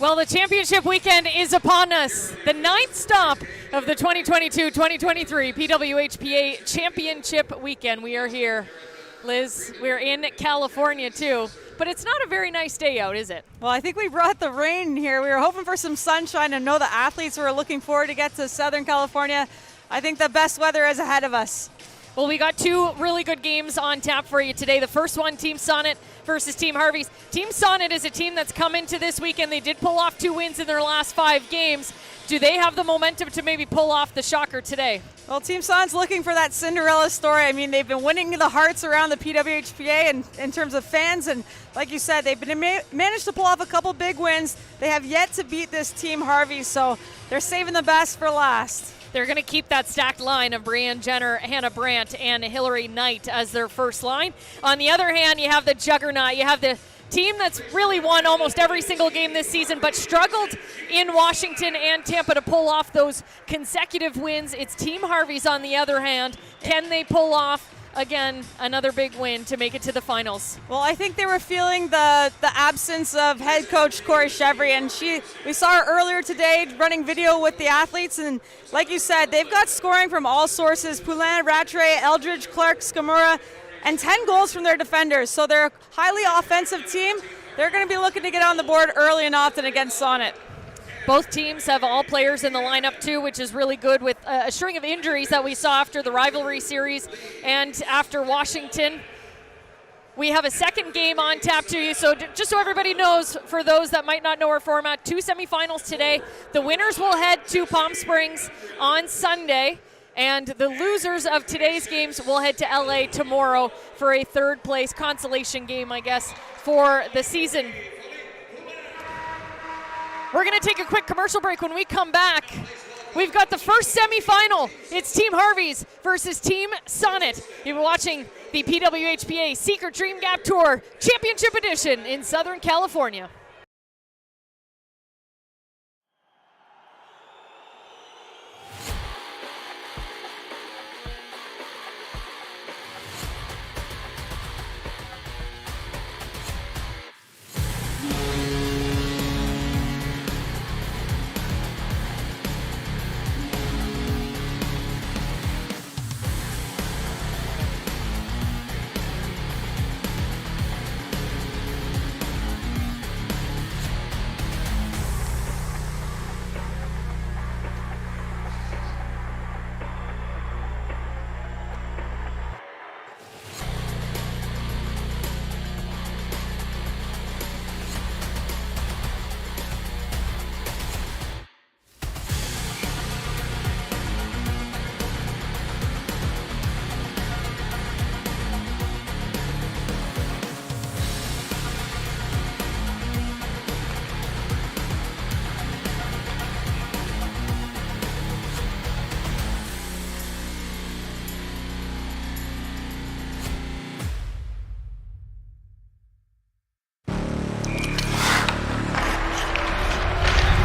Well, the championship weekend is upon us. The 9th stop of the 2022-2023 PWHPA championship weekend. We are here. Liz, we're in California too, but it's not a very nice day out, is it? Well, I think we brought the rain here. We were hoping for some sunshine and know the athletes were looking forward to get to Southern California. I think the best weather is ahead of us. Well, we got two really good games on tap for you today. The first one, Team Sonnet versus Team Harvey's. Team Sonnet is a team that's come into this weekend. They did pull off 2 wins in their last 5 games. Do they have the momentum to maybe pull off the shocker today? Well, Team Sonnet's looking for that Cinderella story. I mean, they've been winning the hearts around the PWHPA and in terms of fans, and like you said, they've been managed to pull off a couple big wins. They have yet to beat this Team Harvey, so they're saving the best for last. They're going to keep that stacked line of Brianne Jenner, Hannah Brandt, and Hillary Knight as their first line. On the other hand, you have the juggernaut. You have the team that's really won almost every single game this season, but struggled in Washington and Tampa to pull off those consecutive wins. It's Team Harvey's on the other hand. Can they pull off, again, another big win to make it to the finals? Well, I think they were feeling the absence of head coach Corey Chevry, and we saw her earlier today running video with the athletes, and like you said, they've got scoring from all sources: Poulin, Rattray, Eldridge, Clark, Skamura, and 10 goals from their defenders. So they're a highly offensive team. They're going to be looking to get on the board early and often against Sonnet. Both teams have all players in the lineup too, which is really good with a string of injuries that we saw after the rivalry series and after Washington. We have a second game on tap to you, so just so everybody knows, for those that might not know our format, 2 semifinals today. The winners will head to Palm Springs on Sunday, and the losers of today's games will head to LA tomorrow for a third place consolation game, I guess, for the season. We're going to take a quick commercial break. When we come back, we've got the first semifinal. It's Team Harvey's versus Team Sonnet. You've been watching the PWHPA Secret Dream Gap Tour Championship Edition in Southern California.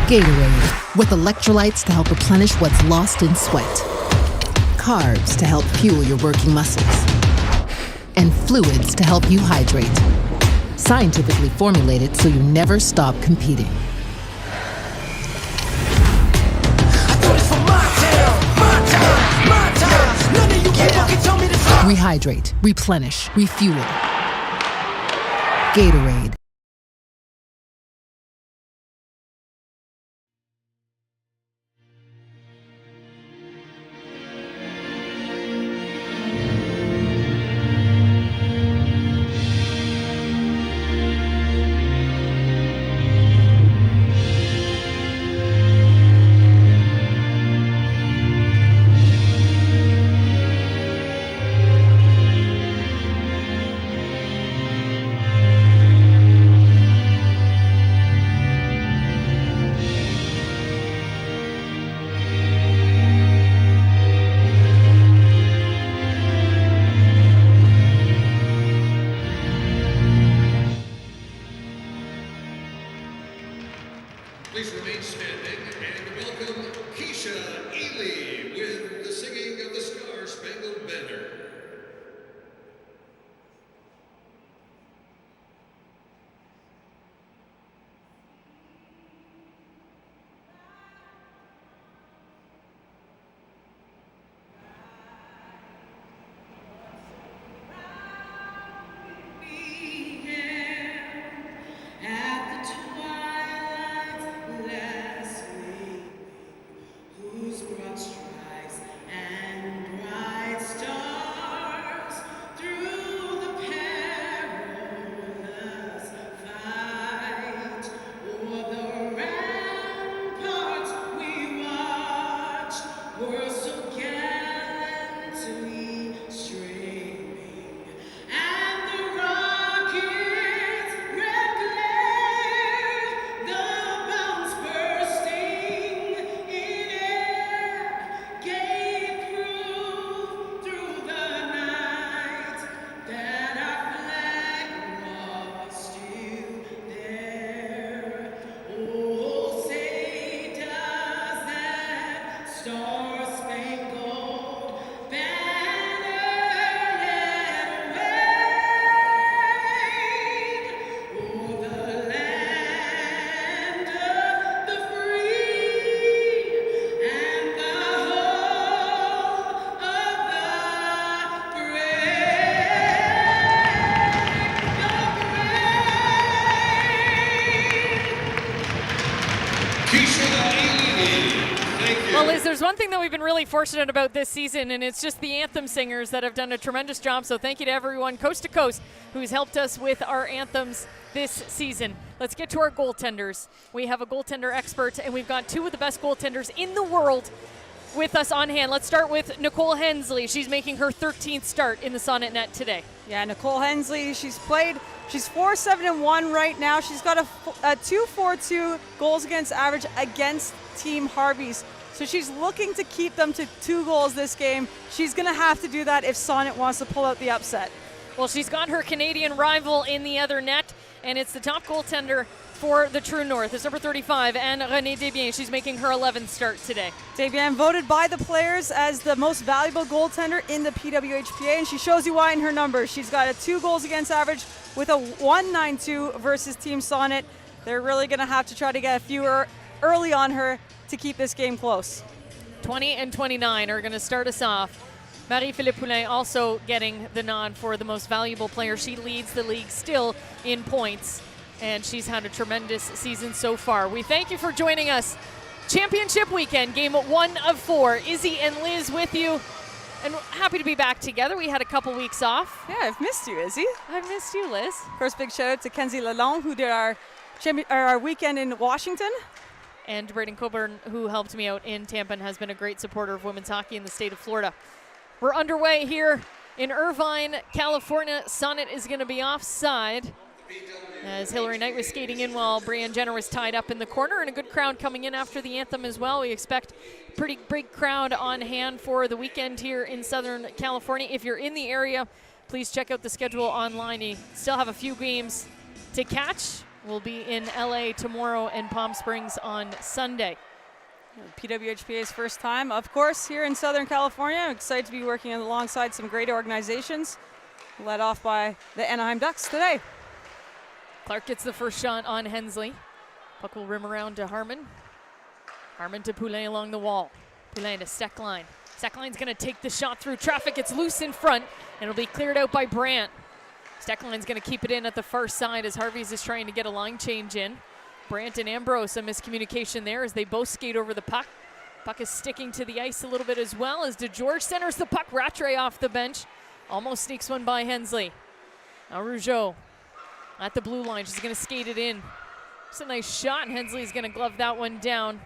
Gatorade, with electrolytes to help replenish what's lost in sweat, carbs to help fuel your working muscles, and fluids to help you hydrate. Scientifically formulated so you never stop competing. Rehydrate, replenish, refuel. Gatorade. Please remain standing and welcome Keisha Ely with the singing of the Star-Spangled Banner. Well, Liz, there's one thing that we've been really fortunate about this season, and it's just the anthem singers that have done a tremendous job. So thank you to everyone coast to coast who's helped us with our anthems this season. Let's get to our goaltenders. We have a goaltender expert, and we've got two of the best goaltenders in the world with us on hand. Let's start with Nicole Hensley. She's making her 13th start in the Sonnet net today. Yeah, Nicole Hensley, she's 4-7-1 right now. She's got a 2.42 goals against average against Team Harvey's. So she's looking to keep them to 2 goals this game. She's going to have to do that if Sonnet wants to pull out the upset. Well, she's got her Canadian rival in the other net, and it's the top goaltender for the True North. It's number 35, and Renée Desbiens. She's making her 11th start today. Desbiens voted by the players as the most valuable goaltender in the PWHPA, and she shows you why in her numbers. She's got a 2 goals against average with a 1.92 versus Team Sonnet. They're really going to have to try to get a few early on her to keep this game close. 20 and 29 are going to start us off. Marie-Philippe Poulin also getting the nod for the most valuable player. She leads the league still in points, and she's had a tremendous season so far. We thank you for joining us. Championship weekend, game 1 of 4. Izzy and Liz with you, and happy to be back together. We had a couple weeks off. Yeah, I've missed you, Izzy. I've missed you, Liz. First, big shout out to Kenzie Lalonde, who did our weekend in Washington. And Braden Coburn, who helped me out in Tampa and has been a great supporter of women's hockey in the state of Florida. We're underway here in Irvine, California. Sonnet is going to be offside as Hillary Knight was skating in while Brianne Jenner was tied up in the corner, and a good crowd coming in after the anthem as well. We expect a pretty big crowd on hand for the weekend here in Southern California. If you're in the area, please check out the schedule online. You still have a few games to catch. We'll be in LA tomorrow and Palm Springs on Sunday. PWHPA's first time, of course, here in Southern California. I'm excited to be working alongside some great organizations, led off by the Anaheim Ducks today. Clark gets the first shot on Hensley. Puck will rim around to Harmon. Harmon to Poulin along the wall. Poulin to Steckline. Steckline's going to take the shot through traffic. It's loose in front, and it'll be cleared out by Brandt. Steckline's going to keep it in at the far side as Harvey's is trying to get a line change in. Brandt and Ambrose, a miscommunication there as they both skate over the puck. Puck is sticking to the ice a little bit as well as DeGeorge centers the puck. Rattray off the bench. Almost sneaks one by Hensley. Now Rougeau at the blue line. She's going to skate it in. It's a nice shot, and Hensley's going to glove that one down.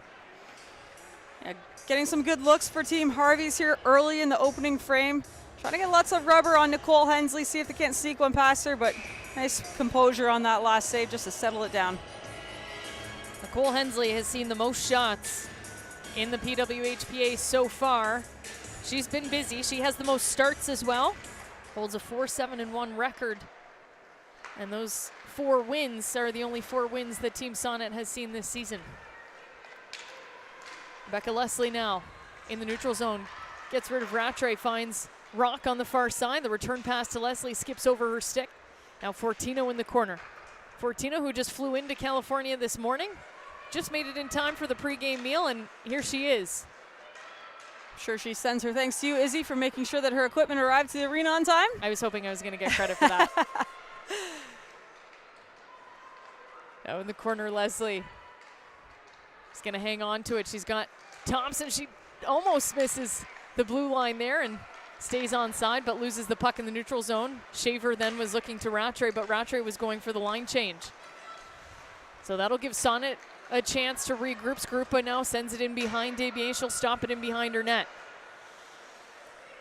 Yeah, getting some good looks for Team Harvey's here early in the opening frame. Trying to get lots of rubber on Nicole Hensley, see if they can't sneak one past her, but nice composure on that last save just to settle it down. Nicole Hensley has seen the most shots in the PWHPA so far. She's been busy. She has the most starts as well. Holds a 4-7-1 record. And those 4 wins are the only 4 wins that Team Sonnet has seen this season. Rebecca Leslie now in the neutral zone. Gets rid of Rattray, finds Rock on the far side. The return pass to Leslie skips over her stick. Now Fortino in the corner. Fortino, who just flew into California this morning, just made it in time for the pregame meal, and here she is. I'm sure she sends her thanks to you, Izzy, for making sure that her equipment arrived to the arena on time. I was hoping I was going to get credit for that. Now in the corner, Leslie. She's going to hang on to it. She's got Thompson. She almost misses the blue line there and stays onside, but loses the puck in the neutral zone. Shaver then was looking to Rattray, but Rattray was going for the line change. So that'll give Sonnet a chance to regroup. Skrupa now sends it in behind Desbiens. She'll stop it in behind her net.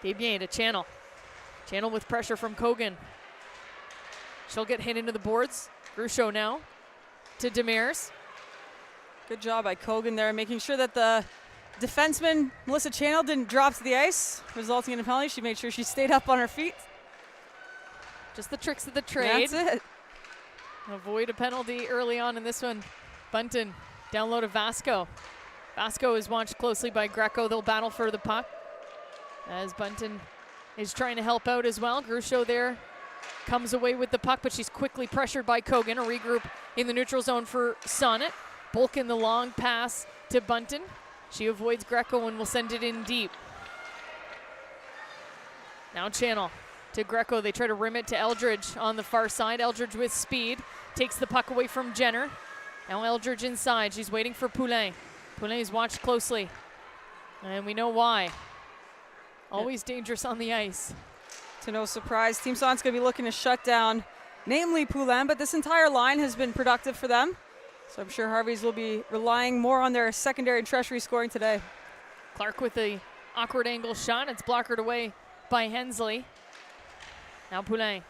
Desbiens to Channel. Channel with pressure from Kogan. She'll get hit into the boards. Gruchot now to Demers. Good job by Kogan there, making sure that the defenseman, Melissa Channel, didn't drop to the ice, resulting in a penalty. She made sure she stayed up on her feet. Just the tricks of the trade. That's it. Avoid a penalty early on in this one. Bunton down low to Vasco. Vasco is watched closely by Greco. They'll battle for the puck as Bunton is trying to help out as well. Gruchot there comes away with the puck, but she's quickly pressured by Kogan. A regroup in the neutral zone for Sonnet. Bulkin the long pass to Bunton. She avoids Greco and will send it in deep. Now Channel to Greco. They try to rim it to Eldridge on the far side. Eldridge with speed takes the puck away from Jenner. Now Eldridge inside. She's waiting for Poulin. Poulin is watched closely, and we know why. Always dangerous on the ice. To no surprise, Team Sonnet's going to be looking to shut down, namely Poulin, but this entire line has been productive for them. So I'm sure Harvey's will be relying more on their secondary and tertiary scoring today. Clark with the awkward angle shot. It's blockered away by Hensley. Now Poulin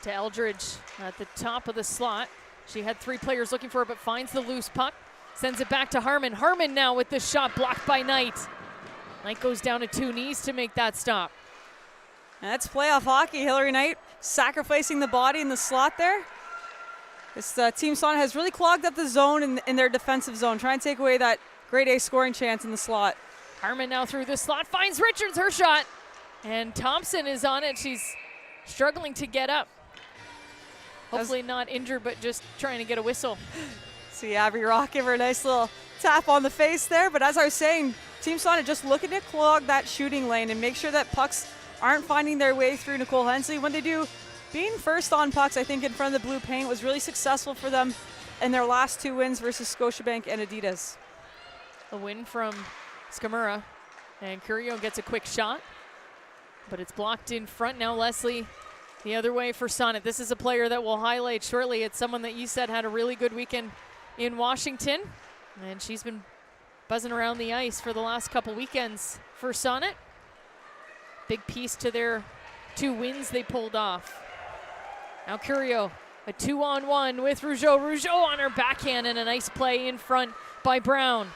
to Eldridge at the top of the slot. She had three players looking for her, but finds the loose puck. Sends it back to Harmon. Harmon now with the shot blocked by Knight. Knight goes down to two knees to make that stop. And that's playoff hockey. Hillary Knight sacrificing the body in the slot there. This Team Sonnet has really clogged up the zone in their defensive zone, trying to take away that grade A scoring chance in the slot. Harmon now through the slot, finds Richards, her shot. And Thompson is on it. She's struggling to get up. Hopefully not injured, but just trying to get a whistle. See Abby Rock give her a nice little tap on the face there. But as I was saying, Team Sonnet just looking to clog that shooting lane and make sure that pucks aren't finding their way through Nicole Hensley. When they do, being first on pucks, I think, in front of the blue paint was really successful for them in their last two wins versus Scotiabank and Adidas. A win from Skamura, and Curio gets a quick shot, but it's blocked in front. Now Leslie the other way for Sonnet. This is a player that we'll highlight shortly. It's someone that you said had a really good weekend in Washington, and she's been buzzing around the ice for the last couple weekends for Sonnet. Big piece to their two wins they pulled off. Now Curio, a 2-on-1 with Rougeau. Rougeau on her backhand, and a nice play in front by Brown.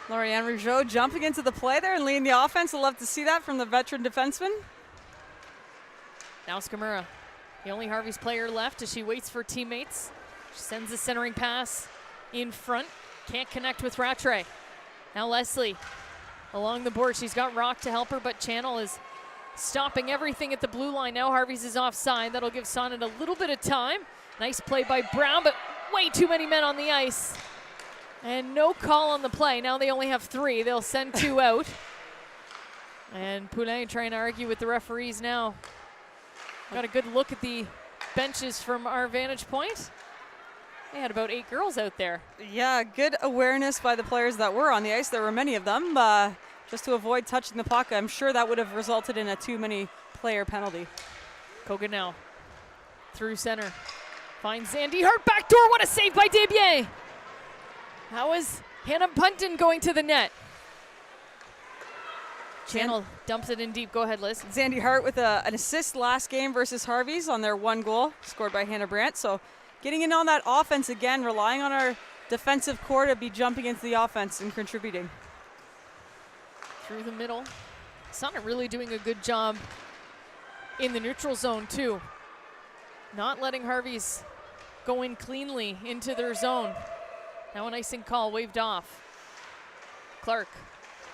Lauriane Rougeau jumping into the play there and leading the offense. I'd love to see that from the veteran defenseman. Now Skamura, the only Harvey's player left as she waits for teammates. She sends a centering pass in front. Can't connect with Rattray. Now Leslie along the board. She's got Rock to help her, but Channel is stopping everything at the blue line. Now Harvey's is offside. That'll give Sonnet a little bit of time. Nice play by Brown, but way too many men on the ice. And no call on the play. Now they only have three. They'll send two out. And Poulin trying to argue with the referees now. Got a good look at the benches from our vantage point. They had about 8 girls out there. Yeah, good awareness by the players that were on the ice. There were many of them. Just to avoid touching the puck, I'm sure that would have resulted in a too many player penalty. Kogan now through center. Finds Zandy Hart, back door. What a save by Desbiens. That was Hannah Bunton going to the net. Channel dumps it in deep. Go ahead, Liz. Zandy Hart with an assist last game versus Harvey's on their one goal, scored by Hannah Brandt. So getting in on that offense again, relying on our defensive core to be jumping into the offense and contributing. Through the middle. Sonnet really doing a good job in the neutral zone too. Not letting Harvey's go in cleanly into their zone. Now an icing call waved off. Clark,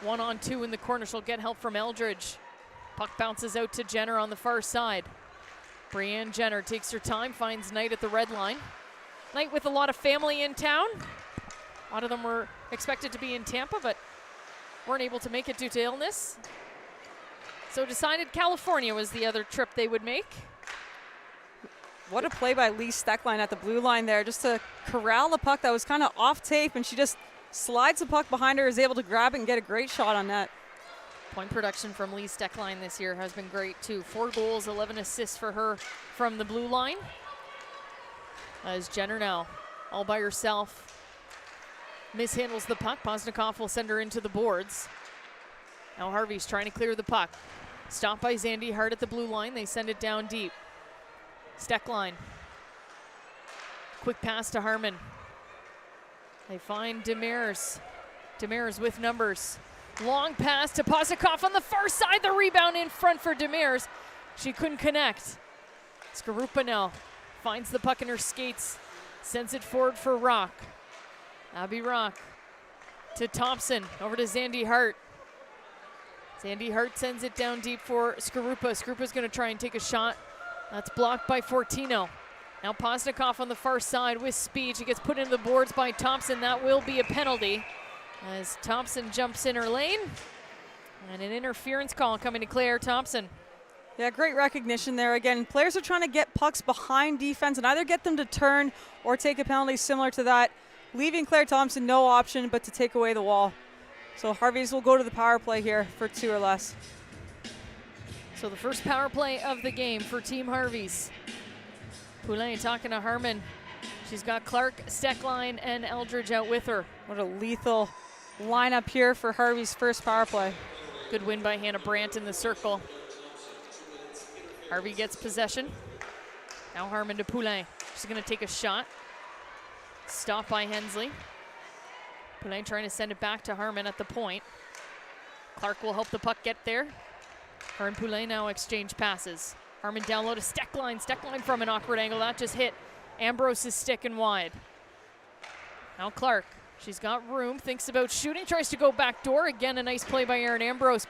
1-on-2 in the corner. She'll get help from Eldridge. Puck bounces out to Jenner on the far side. Brianne Jenner takes her time, finds Knight at the red line. Knight with a lot of family in town. A lot of them were expected to be in Tampa, but weren't able to make it due to illness. So decided California was the other trip they would make. What a play by Lee Steckline at the blue line there, just to corral the puck that was kind of off tape, and she just slides the puck behind her, is able to grab it and get a great shot on net. Point production from Lee Steckline this year has been great too. 4 goals, 11 assists for her from the blue line. As Jenner now all by herself mishandles the puck. Posnikoff will send her into the boards. Now Harvey's trying to clear the puck. Stopped by Zandy Hart at the blue line. They send it down deep. Steckline. Quick pass to Harmon. They find Demers. Demers with numbers. Long pass to Posnikoff on the far side. The rebound in front for Demers. She couldn't connect. Skarupa now finds the puck in her skates. Sends it forward for Rock. Abby Rock to Thompson. Over to Zandy Hart. Zandy Hart sends it down deep for Skarupa. Skarupa's going to try and take a shot. That's blocked by Fortino. Now Posnikoff on the far side with speed. She gets put into the boards by Thompson. That will be a penalty as Thompson jumps in her lane. And an interference call coming to Claire Thompson. Yeah, great recognition there. Again, players are trying to get pucks behind defense and either get them to turn or take a penalty similar to that, leaving Claire Thompson no option but to take away the wall. So Harvey's will go to the power play here for 2 or less. So the first power play of the game for Team Harvey's. Poulin talking to Harmon. She's got Clark, Steckline, and Eldridge out with her. What a lethal lineup here for Harvey's first power play. Good win by Hannah Brandt in the circle. Harvey gets possession. Now Harmon to Poulin. She's going to take a shot. Stopped by Hensley. Poulin trying to send it back to Harmon at the point. Clark will help the puck get there. Her and Poulin now exchange passes. Harmon down low to Steckline. Steckline from an awkward angle. That just hit Ambrose's stick and wide. Now Clark. She's got room. Thinks about shooting. Tries to go back door. Again, a nice play by Erin Ambrose.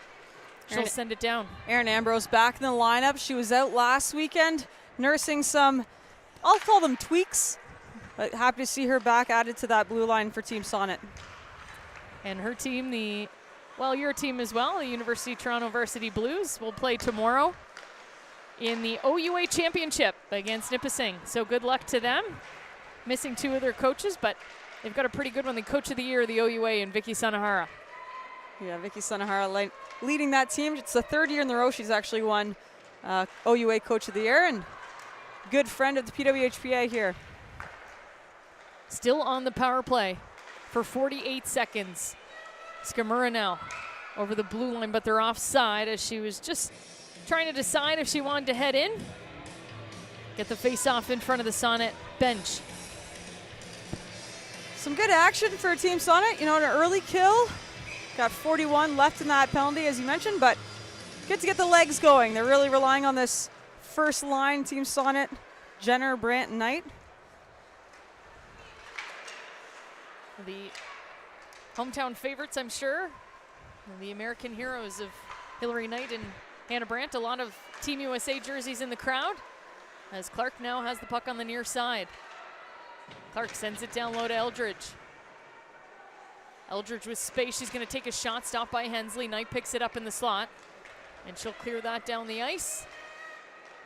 She'll send it down. Erin Ambrose back in the lineup. She was out last weekend nursing some, I'll call them tweaks. But happy to see her back added to that blue line for Team Sonnet. And her team, your team as well, the University of Toronto Varsity Blues, will play tomorrow in the OUA Championship against Nipissing. So good luck to them. Missing 2 of their coaches, but they've got a pretty good one. The Coach of the Year of the OUA and Vicky Sanahara. Yeah, Vicky Sanahara leading that team. It's the 3rd year in a row she's actually won OUA Coach of the Year, and good friend of the PWHPA here. Still on the power play for 48 seconds. Skamura now over the blue line, but they're offside as she was just trying to decide if she wanted to head in. Get the face-off in front of the Sonnet bench. Some good action for Team Sonnet. You know, an early kill. Got 41 left in that penalty, as you mentioned, but good to get the legs going. They're really relying on this first line, Team Sonnet, Jenner, Brandt, and Knight. The hometown favorites, I'm sure. And the American heroes of Hillary Knight and Hannah Brandt. A lot of Team USA jerseys in the crowd. As Clark now has the puck on the near side. Clark sends it down low to Eldridge. Eldridge with space. She's going to take a shot. Stopped by Hensley. Knight picks it up in the slot. And she'll clear that down the ice.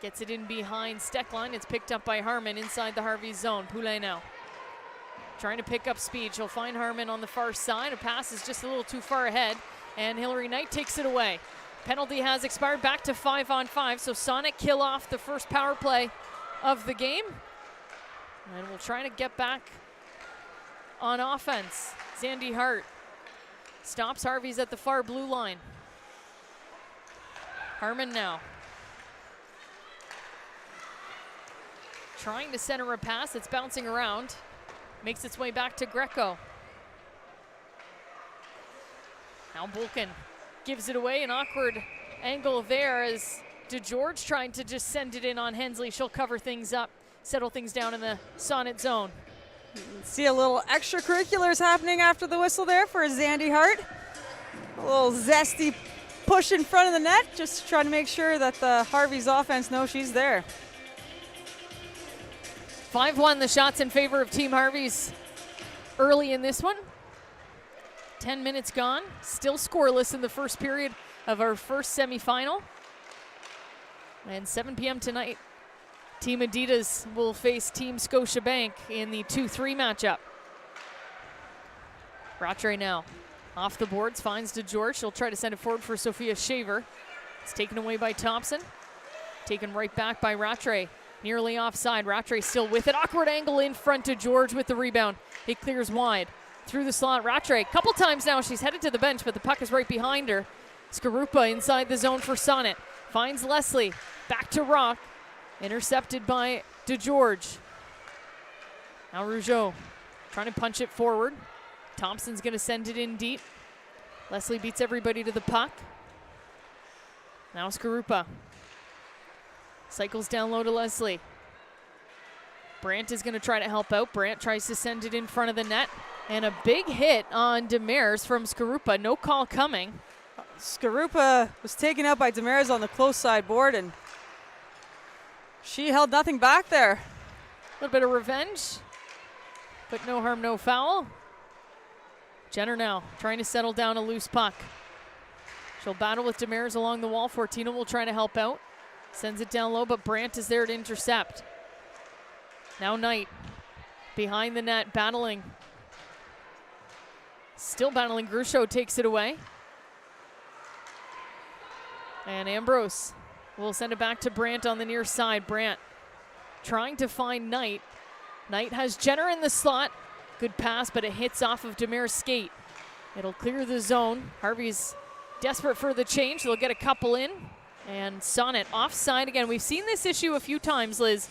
Gets it in behind Steckline. It's picked up by Harmon inside the Harvey zone. Poulin now trying to pick up speed. She'll find Harmon on the far side. A pass is just a little too far ahead, and Hillary Knight takes it away. Penalty has expired. Back to 5-on-5, so Sonnet kill off the first power play of the game. And we'll try to get back on offense. Zandy Hart stops. Harvey's at the far blue line. Harmon now trying to center a pass. It's bouncing around. Makes its way back to Greco. Now Bulkin gives it away. An awkward angle there as DeGeorge trying to just send it in on Hensley. She'll cover things up, settle things down in the Sonnet zone. See a little extracurriculars happening after the whistle there for Zandy Hart. A little zesty push in front of the net, just trying to make sure that the Harvey's offense knows she's there. 5-1 the shots in favor of Team Harvey's early in this one. 10 minutes gone, still scoreless in the first period of our first semifinal. And 7 p.m. tonight, Team Adidas will face Team Scotiabank in the 2-3 matchup. Rattray now off the boards, finds DeGeorge. She'll try to send it forward for Sophia Shaver. It's taken away by Thompson. Taken right back by Rattray. Nearly offside. Rattray still with it. Awkward angle in front to George with the rebound. It clears wide. Through the slot, Rattray. Couple times now she's headed to the bench, but the puck is right behind her. Skarupa inside the zone for Sonnet. Finds Leslie. Back to Rock. Intercepted by DeGeorge. Now Rougeau trying to punch it forward. Thompson's going to send it in deep. Leslie beats everybody to the puck. Now Skarupa. Cycles down low to Leslie. Brandt is going to try to help out. Brandt tries to send it in front of the net. And a big hit on Demers from Skarupa. No call coming. Skarupa was taken out by Demers on the close side board, and she held nothing back there. A little bit of revenge, but no harm, no foul. Jenner now trying to settle down a loose puck. She'll battle with Demers along the wall. Fortino will try to help out. Sends it down low, but Brandt is there to intercept. Now Knight behind the net, battling. Still battling. Gruchot takes it away. And Ambrose will send it back to Brandt on the near side. Brandt trying to find Knight. Knight has Jenner in the slot. Good pass, but it hits off of Demers' skate. It'll clear the zone. Harvey's desperate for the change. They'll get a couple in. And Sonnet offside again. We've seen this issue a few times, Liz,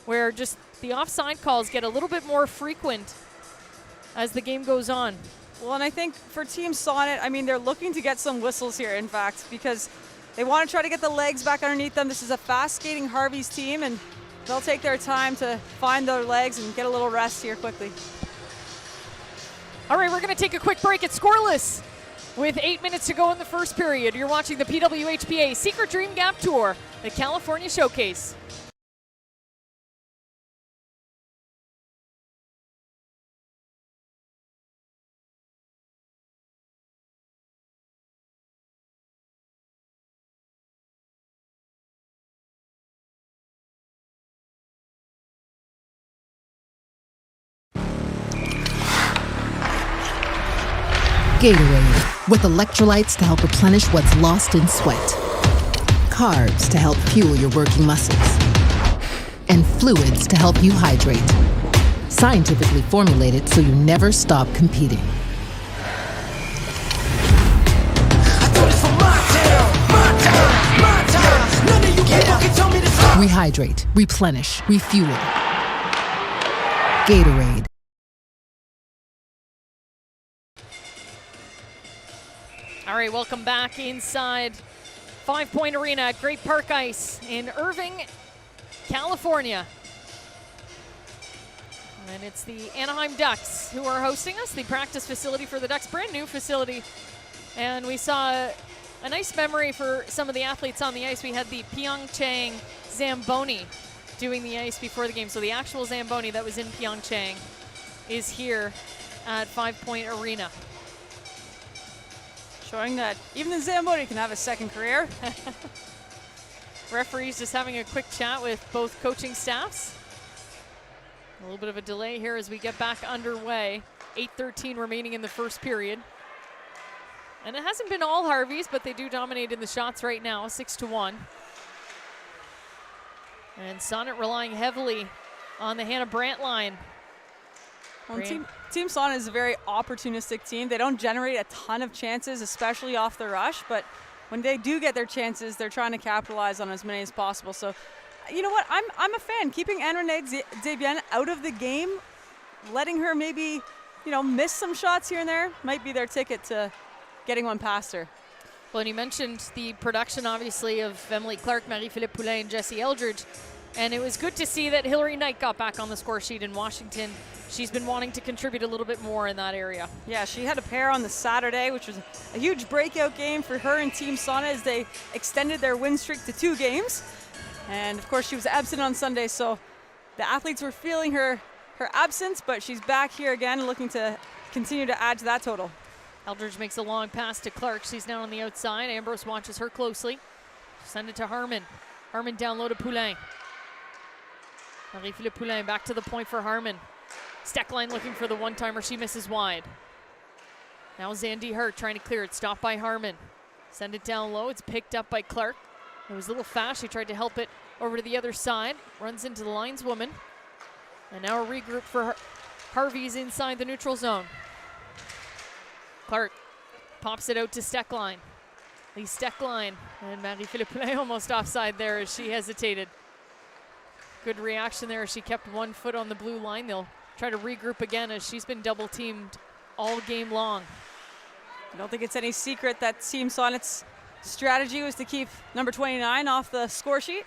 where just the offside calls get a little bit more frequent as the game goes on. Well, and I think for Team Sonnet, I mean, they're looking to get some whistles here, in fact, because they want to try to get the legs back underneath them. This is a fast-skating Harvey's team, and they'll take their time to find their legs and get a little rest here quickly. All right, we're going to take a quick break. It's scoreless with 8 minutes to go in the first period. You're watching the PWHPA Secret Dream Gap Tour, the California Showcase. Gatorade, with electrolytes to help replenish what's lost in sweat. Carbs to help fuel your working muscles. And fluids to help you hydrate. Scientifically formulated so you never stop competing. Rehydrate, replenish, refuel. Gatorade. All right, welcome back inside 5 Point Arena at Great Park Ice in Irving, California. And it's the Anaheim Ducks who are hosting us, the practice facility for the Ducks, brand new facility. And we saw a nice memory for some of the athletes on the ice. We had the Pyeongchang Zamboni doing the ice before the game. So the actual Zamboni that was in Pyeongchang is here at 5 Point Arena. Showing that even the Zamboni can have a second career. Referees just having a quick chat with both coaching staffs. A little bit of a delay here as we get back underway. 8:13 remaining in the first period. And it hasn't been all Harveys, but they do dominate in the shots right now, 6-1. And Sonnet relying heavily on the Hannah Brandt line. Well, Team Sonnet is a very opportunistic team. They don't generate a ton of chances, especially off the rush, but when they do get their chances, they're trying to capitalize on as many as possible. So, you know what? I'm a fan. Keeping Anne-Renee Desbiens out of the game, letting her maybe, miss some shots here and there, might be their ticket to getting one past her. Well, and you mentioned the production, obviously, of Emily Clark, Marie-Philippe Poulin, and Jessie Eldridge. And it was good to see that Hillary Knight got back on the score sheet in Washington. She's been wanting to contribute a little bit more in that area. Yeah, she had a pair on the Saturday, which was a huge breakout game for her and Team Sonnet as they extended their win streak to 2 games. And of course, she was absent on Sunday, so the athletes were feeling her absence, but she's back here again, looking to continue to add to that total. Eldridge makes a long pass to Clark. She's now on the outside. Ambrose watches her closely. Send it to Harmon. Harmon down low to Poulin. Marie-Philippe Poulin back to the point for Harmon. Steckline looking for the one-timer. She misses wide. Now Zandy Hart trying to clear it, stopped by Harmon. Send it down low, it's picked up by Clark. It was a little fast, she tried to help it over to the other side. Runs into the lineswoman. And now a regroup for Harvey's inside the neutral zone. Clark pops it out to Steckline. Lee Steckline, and Marie-Philippe Poulin almost offside there as she hesitated. Good reaction there as she kept 1 foot on the blue line. They'll try to regroup again as she's been double teamed all game long. I don't think it's any secret that Team Sonnet's strategy was to keep number 29 off the score sheet.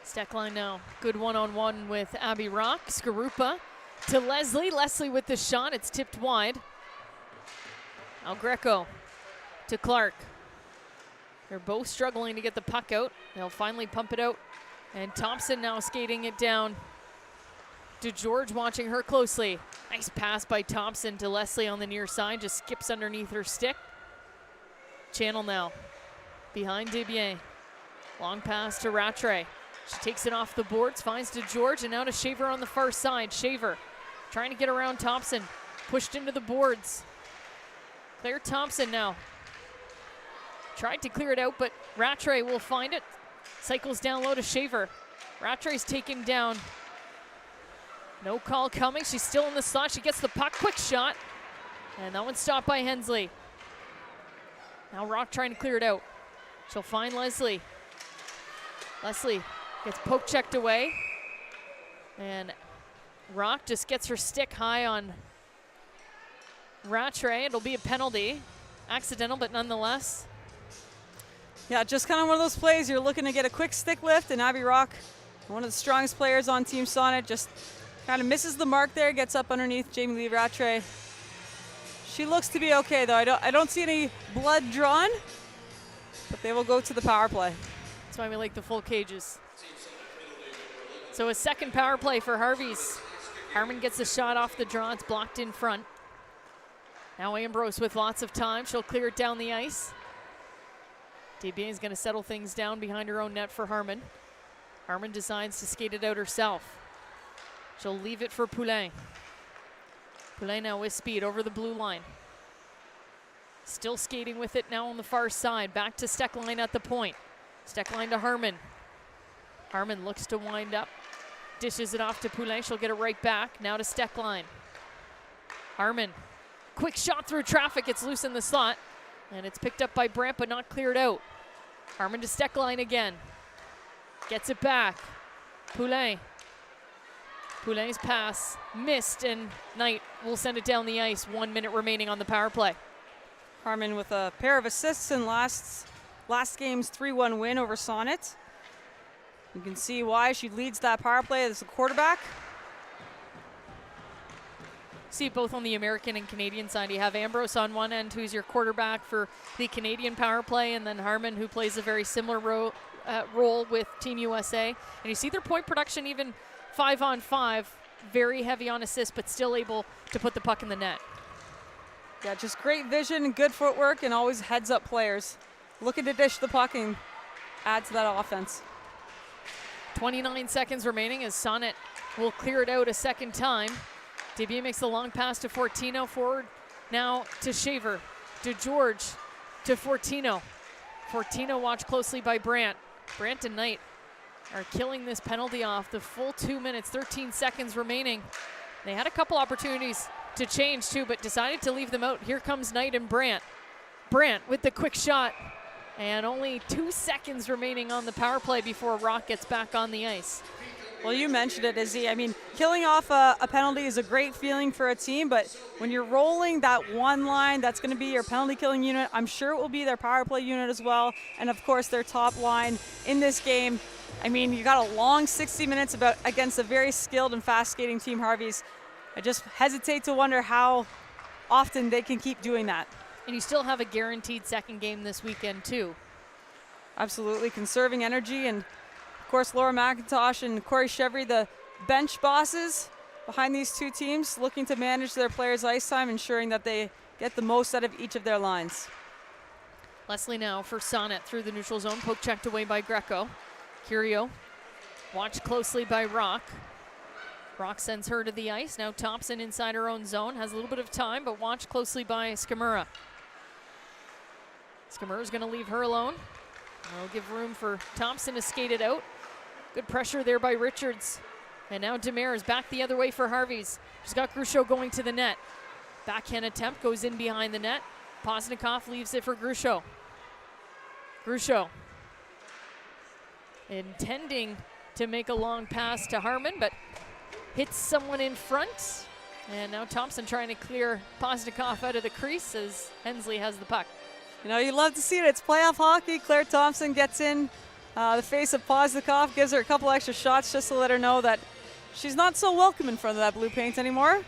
Steckline now, good one-on-one with Abby Rock. Skarupa to Leslie. Leslie with the shot, it's tipped wide. Now Greco to Clark. They're both struggling to get the puck out. They'll finally pump it out. And Thompson now skating it down to George, watching her closely. Nice pass by Thompson to Leslie on the near side, just skips underneath her stick. Channel now, behind Desbiens. Long pass to Rattray. She takes it off the boards, finds to George, and now to Shaver on the far side. Shaver trying to get around Thompson, pushed into the boards. Claire Thompson now. Tried to clear it out, but Rattray will find it. Cycles down low to Shaver. Rattray's taken down. No call coming. She's still in the slot. She gets the puck. Quick shot. And that one's stopped by Hensley. Now Rock trying to clear it out. She'll find Leslie. Leslie gets poke checked away. And Rock just gets her stick high on Rattray. It'll be a penalty. Accidental, but nonetheless. Yeah, just kind of one of those plays you're looking to get a quick stick lift, and Abby Rock, one of the strongest players on Team Sonnet, just kind of misses the mark there, gets up underneath Jamie Lee Rattray. She looks to be okay though. I don't see any blood drawn, but they will go to the power play. That's why we like the full cages. So a second power play for Harvey's. Harmon gets a shot off the draw, it's blocked in front. Now Ambrose with lots of time, she'll clear it down the ice. Desbiens is going to settle things down behind her own net for Harmon. Harmon decides to skate it out herself. She'll leave it for Poulin. Poulin now with speed over the blue line. Still skating with it now on the far side. Back to Steckline at the point. Steckline to Harmon. Harmon looks to wind up. Dishes it off to Poulin. She'll get it right back. Now to Steckline. Harmon. Quick shot through traffic. It's loose in the slot. And it's picked up by Brandt, but not cleared out. Harmon to Steckline again. Gets it back. Poulin. Poulin's pass missed, and Knight will send it down the ice. 1 minute remaining on the power play. Harmon with a pair of assists in last game's 3-1 win over Sonnet. You can see why she leads that power play as a quarterback. See it both on the American and Canadian side. You have Ambrose on one end, who's your quarterback for the Canadian power play, and then Harmon, who plays a very similar role with Team USA. And you see their point production even 5-on-5, very heavy on assists, but still able to put the puck in the net. Yeah, just great vision, good footwork, and always heads-up players. Looking to dish the puck and add to that offense. 29 seconds remaining as Sonnet will clear it out a second time. Desbiens makes the long pass to Fortino. Forward now to Shaver, to George, to Fortino. Fortino watched closely by Brandt. Brandt and Knight are killing this penalty off. The full 2 minutes, 13 seconds remaining. They had a couple opportunities to change too, but decided to leave them out. Here comes Knight and Brandt. Brandt with the quick shot. And only 2 seconds remaining on the power play before Rock gets back on the ice. Well, you mentioned it, Izzy. I mean, killing off a penalty is a great feeling for a team, but when you're rolling that one line, that's going to be your penalty killing unit. I'm sure it will be their power play unit as well, and of course their top line in this game. I mean, you got a long 60 minutes against a very skilled and fast skating team, Harvey's. I just hesitate to wonder how often they can keep doing that. And you still have a guaranteed second game this weekend too. Absolutely, conserving energy, and of course Laura McIntosh and Corey Chevry, the bench bosses behind these two teams, looking to manage their players' ice time, ensuring that they get the most out of each of their lines. Leslie now for Sonnet through the neutral zone, poke checked away by Greco. Curio watched closely by Rock. Rock sends her to the ice. Now Thompson inside her own zone. Has a little bit of time, but watched closely by Skamura. Skamura's going to leave her alone. That'll give room for Thompson to skate it out. Good pressure there by Richards. And now Demers back the other way for Harvey's. She's got Grusho going to the net. Backhand attempt goes in behind the net. Poznikov leaves it for Grusho. Grusho intending to make a long pass to Harmon, but hits someone in front. And now Thompson trying to clear Poznikov out of the crease as Hensley has the puck. You know, you love to see it. It's playoff hockey. Claire Thompson gets in the face of Poznikov, gives her a couple extra shots just to let her know that she's not so welcome in front of that blue paint anymore.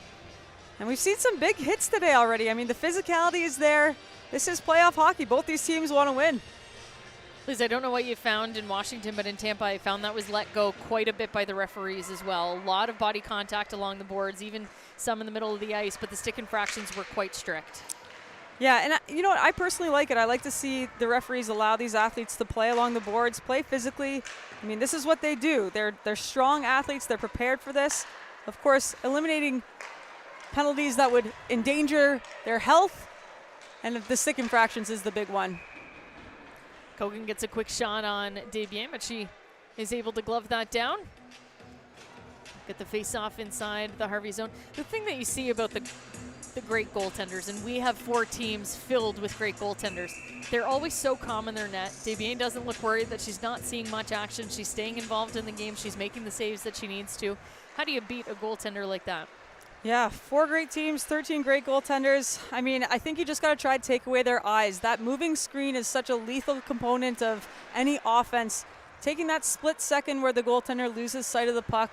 And we've seen some big hits today already. I mean, the physicality is there. This is playoff hockey. Both these teams want to win. Liz, I don't know what you found in Washington, but in Tampa I found that was let go quite a bit by the referees as well. A lot of body contact along the boards, even some in the middle of the ice, but the stick infractions were quite strict. Yeah, and you know what? I personally like it. I like to see the referees allow these athletes to play along the boards, play physically. I mean, this is what they do. They're strong athletes. They're prepared for this. Of course, eliminating penalties that would endanger their health, and the stick infractions is the big one. Kogan gets a quick shot on Desbiens, but she is able to glove that down. Get the face-off inside the Harvey zone. The thing that you see about the great goaltenders, and we have 4 teams filled with great goaltenders, they're always so calm in their net. Desbiens doesn't look worried that she's not seeing much action. She's staying involved in the game. She's making the saves that she needs to. How do you beat a goaltender like that? Yeah, 4 great teams, 13 great goaltenders. I mean, I think you just got to try to take away their eyes. That moving screen is such a lethal component of any offense. Taking that split second where the goaltender loses sight of the puck,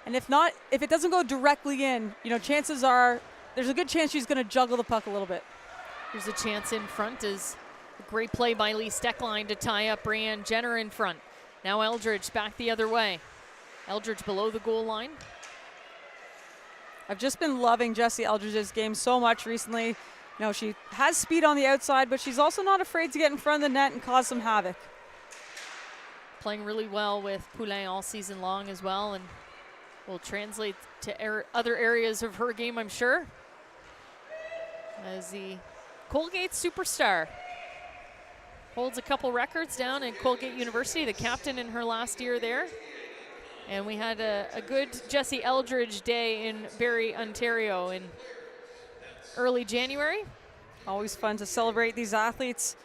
and if it doesn't go directly in, you know, chances are there's a good chance she's going to juggle the puck a little bit. Here's a chance in front. Is a great play by Lee Steckline to tie up Brianne Jenner in front. Now Eldridge back the other way. Eldridge below the goal line. I've just been loving Jessie Eldridge's game so much recently. You know, she has speed on the outside, but she's also not afraid to get in front of the net and cause some havoc. Playing really well with Poulin all season long as well, and will translate to other areas of her game, I'm sure. As the Colgate superstar holds a couple records down in Colgate University, the captain in her last year there. And we had a good Jessie Eldridge day in Barrie, Ontario in early January. Always fun to celebrate these athletes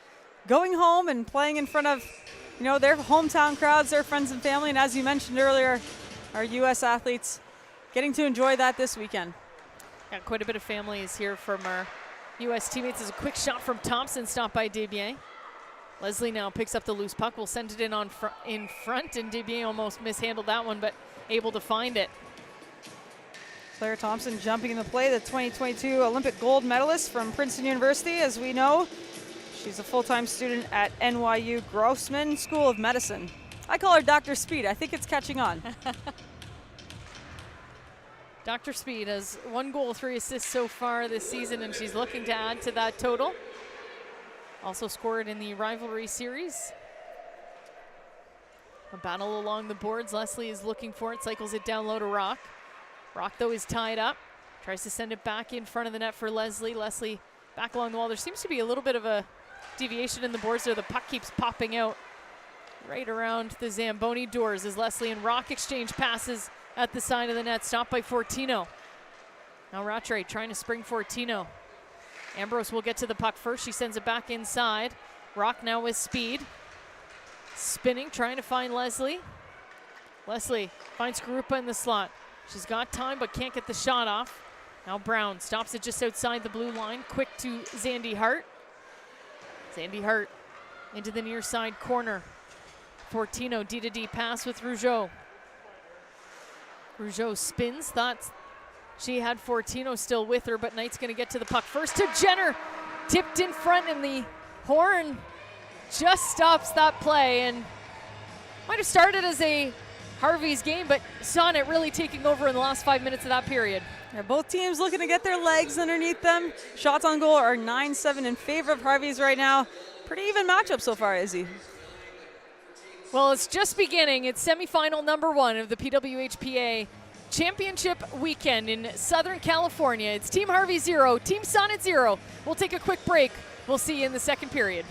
going home and playing in front of, you know, their hometown crowds, their friends and family. And as you mentioned earlier, our U.S. athletes getting to enjoy that this weekend. Yeah, quite a bit of family is here from our U.S. teammates. There's a quick shot from Thompson, stopped by Desbiens. Leslie now picks up the loose puck. Will send it in in front, and Desbiens almost mishandled that one, but able to find it. Claire Thompson jumping in the play, the 2022 Olympic gold medalist from Princeton University. As we know, she's a full-time student at NYU Grossman School of Medicine. I call her Dr. Speed. I think it's catching on. Dr. Speed has 1 goal, 3 assists so far this season, and she's looking to add to that total. Also scored in the rivalry series. A battle along the boards. Leslie is looking for it, cycles it down low to Rock. Rock, though, is tied up. Tries to send it back in front of the net for Leslie. Leslie back along the wall. There seems to be a little bit of a deviation in the boards there. The puck keeps popping out right around the Zamboni doors as Leslie and Rock exchange passes at the side of the net. Stopped by Fortino. Now Rattray trying to spring Fortino. Ambrose will get to the puck first. She sends it back inside. Rock now with speed. Spinning, trying to find Leslie. Leslie finds Garupa in the slot. She's got time but can't get the shot off. Now Brown stops it just outside the blue line. Quick to Zandy Hart. Zandy Hart into the near side corner. Fortino, D-to-D pass with Rougeau. Rougeau spins, thought she had Fortino still with her, but Knight's gonna get to the puck first to Jenner. Tipped in front, and the horn just stops that play, and might have started as a Harvey's game, but Sonnet really taking over in the last 5 minutes of that period. Yeah, both teams looking to get their legs underneath them. Shots on goal are 9-7 in favor of Harvey's right now. Pretty even matchup so far, Izzy. Well, it's just beginning. It's semifinal number 1 of the PWHPA championship weekend in Southern California. It's Team Harvey 0, Team Sonnet 0. We'll take a quick break. We'll see you in the second period.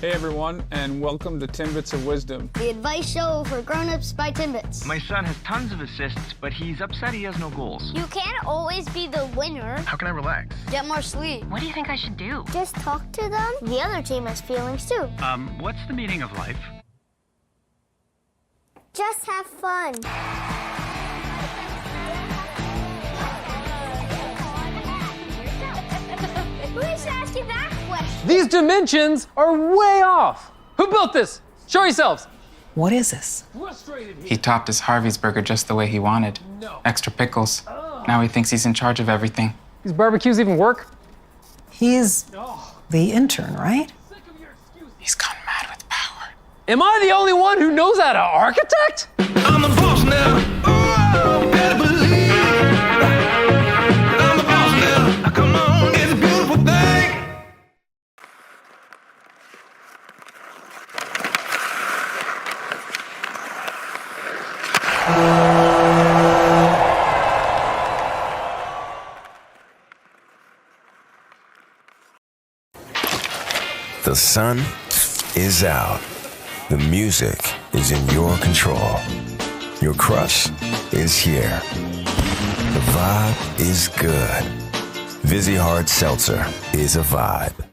Hey everyone, and welcome to Timbits of Wisdom. The advice show for grown-ups by Timbits. My son has tons of assists, but he's upset he has no goals. You can't always be the winner. How can I relax? Get more sleep. What do you think I should do? Just talk to them. The other team has feelings too. What's the meaning of life? Just have fun. Who should ask you that question? These dimensions are way off. Who built this? Show yourselves. What is this? He topped his Harvey's burger just the way he wanted. Extra pickles. Now he thinks he's in charge of everything. These barbecues even work? He's the intern, right? He's gone mad with power. Am I the only one who knows how to architect? I'm the boss now. Oh, better believe. I'm the boss now. Now come on, it's a beautiful thing. The sun is out. The music is in your control. Your crush is here. The vibe is good. Vizzy Hard Seltzer is a vibe.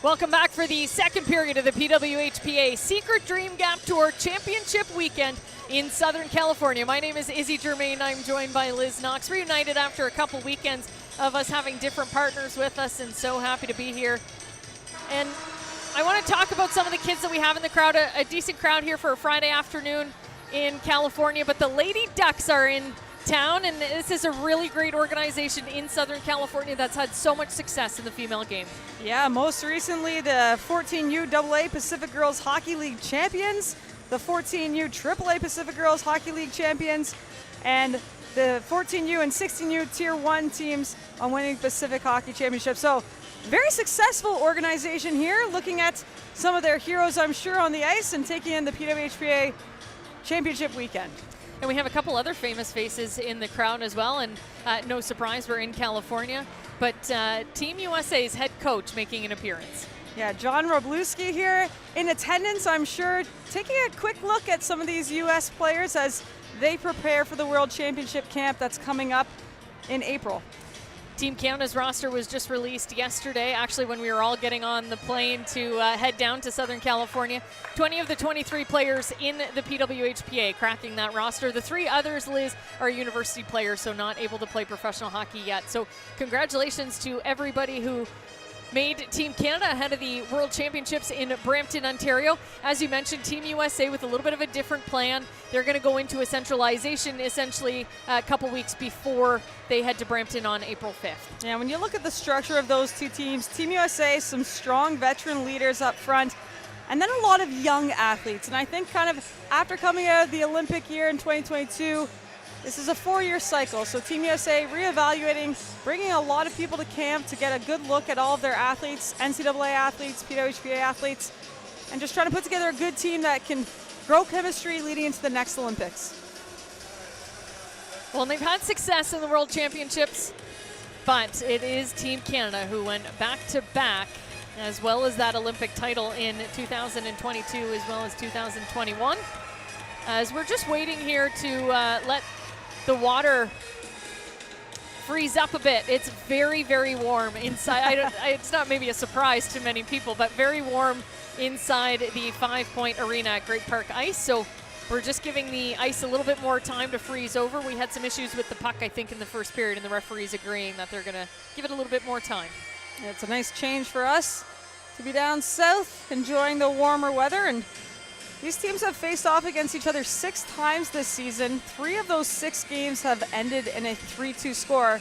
Welcome back for the second period of the PWHPA Secret Dream Gap Tour Championship Weekend in Southern California. My name is Izzy Germain. I'm joined by Liz Knox. Reunited after a couple weekends of us having different partners with us, and so happy to be here. And I want to talk about some of the kids that we have in the crowd. A decent crowd here for a Friday afternoon in California, but the Lady Ducks are in town, and this is a really great organization in Southern California that's had so much success in the female game. Yeah, most recently the 14U AA Pacific Girls Hockey League champions, the 14U AAA Pacific Girls Hockey League champions, and the 14U and 16U Tier 1 teams on winning Pacific Hockey Championship. So very successful organization here, looking at some of their heroes, I'm sure, on the ice and taking in the PWHPA Championship weekend. And we have a couple other famous faces in the crowd as well, and no surprise, we're in California. But Team USA's head coach making an appearance. Yeah, John Wroblewski here in attendance, I'm sure, taking a quick look at some of these U.S. players as they prepare for the World Championship camp that's coming up in April. Team Canada's roster was just released yesterday, actually when we were all getting on the plane to head down to Southern California. 20 of the 23 players in the PWHPA cracking that roster. The 3 others, Liz, are university players, so not able to play professional hockey yet. So congratulations to everybody who made Team Canada ahead of the World Championships in Brampton, Ontario. As you mentioned, Team USA with a little bit of a different plan. They're going to go into a centralization essentially a couple weeks before they head to Brampton on April 5th. Yeah, when you look at the structure of those two teams, Team USA, some strong veteran leaders up front, and then a lot of young athletes. And I think kind of after coming out of the Olympic year in 2022, this is a 4-year cycle, so Team USA reevaluating, bringing a lot of people to camp to get a good look at all of their athletes, NCAA athletes, PWHPA athletes, and just trying to put together a good team that can grow chemistry leading into the next Olympics. Well, and they've had success in the World Championships, but it is Team Canada who went back-to-back, as well as that Olympic title in 2022 as well as 2021. As we're just waiting here to let the water freeze up a bit. It's very, very warm inside. It's not maybe a surprise to many people, but very warm inside the 5-point arena at Great Park Ice. So we're just giving the ice a little bit more time to freeze over. We had some issues with the puck, I think, in the first period, and the referees agreeing that they're going to give it a little bit more time. It's a nice change for us to be down south, enjoying the warmer weather. And these teams have faced off against each other 6 times this season. 3 of those 6 games have ended in a 3-2 score,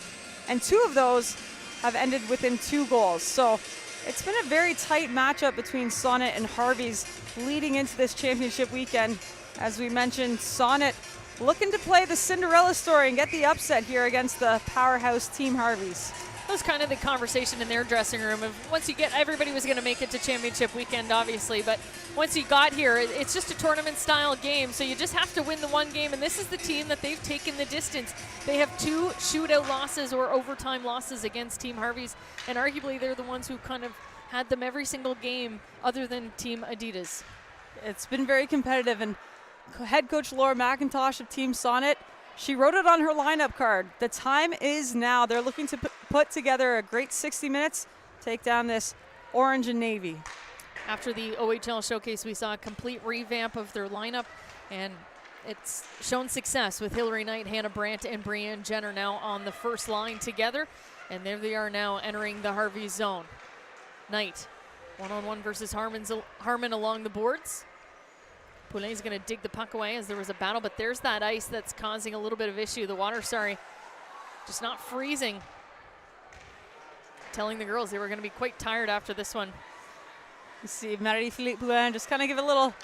and 2 of those have ended within 2 goals. So it's been a very tight matchup between Sonnet and Harvey's leading into this championship weekend. As we mentioned, Sonnet looking to play the Cinderella story and get the upset here against the powerhouse Team Harvey's. That was kind of the conversation in their dressing room of once you get, everybody was going to make it to championship weekend, obviously, but once you got here, it's just a tournament style game, so you just have to win the one game, and this is the team that they've taken the distance. They have 2 shootout losses or overtime losses against Team Harvey's, and arguably they're the ones who kind of had them every single game other than Team Adidas. It's been very competitive, and head coach Laura McIntosh of Team Sonnet, she wrote it on her lineup card. The time is now. They're looking to put together a great 60 minutes, take down this orange and navy. After the OHL showcase, we saw a complete revamp of their lineup, and it's shown success with Hillary Knight, Hannah Brandt, and Brianne Jenner now on the first line together, and there they are now entering the Harvey zone. Knight, one-on-one versus Harmon along the boards. Poulet's going to dig the puck away as there was a battle, but there's that ice that's causing a little bit of issue. The water, just not freezing. Telling the girls they were going to be quite tired after this one. You see Marie-Philippe Poulin just kind of give a little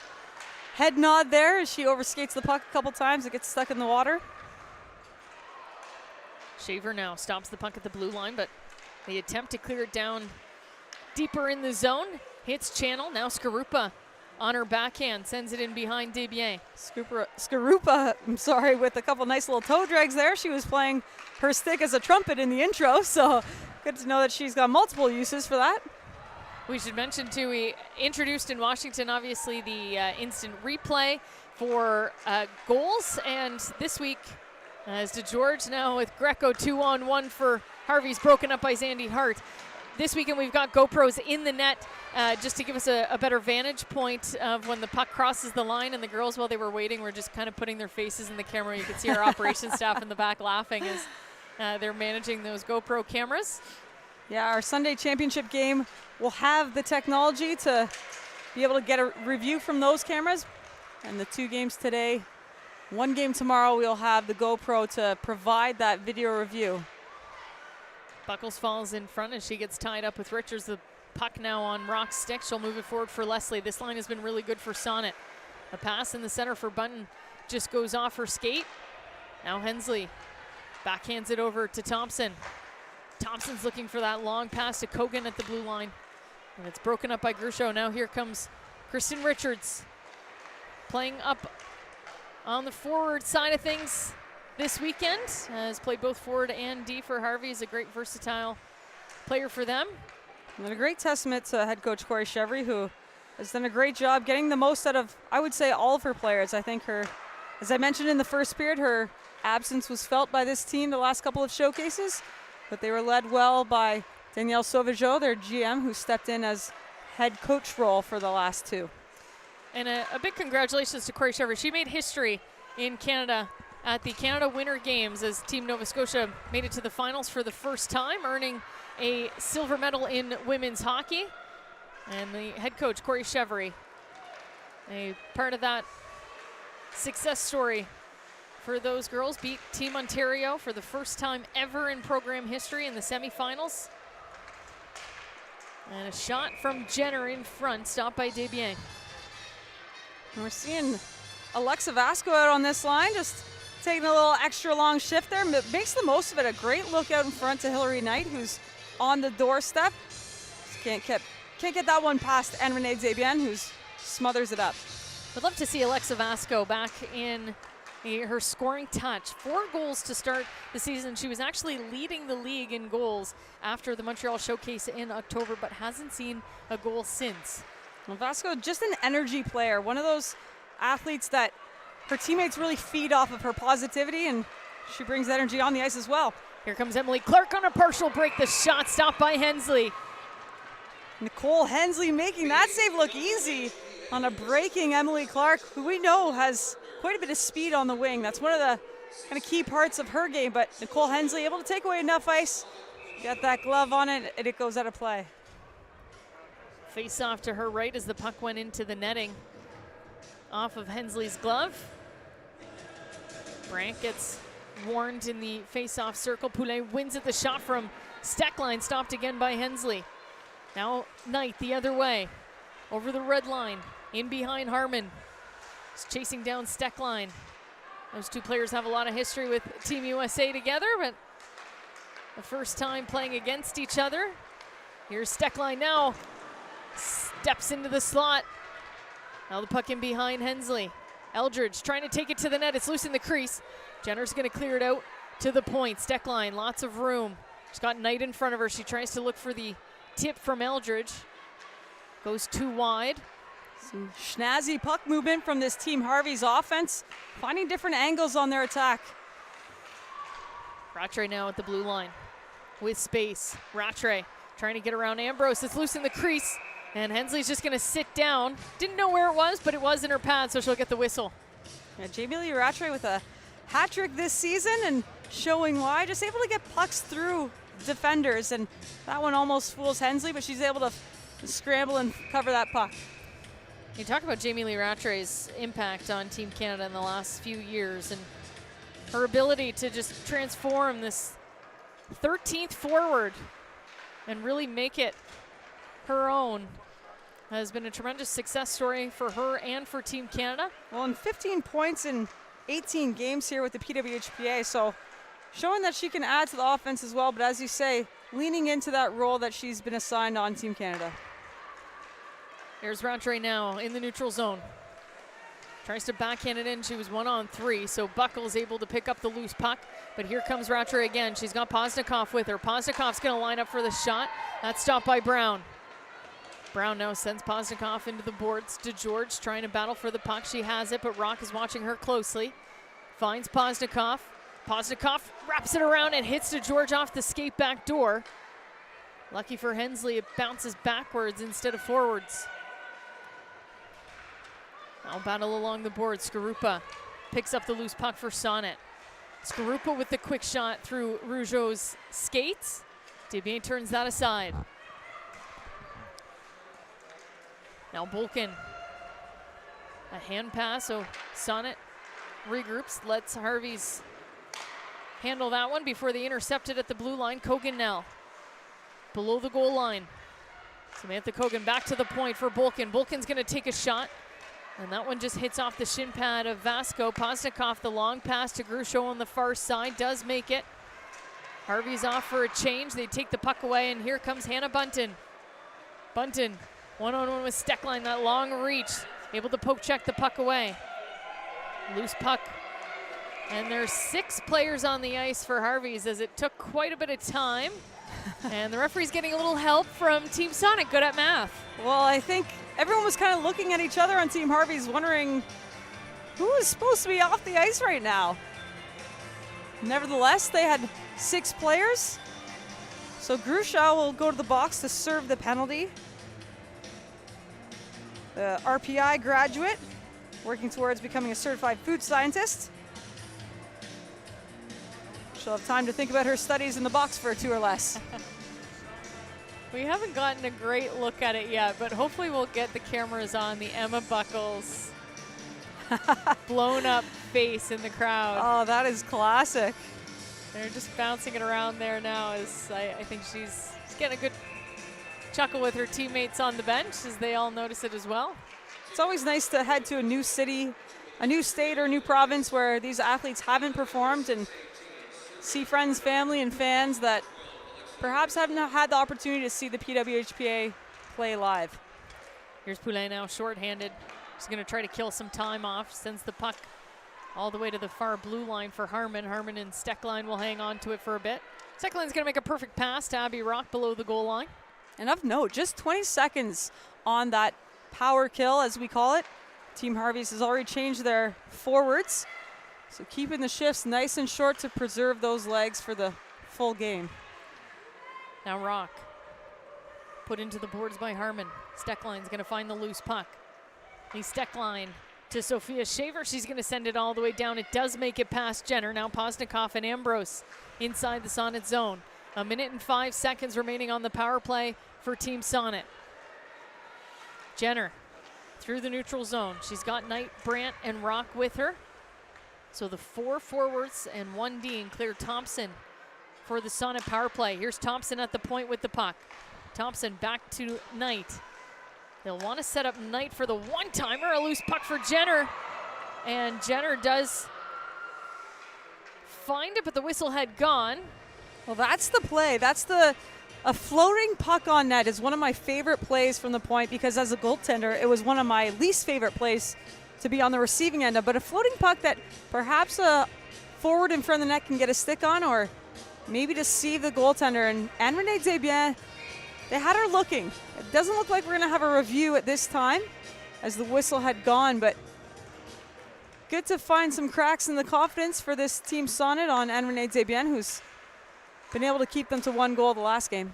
head nod there as she overskates the puck a couple times. It gets stuck in the water. Shaver now stops the puck at the blue line, but the attempt to clear it down deeper in the zone hits channel. Now Skarupa on her backhand, sends it in behind Desbiens. Skarupa, with a couple nice little toe drags there. She was playing her stick as a trumpet in the intro, so good to know that she's got multiple uses for that. We should mention, too, we introduced in Washington, obviously, the instant replay for goals, and this week, as DeGeorge now with Greco 2-on-1 for Harvey's, broken up by Zandy Hart. this weekend we've got GoPros in the net just to give us a better vantage point of when the puck crosses the line, and the girls, while they were waiting, were just kind of putting their faces in the camera. You could see our operations staff in the back laughing as they're managing those GoPro cameras. Yeah, our Sunday championship game will have the technology to be able to get a review from those cameras. And the 2 games today, 1 game tomorrow, we'll have the GoPro to provide that video review. Buckles falls in front as she gets tied up with Richards. The puck now on Rock's stick. She'll move it forward for Leslie. This line has been really good for Sonnet. A pass in the center for Bunton just goes off her skate. Now Hensley backhands it over to Thompson. Thompson's looking for that long pass to Kogan at the blue line. And it's broken up by Gershow. Now here comes Kristen Richards playing up on the forward side of things this weekend. Has played both forward and D for Harvey. Is a great versatile player for them. And a great testament to head coach Corey Chevry, who has done a great job getting the most out of, I would say, all of her players. I think her, as I mentioned in the first period, her absence was felt by this team the last couple of showcases, but they were led well by Danielle Sauvageau, their GM, who stepped in as head coach role for the last 2. And a big congratulations to Corey Chevry. She made history in Canada at the Canada Winter Games as Team Nova Scotia made it to the finals for the first time, earning a silver medal in women's hockey. And the head coach, Corey Chevry, a part of that success story for those girls, beat Team Ontario for the first time ever in program history in the semifinals. And a shot from Jenner in front, stopped by Desbiens. And we're seeing Alexa Vasco out on this line, just taking a little extra long shift there. Makes the most of it. A great look out in front to Hillary Knight, who's on the doorstep. Just can't get that one past Renee Desbiens, who smothers it up. I'd love to see Alexa Vasco back in her scoring touch. 4 goals to start the season. She was actually leading the league in goals after the Montreal Showcase in October, but hasn't seen a goal since. Well, Vasco, just an energy player. One of those athletes that her teammates really feed off of her positivity, and she brings energy on the ice as well. Here comes Emily Clark on a partial break. The shot stopped by Hensley. Nicole Hensley making that save look easy on a breaking Emily Clark, who we know has quite a bit of speed on the wing. That's one of the kind of key parts of her game, but Nicole Hensley able to take away enough ice, get that glove on it, and it goes out of play. Face off to her right as the puck went into the netting off of Hensley's glove. Brandt gets warned in the face-off circle. Poulet wins at the shot from Steckline, stopped again by Hensley. Now Knight the other way, over the red line, in behind Harmon. He's chasing down Steckline. Those 2 players have a lot of history with Team USA together, but the first time playing against each other. Here's Steckline now. Steps into the slot. Now the puck in behind Hensley. Eldridge trying to take it to the net. It's loose in the crease. Jenner's going to clear it out to the point. Steckline, lots of room. She's got Knight in front of her. She tries to look for the tip from Eldridge. Goes too wide. Some snazzy puck movement from this Team Harvey's offense, finding different angles on their attack. Rattray now at the blue line with space. Rattray trying to get around Ambrose. It's loose in the crease, and Hensley's just going to sit down. Didn't know where it was, but it was in her pad, so she'll get the whistle. Yeah, Jamie Lee Rattray with a hat trick this season and showing why. Just able to get pucks through defenders, and that one almost fools Hensley, but she's able to scramble and cover that puck. You talk about Jamie Lee Rattray's impact on Team Canada in the last few years and her ability to just transform this 13th forward and really make it her own has been a tremendous success story for her and for Team Canada. Well, and 15 points in 18 games here with the PWHPA, so showing that she can add to the offense as well, but as you say, leaning into that role that she's been assigned on Team Canada. Here's Rattray now in the neutral zone. Tries to backhand it in. She was 1-on-3, so Buckles able to pick up the loose puck. But here comes Rattray again. She's got Poznikov with her. Poznikov's going to line up for the shot. That's stopped by Brown. Brown now sends Poznikov into the boards to George, trying to battle for the puck. She has it, but Rock is watching her closely. Finds Poznikov. Poznikov wraps it around and hits to George off the skate back door. Lucky for Hensley, it bounces backwards instead of forwards. Now battle along the board. Skarupa picks up the loose puck for Sonnet. Skarupa with the quick shot through Rougeau's skates. Desbiens turns that aside. Now Bolkin. A hand pass, so Sonnet regroups, lets Harvey's handle that one before they intercept it at the blue line. Kogan now below the goal line. Samantha Kogan back to the point for Bolkin. Bolkin's gonna take a shot, and that one just hits off the shin pad of Vasco. Postnikov, the long pass to Grushko on the far side, does make it. Harvey's off for a change. They take the puck away, and here comes Hannah Bunton. Bunton, one-on-one with Steckline, that long reach, able to poke check the puck away. Loose puck. And there's 6 players on the ice for Harvey's, as it took quite a bit of time. And the referee's getting a little help from Team Sonnet, good at math. Well, I think everyone was kind of looking at each other on Team Harvey's, wondering who is supposed to be off the ice right now. Nevertheless, they had 6 players. So Grushko will go to the box to serve the penalty. The RPI graduate, working towards becoming a certified food scientist. She'll have time to think about her studies in the box for 2 or less. We haven't gotten a great look at it yet, but hopefully we'll get the cameras on the Emma Buckles blown up face in the crowd. Oh, that is classic. They're just bouncing it around there now, as I think she's getting a good chuckle with her teammates on the bench, as they all notice it as well. It's always nice to head to a new city, a new state or a new province where these athletes haven't performed, and see friends, family, and fans that perhaps haven't had the opportunity to see the PWHPA play live. Here's Poulet now shorthanded. She's going to try to kill some time off. Sends the puck all the way to the far blue line for Harmon. Harmon and Steckline will hang on to it for a bit. Steckline's going to make a perfect pass to Abby Rock below the goal line. And of note, just 20 seconds on that power kill, as we call it. Team Harvey's has already changed their forwards. So keeping the shifts nice and short to preserve those legs for the full game. Now Rock, put into the boards by Harmon. Steckline's gonna find the loose puck. Lee Steckline to Sophia Shaver. She's gonna send it all the way down. It does make it past Jenner. Now Postnikov and Ambrose inside the Sonnet zone. 1 minute and 5 seconds remaining on the power play for Team Sonnet. Jenner through the neutral zone. She's got Knight, Brandt, and Rock with her. So the 4 forwards and 1 D, and Claire Thompson for the Sonnet power play. Here's Thompson at the point with the puck. Thompson back to Knight. They'll want to set up Knight for the one-timer. A loose puck for Jenner. And Jenner does find it, but the whistle had gone. Well, that's the play. A floating puck on net is one of my favorite plays from the point, because as a goaltender, it was one of my least favorite plays to be on the receiving end of. But a floating puck that perhaps a forward in front of the net can get a stick on, or maybe deceive the goaltender. And Anne-Renee Desbiens, they had her looking. It doesn't look like we're going to have a review at this time, as the whistle had gone, but good to find some cracks in the confidence for this Team Sonnet on Anne-Renee Desbiens, who's been able to keep them to 1 goal the last game.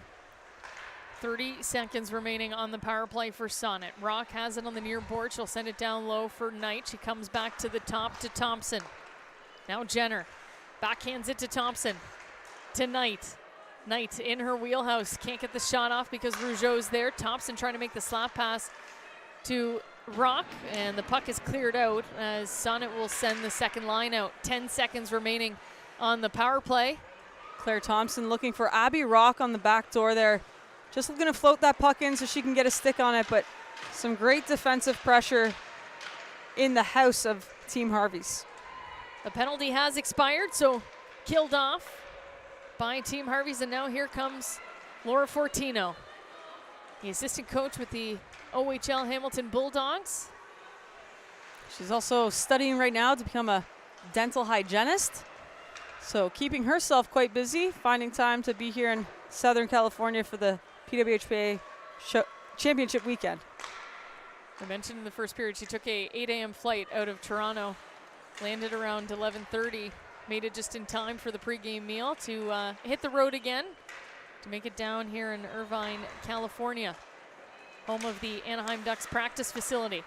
30 seconds remaining on the power play for Sonnet. Rock has it on the near board. She'll send it down low for Knight. She comes back to the top to Thompson. Now Jenner backhands it to Thompson. To Knight. Knight in her wheelhouse. Can't get the shot off because Rougeau's there. Thompson trying to make the slap pass to Rock, and the puck is cleared out as Sonnet will send the second line out. 10 seconds remaining on the power play. Claire Thompson looking for Abby Rock on the back door there. Just looking to float that puck in so she can get a stick on it, but some great defensive pressure in the house of Team Harvey's. The penalty has expired, so killed off by Team Harvey's, and now here comes Laura Fortino, the assistant coach with the OHL Hamilton Bulldogs. She's also studying right now to become a dental hygienist. So keeping herself quite busy, finding time to be here in Southern California for the PWHPA championship weekend. I mentioned in the first period she took a 8 a.m. flight out of Toronto, landed around 11:30, made it just in time for the pregame meal to hit the road again to make it down here in Irvine, California, home of the Anaheim Ducks practice facility.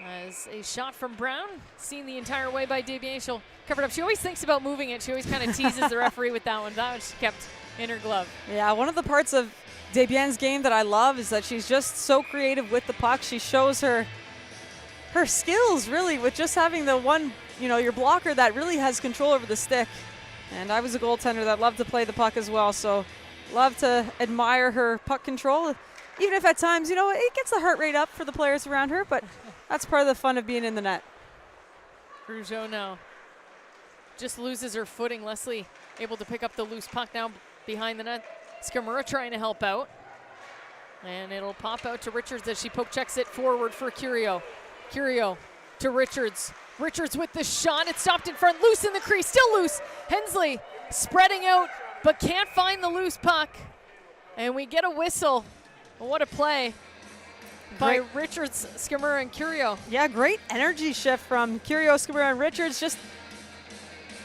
As a shot from Brown, seen the entire way by Desbiens. She'll cover it up. She always thinks about moving it. She always kind of teases the referee with that one. That one she kept in her glove. Yeah, one of the parts of Desbiens' game that I love is that she's just so creative with the puck. She shows her skills, really, with just having the one, your blocker that really has control over the stick. And I was a goaltender that loved to play the puck as well, so love to admire her puck control. Even if at times, it gets the heart rate up for the players around her, but that's part of the fun of being in the net. Rougeau now just loses her footing. Leslie able to pick up the loose puck now behind the net. Skamura trying to help out. And it'll pop out to Richards as she poke checks it forward for Curio. Curio to Richards. Richards with the shot. It's stopped in front. Loose in the crease. Still loose. Hensley spreading out but can't find the loose puck. And we get a whistle. What a play by Richards, Skamura, and Curio. Yeah, great energy shift from Curio, Skamura, and Richards. Just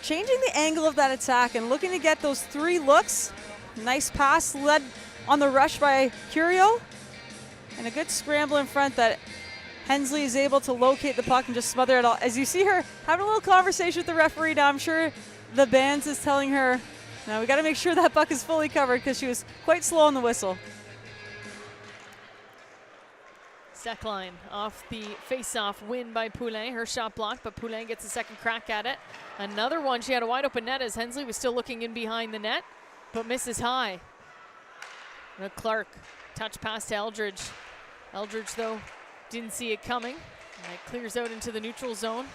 changing the angle of that attack and looking to get those 3 looks. Nice pass led on the rush by Curio. And a good scramble in front that Hensley is able to locate the puck and just smother it all. As you see her having a little conversation with the referee now, I'm sure the bands is telling her, now we got to make sure that puck is fully covered because she was quite slow on the whistle. Steckline off the face-off win by Poulin. Her shot blocked, but Poulin gets a second crack at it. Another one. She had a wide open net as Hensley was still looking in behind the net, but misses high. And Clark touch pass to Eldridge. Eldridge, though, didn't see it coming. And it clears out into the neutral zone.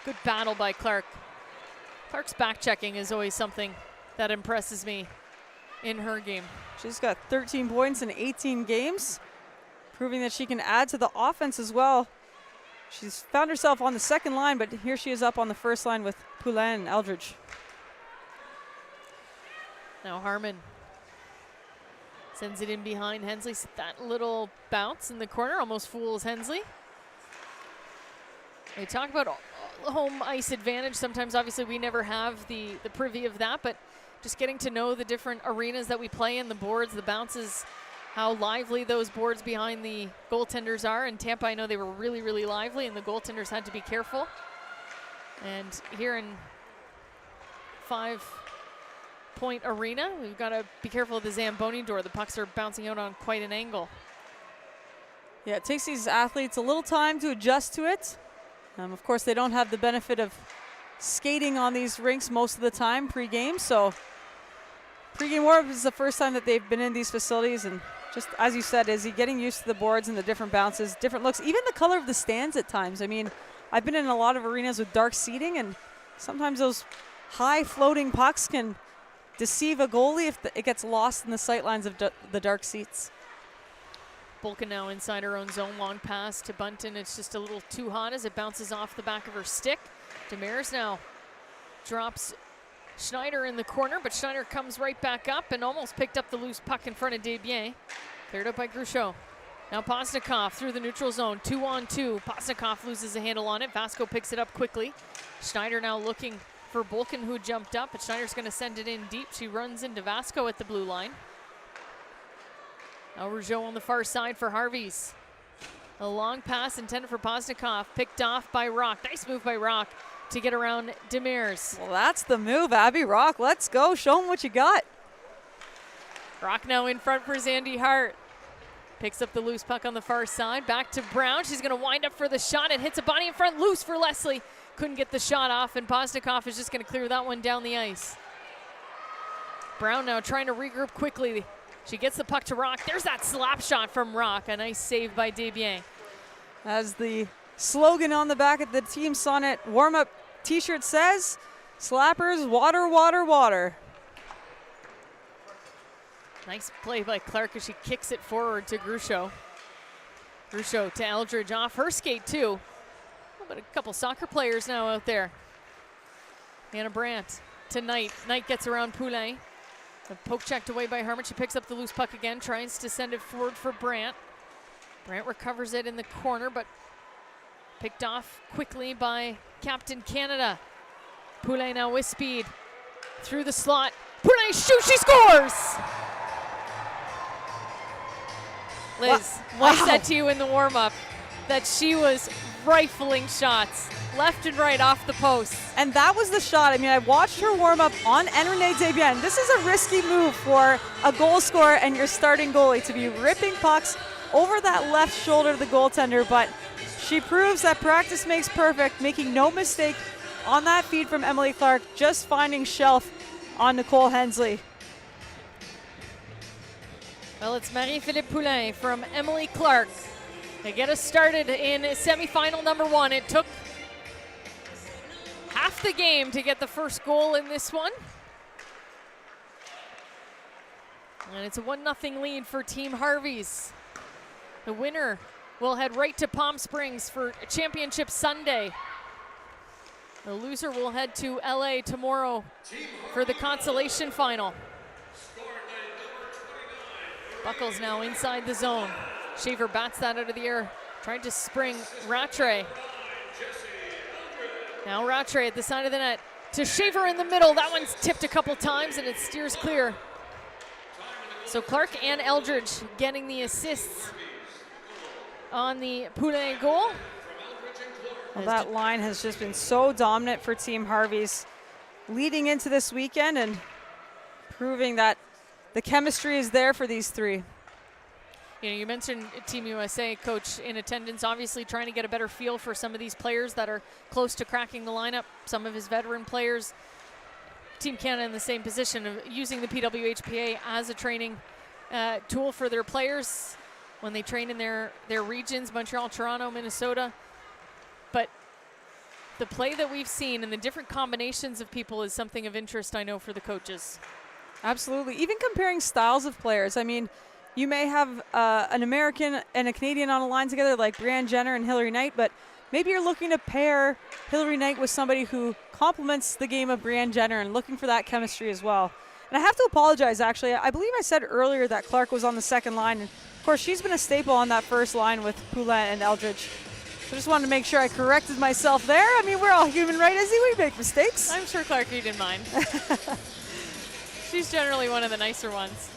Good battle by Clark. Clark's back checking is always something that impresses me in her game. She's got 13 points in 18 games, proving that she can add to the offense as well. She's found herself on the second line, but here she is up on the first line with Poulin and Eldridge. Now Harmon sends it in behind Hensley. That little bounce in the corner almost fools Hensley. They talk about home ice advantage. Sometimes, obviously, we never have the privy of that, but just getting to know the different arenas that we play in, the boards, the bounces, how lively those boards behind the goaltenders are. In Tampa, I know they were really, really lively, and the goaltenders had to be careful. And here in 5-point arena, we've got to be careful of the Zamboni door. The pucks are bouncing out on quite an angle. Yeah, it takes these athletes a little time to adjust to it. Of course, they don't have the benefit of skating on these rinks most of the time pre-game, so pre-game warm-up is the first time that they've been in these facilities, and just as you said, Izzy, getting used to the boards and the different bounces, different looks, even the color of the stands at times. I mean, I've been in a lot of arenas with dark seating, and sometimes those high floating pucks can deceive a goalie if it gets lost in the sight lines of the dark seats. Bulkin now inside her own zone, long pass to Bunton. It's just a little too hot as it bounces off the back of her stick. Demers now drops Schneider in the corner, but Schneider comes right back up and almost picked up the loose puck in front of Desbiens. Cleared up by Gruchot. Now Postnikov through the neutral zone, 2-on-2. Postnikov loses a handle on it. Vasco picks it up quickly. Schneider now looking for Bulkin, who jumped up, but Schneider's going to send it in deep. She runs into Vasco at the blue line. Now Rougeau on the far side for Harvey's. A long pass intended for Postnikov, picked off by Rock. Nice move by Rock to get around Demers. Well, that's the move, Abby. Rock, let's go. Show them what you got. Rock now in front for Zandy Hart. Picks up the loose puck on the far side. Back to Brown. She's going to wind up for the shot and hits a body in front. Loose for Leslie. Couldn't get the shot off, and Postnikov is just going to clear that one down the ice. Brown now trying to regroup quickly. She gets the puck to Rock. There's that slap shot from Rock. A nice save by Desbiens. As the slogan on the back of the Team Sonnet warm-up t-shirt says, slappers, water, water, water. Nice play by Clark as she kicks it forward to Gruchot. Gruchot to Eldridge off her skate too. But a couple soccer players now out there. Anna Brandt to Knight. Knight gets around Poulin. The poke checked away by Harmon. She picks up the loose puck again, tries to send it forward for Brandt. Brandt recovers it in the corner, but picked off quickly by Captain Canada. Poulin now with speed through the slot. Poulin shoots, she scores! Liz, I said to you in the warm-up that she was rifling shots left and right off the post. And that was the shot. I mean, I watched her warm up on Renee Desbiens. This is a risky move for a goal scorer and your starting goalie to be ripping pucks over that left shoulder of the goaltender, but she proves that practice makes perfect, making no mistake on that feed from Emily Clark, just finding shelf on Nicole Hensley. Well, it's Marie-Philippe Poulin from Emily Clark to get us started in semifinal number 1. It took half the game to get the first goal in this one. And it's a 1-0 lead for Team Harvey's. The winner will head right to Palm Springs for Championship Sunday. The loser will head to LA tomorrow for the consolation final. Buckles now inside the zone. Shaver bats that out of the air, trying to spring Rattray. Now Rattray at the side of the net to Shaver in the middle. That one's tipped a couple times and it steers clear. So Clark and Eldridge getting the assists on the Poulin goal. Well, that line has just been so dominant for Team Harvey's leading into this weekend and proving that the chemistry is there for these three. You know, you mentioned Team USA coach in attendance, obviously trying to get a better feel for some of these players that are close to cracking the lineup, some of his veteran players. Team Canada in the same position of using the PWHPA as a training tool for their players when they train in their regions, Montreal, Toronto, Minnesota. But the play that we've seen and the different combinations of people is something of interest, I know, for the coaches. Absolutely. Even comparing styles of players. I mean, you may have an American and a Canadian on a line together like Brianne Jenner and Hillary Knight, but maybe you're looking to pair Hillary Knight with somebody who complements the game of Brianne Jenner and looking for that chemistry as well. And I have to apologize, actually. I believe I said earlier that Clark was on the second line. And of course, she's been a staple on that first line with Poulin and Eldridge. So just wanted to make sure I corrected myself there. I mean, we're all human, right, Izzy? We make mistakes. I'm sure Clark didn't mind. She's generally one of the nicer ones.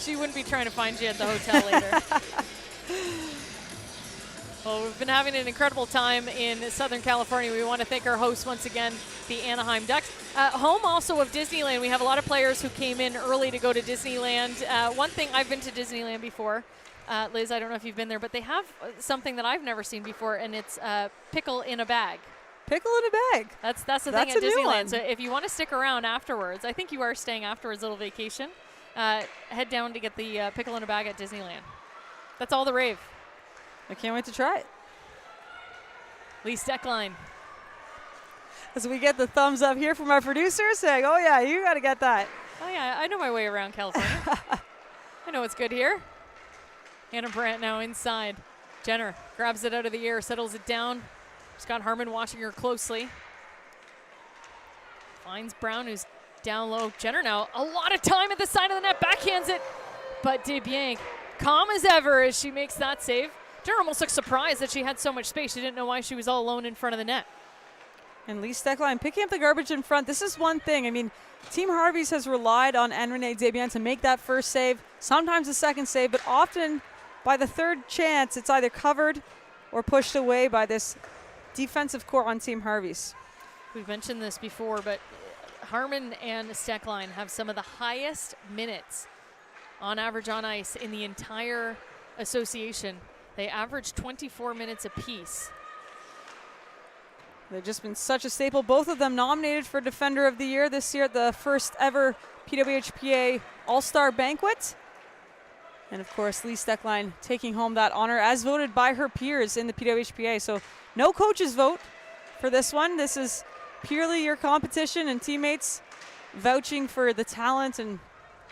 She wouldn't be trying to find you at the hotel later. Well, we've been having an incredible time in Southern California. We want to thank our hosts once again, the Anaheim Ducks. Home also of Disneyland. We have a lot of players who came in early to go to Disneyland. One thing, I've been to Disneyland before. Liz, I don't know if you've been there, but they have something that I've never seen before, and it's pickle in a bag. Pickle in a bag. That's the thing at Disneyland. So if you want to stick around afterwards, I think you are staying afterwards, a little vacation, head down to get the pickle in a bag at Disneyland. That's all the rave. I can't wait to try it. Lee Steckline. As we get the thumbs up here from our producer saying, oh yeah, you got to get that. Oh yeah, I know my way around California. I know what's good here. Hannah Brandt now inside. Jenner grabs it out of the air, settles it down. Scott Harmon watching her closely. Finds Brown, who's down low. Jenner now a lot of time at the side of the net, backhands it. But Desbiens, calm as ever as she makes that save. Jenner almost looked surprised that she had so much space. She didn't know why she was all alone in front of the net. And Lee Steckline picking up the garbage in front. This is one thing. I mean, Team Harvey's has relied on Renee Desbiens to make that first save, sometimes the second save, but often by the third chance, it's either covered or pushed away by this defensive core on Team Harvey's. We've mentioned this before, but Harmon and Steckline have some of the highest minutes on average on ice in the entire association. They average 24 minutes apiece. They've just been such a staple. Both of them nominated for Defender of the Year this year at the first ever PWHPA All-Star Banquet. And of course, Lee Steckline taking home that honor as voted by her peers in the PWHPA. So no coaches vote for this one. This is purely your competition and teammates vouching for the talent and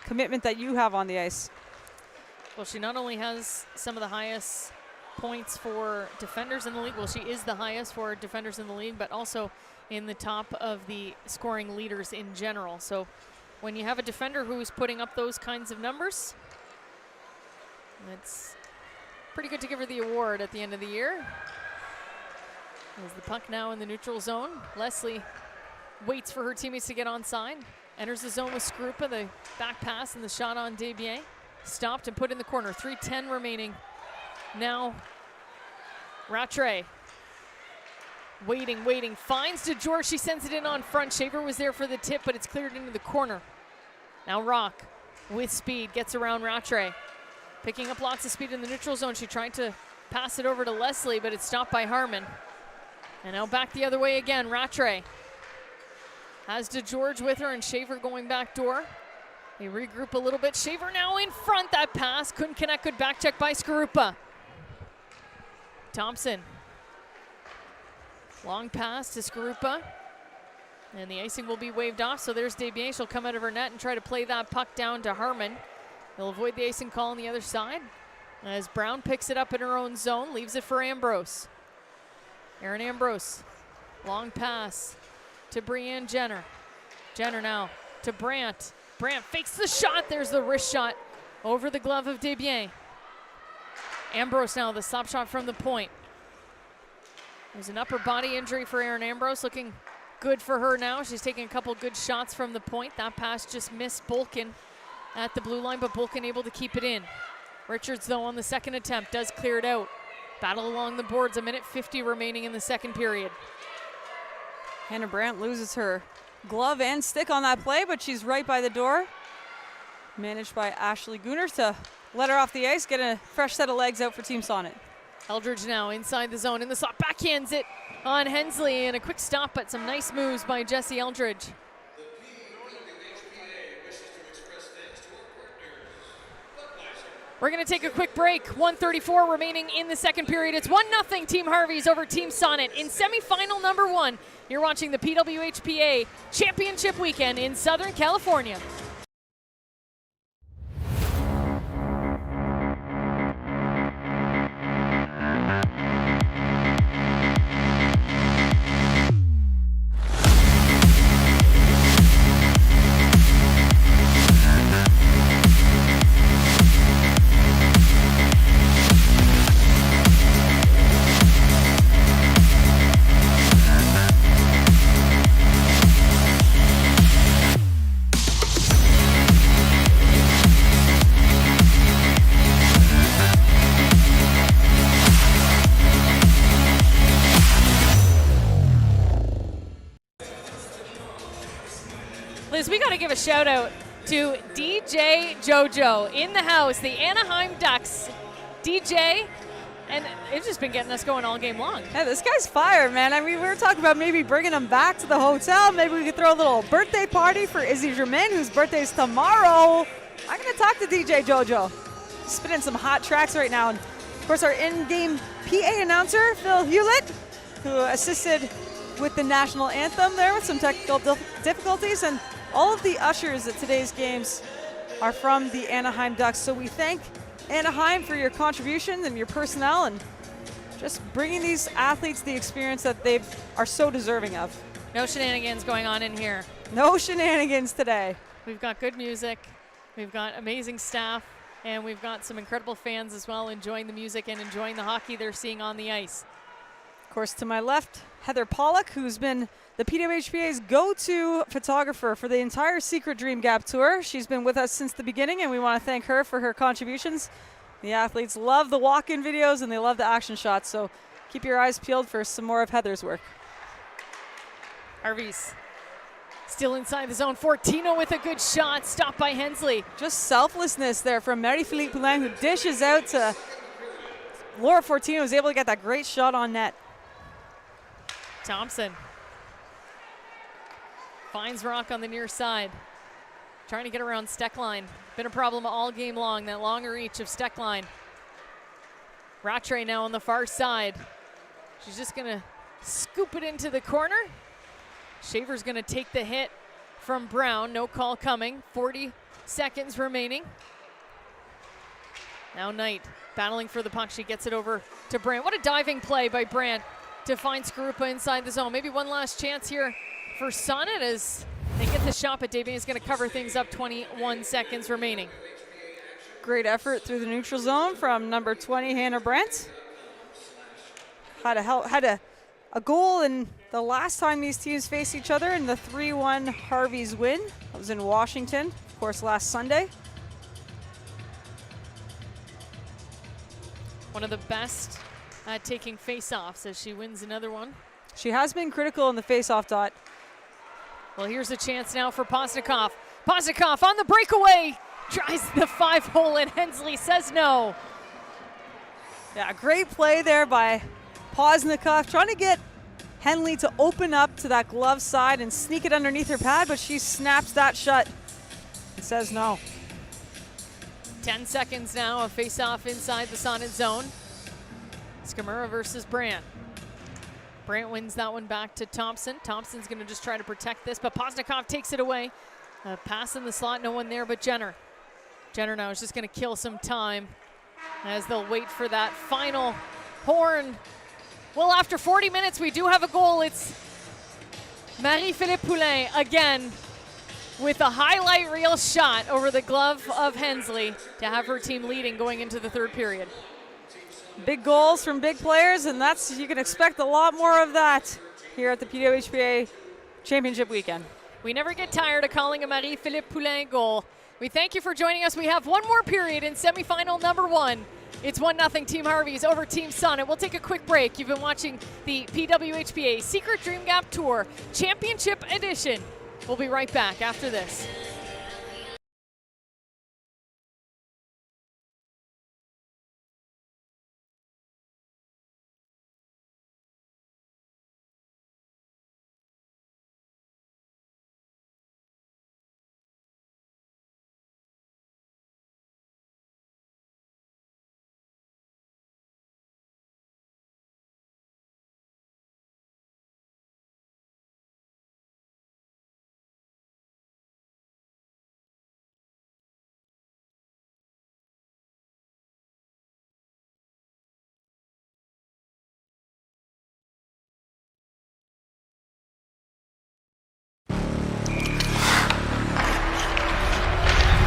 commitment that you have on the ice. Well, she not only has some of the highest points for defenders in the league, well, she is the highest for defenders in the league, but also in the top of the scoring leaders in general. So when you have a defender who's putting up those kinds of numbers, it's pretty good to give her the award at the end of the year. As the puck now in the neutral zone, Leslie waits for her teammates to get onside. Enters the zone with Skrupa, the back pass and the shot on Desbiens. Stopped and put in the corner, 3:10 remaining. Now, Rattray. Waiting, finds DeGeorge, she sends it in on front. Shaver was there for the tip, but it's cleared into the corner. Now Rock, with speed, gets around Rattray. Picking up lots of speed in the neutral zone. She tried to pass it over to Leslie, but it's stopped by Harmon. And now back the other way again, Rattray. Has DeGeorge with her and Shaver going back door. They regroup a little bit. Shaver now in front, that pass. Couldn't connect, good back check by Skarupa. Thompson. Long pass to Skarupa. And the icing will be waved off, so there's Desbiens. She'll come out of her net and try to play that puck down to Harmon. They'll avoid the icing call on the other side. As Brown picks it up in her own zone, leaves it for Ambrose. Erin Ambrose, long pass to Brianne Jenner. Jenner now to Brandt. Brandt fakes the shot, there's the wrist shot over the glove of Desbiens. Ambrose now, the stop shot from the point. There's an upper body injury for Erin Ambrose, looking good for her now. She's taking a couple good shots from the point. That pass just missed Bolkin at the blue line, but Bolkin able to keep it in. Richards, though, on the second attempt, does clear it out. Battle along the boards, a minute 50 remaining in the second period. Hannah Brandt loses her glove and stick on that play, but she's right by the door. Managed by Ashley Gunner to let her off the ice, get a fresh set of legs out for Team Sonnet. Eldridge now inside the zone, in the slot, backhands it on Hensley, and a quick stop, but some nice moves by Jesse Eldridge. We're going to take a quick break. 1:34 remaining in the second period. It's 1-0 Team Harvey's over Team Sonnet in semifinal number 1. You're watching the PWHPA Championship Weekend in Southern California. We got to give a shout out to DJ Jojo in the house, the Anaheim Ducks. DJ, and it's just been getting us going all game long. Yeah, this guy's fire, man. I mean, we were talking about maybe bringing him back to the hotel. Maybe we could throw a little birthday party for Izzy Germain, whose birthday is tomorrow. I'm going to talk to DJ Jojo. Spinning some hot tracks right now. And of course, our in-game PA announcer, Phil Hewlett, who assisted with the national anthem there with some technical difficulties. And all of the ushers at today's games are from the Anaheim Ducks. So we thank Anaheim for your contributions and your personnel and just bringing these athletes the experience that they are so deserving of. No shenanigans going on in here. No shenanigans today. We've got good music, we've got amazing staff, and we've got some incredible fans as well enjoying the music and enjoying the hockey they're seeing on the ice. Of course, to my left, Heather Pollock, who's been the PWHPA's go-to photographer for the entire Secret Dream Gap Tour. She's been with us since the beginning, and we want to thank her for her contributions. The athletes love the walk-in videos, and they love the action shots, so keep your eyes peeled for some more of Heather's work. Harvey's still inside the zone. Fortino with a good shot, stopped by Hensley. Just selflessness there from Marie-Philippe Poulin, who dishes out to Laura Fortino, who's able to get that great shot on net. Thompson finds Rock on the near side, trying to get around Steckline. Been a problem all game long, that longer reach of Steckline. Rattray now on the far side. She's just gonna scoop it into the corner. Shaver's gonna take the hit from Brown, no call coming. 40 seconds remaining. Now Knight battling for the puck, she gets it over to Brandt. What a diving play by Brandt to find Skarupa inside the zone. Maybe one last chance here for Sonnet as they get the shot, but Desbiens is going to cover things up. 21 seconds remaining. Great effort through the neutral zone from number 20, Hannah Brandt. Had to a goal in the last time these teams faced each other in the 3-1 Harvey's win. That was in Washington, of course, last Sunday. One of the best at taking face-offs as she wins another one. She has been critical in the face-off dot. Well, here's a chance now for Postnikov. Postnikov on the breakaway, tries the 5-hole and Hensley says no. Yeah, great play there by Postnikov, trying to get Henley to open up to that glove side and sneak it underneath her pad, but she snaps that shut and says no. 10 seconds now, a face-off inside the Sonnet zone. Skamura versus Brandt. Brandt wins that one back to Thompson. Thompson's gonna just try to protect this, but Postnikov takes it away. Pass in the slot, no one there but Jenner. Jenner now is just gonna kill some time as they'll wait for that final horn. Well, after 40 minutes, we do have a goal. It's Marie-Philippe Poulin again with a highlight reel shot over the glove of Hensley to have her team leading going into the third period. Big goals from big players, and you can expect a lot more of that here at the PWHPA Championship weekend. We never get tired of calling a Marie-Philippe Poulin goal. We thank you for joining us. We have one more period in semifinal number 1. It's 1-0 Team Harvey's over Team Sonnet. We'll take a quick break. You've been watching the PWHPA Secret Dream Gap Tour Championship Edition. We'll be right back after this.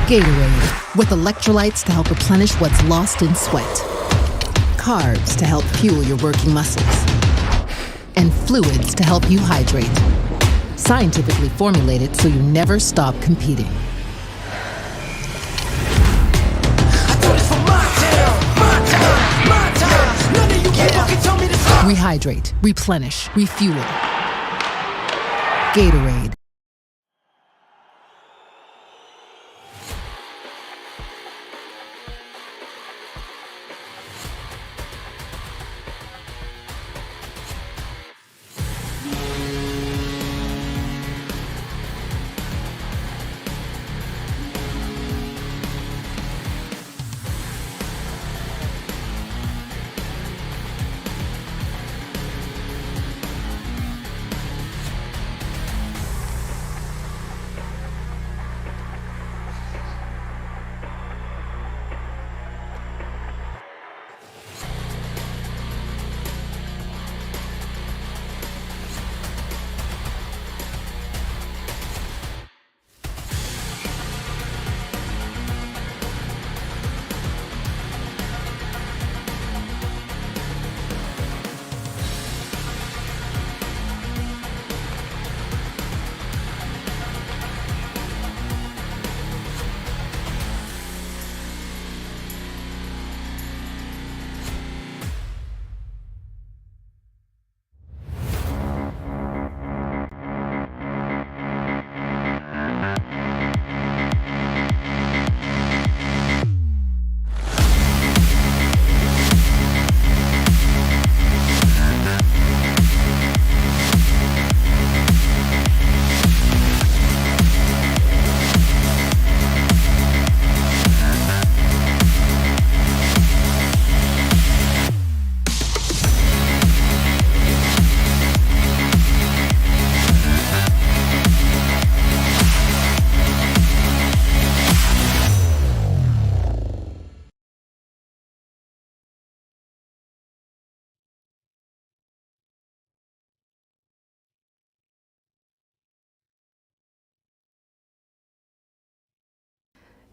Gatorade, with electrolytes to help replenish what's lost in sweat. Carbs to help fuel your working muscles. And fluids to help you hydrate. Scientifically formulated so you never stop competing. Rehydrate, replenish, refuel. Gatorade.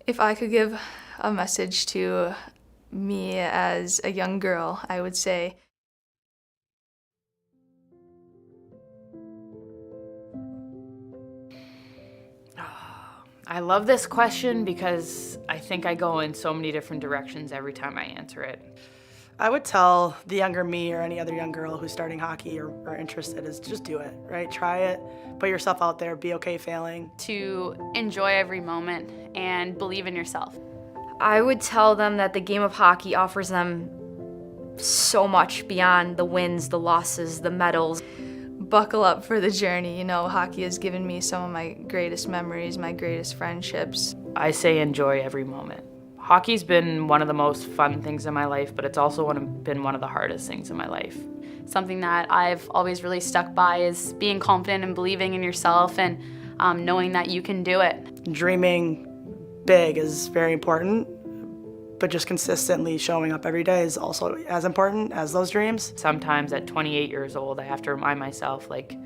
If I could give a message to me as a young girl, I would say, I love this question because I think I go in so many different directions every time I answer it. I would tell the younger me or any other young girl who's starting hockey or interested is just do it, right? Try it, put yourself out there, be okay failing. To enjoy every moment and believe in yourself. I would tell them that the game of hockey offers them so much beyond the wins, the losses, the medals. Buckle up for the journey. You know, hockey has given me some of my greatest memories, my greatest friendships. I say enjoy every moment. Hockey's been one of the most fun things in my life, but it's also been one of the hardest things in my life. Something that I've always really stuck by is being confident and believing in yourself and knowing that you can do it. Dreaming big is very important, but just consistently showing up every day is also as important as those dreams. Sometimes at 28 years old, I have to remind myself, like,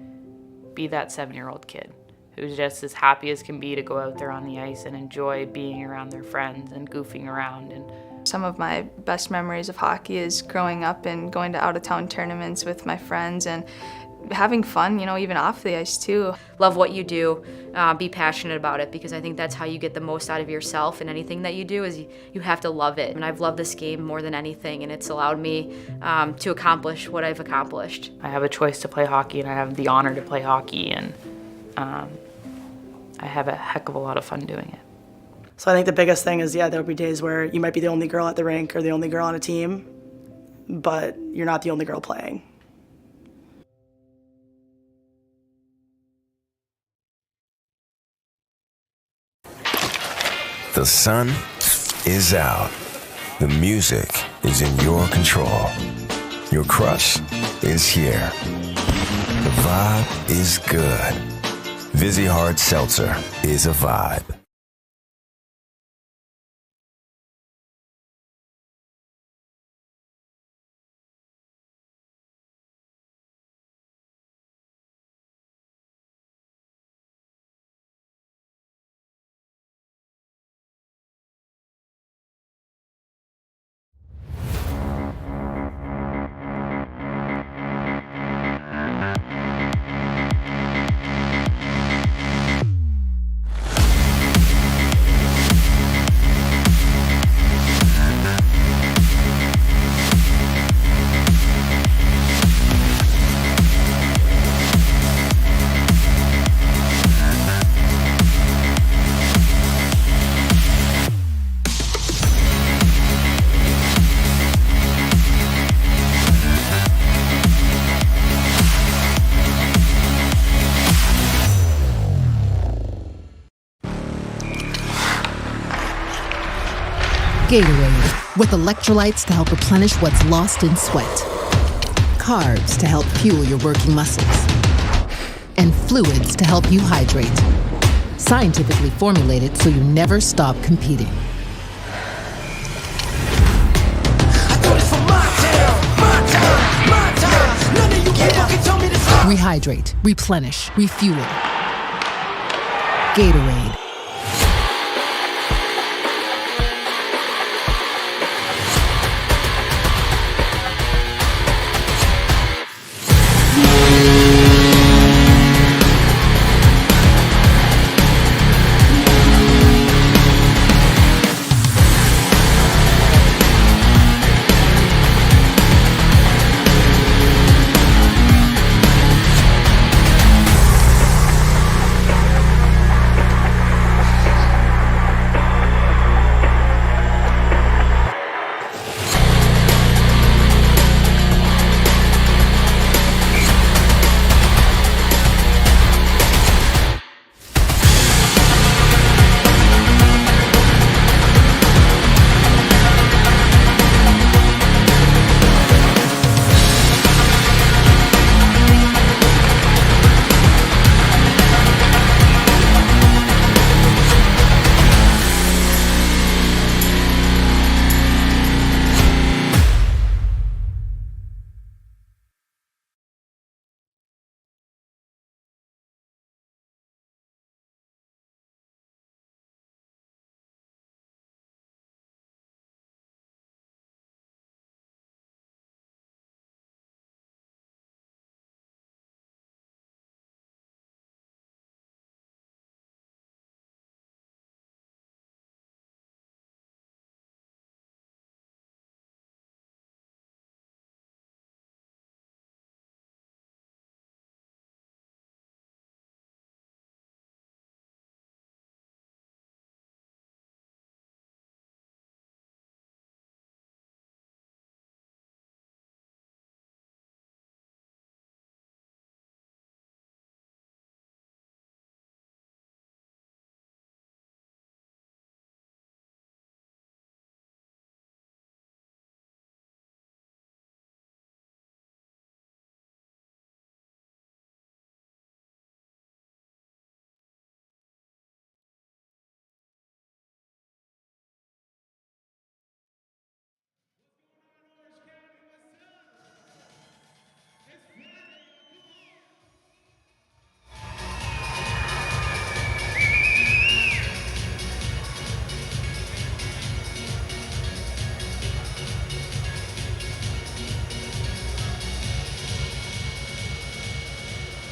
be that 7-year-old kid who's just as happy as can be to go out there on the ice and enjoy being around their friends and goofing around. And some of my best memories of hockey is growing up and going to out-of-town tournaments with my friends and having fun, you know, even off the ice too. Love what you do, be passionate about it, because I think that's how you get the most out of yourself, and anything that you do is you have to love it. And I've loved this game more than anything, and it's allowed me to accomplish what I've accomplished. I have a choice to play hockey, and I have the honor to play hockey, and I have a heck of a lot of fun doing it. So I think the biggest thing is, yeah, there'll be days where you might be the only girl at the rink or the only girl on a team, but you're not the only girl playing. The sun is out. The music is in your control. Your crush is here. The vibe is good. Vizzy Hard Seltzer is a vibe. Gatorade, with electrolytes to help replenish what's lost in sweat, carbs to help fuel your working muscles, and fluids to help you hydrate. Scientifically formulated so you never stop competing. Rehydrate, replenish, refuel. Gatorade.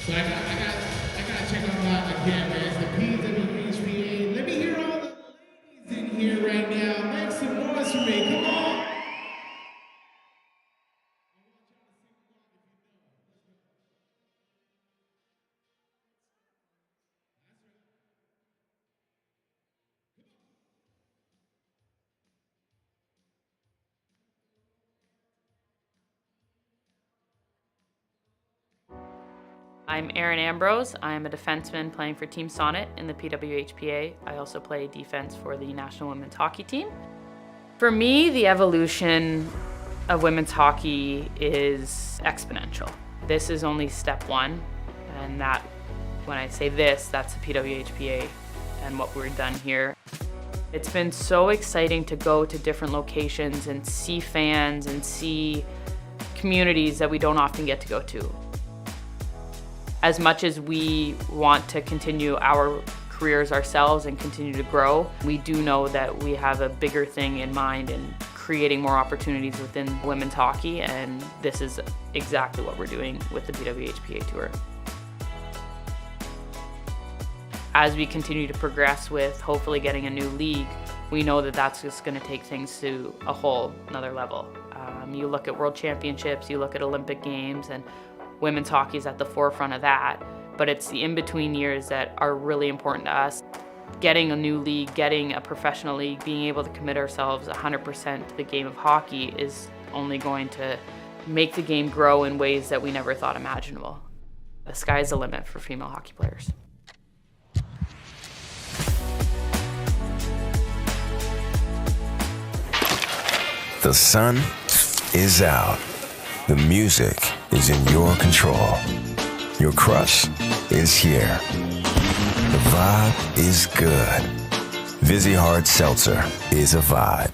So I gotta check on that again, man. It's the PWHPA. Let me hear all the ladies in here right now. Make some noise for me. Come on. I'm Erin Ambrose. I'm a defenseman playing for Team Sonnet in the PWHPA. I also play defense for the National Women's Hockey Team. For me, the evolution of women's hockey is exponential. This is only step one, and that, when I say this, that's the PWHPA and what we've done here. It's been so exciting to go to different locations and see fans and see communities that we don't often get to go to. As much as we want to continue our careers ourselves and continue to grow, we do know that we have a bigger thing in mind in creating more opportunities within women's hockey, and this is exactly what we're doing with the PWHPA Tour. As we continue to progress with hopefully getting a new league, we know that that's just going to take things to a whole another level. You look at World Championships, you look at Olympic Games, and women's hockey is at the forefront of that, but it's the in-between years that are really important to us. Getting a new league, getting a professional league, being able to commit ourselves 100% to the game of hockey is only going to make the game grow in ways that we never thought imaginable. The sky's the limit for female hockey players. The sun is out. The music is in your control. Your crush is here. The vibe is good. Vizzy Hard Seltzer is a vibe.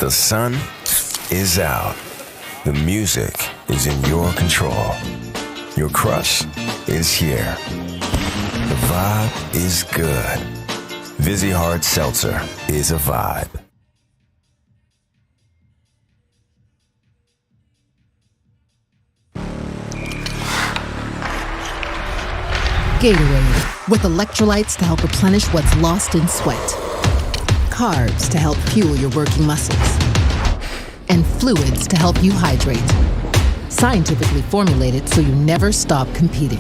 The sun is out. The music is in your control. Your crush is here. The vibe is good. Vizzy Hard Seltzer is a vibe. Gatorade, with electrolytes to help replenish what's lost in sweat. Carbs to help fuel your working muscles. And fluids to help you hydrate. Scientifically formulated so you never stop competing.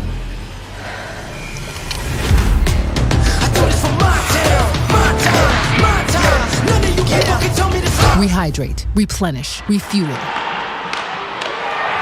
Rehydrate, replenish, refuel.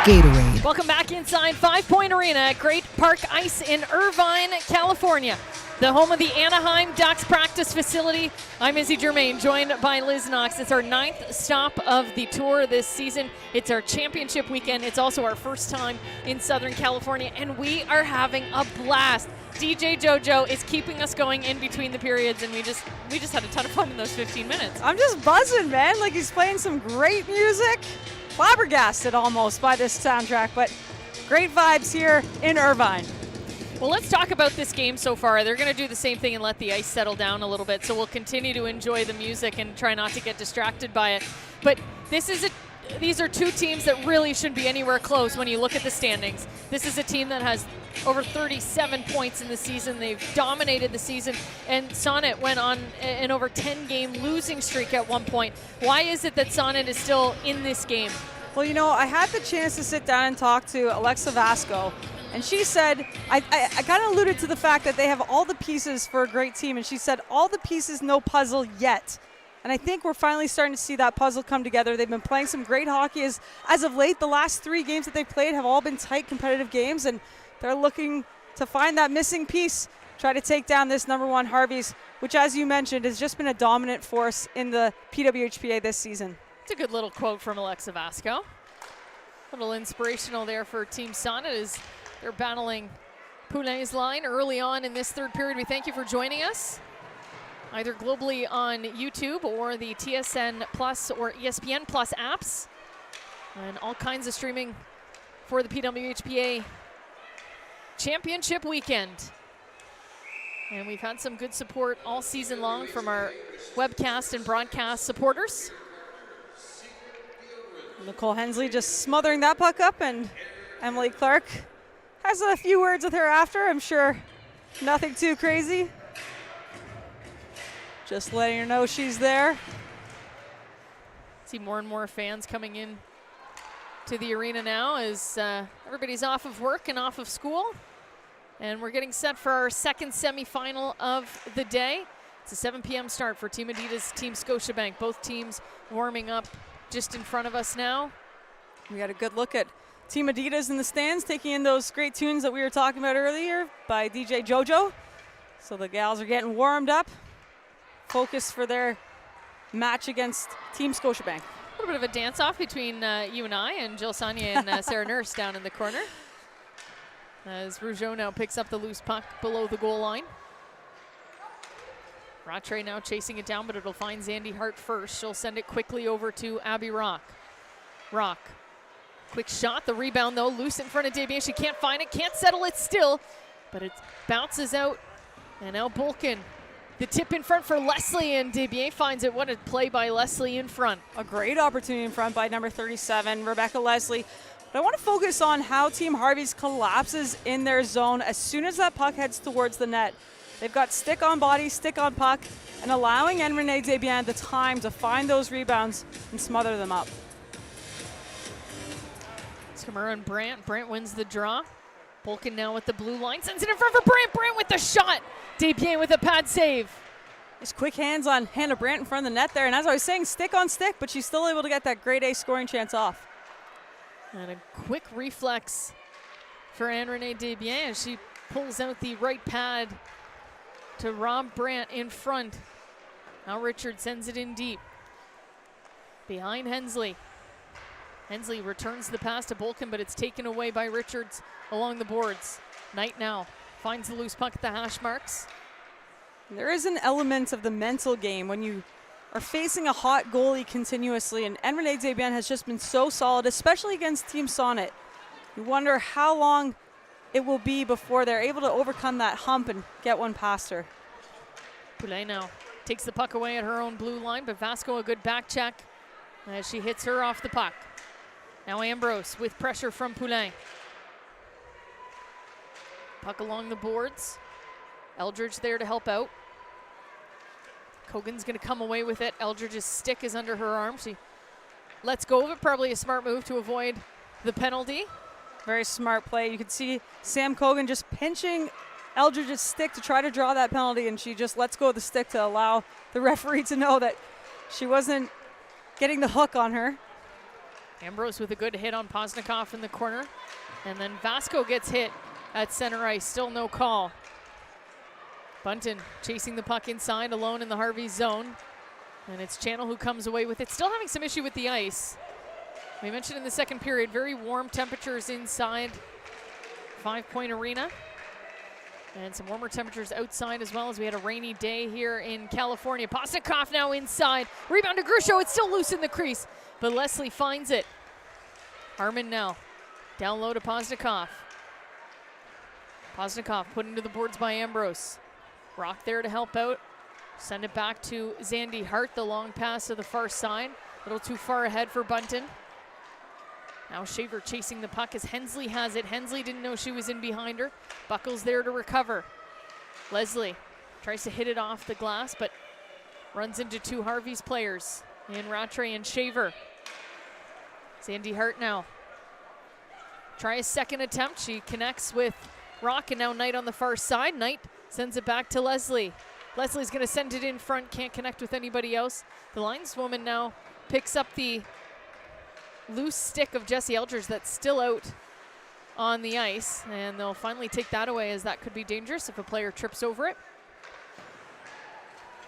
Gatorade. Welcome back inside 5 Point Arena at Great Park Ice in Irvine, California, the home of the Anaheim Ducks practice facility. I'm Izzy Germain, joined by Liz Knox. It's our 9th stop of the tour this season. It's our championship weekend. It's also our first time in Southern California, and we are having a blast. DJ Jojo is keeping us going in between the periods, and we just had a ton of fun in those 15 minutes. I'm just buzzing, man. Like, he's playing some great music. Flabbergasted almost by this soundtrack, but great vibes here in Irvine. Well, let's talk about this game so far. They're going to do the same thing and let the ice settle down a little bit, so we'll continue to enjoy the music and try not to get distracted by it. But these are two teams that really shouldn't be anywhere close when you look at the standings. This is a team that has over 37 points in the season. They've dominated the season, and Sonnet went on an over 10-game losing streak at one point. Why is it that Sonnet is still in this game? Well, you know, I had the chance to sit down and talk to Alexa Vasco, and she said, I kind of alluded to the fact that they have all the pieces for a great team, and she said, all the pieces, no puzzle yet. And I think we're finally starting to see that puzzle come together. They've been playing some great hockey as of late. The last 3 games that they've played have all been tight, competitive games, and they're looking to find that missing piece, try to take down this #1 Harvey's, which, as you mentioned, has just been a dominant force in the PWHPA this season. It's a good little quote from Alexa Vasco. A little inspirational there for Team Sonnet as they're battling Poulet's line early on in this third period. We thank you for joining us, either globally on YouTube or the TSN Plus or ESPN Plus apps, and all kinds of streaming for the PWHPA Championship weekend. And we've had some good support all season long from our webcast and broadcast supporters. Nicole Hensley just smothering that puck up, and Emily Clark has a few words with her after. I'm sure nothing too crazy. Just letting her know she's there. See more and more fans coming in to the arena now as everybody's off of work and off of school. And we're getting set for our second semifinal of the day. It's a 7 p.m. start for Team Adidas, Team Scotiabank. Both teams warming up just in front of us now. We got a good look at Team Adidas in the stands, taking in those great tunes that we were talking about earlier by DJ Jojo. So the gals are getting warmed up, focused for their match against Team Scotiabank. A little bit of a dance-off between you and I and Jill Saunier and Sarah Nurse down in the corner, as Rougeau now picks up the loose puck below the goal line. Rattray now chasing it down, but it'll find Zandy Hart first. She'll send it quickly over to Abby Rock. Rock, quick shot, the rebound though, loose in front of Desbiens. She can't find it, can't settle it still, but it bounces out, and now Bolkin. The tip in front for Leslie, and Desbiens finds it. What a play by Leslie in front. A great opportunity in front by number 37, Rebecca Leslie. But I want to focus on how Team Harvey's collapses in their zone as soon as that puck heads towards the net. They've got stick on body, stick on puck, and allowing Renee Desbiens the time to find those rebounds and smother them up. Skamura and Brandt. Brandt wins the draw. Bolkin now with the blue line, sends it in front for Brandt. Brandt with the shot. Desbiens with a pad save. Just quick hands on Hannah Brandt in front of the net there, and as I was saying, stick on stick, but she's still able to get that grade A scoring chance off. And a quick reflex for Renee Desbiens as she pulls out the right pad to Rob Brandt in front. Now Richard sends it in deep. Behind Hensley. Hensley returns the pass to Bolkin, but it's taken away by Richards along the boards. Knight now finds the loose puck at the hash marks. There is an element of the mental game when you are facing a hot goalie continuously, and Renee Desbiens has just been so solid, especially against Team Sonnet. You wonder how long it will be before they're able to overcome that hump and get one past her. Poulet now takes the puck away at her own blue line, but Vasco a good back check as she hits her off the puck. Now Ambrose with pressure from Poulet. Puck along the boards. Eldridge there to help out. Kogan's going to come away with it. Eldridge's stick is under her arm. She lets go of it. Probably a smart move to avoid the penalty. Very smart play. You can see Sam Kogan just pinching Eldridge's stick to try to draw that penalty, and she just lets go of the stick to allow the referee to know that she wasn't getting the hook on her. Ambrose with a good hit on Poznikov in the corner. And then Vasco gets hit at center ice. Still no call. Bunton chasing the puck inside, alone in the Harvey zone. And it's Channel who comes away with it. Still having some issue with the ice. We mentioned in the second period, very warm temperatures inside 5 Point Arena. And some warmer temperatures outside as well, as we had a rainy day here in California. Poznikov now inside. Rebound to Grusho. It's still loose in the crease, but Leslie finds it. Harmon now down low to Poznikov. Poznikov put into the boards by Ambrose. Rock there to help out. Send it back to Zandy Hart, the long pass to the far side. A little too far ahead for Bunton. Now Shaver chasing the puck as Hensley has it. Hensley didn't know she was in behind her. Buckles there to recover. Leslie tries to hit it off the glass, but runs into two Harvey's players in Rattray and Shaver. Zandy Hart now. Try a second attempt. She connects with Rock, and now Knight on the far side. Knight sends it back to Leslie. Leslie's going to send it in front, can't connect with anybody else. The lineswoman now picks up the loose stick of Jesse Eldridge that's still out on the ice, and they'll finally take that away, as that could be dangerous if a player trips over it.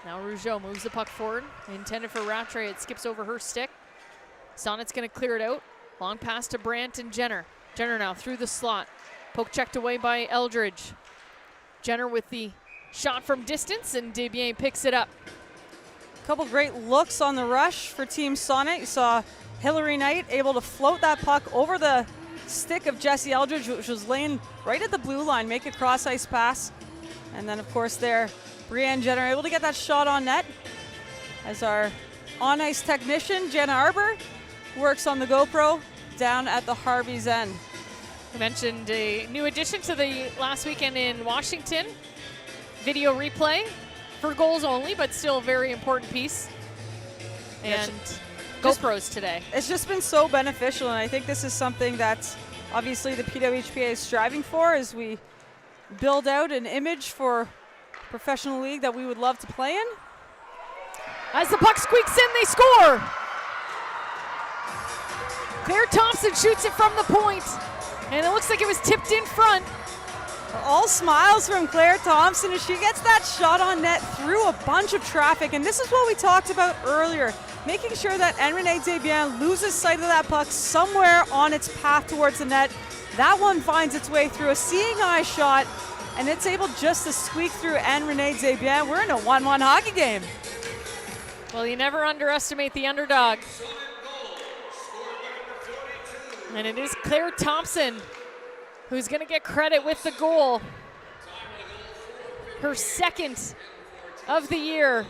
Now Rougeau moves the puck forward, intended for Rattray. It skips over her stick. Sonnet's going to clear it out. Long pass to Brandt and Jenner. Jenner now through the slot. Poke checked away by Eldridge. Jenner with the shot from distance, and Desbiens picks it up. A couple great looks on the rush for Team Sonnet. You saw Hillary Knight able to float that puck over the stick of Jesse Eldridge, which was laying right at the blue line, make a cross-ice pass. And then, of course, there, Brianne Jenner able to get that shot on net, as our on-ice technician, Jenna Arbor, works on the GoPro down at the Harvey's end. I mentioned a new addition to the last weekend in Washington. Video replay for goals only, but still a very important piece. And GoPros today. It's just been so beneficial, and I think this is something that obviously the PWHPA is striving for as we build out an image for professional league that we would love to play in. As the puck squeaks in, they score! Claire Thompson shoots it from the point, and it looks like it was tipped in front. All smiles from Claire Thompson as she gets that shot on net through a bunch of traffic, and this is what we talked about earlier, making sure that Renee Desbiens loses sight of that puck somewhere on its path towards the net. That one finds its way through a seeing eye shot, and it's able just to squeak through Renee Desbiens. We're in a 1-1 hockey game. Well, you never underestimate the underdog. And it is Claire Thompson who's going to get credit with the goal. Her second of the year,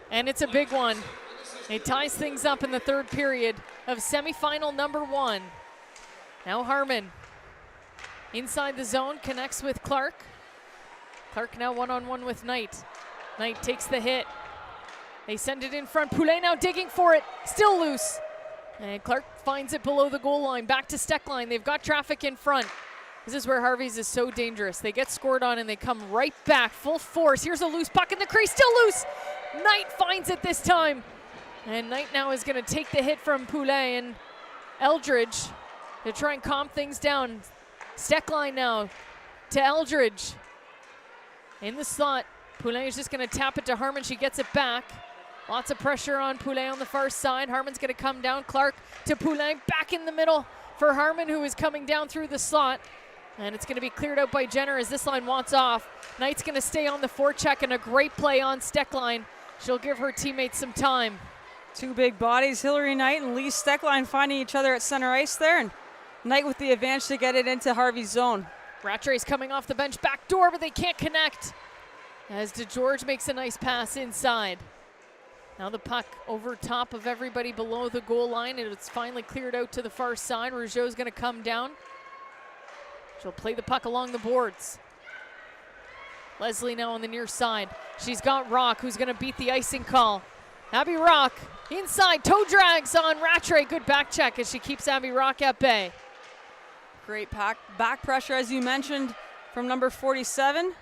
and it's a big one. It ties things up in the third period of semifinal number 1. Now Harmon inside the zone, connects with Clark. Clark now one-on-one with Knight. Knight takes the hit. They send it in front. Poulet now digging for it, still loose. And Clark finds it below the goal line, back to Steckline. They've got traffic in front. This is where Harvey's is so dangerous. They get scored on and they come right back, full force. Here's a loose puck in the crease, still loose. Knight finds it this time. And Knight now is gonna take the hit from Poulet and Eldridge to try and calm things down. Steckline now to Eldridge. In the slot, Poulet is just gonna tap it to Harmon. She gets it back. Lots of pressure on Poulet on the far side. Harmon's gonna come down. Clark to Poulet, back in the middle for Harmon, who is coming down through the slot. And it's gonna be cleared out by Jenner as this line wants off. Knight's gonna stay on the forecheck, and a great play on Steckline. She'll give her teammates some time. Two big bodies, Hillary Knight and Lee Steckline finding each other at center ice there, and Knight with the advantage to get it into Harvey's zone. Rattray's coming off the bench, back door, but they can't connect. As DeGeorge makes a nice pass inside. Now the puck over top of everybody below the goal line, and it's finally cleared out to the far side. Rougeau's gonna come down. She'll play the puck along the boards. Leslie now on the near side. She's got Rock, who's gonna beat the icing call. Abby Rock inside, toe drags on Rattray. Good back check as she keeps Abby Rock at bay. Great back pressure, as you mentioned, from number 47.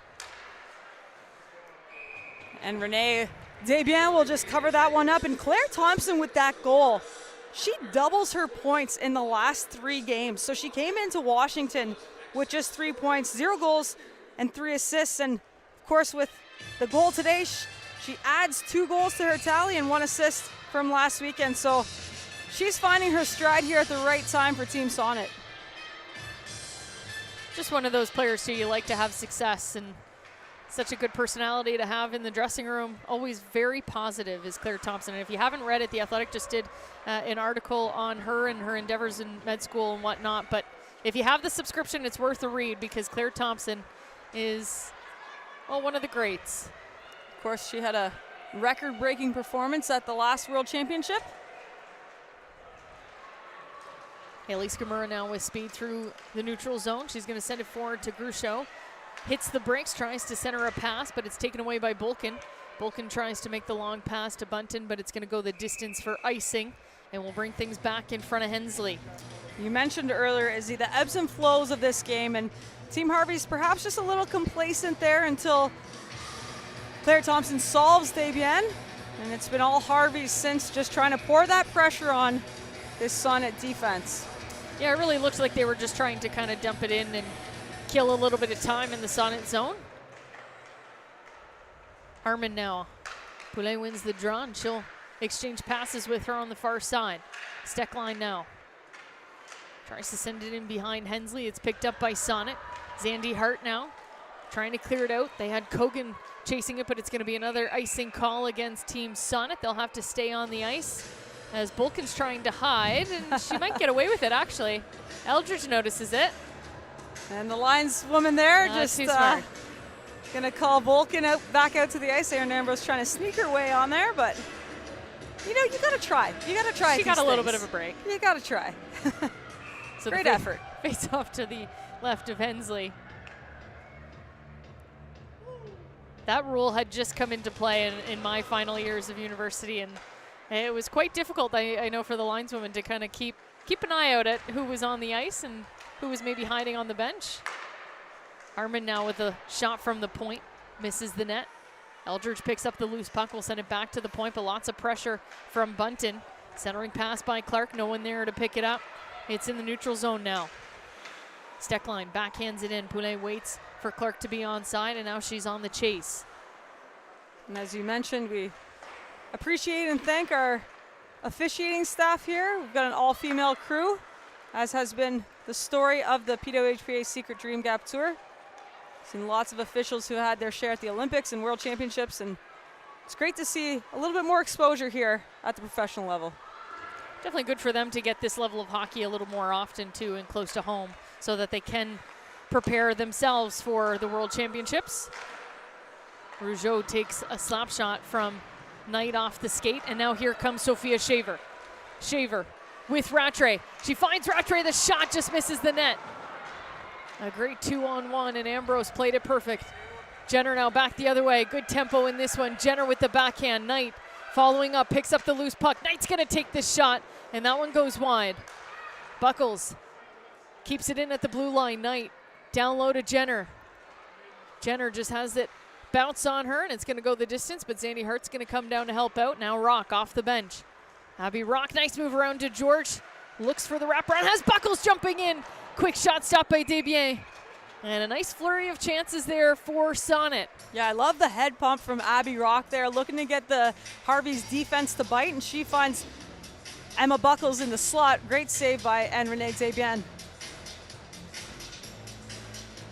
And Renee Desbiens will just cover that one up. And Claire Thompson with that goal. She doubles her points in the last 3 games. So she came into Washington with just 3 points, 0 goals, and 3 assists. And of course, with the goal today, she adds 2 goals to her tally and 1 assist from last weekend. So she's finding her stride here at the right time for Team Sonnet. Just one of those players who you like to have success, and such a good personality to have in the dressing room. Always very positive is Claire Thompson. And if you haven't read it, The Athletic just did an article on her and her endeavors in med school and whatnot. But if you have the subscription, it's worth a read because Claire Thompson is, well, one of the greats. Of course, she had a record-breaking performance at the last World Championship. Haley Skamura now with speed through the neutral zone. She's going to send it forward to Gruchot. Hits the brakes, tries to center a pass, but it's taken away by Bolkin. Bolkin tries to make the long pass to Bunton, but it's going to go the distance for icing, and we'll bring things back in front of Hensley. You mentioned earlier, Izzy, the ebbs and flows of this game, and Team Harvey's perhaps just a little complacent there until Claire Thompson solves Desbiens, and it's been all Harvey since, just trying to pour that pressure on this Sonnet defense. Yeah, it really looks like they were just trying to kind of dump it in and kill a little bit of time in the Sonnet zone. Harmon now. Poulet wins the draw, and she'll exchange passes with her on the far side. Steckline now. Tries to send it in behind Hensley. It's picked up by Sonnet. Zandy Hart now trying to clear it out. They had Kogan chasing it, but it's going to be another icing call against Team Sonnet. They'll have to stay on the ice as Bolkin's trying to hide, and she might get away with it, actually. Eldridge notices it. And the lineswoman there just going to call Volkin back out to the ice. Aaron Ambrose trying to sneak her way on there, but you know, you got to try. You got to try. She got a little bit of a break. You got to try. So great effort. Face off to the left of Hensley. That rule had just come into play in my final years of university, and it was quite difficult, I know, for the lineswoman to kind of keep an eye out at who was on the ice and who was maybe hiding on the bench. Harmon now with a shot from the point, misses the net. Eldridge picks up the loose puck, will send it back to the point, but lots of pressure from Bunton. Centering pass by Clark, no one there to pick it up. It's in the neutral zone now. Steckline backhands it in. Poulet waits for Clark to be onside, and now she's on the chase. And as you mentioned, we appreciate and thank our officiating staff here. We've got an all-female crew, as has been the story of the PWHPA Secret Dream Gap Tour. Seen lots of officials who had their share at the Olympics and World Championships, and it's great to see a little bit more exposure here at the professional level. Definitely good for them to get this level of hockey a little more often too, and close to home, so that they can prepare themselves for the World Championships. Rougeau takes a slap shot from Knight off the skate, and now here comes Sophia Shaver. Shaver with Rattray. She finds Rattray, the shot just misses the net. A great 2-on-1, and Ambrose played it perfect. Jenner now back the other way. Good tempo in this one. Jenner with the backhand. Knight following up, picks up the loose puck. Knight's gonna take this shot, and that one goes wide. Buckles keeps it in at the blue line. Knight down low to Jenner. Jenner just has it bounce on her, and it's gonna go the distance, but Zandy Hart's gonna come down to help out. Now Rock off the bench. Abby Rock, nice move around to George. Looks for the wraparound, has Buckles jumping in. Quick shot stopped by Desbiens. And a nice flurry of chances there for Sonnet. Yeah, I love the head pump from Abby Rock there, looking to get the Harvey's defense to bite, and she finds Emma Buckles in the slot. Great save by Renee Desbiens.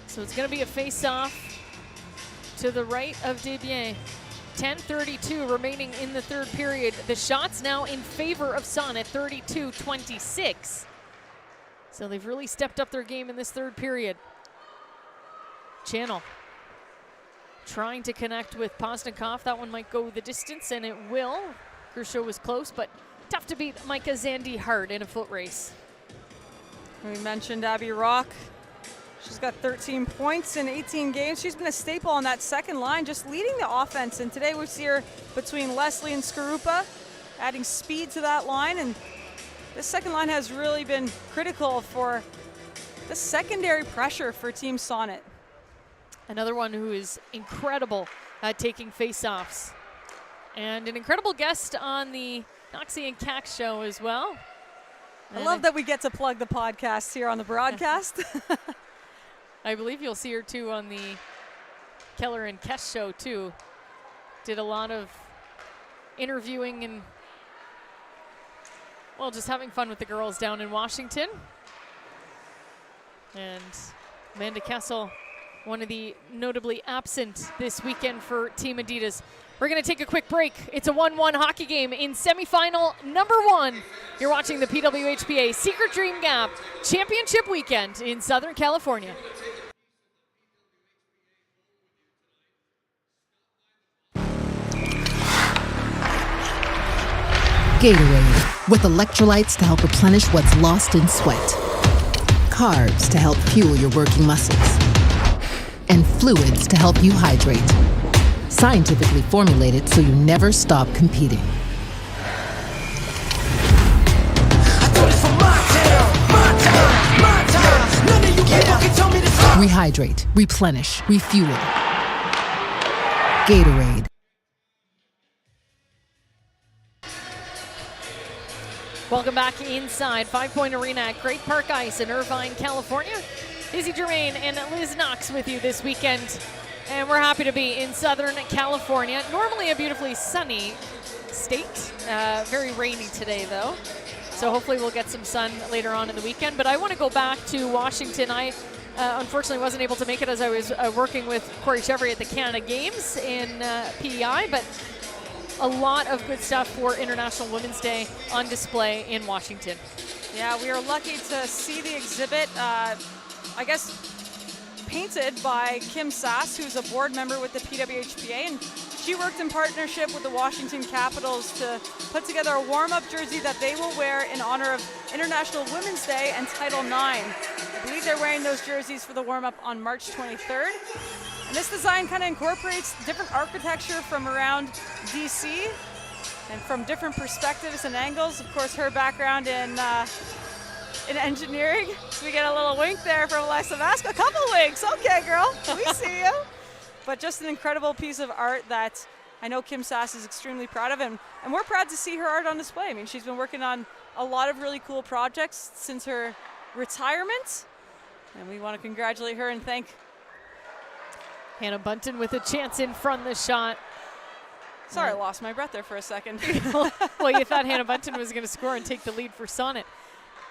So it's going to be a face-off to the right of Desbiens. 10:32 remaining in the third period. The shots now in favor of Sonnet, 32-26. So they've really stepped up their game in this third period. Channel trying to connect with Posnikov. That one might go the distance, and it will. Kershaw was close, but tough to beat Micah Zandy hard in a foot race. We mentioned Abby Rock. She's got 13 points in 18 games. She's been a staple on that second line, just leading the offense. And today we see her between Leslie and Skarupa, adding speed to that line. And this second line has really been critical for the secondary pressure for Team Sonnet. Another one who is incredible at taking faceoffs. And an incredible guest on the Noxie and Cax show as well. I love that we get to plug the podcast here on the broadcast. I believe you'll see her too on the Keller and Kess show too. Did a lot of interviewing and, well, just having fun with the girls down in Washington. And Amanda Kessel, one of the notably absent this weekend for Team Adidas. We're going to take a quick break. It's a 1-1 hockey game in semifinal number 1. You're watching the PWHPA Secret Dream Gap Championship Weekend in Southern California. Gatorade, with electrolytes to help replenish what's lost in sweat. Carbs to help fuel your working muscles. And fluids to help you hydrate. Scientifically formulated so you never stop competing. Rehydrate, replenish, refuel. Gatorade. Welcome back inside Five Point Arena at Great Park Ice in Irvine, California. Izzy Germain and Liz Knox with you this weekend. And we're happy to be in Southern California. Normally a beautifully sunny state. Very rainy today, though. So hopefully we'll get some sun later on in the weekend. But I want to go back to Washington. I unfortunately wasn't able to make it as I was working with Corey Chevry at the Canada Games in PEI. But a lot of good stuff for International Women's Day on display in Washington. Yeah, we are lucky to see the exhibit, I guess, painted by Kim Sass, who's a board member with the PWHPA, and she worked in partnership with the Washington Capitals to put together a warm-up jersey that they will wear in honor of International Women's Day and Title IX. I believe they're wearing those jerseys for the warm-up on March 23rd. And this design kind of incorporates different architecture from around DC and from different perspectives and angles. Of course, her background in engineering. So we get a little wink there from Alexa Mask. A couple winks. Okay, girl. We see you. But just an incredible piece of art that I know Kim Sass is extremely proud of. And we're proud to see her art on display. I mean, she's been working on a lot of really cool projects since her retirement. And we want to congratulate her and thank Hannah Bunton with a chance in front of the shot. Sorry, I lost my breath there for a second. Well, you thought Hannah Bunton was going to score and take the lead for Sonnet.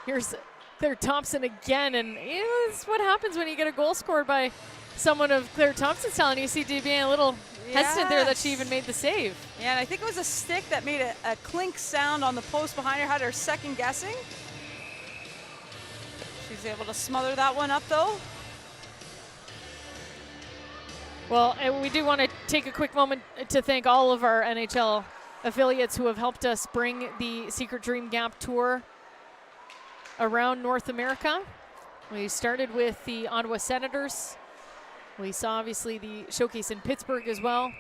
Here's Claire Thompson again, and it's what happens when you get a goal scored by someone of Claire Thompson's talent. You see Dee being a little hesitant there that she even made the save. Yeah, and I think it was a stick that made a clink sound on the post behind her, had her second guessing. She's able to smother that one up, though. Well, and we do want to take a quick moment to thank all of our NHL affiliates who have helped us bring the Secret Dream Gap Tour around North America. We started with the Ottawa Senators. We saw obviously the showcase in Pittsburgh as well,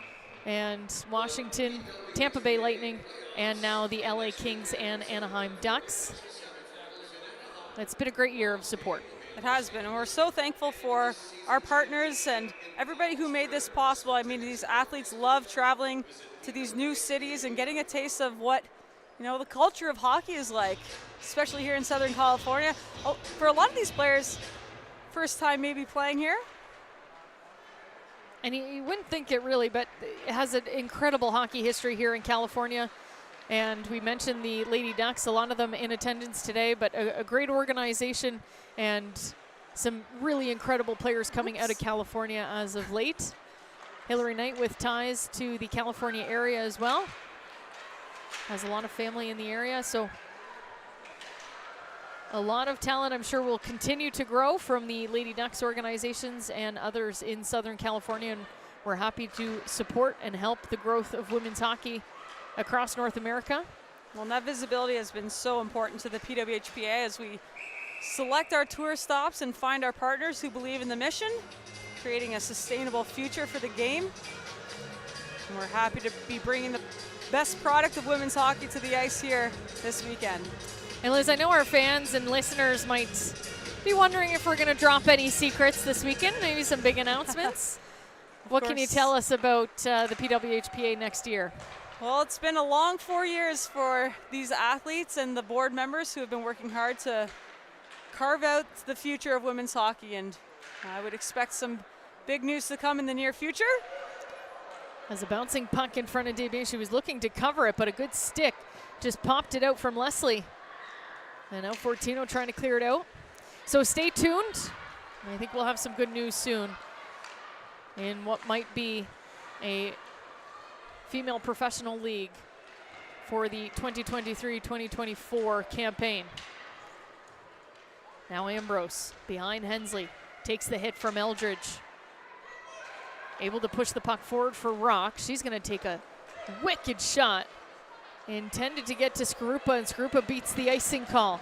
and Washington, Tampa Bay Lightning, and now the LA Kings and Anaheim Ducks. It's been a great year of support. It has been, and we're so thankful for our partners and everybody who made this possible. I mean, these athletes love traveling to these new cities and getting a taste of what, you know, the culture of hockey is like, especially here in Southern California. Oh, for a lot of these players, first time maybe playing here. And you wouldn't think it really, but it has an incredible hockey history here in California. And we mentioned the Lady Ducks, a lot of them in attendance today, but a great organization and some really incredible players coming out of California as of late. Hillary Knight with ties to the California area as well. Has a lot of family in the area, so a lot of talent I'm sure will continue to grow from the Lady Ducks organizations and others in Southern California, and we're happy to support and help the growth of women's hockey across North America. Well, and that visibility has been so important to the PWHPA as we select our tour stops and find our partners who believe in the mission, creating a sustainable future for the game. And we're happy to be bringing the best product of women's hockey to the ice here this weekend. And Liz, I know our fans and listeners might be wondering if we're going to drop any secrets this weekend, maybe some big announcements. What can you tell us about the PWHPA next year? Well, it's been a long 4 years for these athletes and the board members who have been working hard to carve out the future of women's hockey, and I would expect some big news to come in the near future. As a bouncing puck in front of Desbiens, she was looking to cover it, but a good stick just popped it out from Leslie. And now Fortino trying to clear it out. So stay tuned. I think we'll have some good news soon in what might be a female professional league for the 2023-2024 campaign. Now Ambrose behind Hensley, takes the hit from Eldridge. Able to push the puck forward for Rock. She's gonna take a wicked shot. Intended to get to Skarupa, and Skarupa beats the icing call.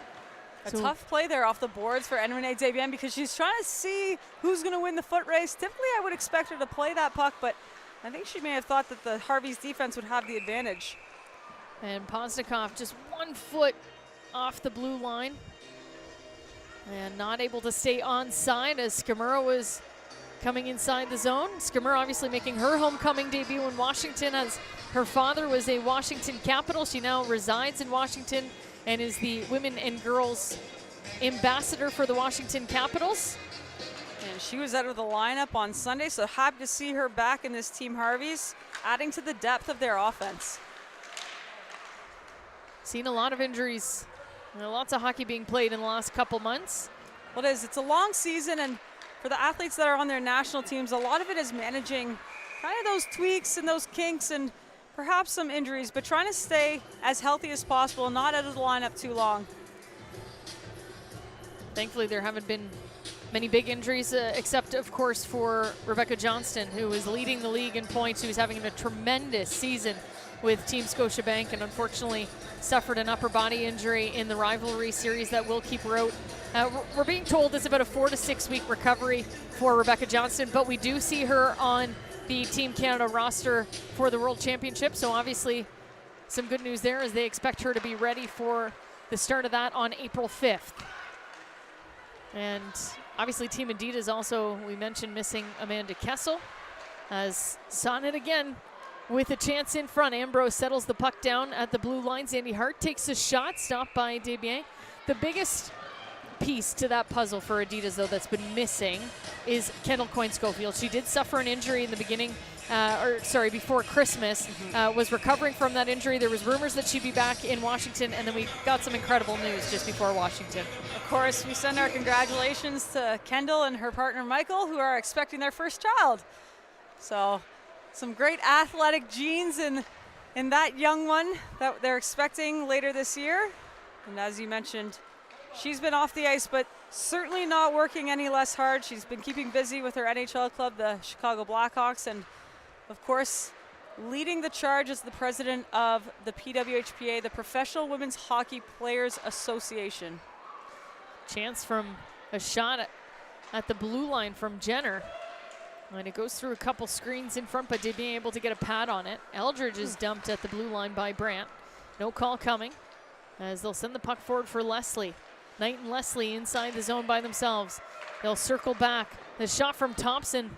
A tough play there off the boards for Renee Desbiens because she's trying to see who's going to win the foot race. Typically, I would expect her to play that puck, but I think she may have thought that the Harvey's defense would have the advantage. And Poznikov just 1 foot off the blue line and not able to stay onside as Skimura was coming inside the zone. Skimura obviously making her homecoming debut in Washington, as her father was a Washington Capital. She now resides in Washington and is the women and girls ambassador for the Washington Capitals. And she was out of the lineup on Sunday, so happy to see her back in this Team Harvey's, adding to the depth of their offense. Seen a lot of injuries, lots of hockey being played in the last couple months. Well, it is. It's a long season, and for the athletes that are on their national teams, a lot of it is managing kind of those tweaks and those kinks and perhaps some injuries, but trying to stay as healthy as possible, not out of the lineup too long. Thankfully, there haven't been many big injuries, except, of course, for Rebecca Johnston, who is leading the league in points. She was having a tremendous season with Team Scotiabank and unfortunately suffered an upper body injury in the rivalry series that will keep her out. We're being told it's about a 4 to 6 week recovery for Rebecca Johnston, but we do see her on the Team Canada roster for the World Championship. So obviously some good news there as they expect her to be ready for the start of that on April 5th. And obviously Team Adidas also, we mentioned missing Amanda Kessel, as Sonnet again with a chance in front. Ambrose settles the puck down at the blue line. Sandy Hart takes a shot, stopped by Desbiens. The biggest piece to that puzzle for Adidas, though, that's been missing is Kendall Coyne-Schofield. She did suffer an injury in the beginning, before Christmas, was recovering from that injury. There was rumors that she'd be back in Washington, and then we got some incredible news just before Washington. Of course, we send our congratulations to Kendall and her partner Michael, who are expecting their first child. So some great athletic genes in that young one that they're expecting later this year. And as you mentioned, she's been off the ice, but certainly not working any less hard. She's been keeping busy with her NHL club, the Chicago Blackhawks, and of course, leading the charge as the president of the PWHPA, the Professional Women's Hockey Players Association. Chance from a shot at the blue line from Jenner. And it goes through a couple screens in front, but did being able to get a pad on it. Eldridge is dumped at the blue line by Brandt. No call coming as they'll send the puck forward for Leslie. Knight and Leslie inside the zone by themselves. They'll circle back. The shot from Thompson,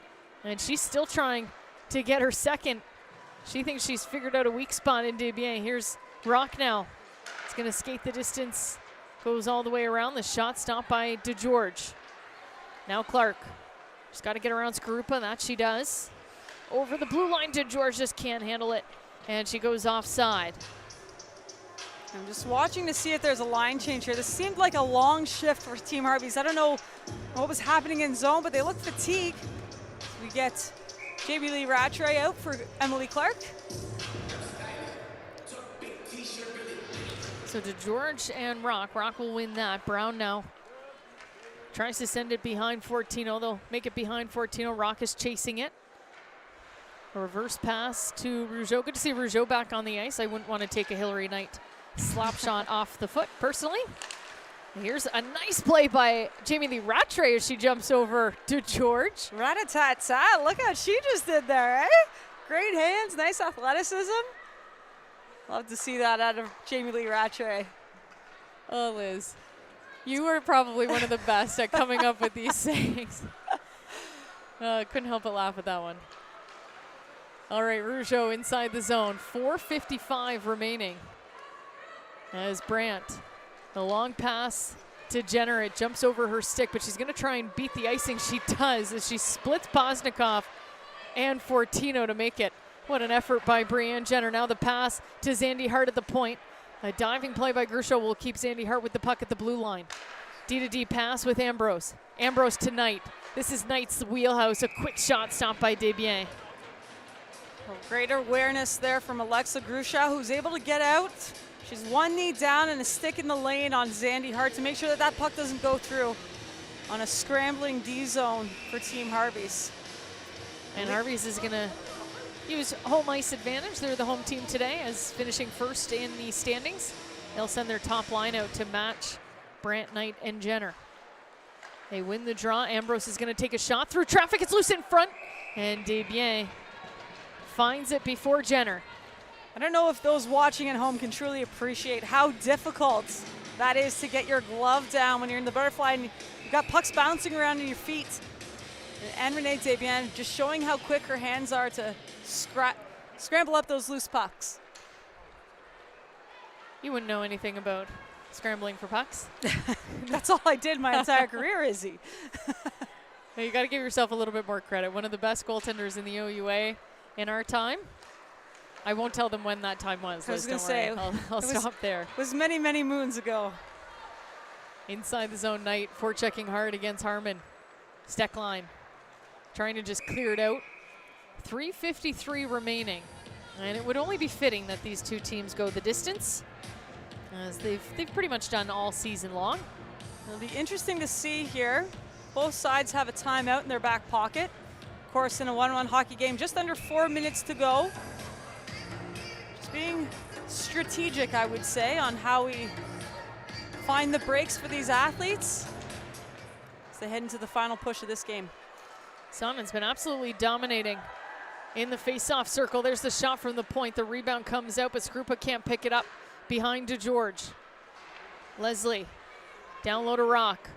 and she's still trying to get her second. She thinks she's figured out a weak spot in Desbiens. Here's Rock now. It's going to skate the distance. Goes all the way around. The shot stopped by DeGeorge. Now Clark. She's got to get around Skarupa. That she does. Over the blue line, DeGeorge just can't handle it. And she goes offside. I'm just watching to see if there's a line change here. This seemed like a long shift for Team Harvey's. I don't know what was happening in zone, but they look fatigued. We get Jamie Lee Rattray out for Emily Clark. So to George and Rock. Rock will win that. Brown now tries to send it behind Fortino. They'll make it behind Fortino. Rock is chasing it. A reverse pass to Rougeau. Good to see Rougeau back on the ice. I wouldn't want to take a Hillary Knight slap shot off the foot, personally. And here's a nice play by Jamie Lee Rattray as she jumps over to George. Rat-a-tat-tat. Look how she just did there, eh? Great hands, nice athleticism. Love to see that out of Jamie Lee Rattray. Oh, Liz, you were probably one of the best at coming up with these sayings. Couldn't help but laugh at that one. All right, Rougeau inside the zone. 4:55 remaining. As Brandt, the long pass to Jenner. It jumps over her stick, but she's going to try and beat the icing. She does as she splits Posnikov and Fortino to make it. What an effort by Brianne Jenner. Now the pass to Zandy Hart at the point. A diving play by Gershaw will keep Zandy Hart with the puck at the blue line. D-to-D pass with Ambrose. Ambrose to Knight. This is Knight's wheelhouse. A quick shot stopped by Desbiens. Great awareness there from Alexa Grusha, who's able to get out. She's one knee down and a stick in the lane on Zandy Hart to make sure that that puck doesn't go through on a scrambling D zone for Team Harvey's. And Harvey's is going to use home ice advantage. They're the home team today as finishing first in the standings. They'll send their top line out to match Brandt, Knight, and Jenner. They win the draw. Ambrose is going to take a shot through traffic. It's loose in front. And Desbiens finds it before Jenner. I don't know if those watching at home can truly appreciate how difficult that is to get your glove down when you're in the butterfly and you've got pucks bouncing around in your feet. And Renee Desbiens just showing how quick her hands are to scramble up those loose pucks. You wouldn't know anything about scrambling for pucks. That's all I did my entire career, Izzy. You got to give yourself a little bit more credit. One of the best goaltenders in the OUA in our time. I won't tell them when that time was. I was going to say, I'll stop there. It was many, many moons ago. Inside the zone, Knight forechecking hard against Harmon. Steckline trying to just clear it out. 3:53 remaining. And it would only be fitting that these two teams go the distance, as they've pretty much done all season long. It'll be interesting to see here. Both sides have a timeout in their back pocket. Of course, in a 1-1 hockey game, just under 4 minutes to go. Just being strategic, I would say, on how we find the breaks for these athletes as they head into the final push of this game. Sonnet's been absolutely dominating in the face-off circle. There's the shot from the point. The rebound comes out, but Skrupa can't pick it up behind DeGeorge. Leslie, down low to Rock.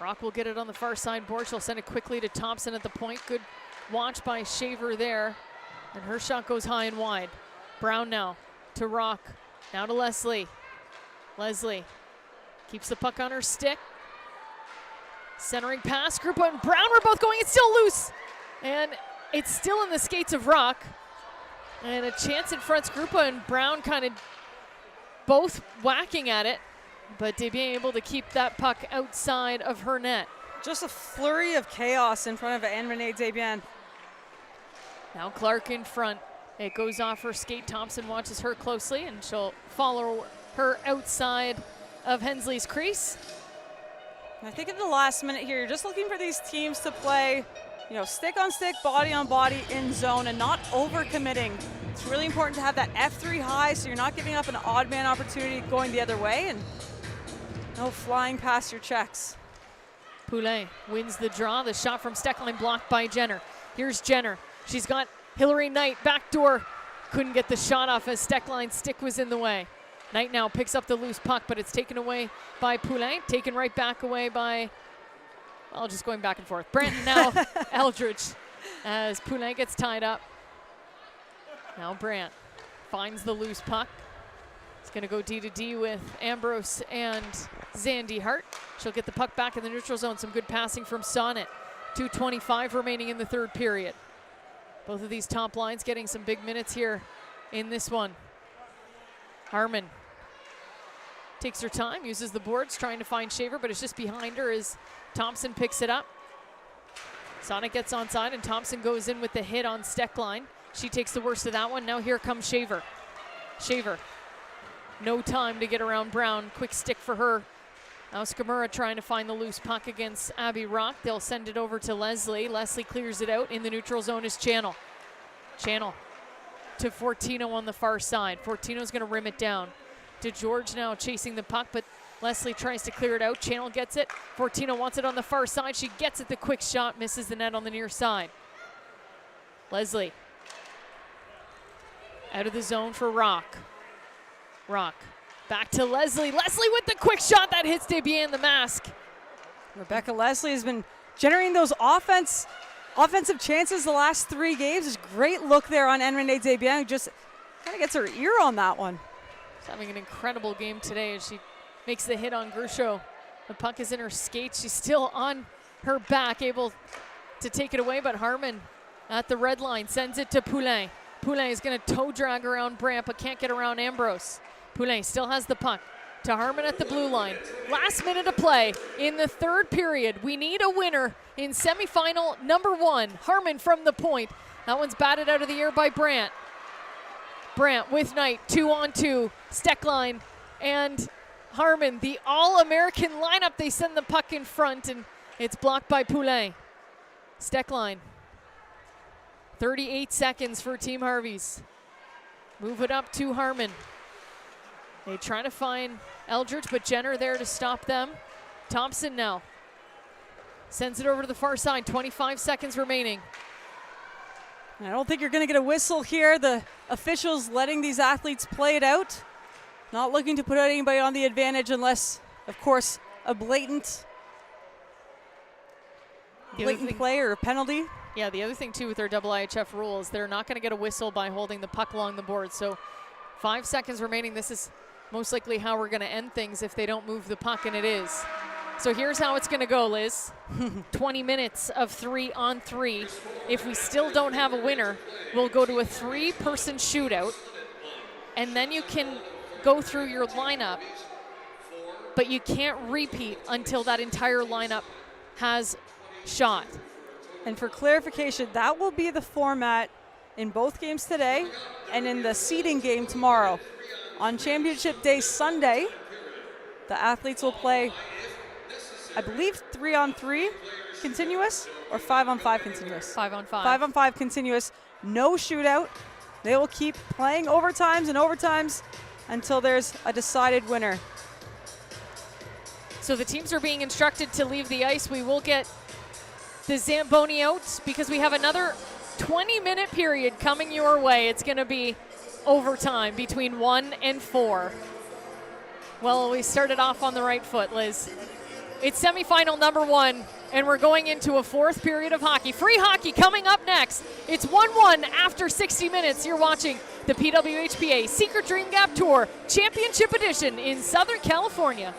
Rock will get it on the far side board. She'll send it quickly to Thompson at the point. Good watch by Shaver there. And her shot goes high and wide. Brown now to Rock. Now to Leslie. Leslie keeps the puck on her stick. Centering pass. Skrupa and Brown were both going. It's still loose. And it's still in the skates of Rock. And a chance in front. Skrupa and Brown kind of both whacking at it. But Desbiens able to keep that puck outside of her net. Just a flurry of chaos in front of Anne-Renee Desbiens. Now Clark in front. It goes off her skate. Thompson watches her closely, and she'll follow her outside of Hensley's crease. I think in the last minute here, you're just looking for these teams to play, stick on stick, body on body in zone and not overcommitting. It's really important to have that F3 high so you're not giving up an odd man opportunity going the other way and no flying past your checks. Poulin wins the draw. The shot from Steckline blocked by Jenner. Here's Jenner. She's got Hillary Knight backdoor. Couldn't get the shot off as Steckline's stick was in the way. Knight now picks up the loose puck, but it's taken away by Poulin. Taken right back away by, just going back and forth. Brandt now Eldridge as Poulin gets tied up. Now Brandt finds the loose puck. It's going to go D-to-D with Ambrose and Zandy Hart. She'll get the puck back in the neutral zone. Some good passing from Sonnet. 2:25 remaining in the third period. Both of these top lines getting some big minutes here in this one. Harmon takes her time, uses the boards, trying to find Shaver, but it's just behind her as Thompson picks it up. Sonnet gets onside, and Thompson goes in with the hit on Steckline. She takes the worst of that one. Now here comes Shaver. Shaver, no time to get around Brown. Quick stick for her. Now Skamura trying to find the loose puck against Abby Rock. They'll send it over to Leslie. Leslie clears it out. In the neutral zone is Channel. Channel to Fortino on the far side. Fortino's going to rim it down. To George now chasing the puck, but Leslie tries to clear it out. Channel gets it. Fortino wants it on the far side. She gets it. The quick shot misses the net on the near side. Leslie out of the zone for Rock. Rock back to Leslie. Leslie with the quick shot that hits Desbiens the mask. Rebecca Leslie has been generating those offensive chances the last 3 games. It's a great look there on Renee Desbiens, who just kind of gets her ear on that one. She's having an incredible game today as she makes the hit on Grucho. The puck is in her skates. She's still on her back, able to take it away, but Harmon at the red line sends it to Poulin. Poulin is going to toe drag around Brandt, but can't get around Ambrose. Poulin still has the puck to Harmon at the blue line. Last minute of play in the 3rd period. We need a winner in semifinal number 1. Harmon from the point. That one's batted out of the air by Brandt. Brandt with Knight, 2-on-2. Steckline and Harmon, the all-American lineup. They send the puck in front, and it's blocked by Poulin. Steckline. 38 seconds for Team Harvey's. Move it up to Harmon. They try to find Eldridge, but Jenner there to stop them. Thompson now sends it over to the far side. 25 seconds remaining. I don't think you're going to get a whistle here. The officials letting these athletes play it out. Not looking to put anybody on the advantage unless, of course, a blatant play or a penalty. Yeah, the other thing, too, with their IIHF rules, they're not going to get a whistle by holding the puck along the board. So 5 seconds remaining. This is most likely how we're going to end things if they don't move the puck, and it is. So here's how it's going to go, Liz. 20 minutes of 3-on-3. If we still don't have a winner, we'll go to a 3-person shootout, and then you can go through your lineup, but you can't repeat until that entire lineup has shot. And for clarification, that will be the format in both games today and in the seeding game tomorrow. On Championship Day Sunday, the athletes will play, I believe, 3-on-3 continuous or 5-on-5 continuous? 5-on-5. 5-on-5 continuous, no shootout. They will keep playing overtimes and overtimes until there's a decided winner. So the teams are being instructed to leave the ice. We will get the Zamboni out because we have another 20-minute period coming your way. It's going to be overtime between 1 and 4. Well, we started off on the right foot, Liz. It's semifinal number 1, and we're going into a 4th period of hockey. Free hockey coming up next. It's 1-1 after 60 minutes. You're watching the PWHPA Secret Dream Gap Tour Championship Edition in Southern California.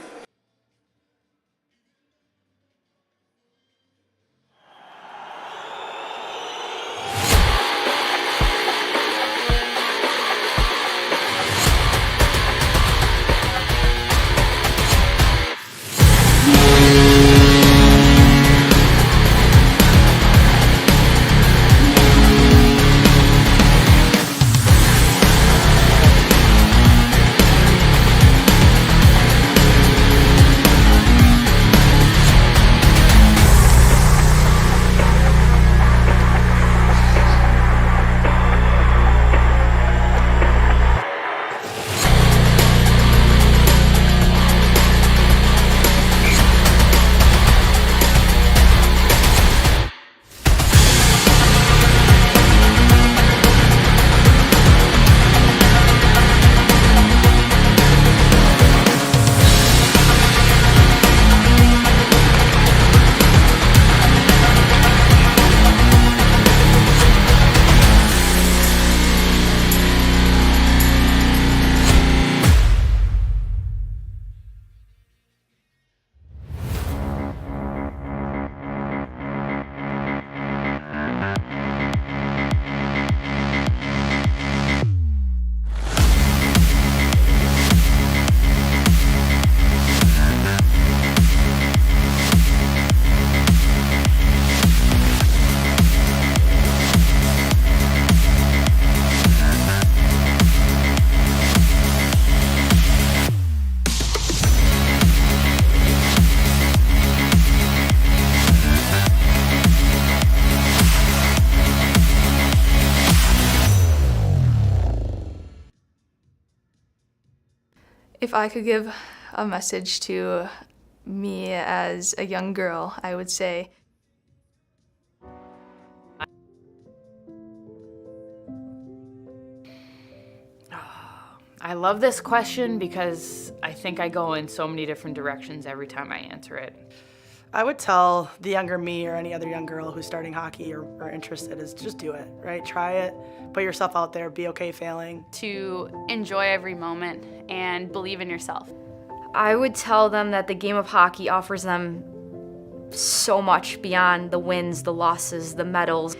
If I could give a message to me as a young girl, I would say, I love this question because I think I go in so many different directions every time I answer it. I would tell the younger me or any other young girl who's starting hockey or interested is just do it, right? Try it, put yourself out there, be okay failing. To enjoy every moment and believe in yourself. I would tell them that the game of hockey offers them so much beyond the wins, the losses, the medals.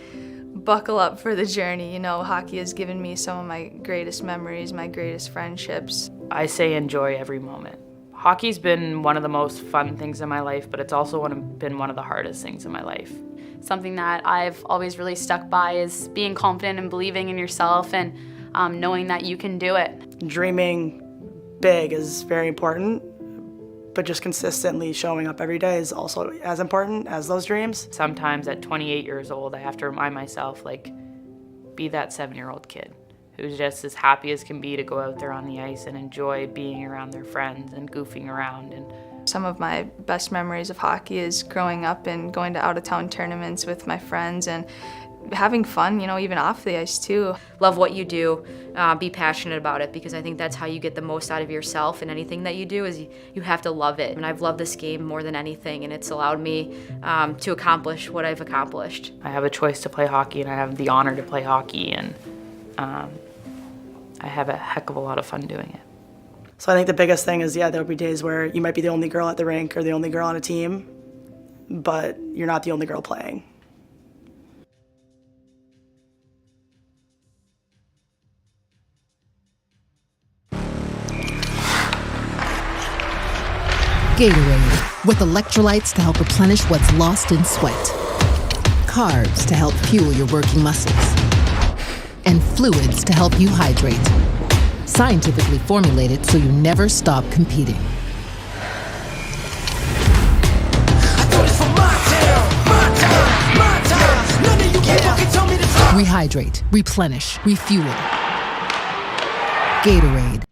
Buckle up for the journey. You know, hockey has given me some of my greatest memories, my greatest friendships. I say enjoy every moment. Hockey's been one of the most fun things in my life, but it's also been one of the hardest things in my life. Something that I've always really stuck by is being confident and believing in yourself and knowing that you can do it. Dreaming big is very important, but just consistently showing up every day is also as important as those dreams. Sometimes at 28 years old, I have to remind myself, like, be that 7-year-old kid who's just as happy as can be to go out there on the ice and enjoy being around their friends and goofing around. And some of my best memories of hockey is growing up and going to out-of-town tournaments with my friends and having fun, you know, even off the ice too. Love what you do, be passionate about it, because I think that's how you get the most out of yourself, and anything that you do is you have to love it. And I've loved this game more than anything, and it's allowed me to accomplish what I've accomplished. I have a choice to play hockey, and I have the honor to play hockey, and I have a heck of a lot of fun doing it. So I think the biggest thing is, there'll be days where you might be the only girl at the rink or the only girl on a team, but you're not the only girl playing. Gatorade, with electrolytes to help replenish what's lost in sweat, carbs to help fuel your working muscles, and fluids to help you hydrate. Scientifically formulated so you never stop competing. Rehydrate, replenish, refuel. Gatorade.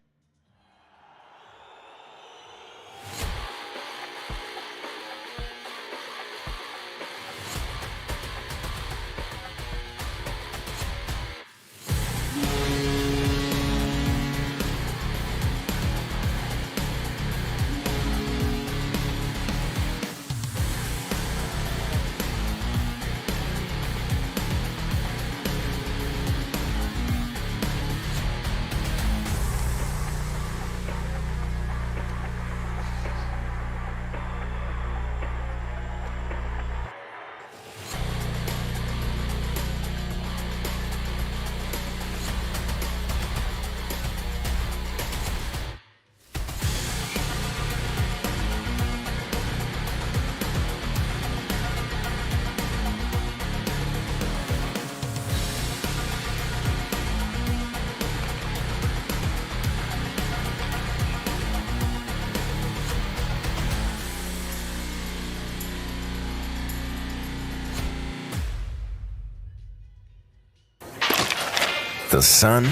The sun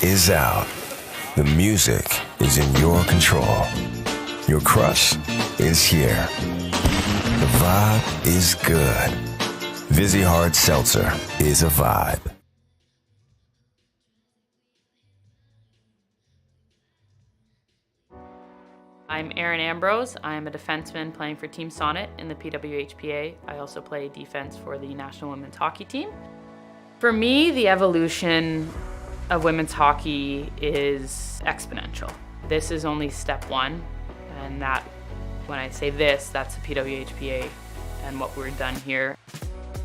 is out. The music is in your control. Your crush is here. The vibe is good. Vizzy Hard Seltzer is a vibe. I'm Erin Ambrose. I'm a defenseman playing for Team Sonnet in the PWHPA. I also play defense for the National Women's Hockey Team. For me, the evolution of women's hockey is exponential. This is only step one, and that, when I say this, that's the PWHPA and what we've done here.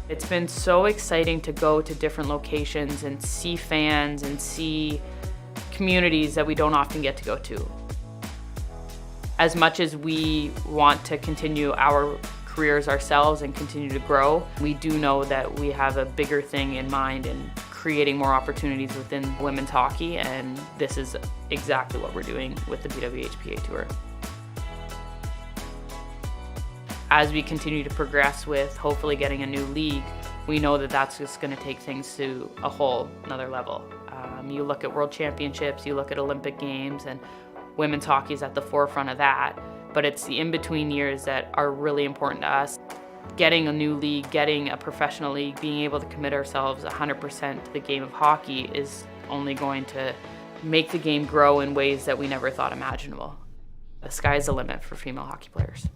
It's been so exciting to go to different locations and see fans and see communities that we don't often get to go to. As much as we want to continue our careers ourselves and continue to grow, we do know that we have a bigger thing in mind in creating more opportunities within women's hockey, and this is exactly what we're doing with the PWHPA Tour. As we continue to progress with hopefully getting a new league, we know that that's just going to take things to a whole another level. You look at World Championships, you look at Olympic Games, and women's hockey is at the forefront of that, but it's the in-between years that are really important to us. Getting a new league, getting a professional league, being able to commit ourselves 100% to the game of hockey is only going to make the game grow in ways that we never thought imaginable. The sky's the limit for female hockey players.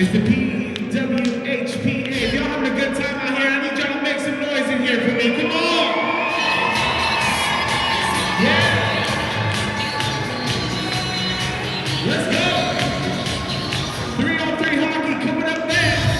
is the PWHPA. If y'all having a good time out here, I need y'all to make some noise in here for me. Come on! Yeah! Let's go! 3-on-3 hockey coming up next.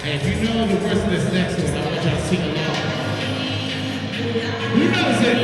Hey, if you know the words of this next one, I want y'all to sing along. Who knows it?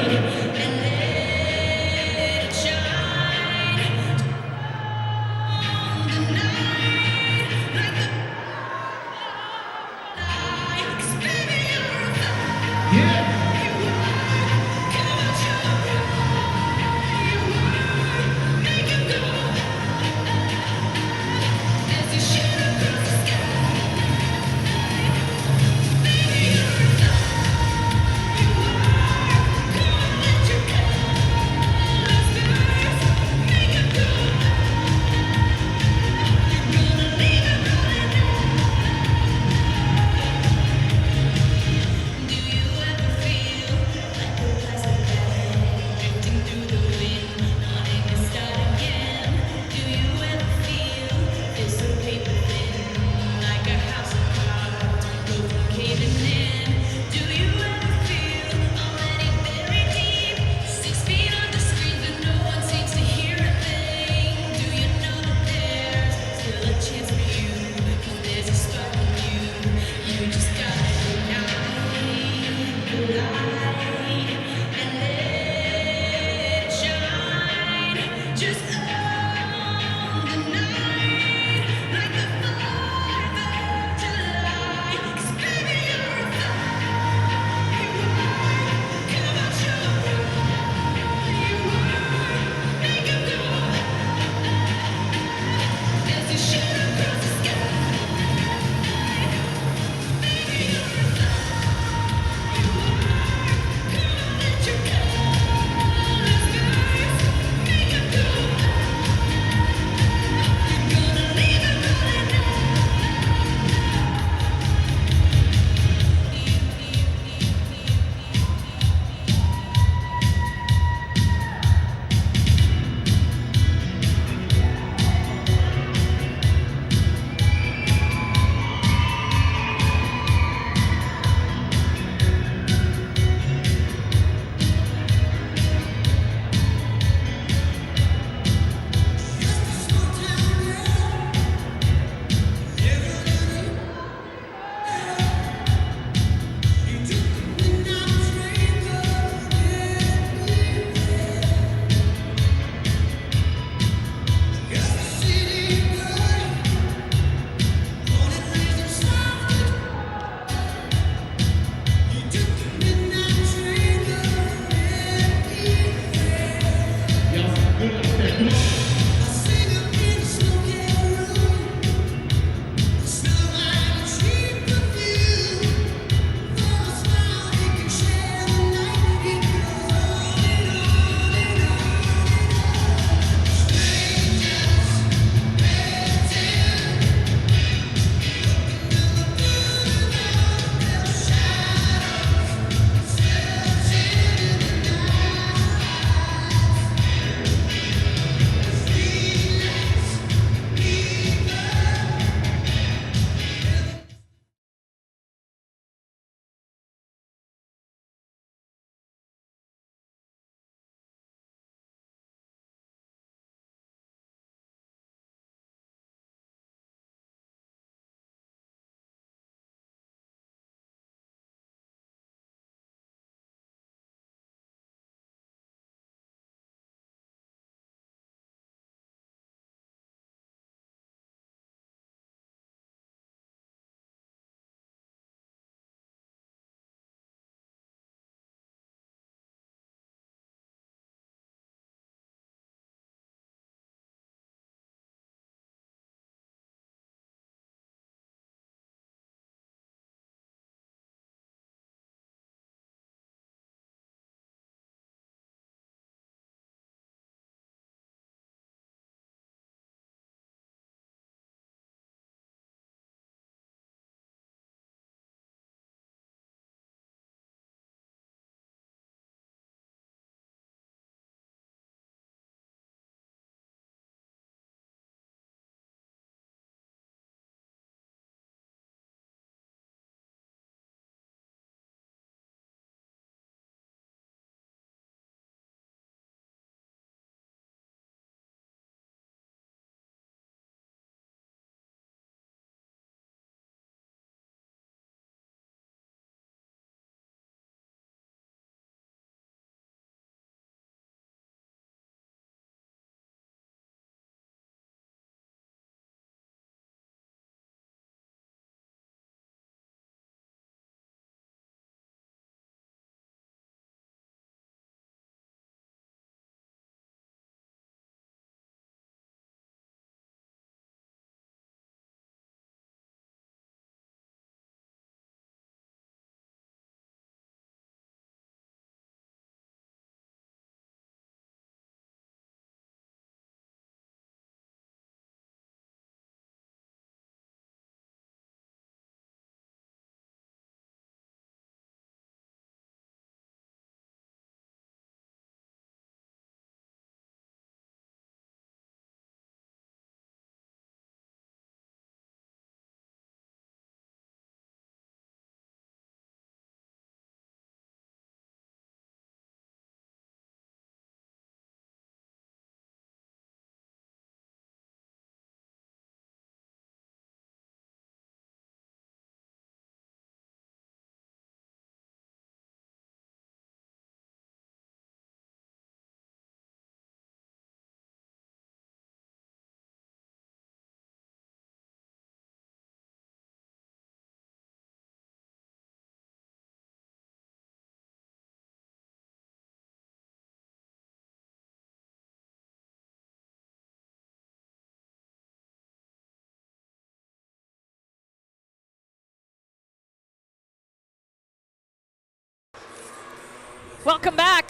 Welcome back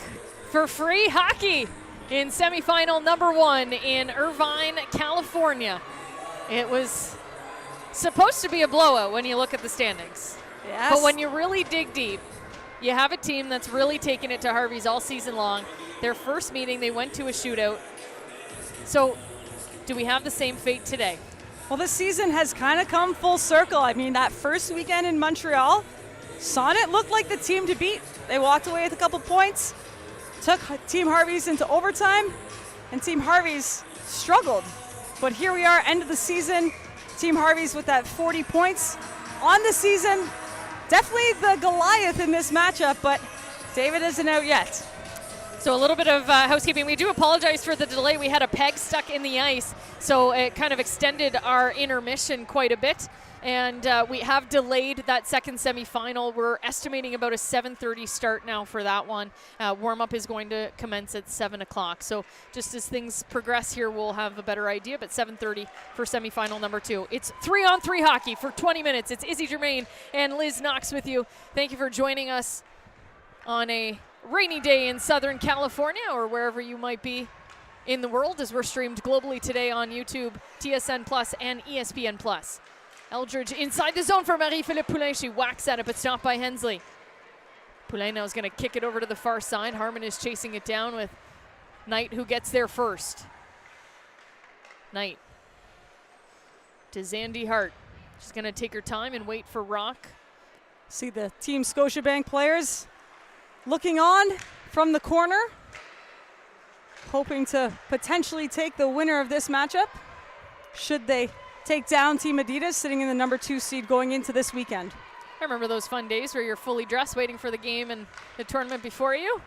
for free hockey in semifinal number 1 in Irvine, California. It was supposed to be a blowout when you look at the standings. Yes. But when you really dig deep, you have a team that's really taken it to Harvey's all season long. Their first meeting, they went to a shootout. So do we have the same fate today? Well, this season has kind of come full circle. I mean, that first weekend in Montreal, Sonnet looked like the team to beat. They walked away with a couple points, took Team Harvey's into overtime, and Team Harvey's struggled. But here we are, end of the season. Team Harvey's with that 40 points on the season. Definitely the Goliath in this matchup, but David isn't out yet. So a little bit of housekeeping. We do apologize for the delay. We had a peg stuck in the ice, so it kind of extended our intermission quite a bit. And we have delayed that second semifinal. We're estimating about a 7:30 start now for that one. Warm-up is going to commence at 7 o'clock. So just as things progress here, we'll have a better idea, but 7:30 for semifinal number 2. It's 3-on-3 hockey for 20 minutes. It's Izzy Germain and Liz Knox with you. Thank you for joining us on a rainy day in Southern California or wherever you might be in the world, as we're streamed globally today on YouTube, TSN Plus, and ESPN Plus. Eldridge inside the zone for Marie-Philippe Poulin. She whacks at it, but stopped by Hensley. Poulin now is going to kick it over to the far side. Harmon is chasing it down with Knight, who gets there first. Knight to Zandy Hart. She's going to take her time and wait for Rock. See the Team Scotiabank players looking on from the corner, hoping to potentially take the winner of this matchup, should they take down Team Adidas, sitting in the number 2 seed going into this weekend. I remember those fun days where you're fully dressed waiting for the game and the tournament before you.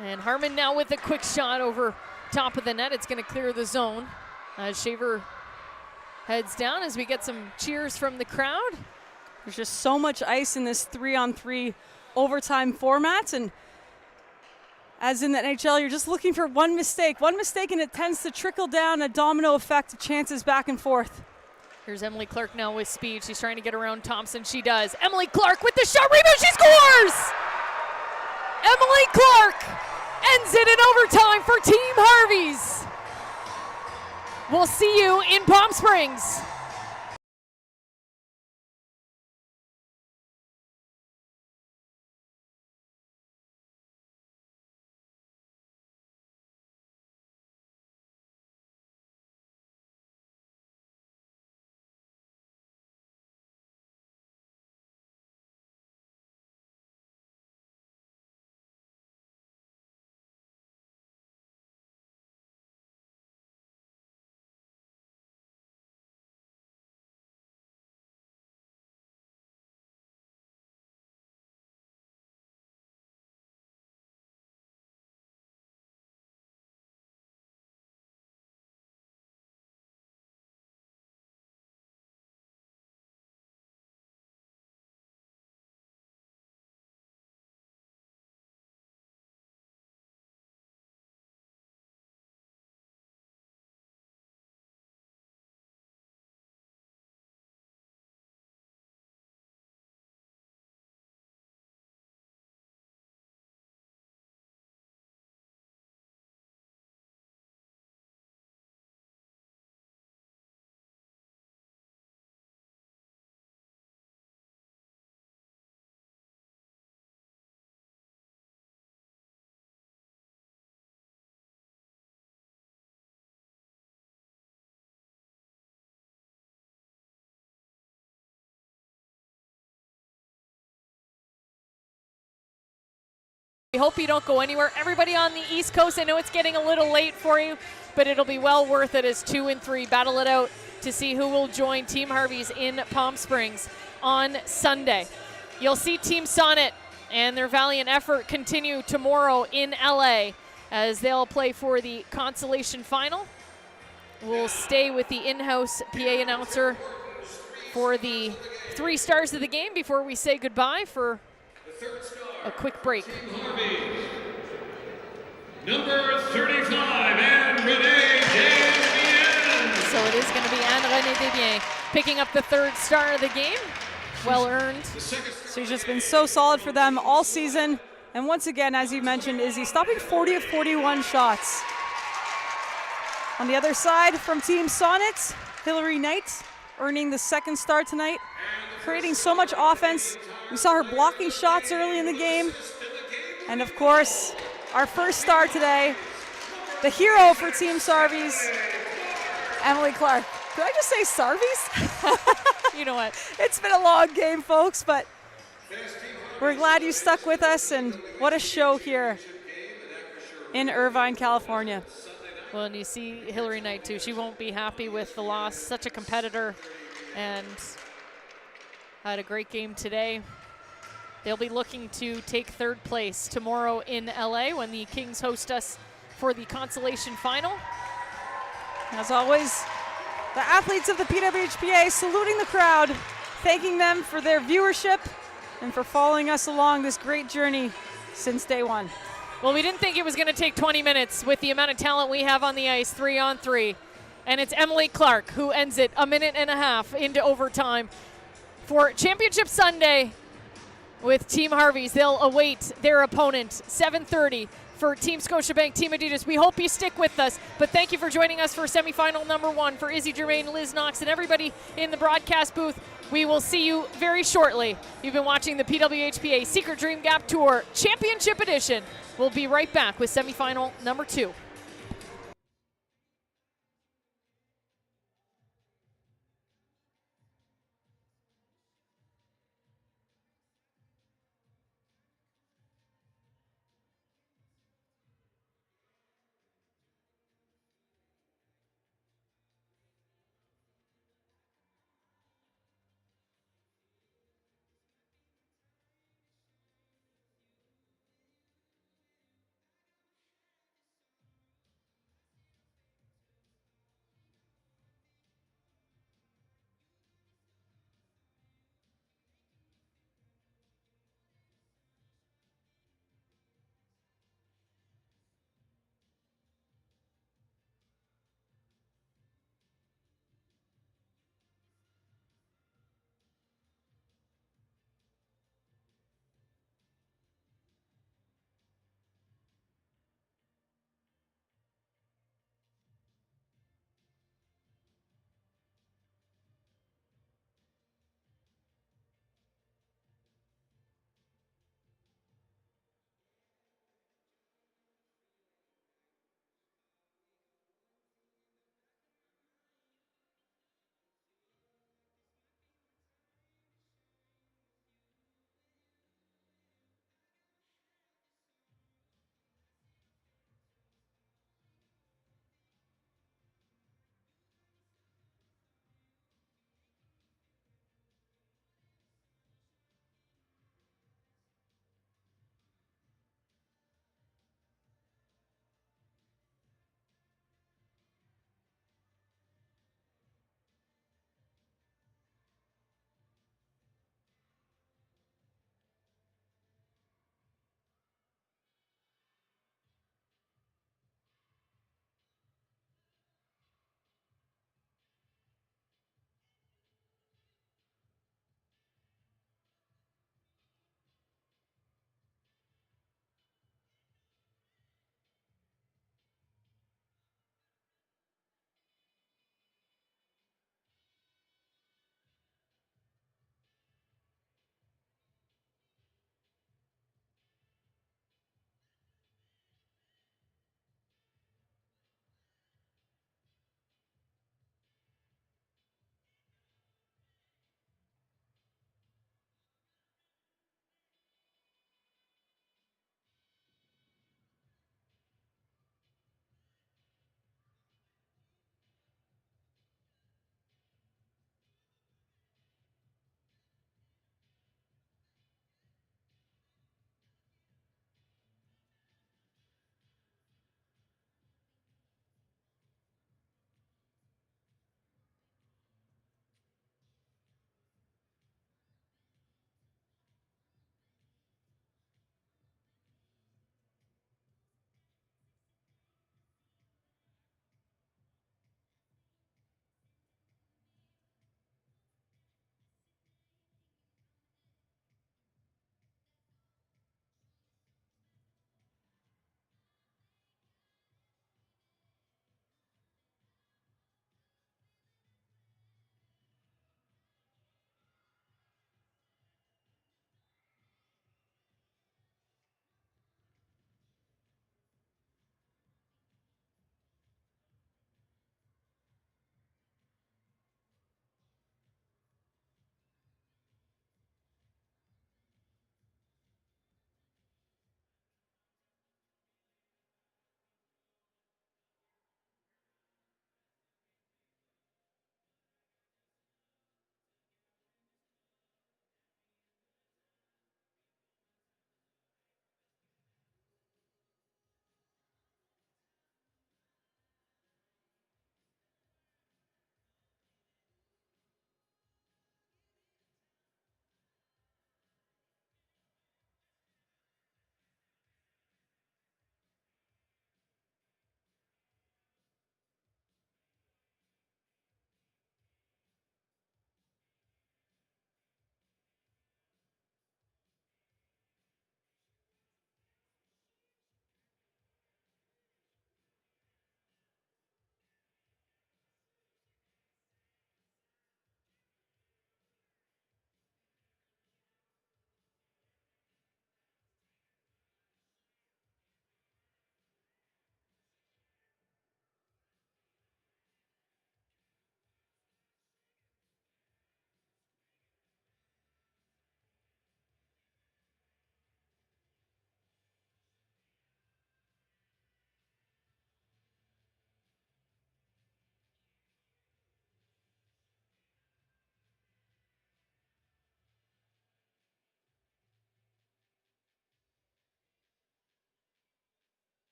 And Harmon now with a quick shot over top of the net. It's going to clear the zone as Shaver heads down as we get some cheers from the crowd. There's just so much ice in this 3-on-3 overtime format, and as in the NHL, you're just looking for one mistake and it tends to trickle down, a domino effect of chances back and forth. Here's Emily Clark now with speed. She's trying to get around Thompson. She does. Emily Clark with the shot, rebound, she scores! Emily Clark ends it in overtime for Team Harvey's. We'll see you in Palm Springs. We hope you don't go anywhere. Everybody on the East Coast, I know it's getting a little late for you, but it'll be well worth it as 2 and 3 battle it out to see who will join Team Harvey's in Palm Springs on Sunday. You'll see Team Sonnet and their valiant effort continue tomorrow in LA as they'll play for the consolation final. We'll stay with the in-house PA announcer for the 3 stars of the game before we say goodbye for a quick break. Number 35, Anne Renee Desbiens. So it is going to be Anne Renee Desbiens picking up the 3rd star of the game. Well earned. She's just been so solid for them all season. And once again, as you mentioned, Izzy stopping 40 of 41 shots. On the other side from Team Sonnet, Hillary Knight earning the second star tonight, creating so much offense. We saw her blocking shots early in the game. And of course, our first star today, the hero for Team Sarvies, Emily Clark. Did I just say Sarvies? You know what? It's been a long game, folks, but we're glad you stuck with us, and what a show here in Irvine, California. Well, and you see Hillary Knight too. She won't be happy with the loss. Such a competitor, and had a great game today. They'll be looking to take third place tomorrow in LA when the Kings host us for the consolation final. As always, the athletes of the PWHPA saluting the crowd, thanking them for their viewership and for following us along this great journey since day one. Well, we didn't think it was going to take 20 minutes with the amount of talent we have on the ice, 3-on-3. And it's Emily Clark who ends it a minute and a half into overtime. For Championship Sunday with Team Harvey's, they'll await their opponent, 7:30 for Team Scotiabank, Team Adidas. We hope you stick with us, but thank you for joining us for semifinal number 1. For Izzy Germain, Liz Knox, and everybody in the broadcast booth, we will see you very shortly. You've been watching the PWHPA Secret Dream Gap Tour Championship Edition. We'll be right back with semifinal number 2.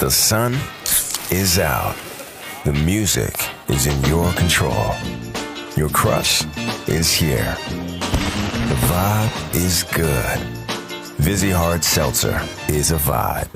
The sun is out. The music is in your control. Your crush is here. The vibe is good. Vizzy Hard Seltzer is a vibe.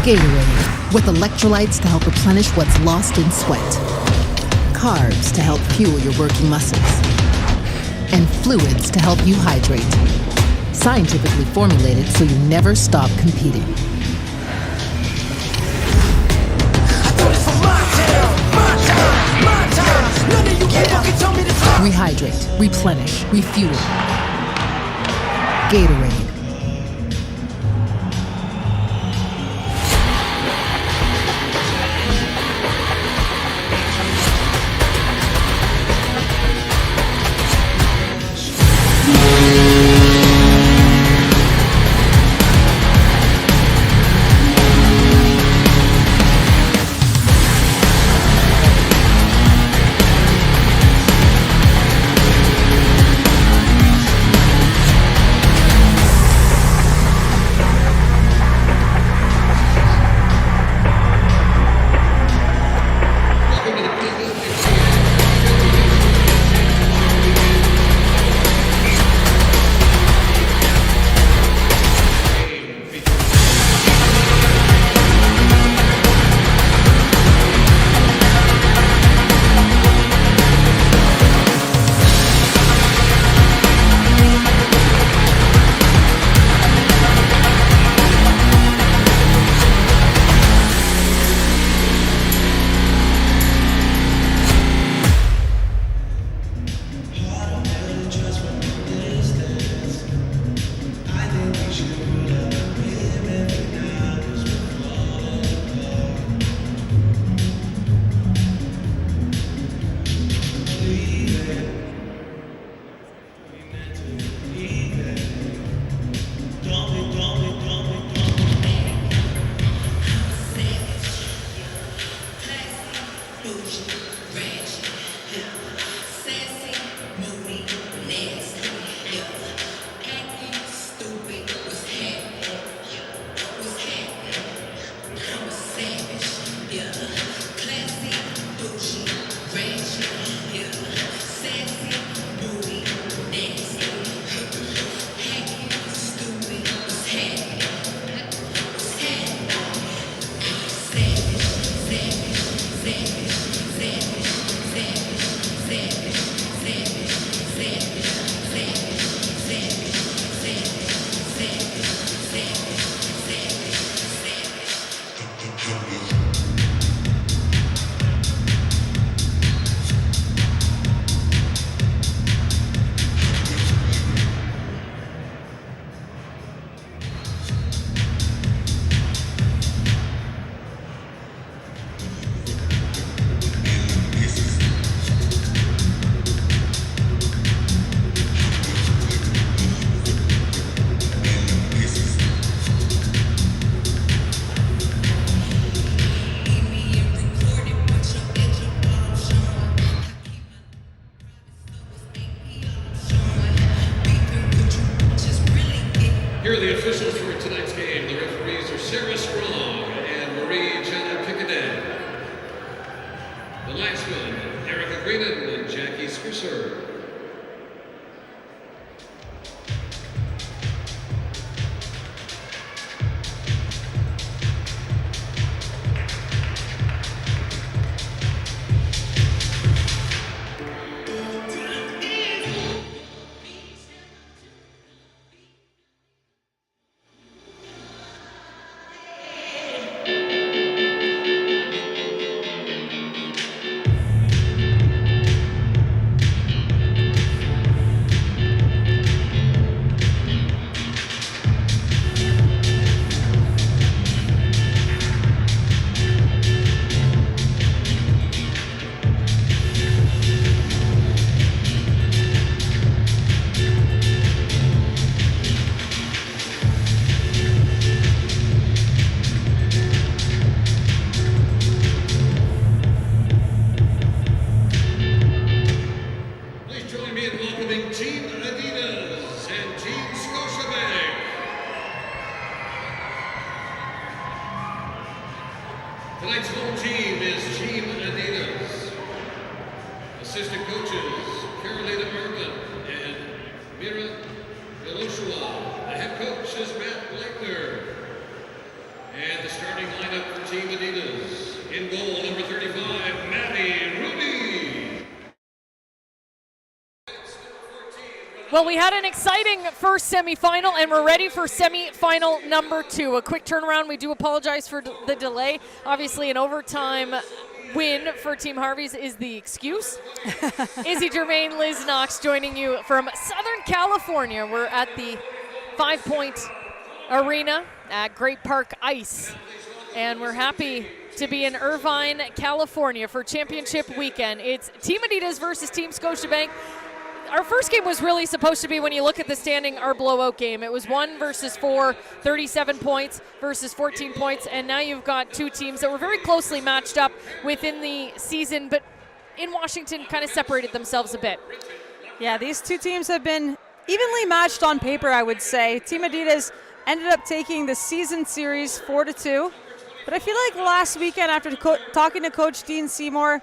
Gatorade, with electrolytes to help replenish what's lost in sweat. Carbs to help fuel your working muscles. And fluids to help you hydrate. Scientifically formulated so you never stop competing. Rehydrate, replenish, refuel. Gatorade. Here are the officials for tonight's game. The referees are Sarah Strong and Marie Jenna Picadet. The linesmen, Erica Greenan and Jackie Swisher. Tonight's home team is Team Adidas. Assistant coaches, Carolina Urban and Mira Miloshua. The head coach is Matt Blackner. And the starting lineup for Team Adidas. In goal, number 35, Maddie Ruby. Well, we had an exciting first semifinal, and we're ready for semifinal number 2. A quick turnaround. We do apologize for the delay. Obviously, an overtime win for Team Harvey's is the excuse. Izzy Germain, Liz Knox joining you from Southern California. We're at the 5 Point Arena at Great Park Ice, and we're happy to be in Irvine, California for championship weekend. It's Team Adidas versus Team Scotiabank. Our first game was really supposed to be, when you look at the standing, our blowout game. It was 1 versus 4, 37 points versus 14 points, and now you've got two teams that were very closely matched up within the season, but in Washington kind of separated themselves a bit. Yeah, these two teams have been evenly matched on paper, I would say. Team Adidas ended up taking the season series 4-2, but I feel like last weekend, after talking to Coach Dean Seymour,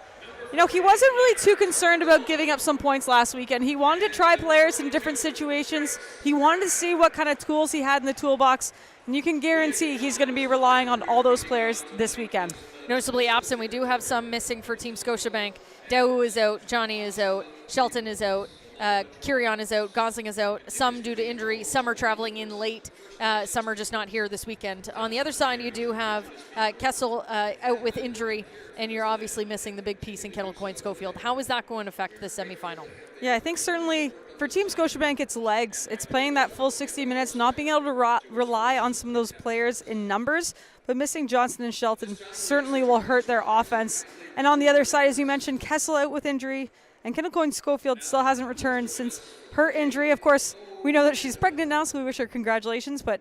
you know, he wasn't really too concerned about giving up some points last weekend. He wanted to try players in different situations. He wanted to see what kind of tools he had in the toolbox, and you can guarantee he's going to be relying on all those players this weekend. Noticeably absent, we do have some missing for Team Scotiabank. Daou is out, Johnny is out, Shelton is out, Kirion is out, Gosling is out, some due to injury, some are traveling in late, some are just not here this weekend. On the other side, you do have Kessel out with injury, and you're obviously missing the big piece in Kettle Coyne Schofield. How is that going to affect the semifinal? Yeah, I think certainly for Team Scotiabank, it's legs. It's playing that full 60 minutes, not being able to rely on some of those players in numbers, but missing Johnson and Shelton certainly will hurt their offense. And on the other side, as you mentioned, Kessel out with injury, and Kettle Coyne Schofield still hasn't returned since her injury. Of course, we know that she's pregnant now, so we wish her congratulations, but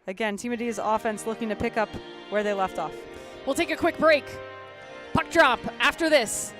again, Team Adidas offense looking to pick up where they left off. We'll take a quick break. Puck drop after this.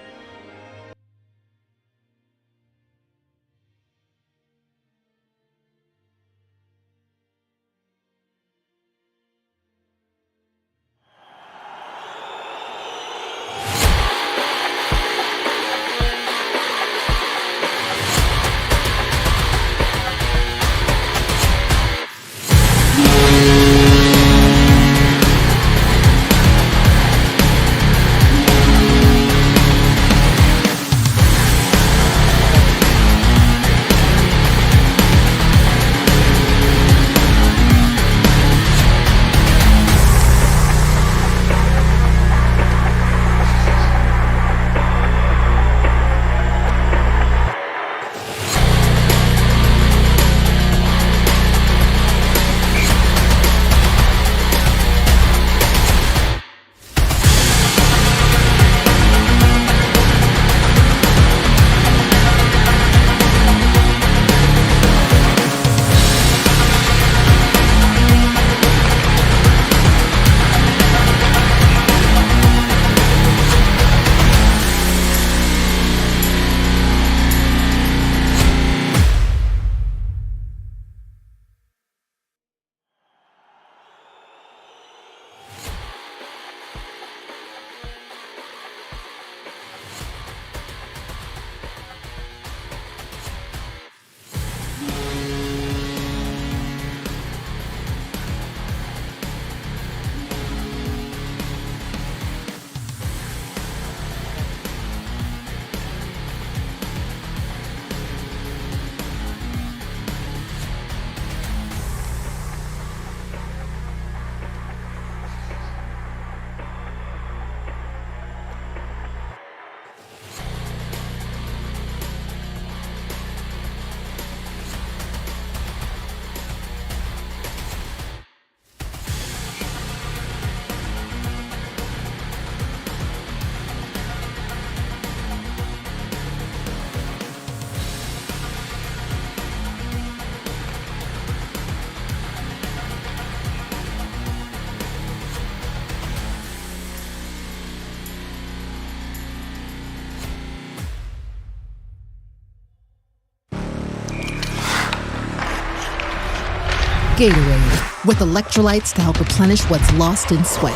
Gatorade, with electrolytes to help replenish what's lost in sweat.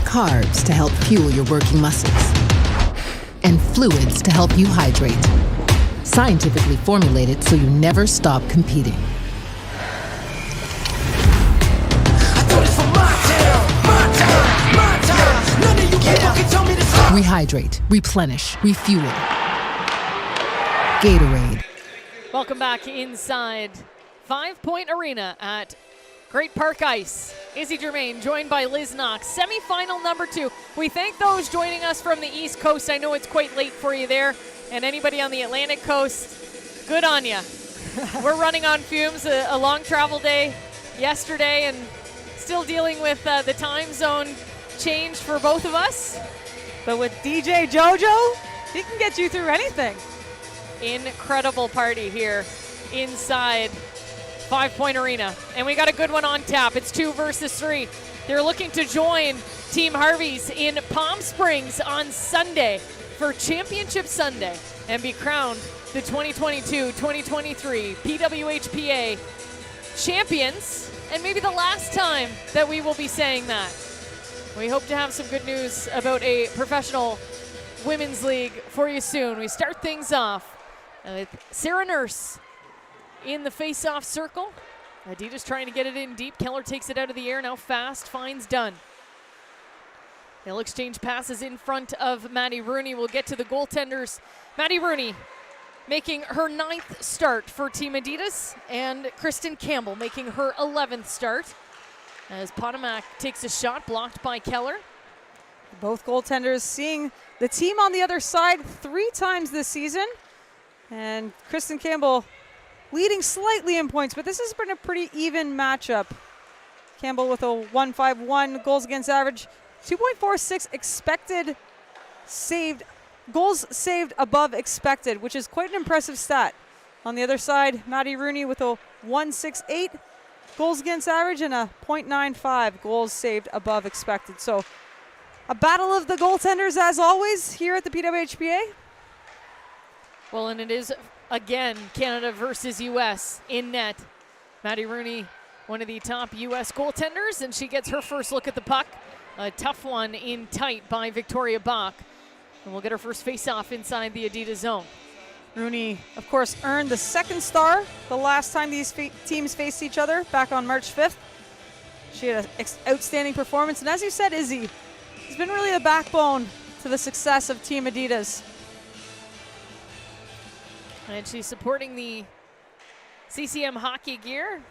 Carbs to help fuel your working muscles. And fluids to help you hydrate. Scientifically formulated so you never stop competing. I do this for my team. Rehydrate, replenish, refuel. Gatorade. Welcome back inside 5 Point Arena at Great Park Ice. Izzy Germain joined by Liz Knox. Semifinal number 2. We thank those joining us from the East Coast. I know it's quite late for you there. And anybody on the Atlantic Coast, good on you. We're running on fumes, a long travel day yesterday, and still dealing with the time zone change for both of us. But with DJ JoJo, he can get you through anything. Incredible party here inside 5 Point Arena. And we got a good one on tap. It's 2 versus 3. They're looking to join Team Harvey's in Palm Springs on Sunday for Championship Sunday and be crowned the 2022-2023 PWHPA champions, and maybe the last time that we will be saying that. We hope to have some good news about a professional women's league for you soon. We start things off with Sarah Nurse in the face-off circle. Adidas trying to get it in deep. Keller takes it out of the air. Now fast finds Dunn. They'll exchange passes in front of Maddie Rooney. We'll get to the goaltenders. Maddie Rooney making her 9th start for Team Adidas, and Kristen Campbell making her 11th start as Potomac takes a shot blocked by Keller. Both goaltenders seeing the team on the other side 3 times this season. And Kristen Campbell leading slightly in points, but this has been a pretty even matchup. Campbell with a 1.51 goals against average, 2.46 expected saved, goals saved above expected, which is quite an impressive stat. On the other side, Maddie Rooney with a 1.68 goals against average and a 0.95 goals saved above expected. So a battle of the goaltenders as always here at the PWHPA. Well, and it is, again, Canada versus U.S. in net. Maddie Rooney, one of the top U.S. goaltenders, and she gets her first look at the puck. A tough one in tight by Victoria Bach. And we'll get her first face-off inside the Adidas zone. Rooney, of course, earned the 2nd star the last time these teams faced each other back on March 5th. She had an outstanding performance, and as you said, Izzy, has been really the backbone to the success of Team Adidas. And she's supporting the CCM hockey gear.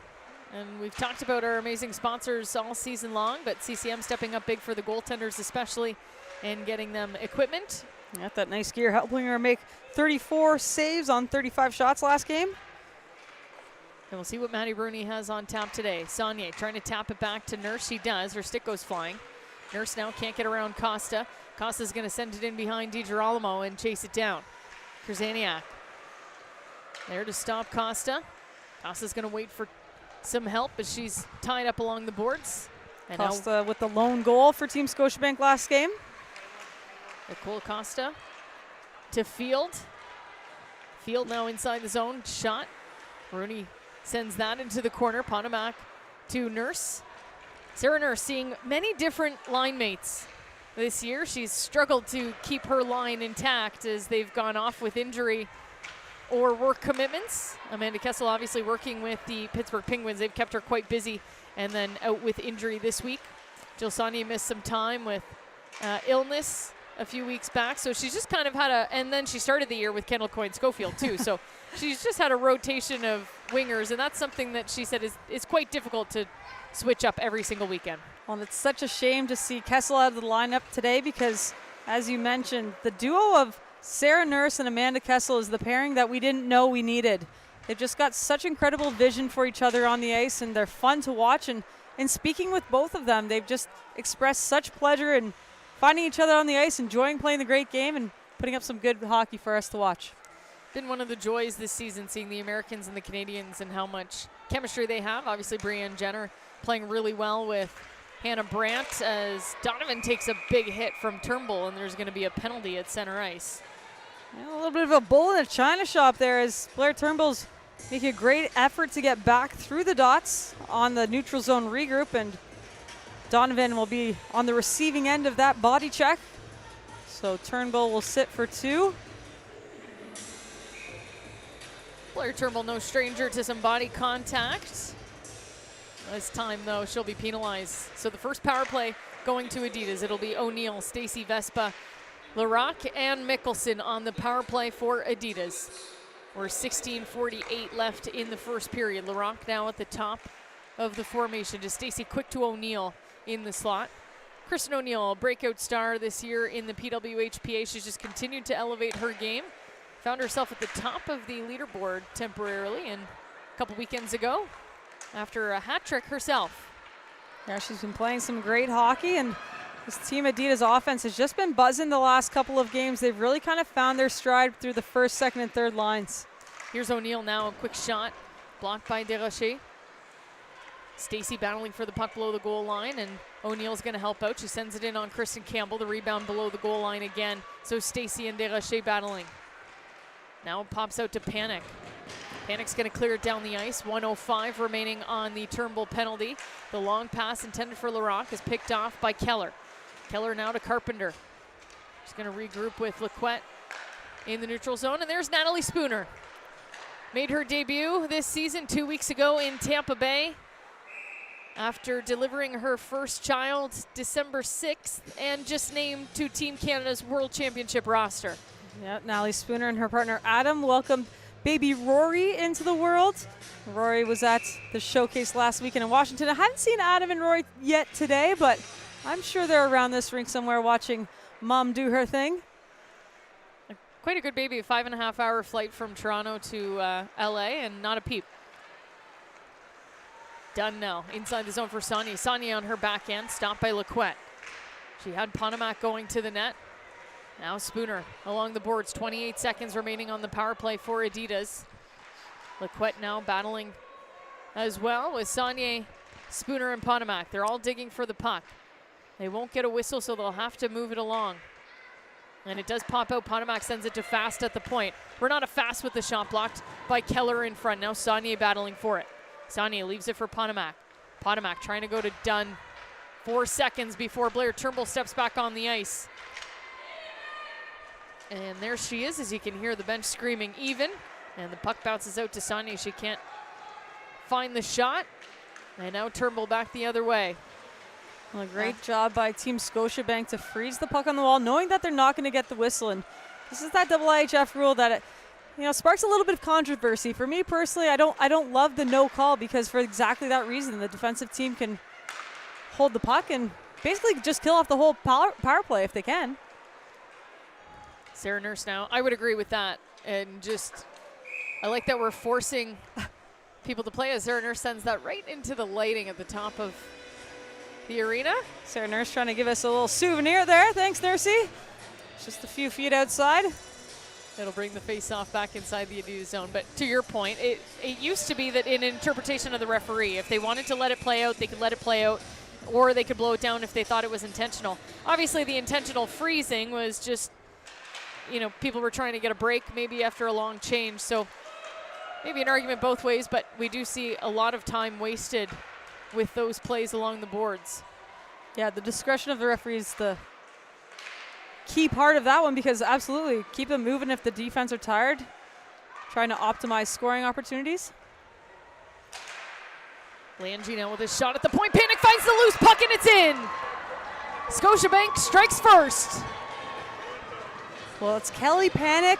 And we've talked about our amazing sponsors all season long, but CCM stepping up big for the goaltenders especially and getting them equipment. Got that nice gear helping her make 34 saves on 35 shots last game. And we'll see what Maddie Rooney has on tap today. Sonnet trying to tap it back to Nurse. She does. Her stick goes flying. Nurse now can't get around Costa. Costa's going to send it in behind DiGirolamo and chase it down. Krzyzaniak there to stop Costa. Costa's going to wait for some help, but she's tied up along the boards. And Costa with the lone goal for Team Scotiabank last game. Nicole Costa to Field. Field now inside the zone. Shot. Rooney sends that into the corner. Potomac to Nurse. Sarah Nurse seeing many different line mates this year. She's struggled to keep her line intact as they've gone off with injury or work commitments. Amanda Kessel obviously working with the Pittsburgh Penguins. They've kept her quite busy and then out with injury this week. Jill Sonnet missed some time with illness a few weeks back. So she's just kind of had and then she started the year with Kendall Coyne-Schofield too. So she's just had a rotation of wingers, and that's something that she said is quite difficult to switch up every single weekend. Well, it's such a shame to see Kessel out of the lineup today because, as you mentioned, the duo of Sarah Nurse and Amanda Kessel is the pairing that we didn't know we needed. They've just got such incredible vision for each other on the ice, and they're fun to watch. And in speaking with both of them, they've just expressed such pleasure in finding each other on the ice, enjoying playing the great game, and putting up some good hockey for us to watch. Been one of the joys this season, seeing the Americans and the Canadians and how much chemistry they have. Obviously, Brianne Jenner playing really well with Hannah Brandt as Donovan takes a big hit from Turnbull, and there's going to be a penalty at center ice. Yeah, a little bit of a bull in a china shop there as Blair Turnbull's making a great effort to get back through the dots on the neutral zone regroup, and Donovan will be on the receiving end of that body check. So Turnbull will sit for 2. Blair Turnbull, no stranger to some body contact. This time, though, she'll be penalized. So the first power play going to Adidas. It'll be O'Neill, Stacey Vespa, LaRocque and Mickelson on the power play for Adidas. We're 16:48 left in the first period. LaRocque now at the top of the formation to Stacey, quick to O'Neill in the slot. Kristen O'Neill, a breakout star this year in the PWHPA. She's just continued to elevate her game. Found herself at the top of the leaderboard temporarily and a couple weekends ago after a hat trick herself. Yeah, she's been playing some great hockey, and this Team Adidas offense has just been buzzing the last couple of games. They've really kind of found their stride through the first, second, and third lines. Here's O'Neill now, a quick shot, blocked by Desrochers. Stacey battling for the puck below the goal line, and O'Neill's going to help out. She sends it in on Kristen Campbell, the rebound below the goal line again. So Stacey and Desrochers battling. Now it pops out to Panic. Panic's going to clear it down the ice. 1:05 remaining on the Turnbull penalty. The long pass intended for LaRocque is picked off by Keller. Keller now to Carpenter. She's going to regroup with Laquette in the neutral zone, and there's Natalie Spooner. Made her debut this season 2 weeks ago in Tampa Bay after delivering her first child December 6th and just named to Team Canada's World Championship roster. Yeah, Natalie Spooner and her partner Adam welcomed baby Rory into the world. Rory was at the showcase last weekend in Washington. I hadn't seen Adam and Rory yet today, but I'm sure they're around this rink somewhere watching Mom do her thing. Quite a good baby, a 5.5-hour flight from Toronto to LA, and not a peep. Done now, inside the zone for Sonnet. Sonnet on her back end, stopped by Laquette. She had Ponomac going to the net. Now Spooner along the boards, 28 seconds remaining on the power play for Adidas. Laquette now battling as well with Sonnet, Spooner, and Ponomac. They're all digging for the puck. They won't get a whistle, so they'll have to move it along. And it does pop out. Ponomac sends it to Fast at the point. Renata Fast with the shot blocked by Keller in front. Now Sonnet battling for it. Sonnet leaves it for Ponomac. Ponomac trying to go to Dunn. 4 seconds before Blair Turnbull steps back on the ice. And there she is, as you can hear the bench screaming even. And the puck bounces out to Sonnet. She can't find the shot. And now Turnbull back the other way. Well, a great job by Team Scotiabank to freeze the puck on the wall, knowing that they're not going to get the whistle. And this is that IIHF rule that sparks a little bit of controversy. For me personally, I don't love the no call, because for exactly that reason, the defensive team can hold the puck and basically just kill off the whole power play if they can. Sarah Nurse now. I would agree with that. And I like that we're forcing people to play as Sarah Nurse sends that right into the lighting at the top of the arena. Sarah Nurse trying to give us a little souvenir there. Thanks, Nursey. Just a few feet outside. It'll bring the face-off back inside the Adidas zone. But to your point, it used to be that in interpretation of the referee, if they wanted to let it play out, they could let it play out, or they could blow it down if they thought it was intentional. Obviously, the intentional freezing was just, people were trying to get a break maybe after a long change. So maybe an argument both ways, but we do see a lot of time wasted with those plays along the boards. Yeah, the discretion of the referee is the key part of that one, because absolutely keep them moving if the defense are tired, trying to optimize scoring opportunities. Lange now with a shot at the point. Panic finds the loose puck and it's in. Scotiabank strikes first. Well, it's Kelly Panic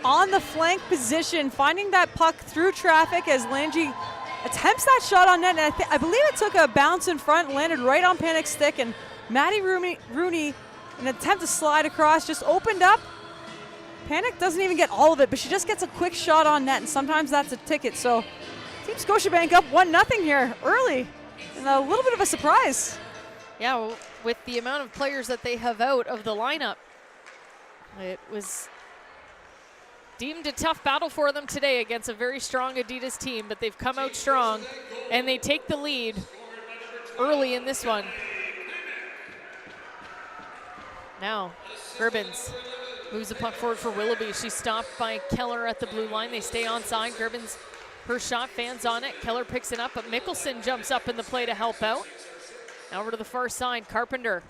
on the flank position, finding that puck through traffic as Lange attempts that shot on net. And I believe it took a bounce in front, landed right on Panic's stick, and Maddie Rooney, in an attempt to slide across, just opened up. Panic doesn't even get all of it, but she just gets a quick shot on net, and sometimes that's a ticket. So Team Scotiabank up 1-0 here early, and a little bit of a surprise. Yeah, well, with the amount of players that they have out of the lineup, it was deemed a tough battle for them today against a very strong Adidas team, but they've come out strong, and they take the lead early in this one. Now, Gribbins moves the puck forward for Willoughby. She's stopped by Keller at the blue line. They stay onside. Gribbins, her shot, fans on it. Keller picks it up, but Mickelson jumps up in the play to help out. Now over to the far side, Carpenter.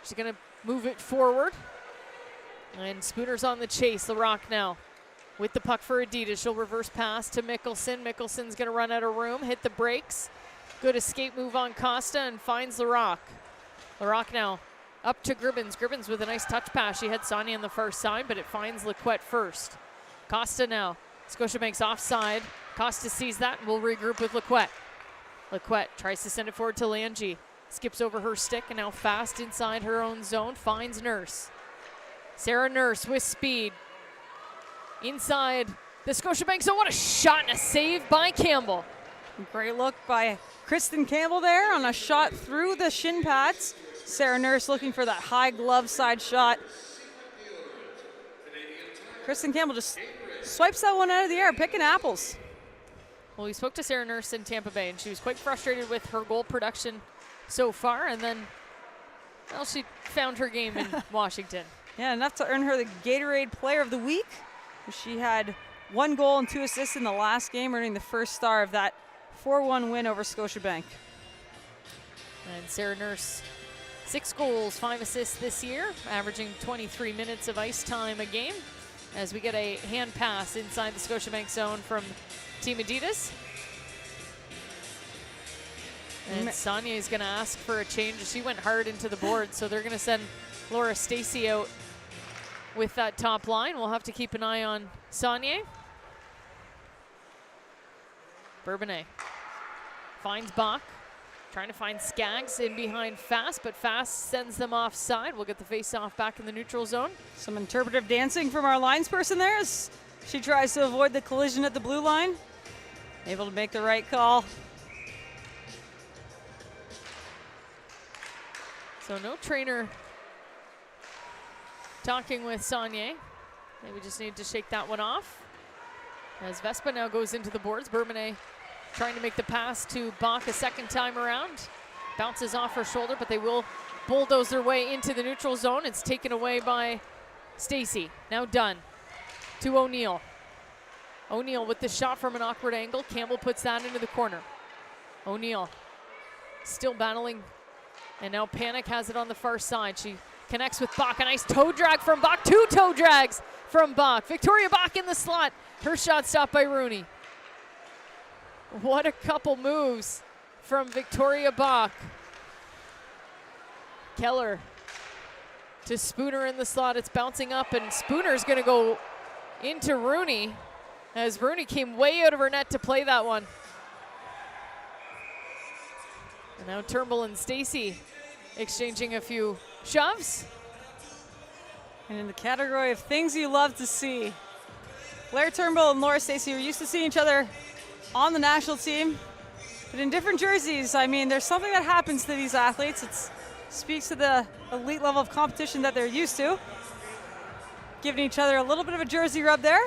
She's going to move it forward. And Spooner's on the chase. LaRocque now with the puck for Adidas. She'll reverse pass to Mickelson. Mickelson's going to run out of room, hit the brakes. Good escape move on Costa and finds LaRocque. LaRocque now Up to Gribbins. Gribbins with a nice touch pass. She had Sonia on the far side, but it finds Lequette first. Costa now. Scotiabank's offside. Costa sees that and will regroup with Lequette. Lequette tries to send it forward to Lange. Skips over her stick and now fast inside her own zone. Finds Nurse. Sarah Nurse with speed. Inside the Scotiabank zone. What a shot and a save by Campbell. Great look by Kristen Campbell there on a shot through the shin pads. Sarah Nurse looking for that high glove side shot. Kristen Campbell just swipes that one out of the air, picking apples. Well, we spoke to Sarah Nurse in Tampa Bay, and she was quite frustrated with her goal production so far, and then, well, she found her game in Washington. Yeah, enough to earn her the Gatorade Player of the Week. She had 1 goal and 2 assists in the last game, earning the first star of that 4-1 win over Scotiabank. And Sarah Nurse, 6 goals, 5 assists this year, averaging 23 minutes of ice time a game, as we get a hand pass inside the Scotiabank zone from Team Adidas. And Sonia is going to ask for a change. She went hard into the board, so they're going to send Laura Stacey out with that top line. We'll have to keep an eye on Sonia. Bourbonnais finds Bach, trying to find Skaggs in behind Fast, but Fast sends them offside. We'll get the face-off back in the neutral zone. Some interpretive dancing from our linesperson there as she tries to avoid the collision at the blue line. Able to make the right call. So no trainer talking with Sonia. Maybe just need to shake that one off. As Vespa now goes into the boards, Bourbonnais trying to make the pass to Bach a second time around. Bounces off her shoulder, but they will bulldoze their way into the neutral zone. It's taken away by Stacey. Now Dunn to O'Neill. O'Neill with the shot from an awkward angle. Campbell puts that into the corner. O'Neill still battling, and now Panic has it on the far side. She connects with Bach. A nice toe drag from Bach. 2 toe drags from Bach. Victoria Bach in the slot. Her shot stopped by Rooney. What a couple moves from Victoria Bach. Keller to Spooner in the slot. It's bouncing up, and Spooner's going to go into Rooney as Rooney came way out of her net to play that one. And now Turnbull and Stacey exchanging a few shoves. And in the category of things you love to see, Blair Turnbull and Laura Stacey are used to seeing each other on the national team, but in different jerseys. I mean, there's something that happens to these athletes. It speaks to the elite level of competition that they're used to. Giving each other a little bit of a jersey rub there.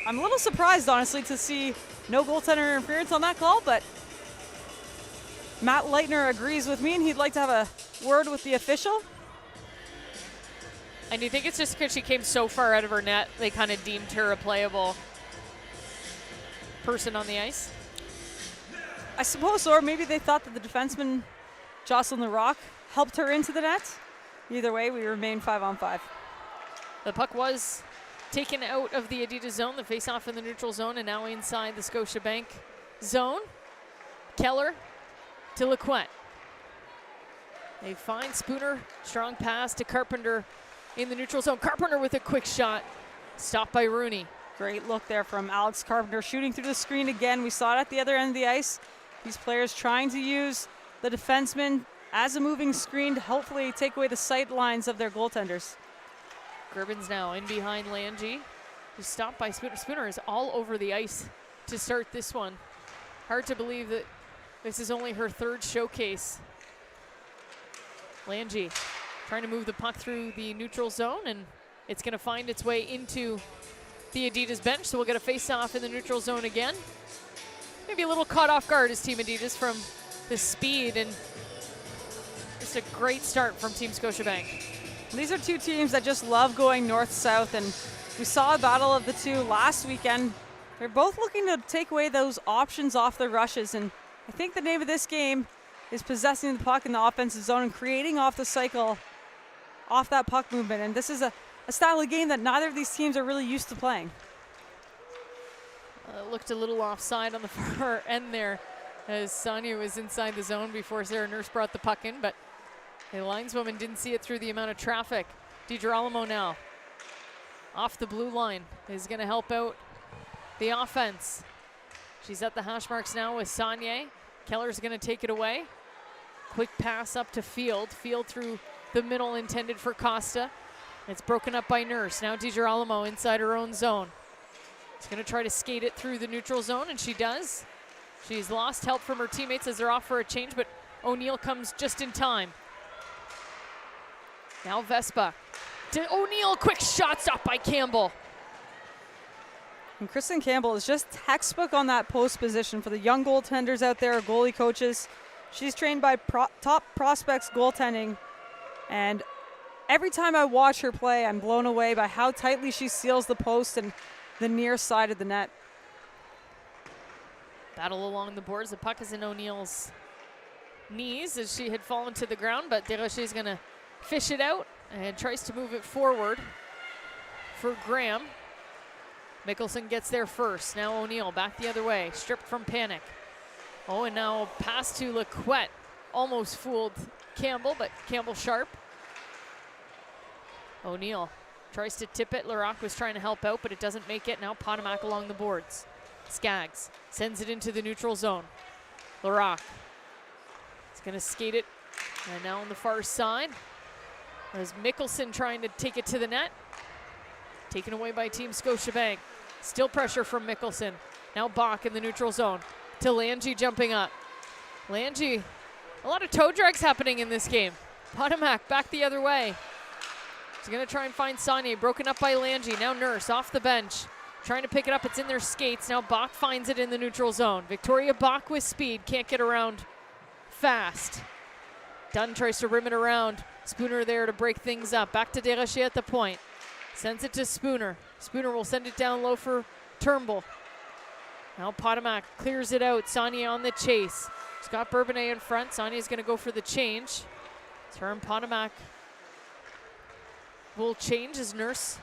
I'm a little surprised, honestly, to see no goaltender interference on that call, but Matt Leitner agrees with me, and he'd like to have a word with the official. And do you think it's just because she came so far out of her net, they kind of deemed her a playable person on the ice? I suppose so, or maybe they thought that the defenseman, Jocelyn LaRock, helped her into the net. Either way, we remain 5-on-5. The puck was taken out of the Adidas zone, the face-off in the neutral zone, and now inside the Scotiabank zone. Keller to Lequette. They find Spooner, strong pass to Carpenter in the neutral zone. Carpenter with a quick shot, stopped by Rooney. Great look there from Alex Carpenter, shooting through the screen again. We saw it at the other end of the ice. These players trying to use the defenseman as a moving screen to hopefully take away the sight lines of their goaltenders. Gribbins now in behind Lange, who's stopped by Spooner. Spooner is all over the ice to start this one. Hard to believe that this is only her 3rd showcase. Lange trying to move the puck through the neutral zone, and it's going to find its way into the Adidas bench, so we'll get a face-off in the neutral zone again. Maybe a little caught off guard as Team Adidas from the speed, and just a great start from Team Scotiabank. These are two teams that just love going north-south, and we saw a battle of the two last weekend. They're both looking to take away those options off the rushes, and I think the name of this game is possessing the puck in the offensive zone and creating off the cycle, off that puck movement, and this is a style of game that neither of these teams are really used to playing. Looked a little offside on the far end there as Sonia was inside the zone before Sarah Nurse brought the puck in, but The lineswoman didn't see it through the amount of traffic. DiGirolamo now off the blue line is going to help out the offense. She's at the hash marks now with Sonnet. Keller's going to take it away. Quick pass up to Field. Field through the middle intended for Costa. It's broken up by Nurse. Now DiGirolamo inside her own zone. She's going to try to skate it through the neutral zone, and she does. She's lost help from her teammates as they're off for a change, but O'Neill comes just in time. Now Vespa to O'Neill, quick shot stop by Campbell. And Kristen Campbell is just textbook on that post position for the young goaltenders out there, goalie coaches. She's trained by top prospects goaltending, and every time I watch her play, I'm blown away by how tightly she seals the post and the near side of the net. Battle along the boards. The puck is in O'Neill's knees as she had fallen to the ground, but Desrochers going to fish it out and tries to move it forward for Graham. Mickelson gets there first. Now O'Neill back the other way, stripped from Panic. Oh, and now pass to Lequette. Almost fooled Campbell, but Campbell sharp. O'Neill tries to tip it. Larocque was trying to help out, but it doesn't make it. Now Potomac along the boards. Skaggs sends it into the neutral zone. Larocque is going to skate it. And now on the far side, there's Mickelson trying to take it to the net. Taken away by Team Scotiabank. Still pressure from Mickelson. Now Bach in the neutral zone. To Lange jumping up. Lange, a lot of toe drags happening in this game. Potomac back the other way. She's going to try and find Sonnet. Broken up by Lange. Now Nurse off the bench. Trying to pick it up. It's in their skates. Now Bach finds it in the neutral zone. Victoria Bach with speed. Can't get around fast. Dunn tries to rim it around. Spooner there to break things up. Back to Desrochers at the point. Sends it to Spooner. Spooner will send it down low for Turnbull. Now Potomac clears it out. Sonnet on the chase. Scott Bourbonnais in front. Sonet's going to go for the change. Turn Potomac will change as Nurse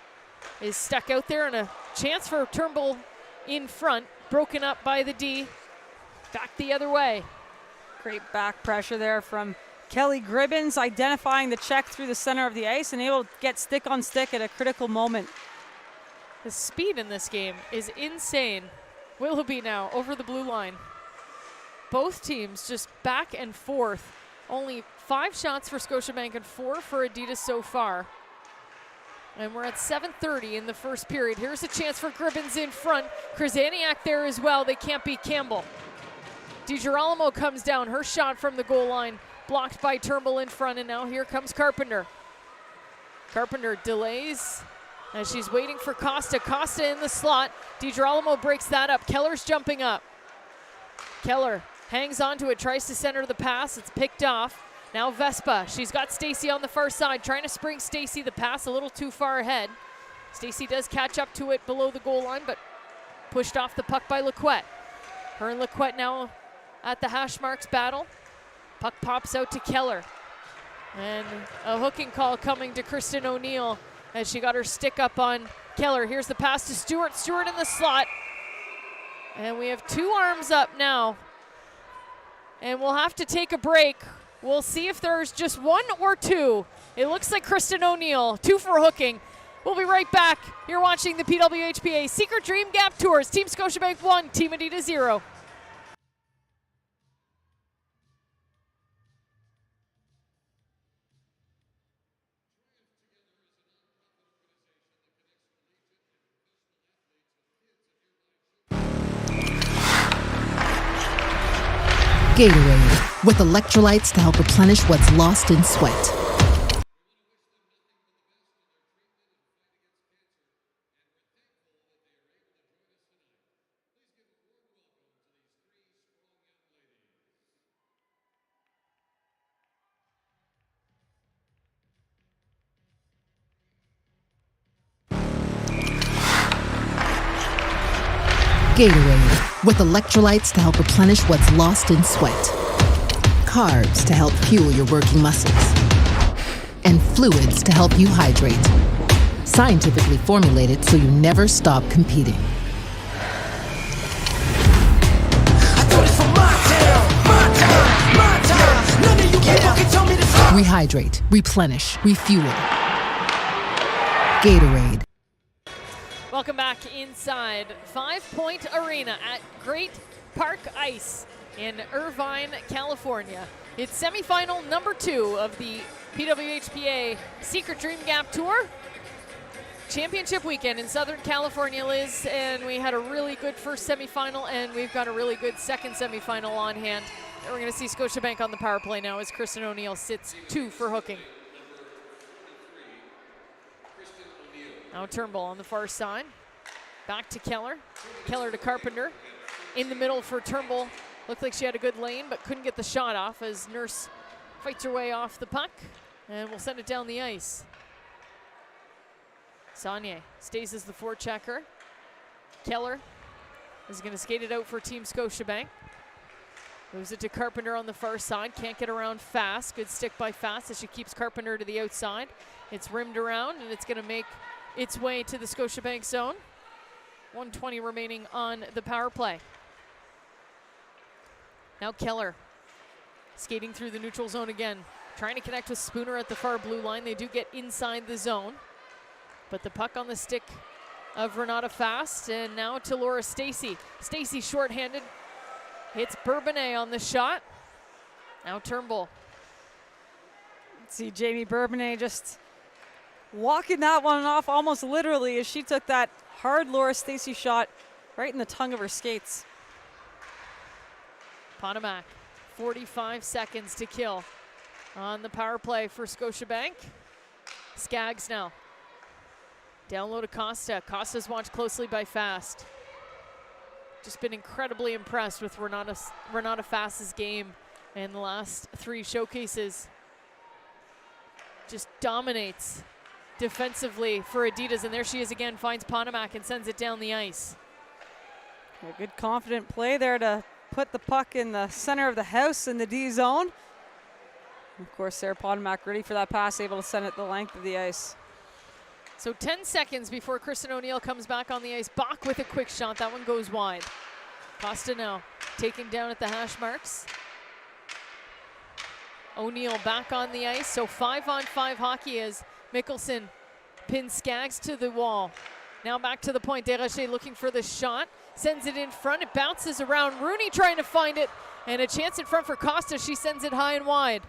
is stuck out there, and a chance for Turnbull in front. Broken up by the D. Back the other way. Great back pressure there from Kelly Gribbins, identifying the check through the center of the ice and able to get stick on stick at a critical moment. The speed in this game is insane. Willoughby now over the blue line. Both teams just back and forth. Only 5 shots for Scotiabank and 4 for Adidas so far. And we're at 7:30 in the first period. Here's a chance for Gribbins in front. Krzyzaniak there as well. They can't beat Campbell. DiGirolamo comes down. Her shot from the goal line blocked by Turnbull in front, and now here comes Carpenter. Carpenter delays as she's waiting for Costa. Costa in the slot. DiGirolamo breaks that up. Keller's jumping up. Keller hangs onto it, tries to center the pass. It's picked off. Now Vespa. She's got Stacy on the far side, trying to spring Stacy the pass a little too far ahead. Stacy does catch up to it below the goal line, but pushed off the puck by Lequette. Her and Lequette now at the hash marks battle. Puck pops out to Keller. And a hooking call coming to Kristen O'Neill as she got her stick up on Keller. Here's the pass to Stewart. Stewart in the slot. And we have 2 arms up now. And we'll have to take a break. We'll see if there's just 1 or 2. It looks like Kristen O'Neill, 2 for hooking. We'll be right back. You're watching the PWHPA Secret Dream Gap Tours. Team Scotiabank 1, Team Adidas 0. Gatorade, with electrolytes to help replenish what's lost in sweat. Gatorade, with electrolytes to help replenish what's lost in sweat. Carbs to help fuel your working muscles. And fluids to help you hydrate. Scientifically formulated so you never stop competing. Rehydrate, replenish, refuel. Gatorade. Welcome back inside 5 Point Arena at Great Park Ice in Irvine, California. It's semifinal number 2 of the PWHPA Secret Dream Gap Tour. Championship weekend in Southern California, Liz, and we had a really good first semifinal, and we've got a really good second semifinal on hand. And we're going to see Scotiabank on the power play now as Kristen O'Neill sits 2 for hooking. Now Turnbull on the far side. Back to Keller. Keller to Carpenter. In the middle for Turnbull. Looked like she had a good lane, but couldn't get the shot off as Nurse fights her way off the puck, and we'll send it down the ice. Sonnet stays as the forechecker. Keller is going to skate it out for Team Scotiabank. Moves it to Carpenter on the far side. Can't get around Fast. Good stick by Fast as she keeps Carpenter to the outside. It's rimmed around, and it's going to make its way to the Scotiabank zone. 1:20 remaining on the power play. Now Keller skating through the neutral zone again. Trying to connect with Spooner at the far blue line. They do get inside the zone. But the puck on the stick of Renata Fast, and now to Laura Stacy. Stacy shorthanded, hits Bourbonnais on the shot. Now Turnbull. See Jamie Bourbonnais just walking that one off almost literally as she took that hard Laura Stacy shot right in the tongue of her skates. Potomac, 45 seconds to kill on the power play for Scotiabank. Skaggs now. Down low to Costa. Costa's watched closely by Fast. Just been incredibly impressed with Renata Fast's game in the last 3 showcases. Just dominates defensively for Adidas, and there she is again, finds Potomac and sends it down the ice. A good confident play there to put the puck in the center of the house in the D zone. Of course, Sarah Potomac ready for that pass, able to send it the length of the ice. So 10 seconds before Kristen O'Neill comes back on the ice. Bach with a quick shot. That one goes wide. Costa now taken down at the hash marks. O'Neill back on the ice. So 5-on-5 hockey as Mickelson pins Skaggs to the wall. Now back to the point. Desrochers looking for the shot. Sends it in front. It bounces around. Rooney trying to find it. And a chance in front for Costa. She sends it high and wide.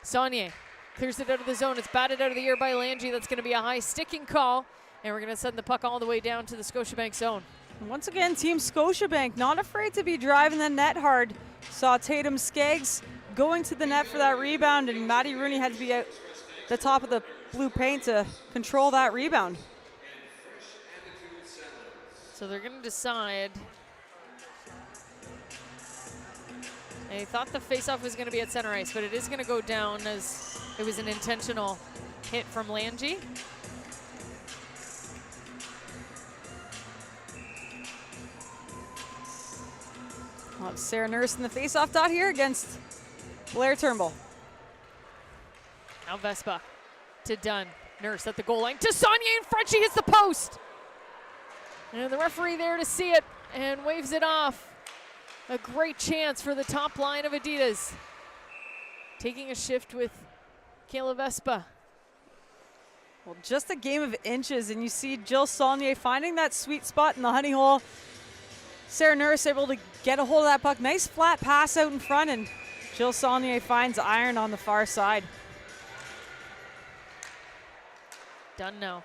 Saunier clears it out of the zone. It's batted out of the air by Lange. That's going to be a high sticking call. And we're going to send the puck all the way down to the Scotiabank zone. And once again, Team Scotiabank not afraid to be driving the net hard. Saw Tatum Skaggs going to the net for that rebound, and Maddie Rooney had to be at the top of the blue paint to control that rebound. So they're going to decide. They thought the faceoff was going to be at center ice, but it is going to go down as it was an intentional hit from Lange. Well, Sarah Nurse in the faceoff dot here against Blair Turnbull. Now Vespa to Dunn. Nurse at the goal line to Saunier in front. She hits the post. And the referee there to see it and waves it off. A great chance for the top line of Adidas. Taking a shift with Kayla Vespa. Well, just a game of inches, and you see Jill Saunier finding that sweet spot in the honey hole. Sarah Nurse able to get a hold of that puck. Nice flat pass out in front, and Jill Saunier finds iron on the far side. Dunn now.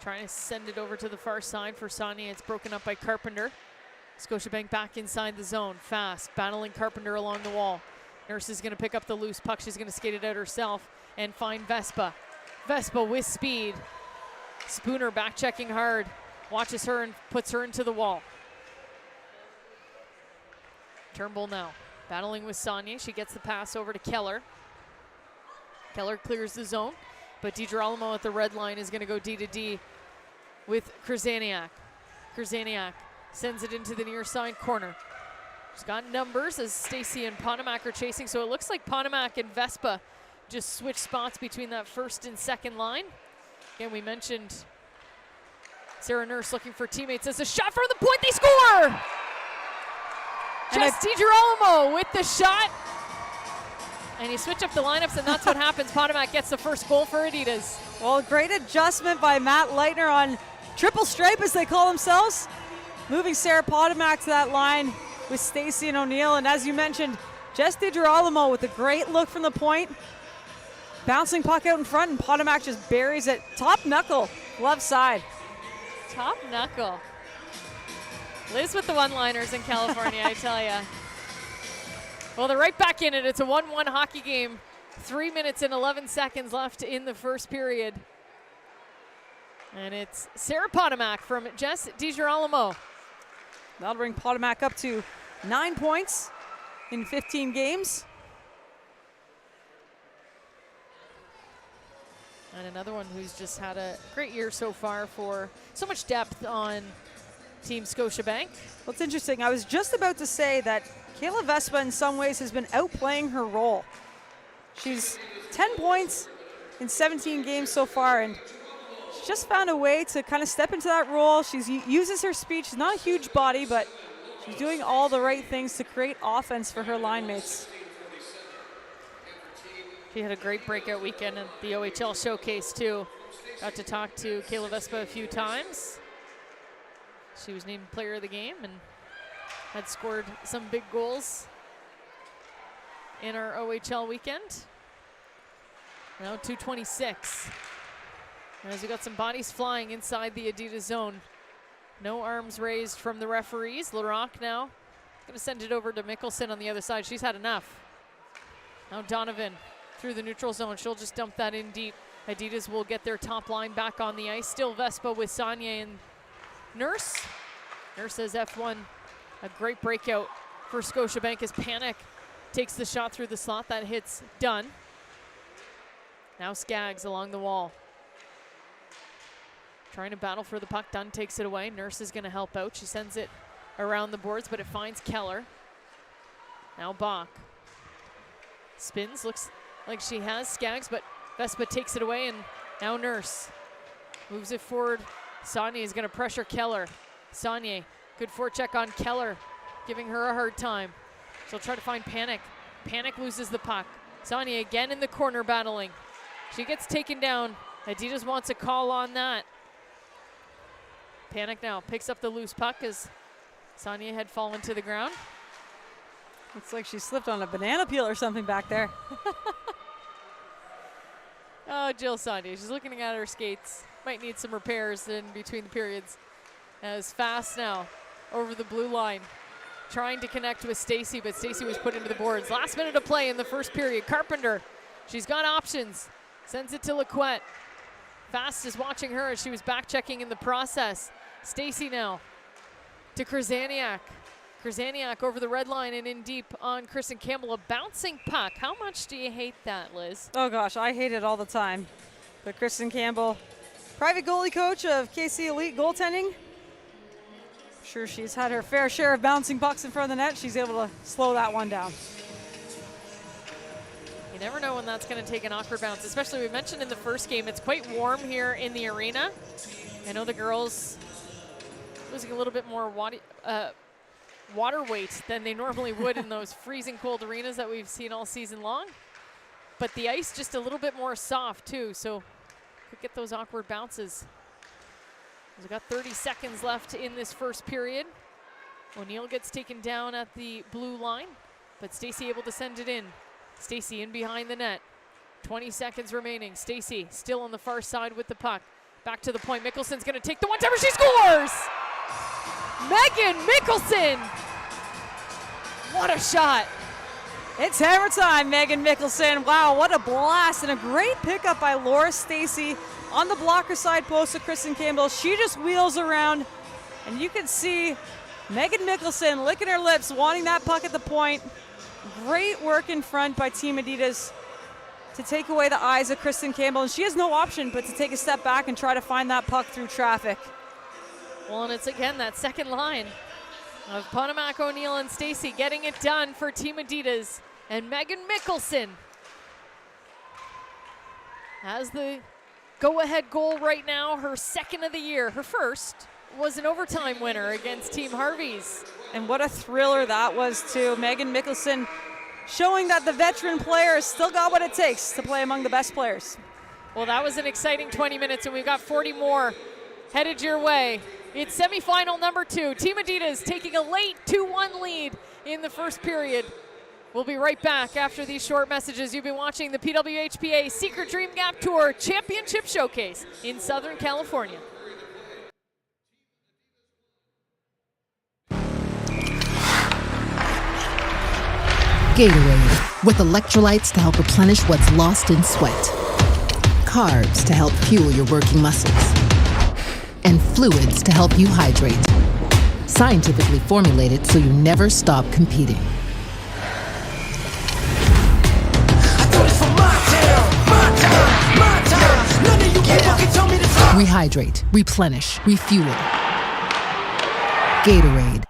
Trying to send it over to the far side for Saunier. It's broken up by Carpenter. Scotiabank back inside the zone. Fast, battling Carpenter along the wall. Nurse is going to pick up the loose puck. She's going to skate it out herself and find Vespa. Vespa with speed. Spooner back checking hard. Watches her and puts her into the wall. Turnbull now battling with Saunier. She gets the pass over to Keller. Keller clears the zone, but DiGirolamo at the red line is going to go D to D with Krzaniak. Krzaniak sends it into the near side corner. She's got numbers as Stacy and Potomac are chasing, so it looks like Potomac and Vespa just switch spots between that first and second line. Again, we mentioned Sarah Nurse looking for teammates as a shot from the point. They score! Just DiGirolamo with the shot. And you switch up the lineups, and that's what happens. Potomac gets the first goal for Adidas. Well, great adjustment by Matt Leitner on triple stripe, as they call themselves. Moving Sarah Potomac to that line with Stacy and O'Neill. And as you mentioned, Jess DiGirolamo with a great look from the point. Bouncing puck out in front, and Potomac just buries it. Top knuckle, left side. Top knuckle. Liz with the one-liners in California, I tell ya. Well, they're right back in it. It's a 1-1 hockey game. 3 minutes and 11 seconds left in the first period. And it's Sarah Potomac from Jess DiGirolamo. That'll bring Potomac up to 9 points in 15 games. And another one who's just had a great year so far for so much depth on Team Scotiabank. Well, it's interesting. I was just about to say that Kayla Vespa in some ways has been outplaying her role. She's 10 points in 17 games so far, and she's just found a way to kind of step into that role. She uses her speed. She's not a huge body, but she's doing all the right things to create offense for her line mates. She had a great breakout weekend at the OHL Showcase, too. Got to talk to Kayla Vespa a few times. She was named player of the game and had scored some big goals in our OHL weekend. Now 2:26. As we got some bodies flying inside the Adidas zone. No arms raised from the referees. Larocque now gonna send it over to Mickelson on the other side. She's had enough. Now Donovan through the neutral zone. She'll just dump that in deep. Adidas will get their top line back on the ice. Still Vespa with Sonnet and Nurse. Nurse has F1. A great breakout for Scotiabank as Panic takes the shot through the slot. That hits Dunn. Now Skaggs along the wall. Trying to battle for the puck. Dunn takes it away. Nurse is going to help out. She sends it around the boards, but it finds Keller. Now Bach. Spins. Looks like she has Skaggs, but Vespa takes it away, and now Nurse moves it forward. Sonnet is going to pressure Keller. Sonnet, good forecheck on Keller, giving her a hard time. She'll try to find Panic. Panic loses the puck. Sonnet again in the corner battling. She gets taken down. Adidas wants a call on that. Panic now picks up the loose puck as Sonnet had fallen to the ground. Looks like she slipped on a banana peel or something back there. Oh, Jill Sonnet, she's looking at her skates. Might need some repairs in between the periods. As Fast now over the blue line, trying to connect with Stacy, but Stacy was put into the boards. Last minute of play in the first period. Carpenter, she's got options. Sends it to Laquette. Fast is watching her as she was back checking in the process. Stacy now to Krasaniak. Krasaniak over the red line and in deep on Kristen Campbell. A bouncing puck. How much do you hate that, Liz? Oh gosh, I hate it all the time. But Kristen Campbell, private goalie coach of KC Elite Goaltending. I'm sure she's had her fair share of bouncing pucks in front of the net. She's able to slow that one down. You never know when that's going to take an awkward bounce, especially we mentioned in the first game, it's quite warm here in the arena. I know the girls losing a little bit more water weight than they normally would in those freezing cold arenas that we've seen all season long. But the ice just a little bit more soft too, so could get those awkward bounces. We've got 30 seconds left in this first period. O'Neill gets taken down at the blue line, but Stacy able to send it in. Stacy in behind the net. 20 seconds remaining. Stacy still on the far side with the puck. Back to the point. Mickelson's going to take the one-timer. She scores! Megan Mickelson! What a shot. It's hammer time, Megan Mickelson. Wow, what a blast, and a great pickup by Laura Stacy on the blocker side post of Kristen Campbell. She just wheels around, and you can see Megan Mickelson licking her lips, wanting that puck at the point. Great work in front by Team Adidas to take away the eyes of Kristen Campbell, and she has no option but to take a step back and try to find that puck through traffic. Well, and it's again that second line of Potomac, O'Neill, and Stacy getting it done for Team Adidas. And Megan Mickelson has the go-ahead goal right now, her second of the year. Her first was an overtime winner against Team Harvey's. And what a thriller that was too. Megan Mickelson showing that the veteran players still got what it takes to play among the best players. Well, that was an exciting 20 minutes, and we've got 40 more headed your way. It's semifinal number 2. Team Adidas taking a late 2-1 lead in the first period. We'll be right back after these short messages. You've been watching the PWHPA Secret Dream Gap Tour Championship Showcase in Southern California. Gatorade, with electrolytes to help replenish what's lost in sweat. Carbs to help fuel your working muscles. And fluids to help you hydrate. Scientifically formulated so you never stop competing. Rehydrate, replenish, refuel. Gatorade.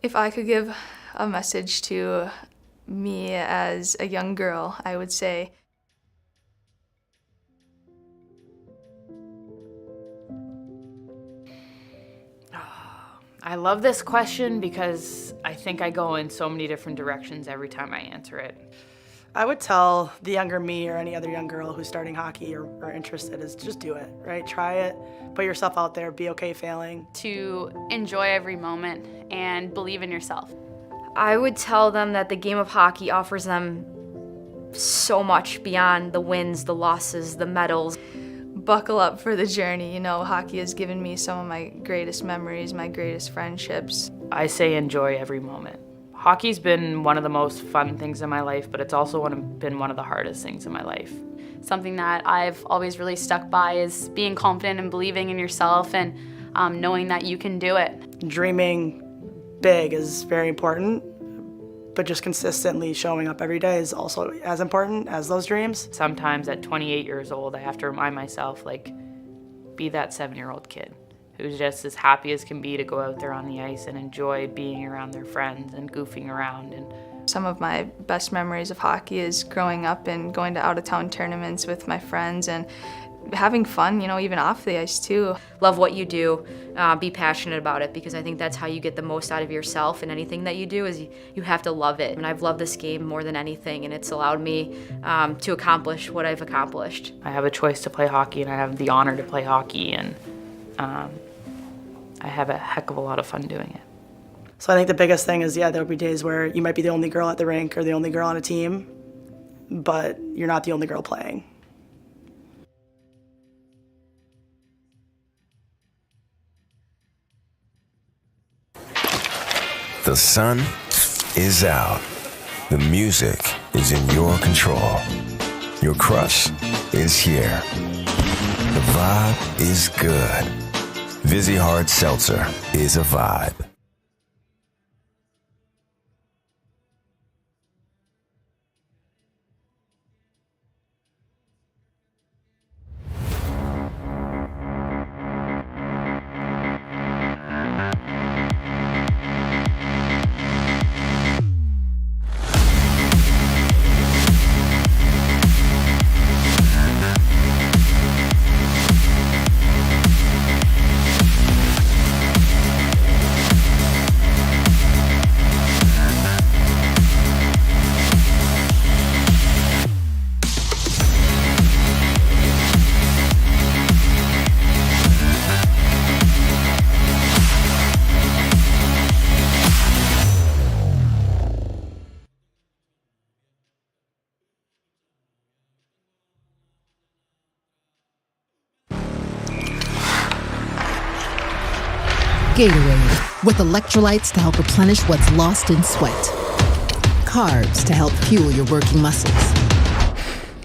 If I could give a message to me as a young girl, I would say, I love this question because I think I go in so many different directions every time I answer it. I would tell the younger me or any other young girl who's starting hockey or interested is just do it, right? Try it, put yourself out there, be okay failing. To enjoy every moment and believe in yourself. I would tell them that the game of hockey offers them so much beyond the wins, the losses, the medals. Buckle up for the journey. You know, hockey has given me some of my greatest memories, my greatest friendships. I say enjoy every moment. Hockey's been one of the most fun things in my life, but it's also been one of the hardest things in my life. Something that I've always really stuck by is being confident and believing in yourself and knowing that you can do it. Dreaming big is very important, but just consistently showing up every day is also as important as those dreams. Sometimes at 28 years old, I have to remind myself, like, be that 7-year-old kid who's just as happy as can be to go out there on the ice and enjoy being around their friends and goofing around. And some of my best memories of hockey is growing up and going to out-of-town tournaments with my friends and having fun, you know, even off the ice too. Love what you do, be passionate about it, because I think that's how you get the most out of yourself, and anything that you do is you have to love it. And I've loved this game more than anything, and it's allowed me to accomplish what I've accomplished. I have a choice to play hockey, and I have the honor to play hockey, and I have a heck of a lot of fun doing it. So I think the biggest thing is, there'll be days where you might be the only girl at the rink or the only girl on a team. but you're not the only girl playing. The sun is out. The music is in your control. Your crush is here. The vibe is good. Vizzy Hard Seltzer is a vibe. Gatorade, with electrolytes to help replenish what's lost in sweat. Carbs to help fuel your working muscles.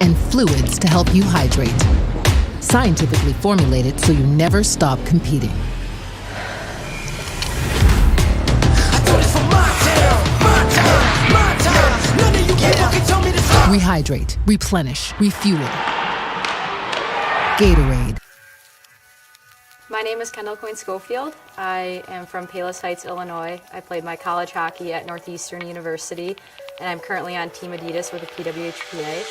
And fluids to help you hydrate. Scientifically formulated so you never stop competing. Rehydrate, replenish, refuel. Gatorade. My name is Kendall Coyne Schofield. I am from Palos Heights, Illinois. I played my college hockey at Northeastern University, and I'm currently on Team Adidas with the PWHPA.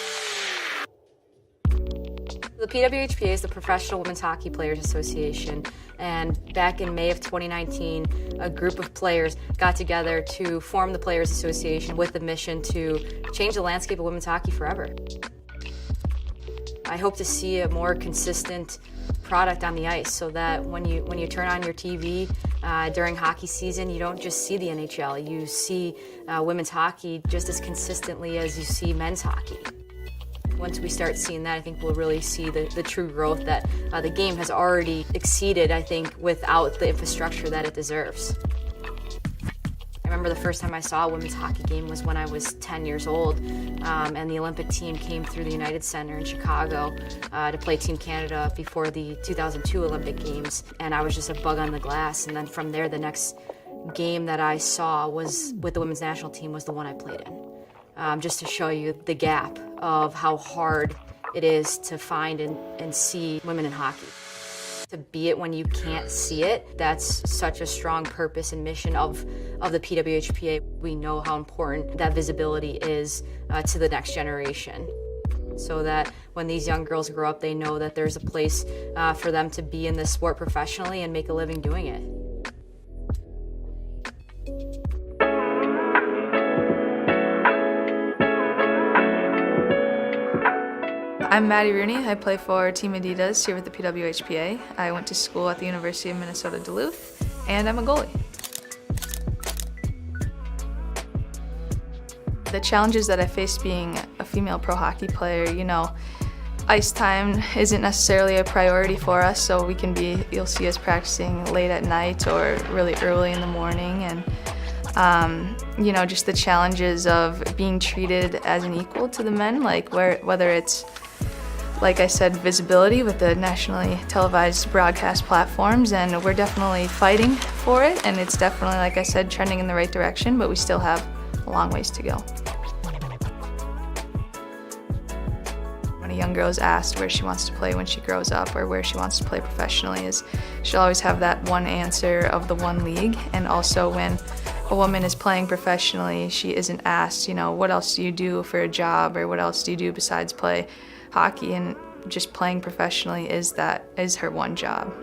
The PWHPA is the Professional Women's Hockey Players Association, and back in May of 2019, a group of players got together to form the Players Association with the mission to change the landscape of women's hockey forever. I hope to see a more consistent product on the ice so that when you turn on your TV during hockey season, you don't just see the NHL, you see women's hockey just as consistently as you see men's hockey. Once we start seeing that, I think we'll really see the true growth that the game has already exceeded, I think, without the infrastructure that it deserves. I remember the first time I saw a women's hockey game was when I was 10 years old, and the Olympic team came through the United Center in Chicago to play Team Canada before the 2002 Olympic Games, and I was just a bug on the glass. And then from there, the next game that I saw was with the women's national team was the one I played in, just to show you the gap of how hard it is to find and see women in hockey. To be it when you can't see it, that's such a strong purpose and mission of the PWHPA. We know how important that visibility is to the next generation, so that when these young girls grow up, they know that there's a place for them to be in this sport professionally and make a living doing it. I'm Maddie Rooney. I play for Team Adidas here with the PWHPA. I went to school at the University of Minnesota Duluth, and I'm a goalie. The challenges that I faced being a female pro hockey player, ice time isn't necessarily a priority for us, so you'll see us practicing late at night or really early in the morning, and just the challenges of being treated as an equal to the men, whether it's, like I said, visibility with the nationally televised broadcast platforms, and we're definitely fighting for it, and it's definitely, like I said, trending in the right direction, but we still have a long ways to go. When a young girl is asked where she wants to play when she grows up or where she wants to play professionally, she'll always have that one answer of the one league. And also when a woman is playing professionally, she isn't asked, what else do you do for a job, or what else do you do besides play hockey, and just playing professionally is her one job.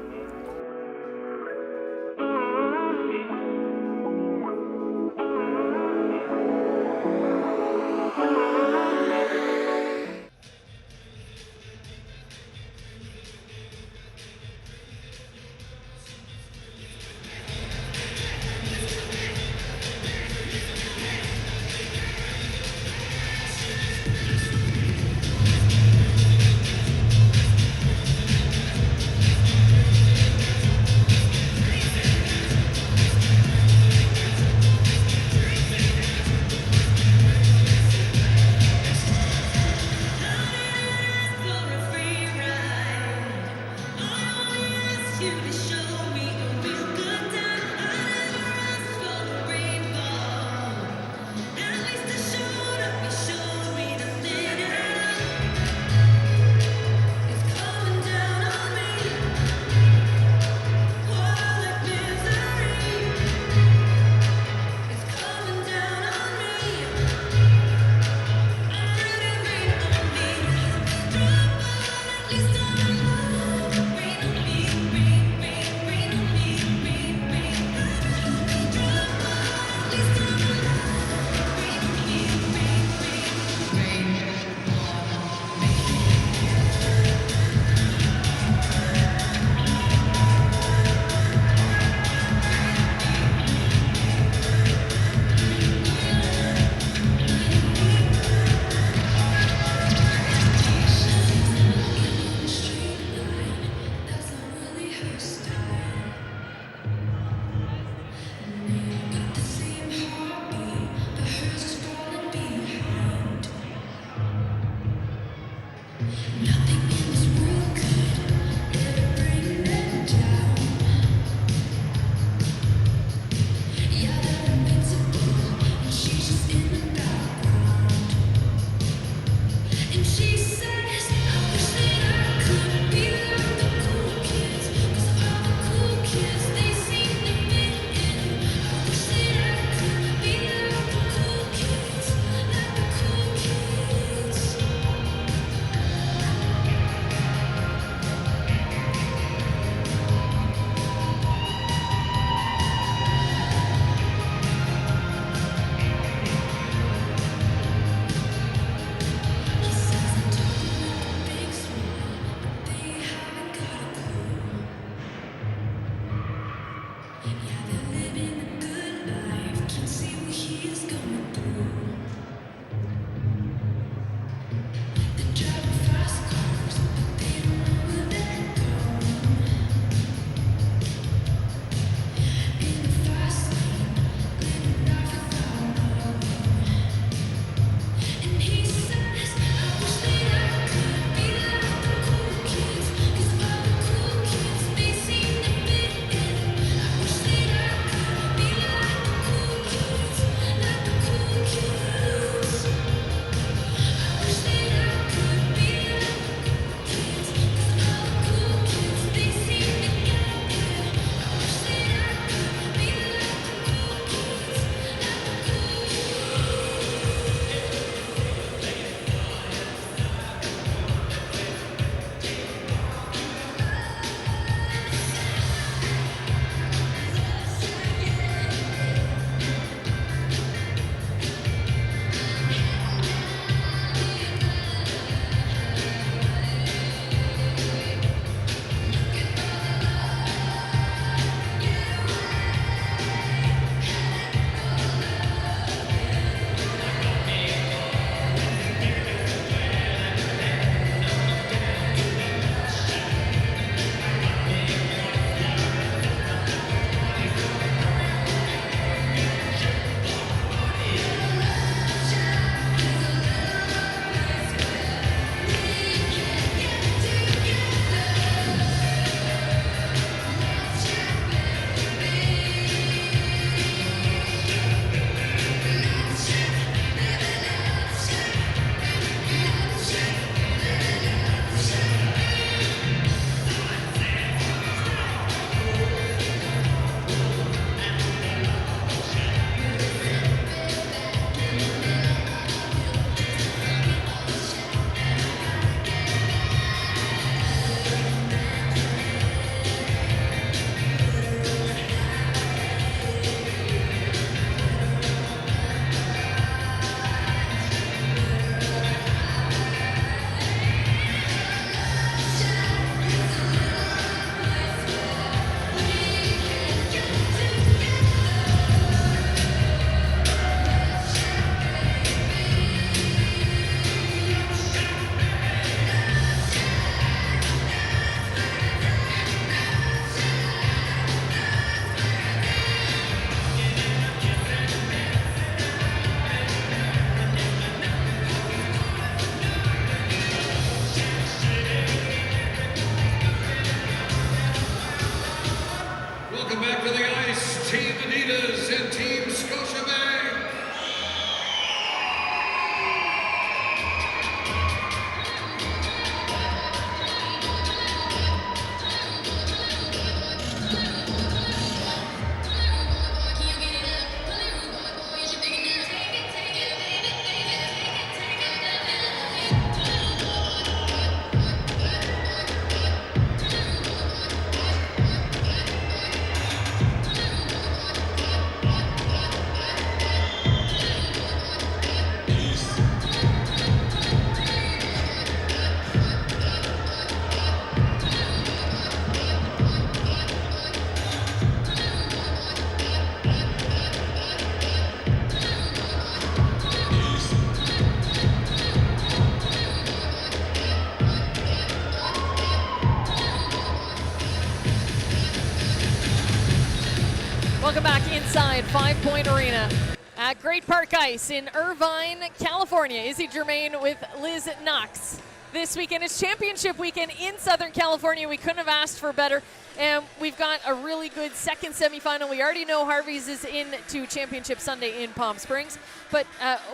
Welcome back inside 5 Point Arena at Great Park Ice in Irvine, California. Izzy Germain with Liz Knox. this weekend. It's championship weekend in Southern California. We couldn't have asked for better. And we've got a really good second semifinal. We already know Harvey's is into Championship Sunday in Palm Springs. But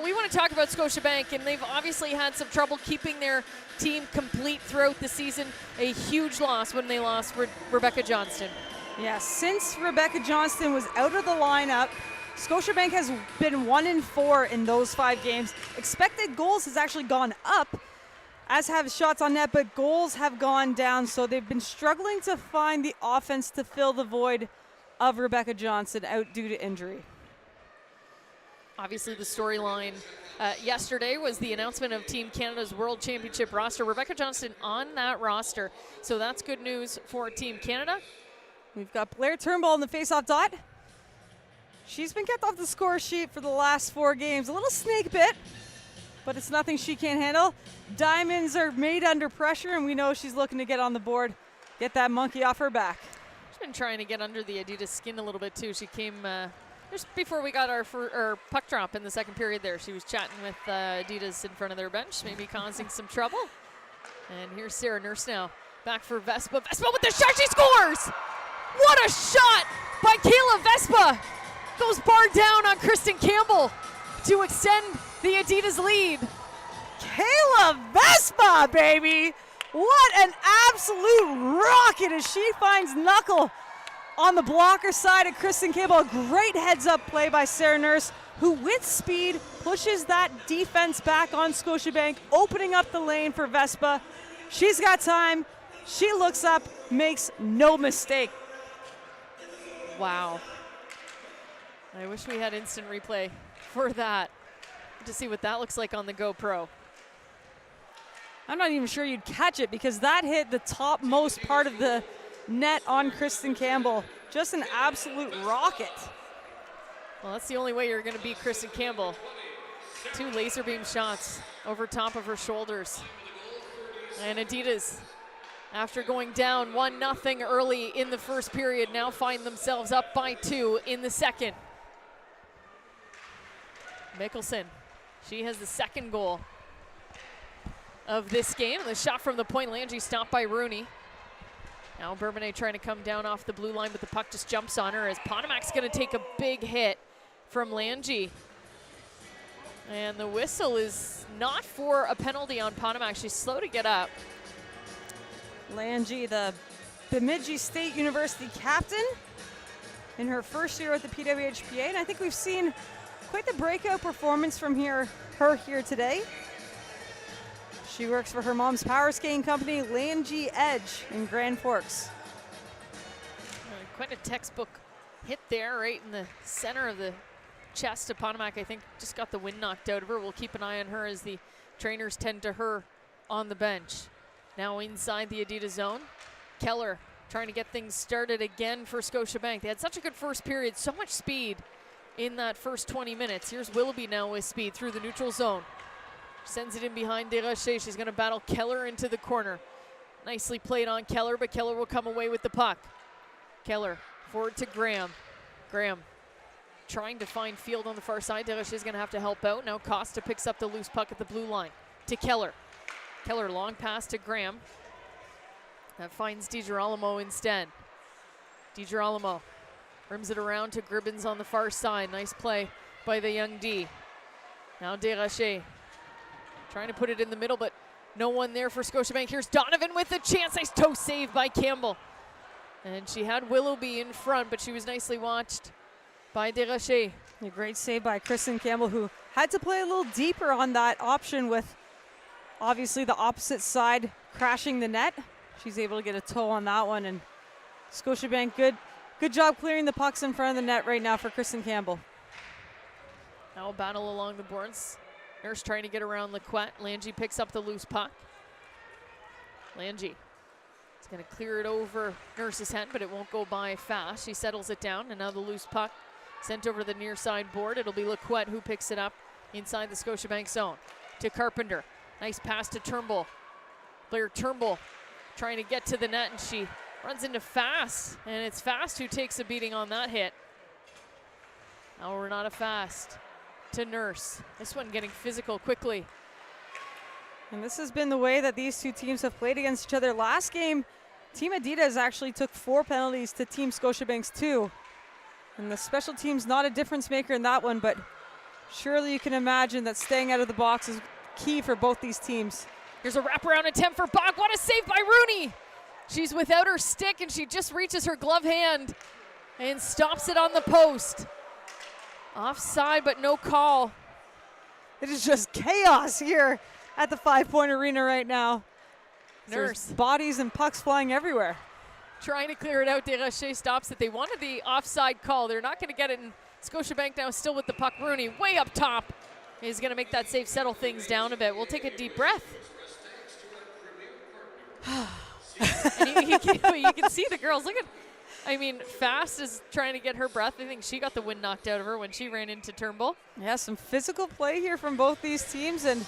we want to talk about Scotiabank, and they've obviously had some trouble keeping their team complete throughout the season. A huge loss when they lost Rebecca Johnston. Yeah, since Rebecca Johnston was out of the lineup, Scotiabank has been 1-4 in those 5 games. Expected goals has actually gone up, as have shots on net, but goals have gone down, so they've been struggling to find the offense to fill the void of Rebecca Johnston out due to injury. Obviously, the storyline yesterday was the announcement of Team Canada's World Championship roster. Rebecca Johnston on that roster, so that's good news for Team Canada. We've got Blair Turnbull in the faceoff dot. She's been kept off the score sheet for the last 4 games. A little snake bit, but it's nothing she can't handle. Diamonds are made under pressure, and we know she's looking to get on the board, get that monkey off her back. She's been trying to get under the Adidas skin a little bit, too. She came just before we got our puck drop in the second period there. She was chatting with Adidas in front of their bench, maybe causing some trouble. And here's Sarah Nurse now. Back for Vespa. Vespa with the shot. She scores! What a shot by Kayla Vespa! Goes barred down on Kristen Campbell to extend the Adidas lead. Kayla Vespa, baby! What an absolute rocket as she finds Knuckle on the blocker side of Kristen Campbell. A great heads-up play by Sarah Nurse, who with speed pushes that defense back on Scotiabank, opening up the lane for Vespa. She's got time. She looks up, makes no mistake. Wow. I wish we had instant replay for that to see what that looks like on the GoPro. I'm not even sure you'd catch it because that hit the topmost part of the net on Kristen Campbell. Just an absolute rocket. Well, that's the only way you're going to beat Kristen Campbell. 2 laser beam shots over top of her shoulders. And Adidas, after going down 1-0 early in the first period, now find themselves up by 2 in the second. Mickelson, she has the second goal of this game. The shot from the point, Lange stopped by Rooney. Now Bourbonnais trying to come down off the blue line, but the puck just jumps on her as Potomac's going to take a big hit from Lange. And the whistle is not for a penalty on Potomac. She's slow to get up. Lange, the Bemidji State University captain in her first year with the PWHPA, and I think we've seen quite the breakout performance from her here today. She works for her mom's power skating company, Lange Edge in Grand Forks. Quite a textbook hit there, right in the center of the chest of Potomac. I think just got the wind knocked out of her. We'll keep an eye on her as the trainers tend to her on the bench. Now inside the Adidas zone, Keller trying to get things started again for Scotiabank. They had such a good first period, so much speed in that first 20 minutes. Here's Willoughby now with speed through the neutral zone. Sends it in behind Desrochers. She's going to battle Keller into the corner. Nicely played on Keller, but Keller will come away with the puck. Keller forward to Graham. Graham trying to find field on the far side. Desrochers is going to have to help out. Now Costa picks up the loose puck at the blue line to Keller. Keller long pass to Graham. That finds DiGirolamo instead. DiGirolamo rims it around to Gribbins on the far side. Nice play by the young D. Now Desrochers trying to put it in the middle, but no one there for Scotiabank. Here's Donovan with a chance. Nice toe save by Campbell. And she had Willoughby in front, but she was nicely watched by Desrochers. A great save by Kristen Campbell, who had to play a little deeper on that option with obviously the opposite side crashing the net. She's able to get a toe on that one, and Scotiabank, good job clearing the pucks in front of the net right now for Kristen Campbell. Now a battle along the boards. Nurse trying to get around Lequette. Lange picks up the loose puck. Lange is going to clear it over Nurse's head, but it won't go by fast. She settles it down, and now the loose puck sent over the near side board. It'll be Lequette who picks it up inside the Scotiabank zone to Carpenter. Nice pass to Turnbull. Blair Turnbull trying to get to the net, and she runs into Fast, and it's Fast who takes a beating on that hit. Now Renata Fast to Nurse. This one getting physical quickly. And this has been the way that these two teams have played against each other. Last game, Team Adidas actually took 4 penalties to Team Scotiabank's 2. And the special team's not a difference maker in that one, but surely you can imagine that staying out of the box is key for both these teams. Here's a wraparound attempt for Bach. What a save by Rooney. She's without her stick, and she just reaches her glove hand and stops it on the post. Offside, but no call. It is just chaos here at the 5 Point Arena right now. Nurse. There's bodies and pucks flying everywhere. Trying to clear it out. Desrochers stops it. They wanted the offside call. They're not going to get it. And Scotiabank now still with the puck. Rooney way up top. He's going to make that save, settle things down a bit. We'll take a deep breath. And you can see the girls. Look at, Fast is trying to get her breath. I think she got the wind knocked out of her when she ran into Turnbull. Yeah, some physical play here from both these teams. And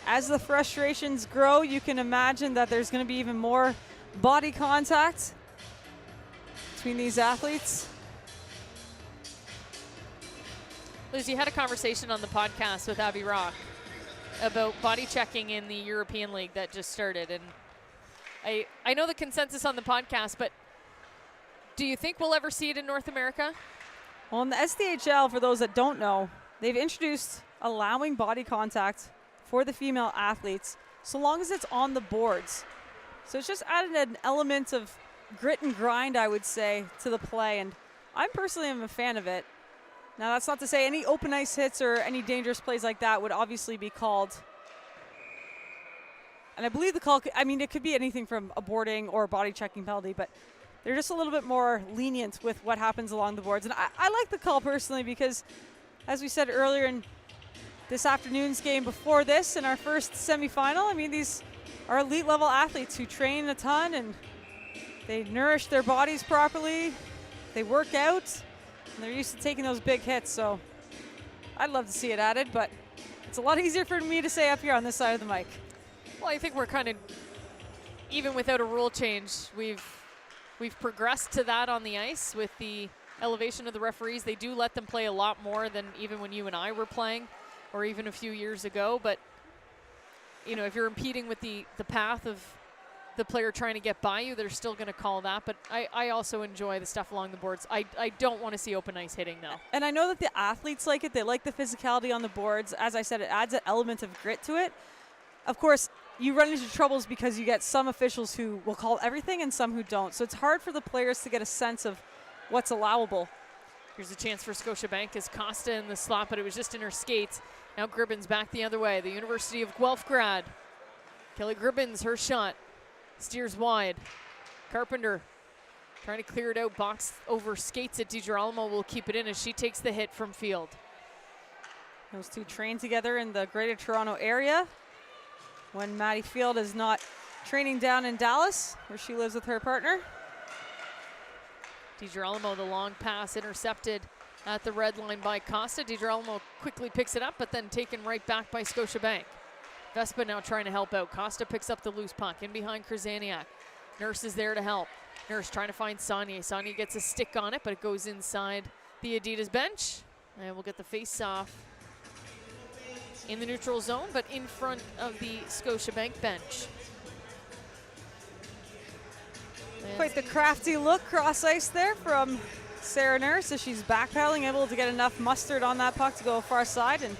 as the frustrations grow, you can imagine that there's going to be even more body contact between these athletes. Liz, you had a conversation on the podcast with Abby Rock about body checking in the European League that just started. And I know the consensus on the podcast, but do you think we'll ever see it in North America? Well, in the SDHL, for those that don't know, they've introduced allowing body contact for the female athletes so long as it's on the boards. So it's just added an element of grit and grind, I would say, to the play. And I personally am a fan of it. Now, that's not to say any open ice hits or any dangerous plays like that would obviously be called. And I believe the call, it could be anything from a boarding or a body checking penalty, but they're just a little bit more lenient with what happens along the boards. And I like the call personally because, as we said earlier in this afternoon's game before this, in our first semifinal, these are elite level athletes who train a ton and they nourish their bodies properly, they work out, and they're used to taking those big hits. So I'd love to see it added, but it's a lot easier for me to say up here on this side of the mic. Well, I think we're kind of, even without a rule change, we've progressed to that on the ice with the elevation of the referees. They do let them play a lot more than even when you and I were playing, or even a few years ago. But, if you're impeding with the path of the player trying to get by you, they're still going to call that. But I also enjoy the stuff along the boards. I don't want to see open ice hitting, though. And I know that the athletes like it. They like the physicality on the boards. As I said, it adds an element of grit to it. Of course, you run into troubles because you get some officials who will call everything and some who don't. So it's hard for the players to get a sense of what's allowable. Here's a chance for Scotiabank as Costa in the slot, but it was just in her skates. Now Gribbins back the other way. The University of Guelph-Grad. Kelly Gribbins, her shot. Steers wide. Carpenter trying to clear it out. Box over skates it. DiGirolamo will keep it in as she takes the hit from field. Those two train together in the Greater Toronto area when Maddie Field is not training down in Dallas, where she lives with her partner. DiGirolamo, the long pass intercepted at the red line by Costa. DiGirolamo quickly picks it up, but then taken right back by Scotiabank. Vespa now trying to help out. Costa picks up the loose puck in behind Krzyzaniak. Nurse is there to help. Nurse trying to find Sonnet. Sonnet gets a stick on it, but it goes inside the Adidas bench. And we'll get the face-off in the neutral zone, but in front of the Scotiabank bench. Quite the crafty look cross ice there from Sarah Nurse as she's backpedaling, able to get enough mustard on that puck to go far side, and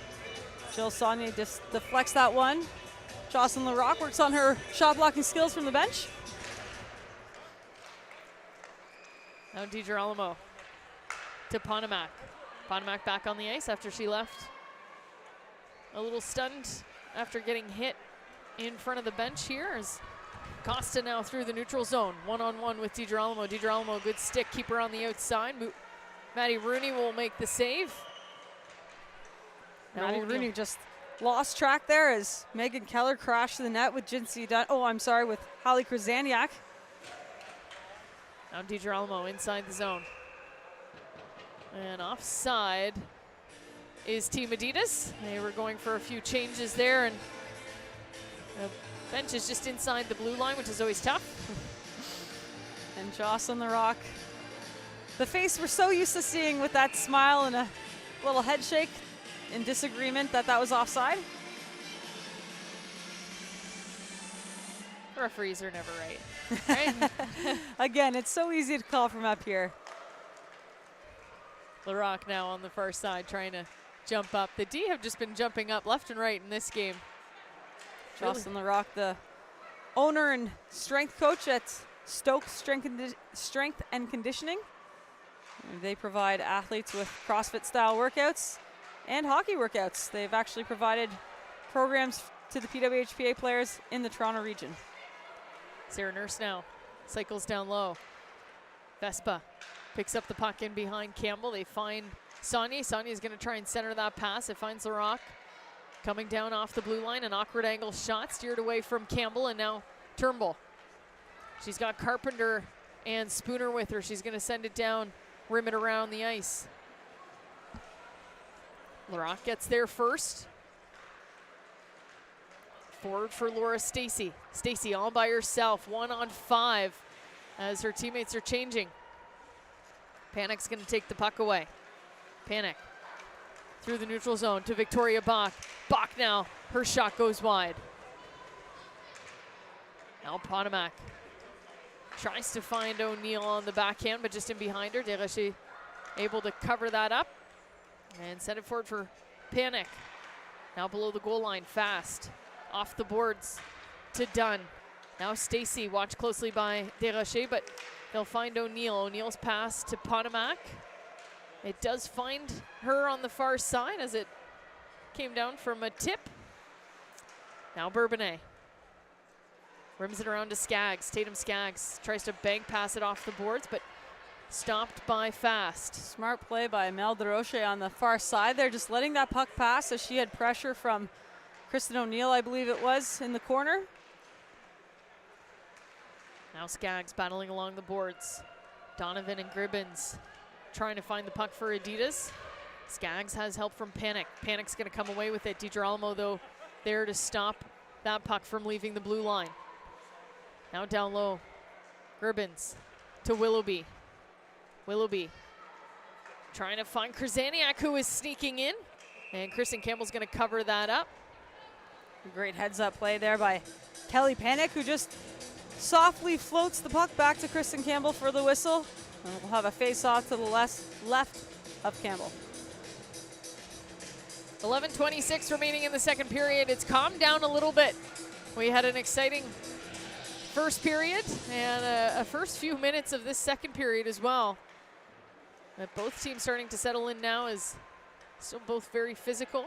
Jill Sonnet just deflects that one. Jocelyn Larocque works on her shot blocking skills from the bench. Now DiGirolamo to Ponomac. Ponomac back on the ice after she left. A little stunned after getting hit in front of the bench here as Costa now through the neutral zone. One-on-one with DiGirolamo. DiGirolamo, good stick, keep her on the outside. Maddie Rooney will make the save. Maddie Rooney just lost track there as Megan Keller crashed to the net with with Holly Krzyzaniak. Now DiGirolamo inside the zone. And offside is Team Adidas. They were going for a few changes there, and the bench is just inside the blue line, which is always tough. And Jocelyn Larocque, the face we're so used to seeing with that smile and a little head shake in disagreement that was offside. Referees are never right. Right? Again, it's so easy to call from up here. LaRock now on the far side trying to jump up. The D have just been jumping up left and right in this game. Jocelyn LaRock, the owner and strength coach at Stoke Strength and Conditioning. And they provide athletes with CrossFit-style workouts and hockey workouts. They've actually provided programs to the PWHPA players in the Toronto region. Sarah Nurse now cycles down low. Vespa picks up the puck in behind Campbell. They find Sonnet. Sonnet is going to try and center that pass. It finds LaRock coming down off the blue line. An awkward angle shot steered away from Campbell, and now Turnbull. She's got Carpenter and Spooner with her. She's going to send it down, rim it around the ice. LaRock gets there first. Forward for Laura Stacy. Stacy all by herself, 1-on-5 as her teammates are changing. Panic's going to take the puck away. Panic through the neutral zone to Victoria Bach. Bach now, her shot goes wide. Now Potomac tries to find O'Neill on the backhand, but just in behind her. Desrochers able to cover that up and send it forward for Panic. Now below the goal line, fast. Off the boards to Dunn. Now Stacy, watched closely by Desrochers, but they'll find O'Neill. O'Neill's pass to Potomac. It does find her on the far side as it came down from a tip. Now Bourbonnais. Rims it around to Skaggs. Tatum Skaggs tries to bank pass it off the boards, but stopped by Fast. Smart play by Mel DeRoche on the far side there, just letting that puck pass as she had pressure from Kristen O'Neill, I believe it was, in the corner. Now Skaggs battling along the boards. Donovan and Gribbins trying to find the puck for Adidas. Skaggs has help from Panic. Panic's going to come away with it. DiGirolamo, though, there to stop that puck from leaving the blue line. Now down low, Gribbins to Willoughby. Willoughby trying to find Krasaniak, who is sneaking in. And Kristen Campbell's going to cover that up. A great heads-up play there by Kelly Panic, who just softly floats the puck back to Kristen Campbell for the whistle. And we'll have a face-off to the left of Campbell. 11:26 remaining in the second period. It's calmed down a little bit. We had an exciting first period and a first few minutes of this second period as well. But both teams starting to settle in now, is still both very physical.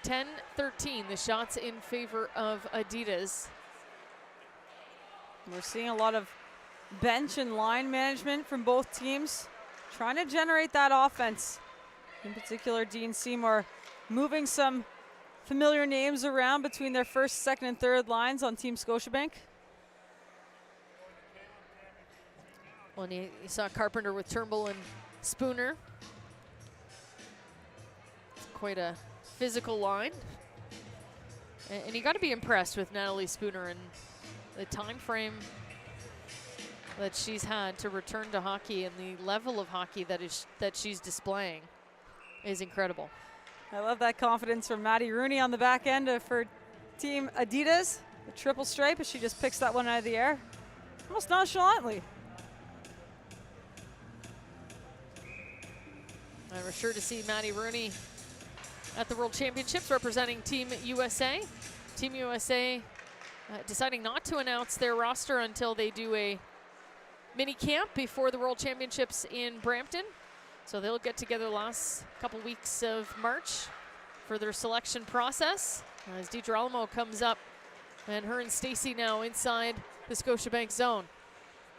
10-13, the shots in favor of Adidas. We're seeing a lot of bench and line management from both teams, trying to generate that offense. In particular, Dean Seymour moving some familiar names around between their first, second, and third lines on Team Scotiabank. Well, you saw Carpenter with Turnbull and Spooner. It's quite a physical line. And you got to be impressed with Natalie Spooner and the time frame that she's had to return to hockey, and the level of hockey that she's displaying is incredible. I love that confidence from Maddie Rooney on the back end for Team Adidas. The triple stripe as she just picks that one out of the air, almost nonchalantly. And we're sure to see Maddie Rooney at the World Championships representing Team USA. Team USA deciding not to announce their roster until they do a mini camp before the World Championships in Brampton. So they'll get together the last couple weeks of March for their selection process. As DiGirolamo comes up, and her and Stacy now inside the Scotiabank zone.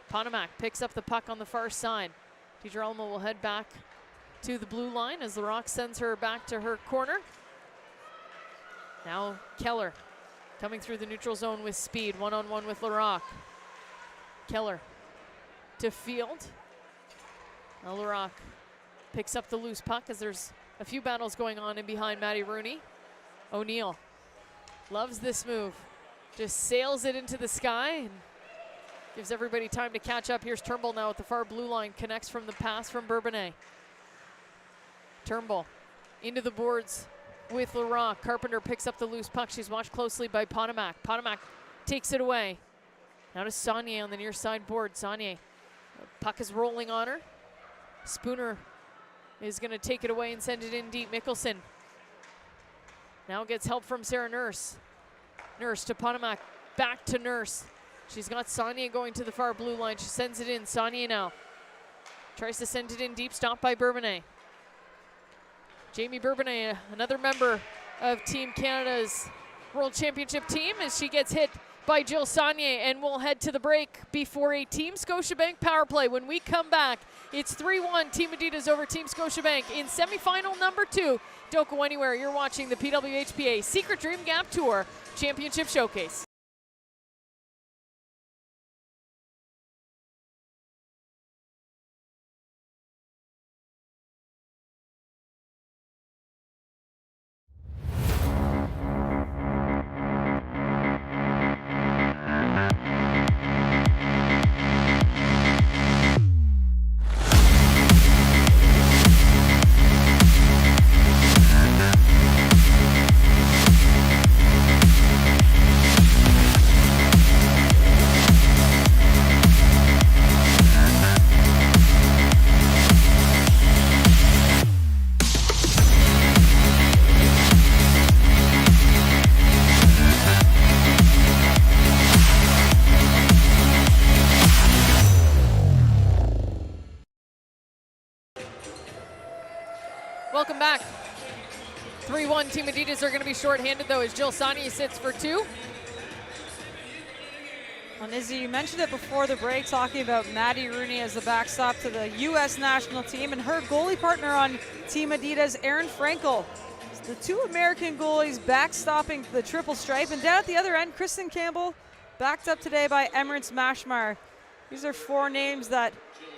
Potomac picks up the puck on the far side. DiGirolamo will head back to the blue line as LaRock sends her back to her corner. Now Keller coming through the neutral zone with speed, one-on-one with LaRock. Keller to Field. Now LaRock picks up the loose puck as there's a few battles going on in behind Maddie Rooney. O'Neill loves this move. Just sails it into the sky and gives everybody time to catch up. Here's Turnbull now at the far blue line, connects from the pass from Bourbonnais. Turnbull into the boards with LaRock. Carpenter picks up the loose puck. She's watched closely by Potomac. Potomac takes it away. Now to Sonnet on the near side board. Sonnet, puck is rolling on her. Spooner is going to take it away and send it in deep. Mickelson now gets help from Sarah Nurse. Nurse to Potomac, back to Nurse. She's got Sonnet going to the far blue line. She sends it in. Sonnet now tries to send it in deep, stopped by Bourbonnais. Jamie Bourbonnais, another member of Team Canada's World Championship team, as she gets hit by Jill Sonnet, and we'll head to the break before a Team Scotiabank power play. When we come back, it's 3-1 Team Adidas over Team Scotiabank in semifinal number 2. Don't go anywhere. You're watching the PWHPA Secret Dream Gap Tour Championship Showcase. Welcome back. 3-1 Team Adidas are going to be shorthanded though as Jill Sonnet sits for 2. Well, Izzy, you mentioned it before the break, talking about Maddie Rooney as the backstop to the U.S. national team, and her goalie partner on Team Adidas, Erin Frankel. The 2 American goalies backstopping the triple stripe, and down at the other end, Kristen Campbell, backed up today by Emirates Mashmar. These are 4 names that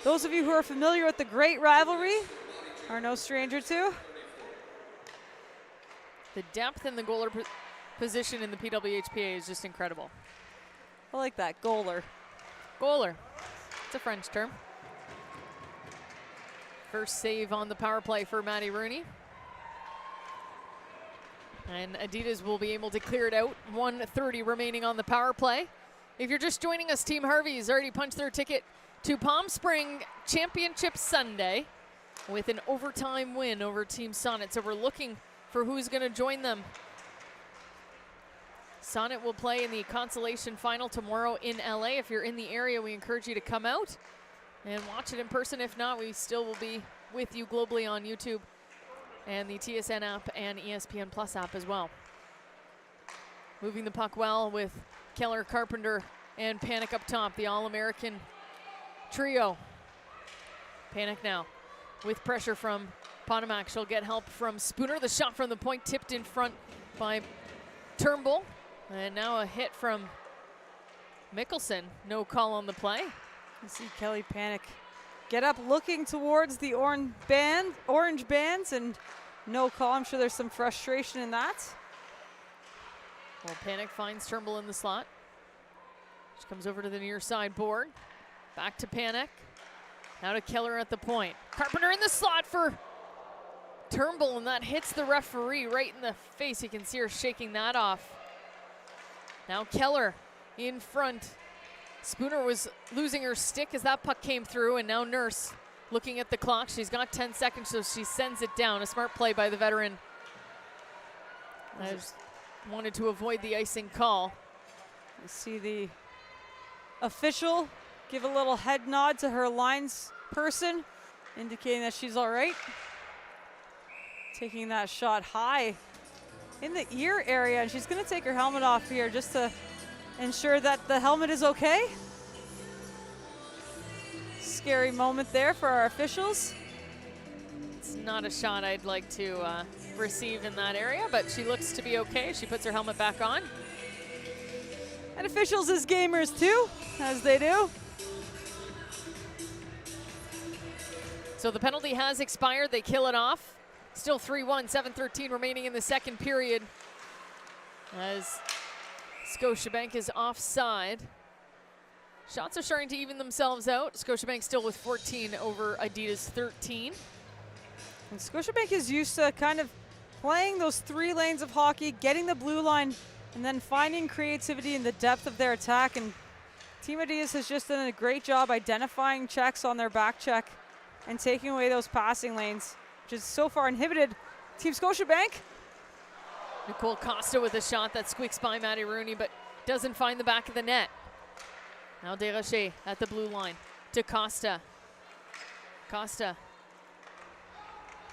those of you who are familiar with the great rivalry are no stranger to. The depth in the goaler position in the PWHPA is just incredible. I like that, goaler. Goaler, it's a French term. First save on the power play for Maddie Rooney. And Adidas will be able to clear it out. 1:30 remaining on the power play. If you're just joining us, Team Harvey has already punched their ticket to Palm Spring Championship Sunday with an overtime win over Team Sonnet. So we're looking for who's going to join them. Sonnet will play in the consolation final tomorrow in LA. If you're in the area, we encourage you to come out and watch it in person. If not, we still will be with you globally on YouTube and the TSN app and ESPN Plus app as well. Moving the puck well with Keller, Carpenter, and Panic up top, the All-American trio. Panic now with pressure from Potomac. She'll get help from Spooner. The shot from the point tipped in front by Turnbull. And now a hit from Mickelson. No call on the play. You see Kelly Panic get up looking towards the orange bands, and no call. I'm sure there's some frustration in that. Well, Panic finds Turnbull in the slot. She comes over to the near side board. Back to Panic. Now to Keller at the point. Carpenter in the slot for Turnbull, and that hits the referee right in the face. You can see her shaking that off. Now Keller in front. Spooner was losing her stick as that puck came through, and now Nurse looking at the clock. She's got 10 seconds, so she sends it down. A smart play by the veteran. I just wanted to avoid the icing call. You see the official give a little head nod to her lines person, indicating that she's all right. Taking that shot high in the ear area, and she's going to take her helmet off here just to ensure that the helmet is okay. Scary moment there for our officials. It's not a shot I'd like to receive in that area, but she looks to be okay. She puts her helmet back on. And officials is gamers too, as they do. So the penalty has expired. They kill it off. Still 3-1, 7:13 remaining in the second period as Scotiabank is offside. Shots are starting to even themselves out. Scotiabank still with 14 over Adidas 13. And Scotiabank is used to kind of playing those 3 lanes of hockey, getting the blue line, and then finding creativity in the depth of their attack. And Team Adidas has just done a great job identifying checks on their back check and taking away those passing lanes, which has so far inhibited Team Scotiabank. Nicole Costa with a shot that squeaks by Maddie Rooney, but doesn't find the back of the net. Now Desrochers at the blue line to Costa. Costa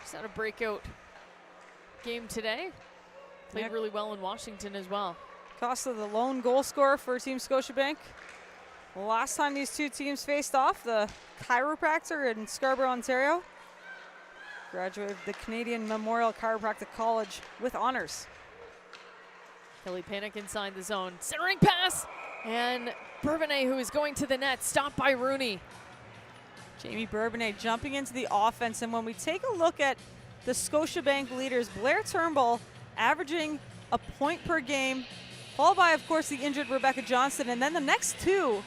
just had a breakout game today. Played really well in Washington as well. Costa, the lone goal scorer for Team Scotiabank. Last time these two teams faced off, the chiropractor in Scarborough, Ontario. Graduated the Canadian Memorial Chiropractic College with honors. Kelly Panic inside the zone. Centering pass, and Bourbonnais, who is going to the net, stopped by Rooney. Jamie Bourbonnais jumping into the offense, and when we take a look at the Scotiabank leaders, Blair Turnbull averaging a point per game, followed by, of course, the injured Rebecca Johnston, and then the next two,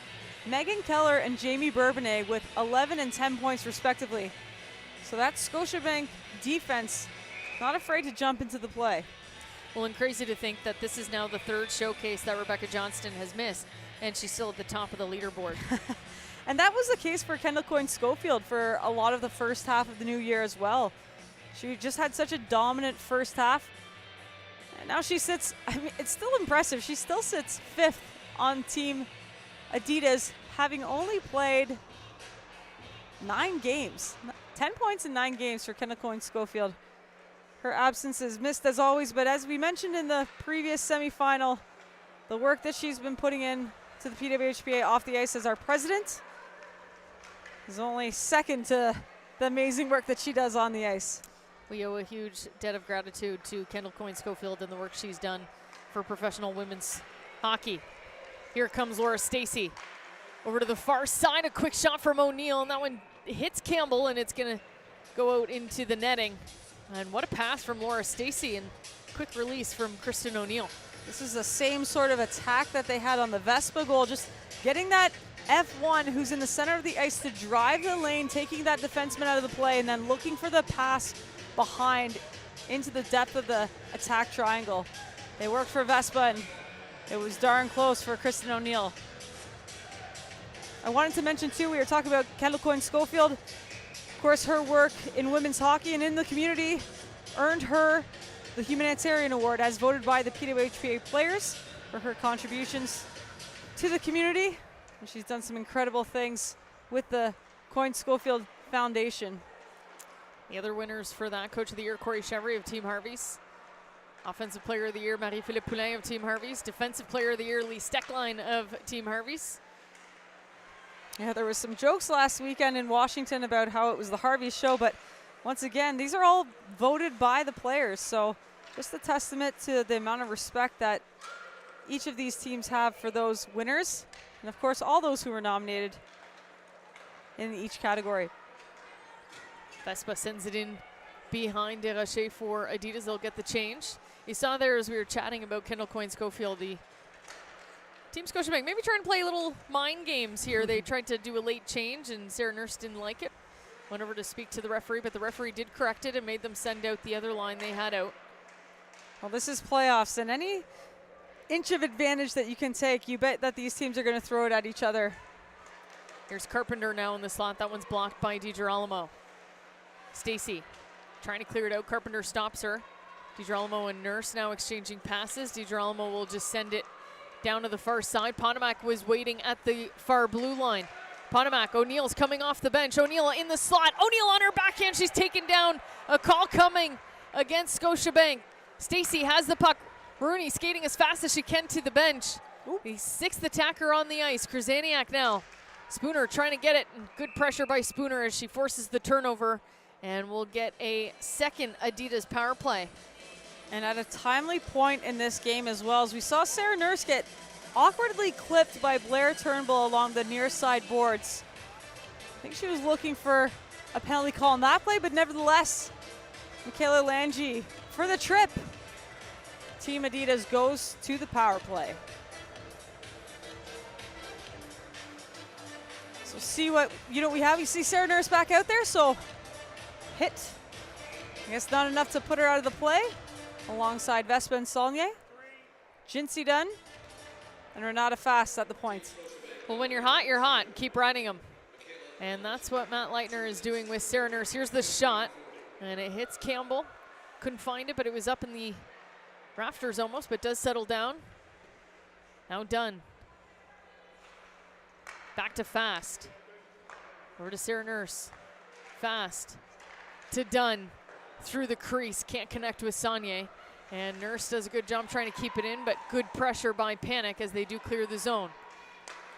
Megan Keller and Jamie Bourbonnais with 11 and 10 points respectively. So that Scotiabank defense not afraid to jump into the play. Well, and crazy to think that this is now the third showcase that Rebecca Johnston has missed, and she's still at the top of the leaderboard. And that was the case for Kendall Coyne-Schofield for a lot of the first half of the new year as well. She just had such a dominant first half. And now she sits, I mean, it's still impressive. She still sits 5th on Team Adidas, having only played 9 games. 10 points in 9 games for Kendall Coyne-Schofield. Her absence is missed as always, but as we mentioned in the previous semifinal, the work that she's been putting in to the PWHPA off the ice as our president is only second to the amazing work that she does on the ice. We owe a huge debt of gratitude to Kendall Coyne-Schofield and the work she's done for professional women's hockey. Here comes Laura Stacey. Over to the far side, a quick shot from O'Neill, and that one hits Campbell, and it's going to go out into the netting. And what a pass from Laura Stacey, and quick release from Kristen O'Neill. This is the same sort of attack that they had on the Vespa goal, just getting that F1 who's in the center of the ice to drive the lane, taking that defenseman out of the play, and then looking for the pass behind into the depth of the attack triangle. They worked for Vespa, and it was darn close for Kristen O'Neill. I wanted to mention too, we were talking about Kendall Coyne-Schofield. Of course, her work in women's hockey and in the community earned her the Humanitarian Award as voted by the PWHPA players for her contributions to the community. And she's done some incredible things with the Coyne-Schofield Foundation. The other winners for that, Coach of the Year, Corey Chevry of Team Harvey's. Offensive Player of the Year, Marie-Philippe Poulin of Team Harvey's. Defensive Player of the Year, Lee Steckline of Team Harvey's. Yeah, there was some jokes last weekend in Washington about how it was the Harvey show, but once again, these are all voted by the players. So just a testament to the amount of respect that each of these teams have for those winners. And of course, all those who were nominated in each category. Vespa sends it in behind Desrochers for Adidas. They'll get the change. You saw there as we were chatting about Kendall Coyne-Schofield, the Team Scotiabank maybe trying to play little mind games here. They tried to do a late change, and Sarah Nurse didn't like it. Went over to speak to the referee, but the referee did correct it and made them send out the other line they had out. Well, this is playoffs, and any inch of advantage that you can take, you bet that these teams are going to throw it at each other. Here's Carpenter now in the slot. That one's blocked by DiGirolamo. Stacey trying to clear it out. Carpenter stops her. DiGirolamo and Nurse now exchanging passes. DiGirolamo will just send it down to the far side. Potomac was waiting at the far blue line. Potomac, O'Neill's coming off the bench. O'Neill in the slot. O'Neill on her backhand. She's taken down. A call coming against Scotiabank. Stacey has the puck. Rooney skating as fast as she can to the bench. The 6th attacker on the ice. Krzyzaniak now. Spooner trying to get it. And good pressure by Spooner as she forces the turnover. And we'll get a second Adidas power play. And at a timely point in this game as well, as we saw Sarah Nurse get awkwardly clipped by Blair Turnbull along the near side boards. I think she was looking for a penalty call on that play, but nevertheless, Michaela Lange for the trip. Team Adidas goes to the power play. So see what we have. You see Sarah Nurse back out there, so hit. I guess not enough to put her out of the play. Alongside Vespa and Saulnier. Jinsey Dunn and Renata Fast at the point. Well, when you're hot. Keep riding them. And that's what Matt Leitner is doing with Sarah Nurse. Here's the shot, and it hits Campbell. Couldn't find it, but it was up in the rafters almost, but does settle down. Now Dunn. Back to Fast. Over to Sarah Nurse. Fast to Dunn. Through the crease, can't connect with Sonnet. And Nurse does a good job trying to keep it in, but good pressure by Panic as they do clear the zone.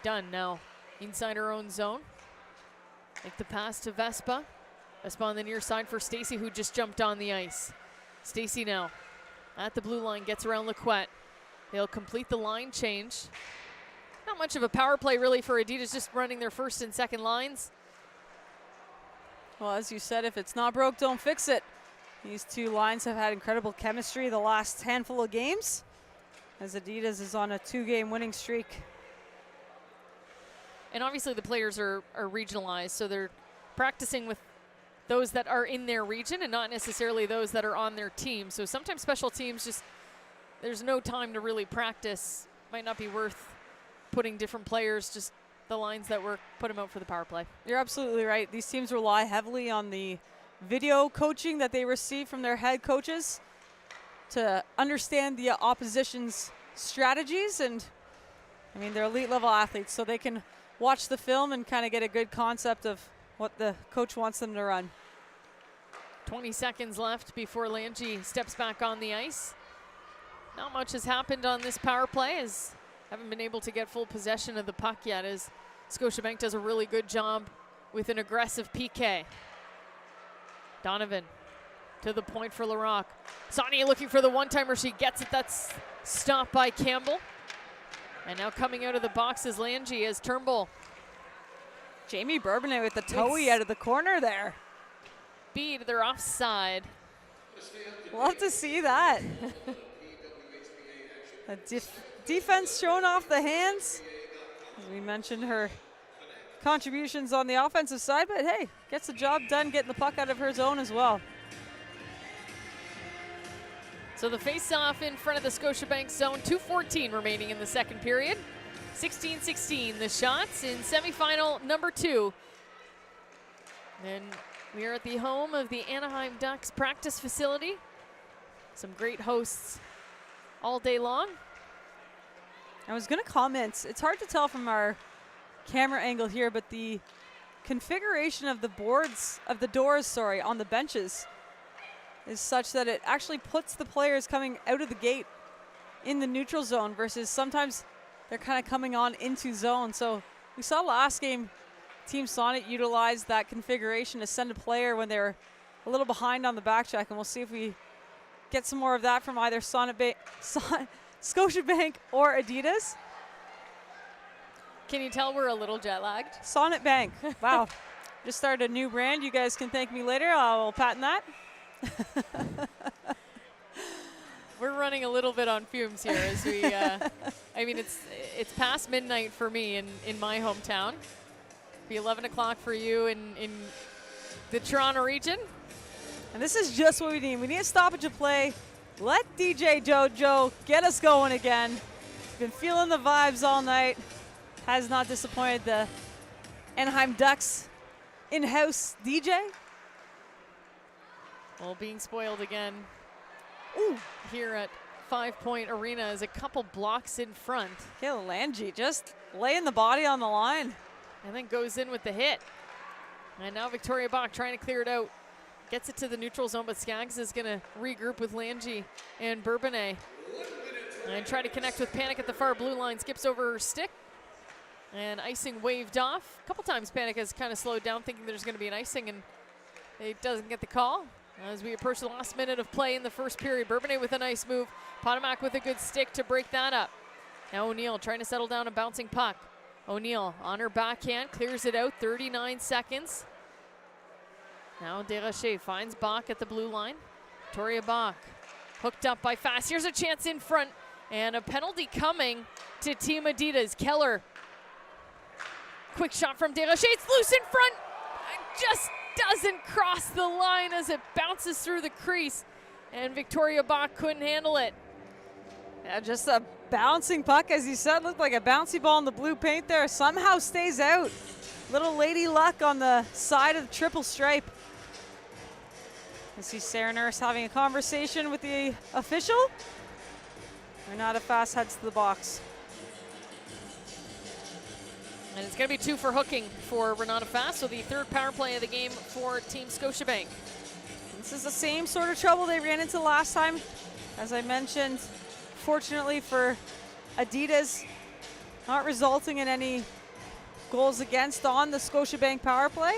Dunn now inside her own zone. Make the pass to Vespa. Vespa on the near side for Stacy, who just jumped on the ice. Stacy now at the blue line, gets around Laquette. They'll complete the line change. Not much of a power play really for Adidas, just running their first and second lines. Well, as you said, if it's not broke, don't fix it. These two lines have had incredible chemistry the last handful of games, as Adidas is on a 2-game winning streak. And obviously the players are regionalized, so they're practicing with those that are in their region and not necessarily those that are on their team. So sometimes special teams just, there's no time to really practice. Might not be worth putting different players, just the lines that work, put them out for the power play. You're absolutely right. These teams rely heavily on the video coaching that they receive from their head coaches to understand the opposition's strategies. And I mean, they're elite level athletes, so they can watch the film and kind of get a good concept of what the coach wants them to run. 20 seconds left before Lange steps back on the ice. Not much has happened on this power play, as haven't been able to get full possession of the puck yet, as Scotiabank does a really good job with an aggressive PK. Donovan to the point for Larocque. Sonny looking for the one-timer. She gets it. That's stopped by Campbell. And now coming out of the box is Lange as Turnbull. Jamie Bourbonnais with the toey out of the corner there. Beat, they're offside. Love to see that. A defense showing off the hands. As we mentioned, her contributions on the offensive side, but hey, gets the job done getting the puck out of her zone as well. So the face-off in front of the Scotiabank zone, 2:14 remaining in the second period. 16-16 the shots in semifinal number 2. And we are at the home of the Anaheim Ducks practice facility. Some great hosts all day long. I was going to comment, it's hard to tell from our camera angle here, but the configuration of the boards, of the doors, on the benches is such that it actually puts the players coming out of the gate in the neutral zone versus sometimes they're kind of coming on into zone. So we saw last game Team Sonnet utilize that configuration to send a player when they were a little behind on the back check, and we'll see if we get some more of that from either Scotiabank or Adidas. Can you tell we're a little jet lagged? Sonnet Bank. Wow. Just started a new brand. You guys can thank me later. I'll patent that. We're running a little bit on fumes here as we, I mean, it's past midnight for me in my hometown. It'll be 11 o'clock for you in the Toronto region. And this is just what we need. We need a stoppage of play. Let DJ Jojo get us going again. Been feeling the vibes all night. Has not disappointed the Anaheim Ducks in-house DJ. Well, being spoiled again. Ooh. Here at 5 Point Arena is a couple blocks in front. Kayla Lange just laying the body on the line. And then goes in with the hit. And now Victoria Bach trying to clear it out. Gets it to the neutral zone, but Skaggs is going to regroup with Lange and Bourbonnais. And try to connect with Panic at the far blue line. Skips over her stick. And icing waved off. A couple times Panic has kind of slowed down thinking there's going to be an icing, and it doesn't get the call. As we approach the last minute of play in the first period, Bourbonnais with a nice move. Potomac with a good stick to break that up. Now O'Neill trying to settle down a bouncing puck. O'Neill on her backhand, clears it out, 39 seconds. Now Desrochers finds Bach at the blue line. Victoria Bach hooked up by Fast. Here's a chance in front, and a penalty coming to Team Adidas. Keller, quick shot from Desrochers, it's loose in front. Just doesn't cross the line as it bounces through the crease, and Victoria Bach couldn't handle it. Yeah, just a bouncing puck, as you said, looked like a bouncy ball in the blue paint there. Somehow stays out. Little lady luck on the side of the triple stripe. I see Sarah Nurse having a conversation with the official. Renata Fast heads to the box. And it's going to be 2 for hooking for Renata Fast, so the third power play of the game for Team Scotiabank. This is the same sort of trouble they ran into last time. As I mentioned, fortunately for Adidas, not resulting in any goals against on the Scotiabank power play,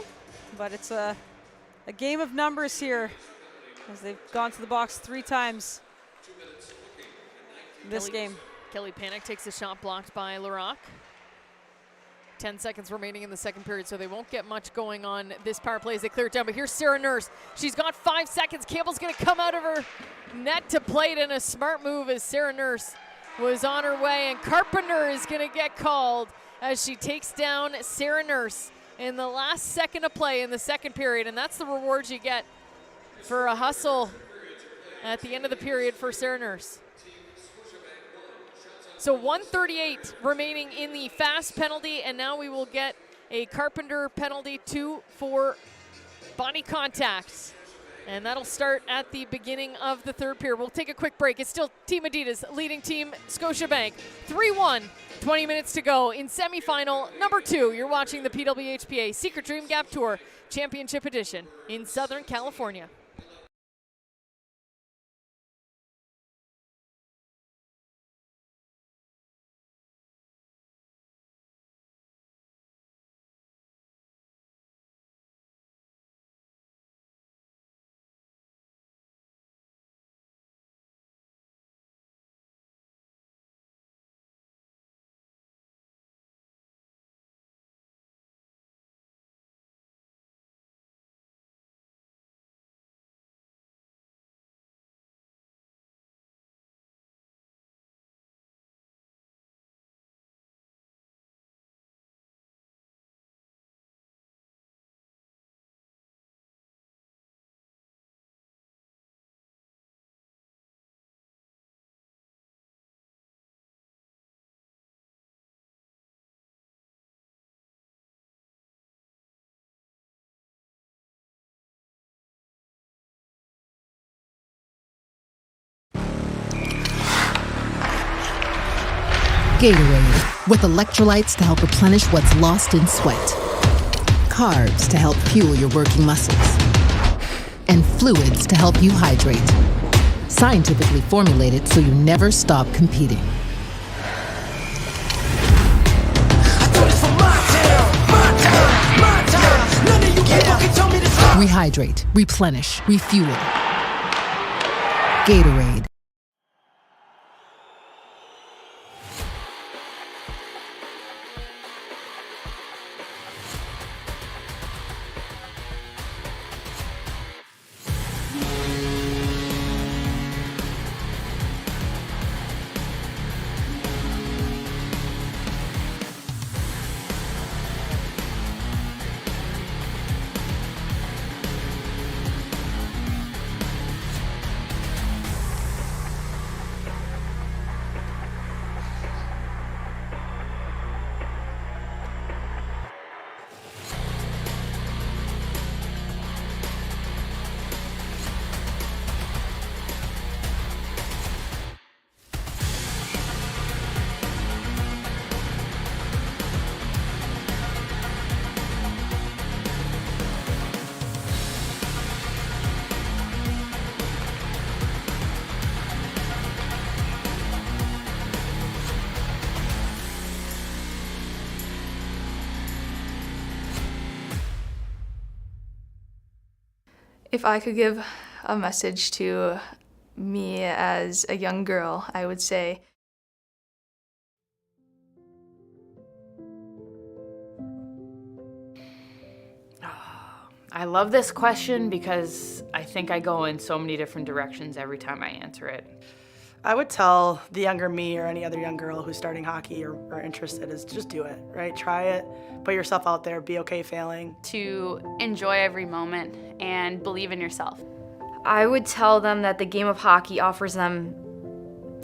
but it's a game of numbers here as they've gone to the box 3 times this game. Kelly Panic takes a shot blocked by Larocque. 10 seconds remaining in the second period, so they won't get much going on this power play as they clear it down. But here's Sarah Nurse. She's got 5 seconds. Campbell's going to come out of her net to play it in a smart move as Sarah Nurse was on her way. And Carpenter is going to get called as she takes down Sarah Nurse in the last second of play in the second period. And that's the reward you get for a hustle at the end of the period for Sarah Nurse. So 1:38 remaining in the Fast penalty, and now we will get a Carpenter penalty, 2 for body contacts. And that'll start at the beginning of the third period. We'll take a quick break. It's still Team Adidas leading Team Scotiabank. 3-1, 20 minutes to go in semifinal number 2. You're watching the PWHPA Secret Dream Gap Tour Championship Edition in Southern California. Gatorade, with electrolytes to help replenish what's lost in sweat. Carbs to help fuel your working muscles. And fluids to help you hydrate. Scientifically formulated so you never stop competing. Rehydrate, replenish, refuel. Gatorade. If I could give a message to me as a young girl, I would say, I love this question because I think I go in so many different directions every time I answer it. I would tell the younger me or any other young girl who's starting hockey or interested is just do it, right? Try it, put yourself out there, be okay failing. To enjoy every moment and believe in yourself. I would tell them that the game of hockey offers them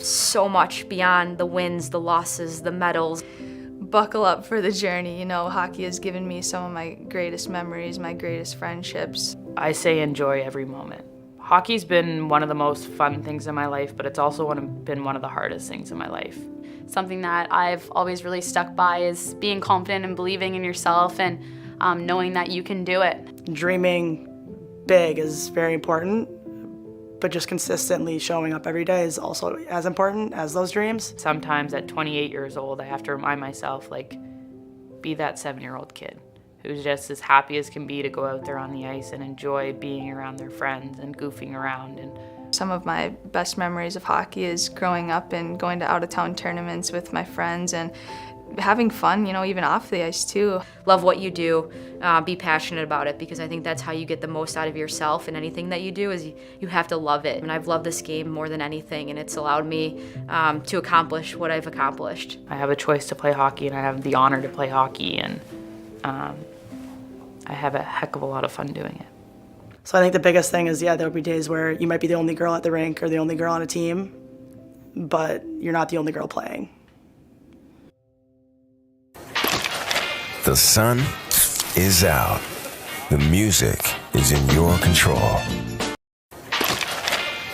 so much beyond the wins, the losses, the medals. Buckle up for the journey. You know, hockey has given me some of my greatest memories, my greatest friendships. I say enjoy every moment. Hockey's been one of the most fun things in my life, but it's also been one of the hardest things in my life. Something that I've always really stuck by is being confident and believing in yourself and knowing that you can do it. Dreaming big is very important, but just consistently showing up every day is also as important as those dreams. Sometimes at 28 years old, I have to remind myself, like, be that 7-year-old kid who's just as happy as can be to go out there on the ice and enjoy being around their friends and goofing around. And some of my best memories of hockey is growing up and going to out-of-town tournaments with my friends and having fun, you know, even off the ice too. Love what you do, be passionate about it, because I think that's how you get the most out of yourself, and anything that you do is you have to love it. And I've loved this game more than anything, and it's allowed me to accomplish what I've accomplished. I have a choice to play hockey, and I have the honor to play hockey, and I have a heck of a lot of fun doing it. So I think the biggest thing is, yeah, there'll be days where you might be the only girl at the rink or the only girl on a team, but you're not the only girl playing. The sun is out. The music is in your control.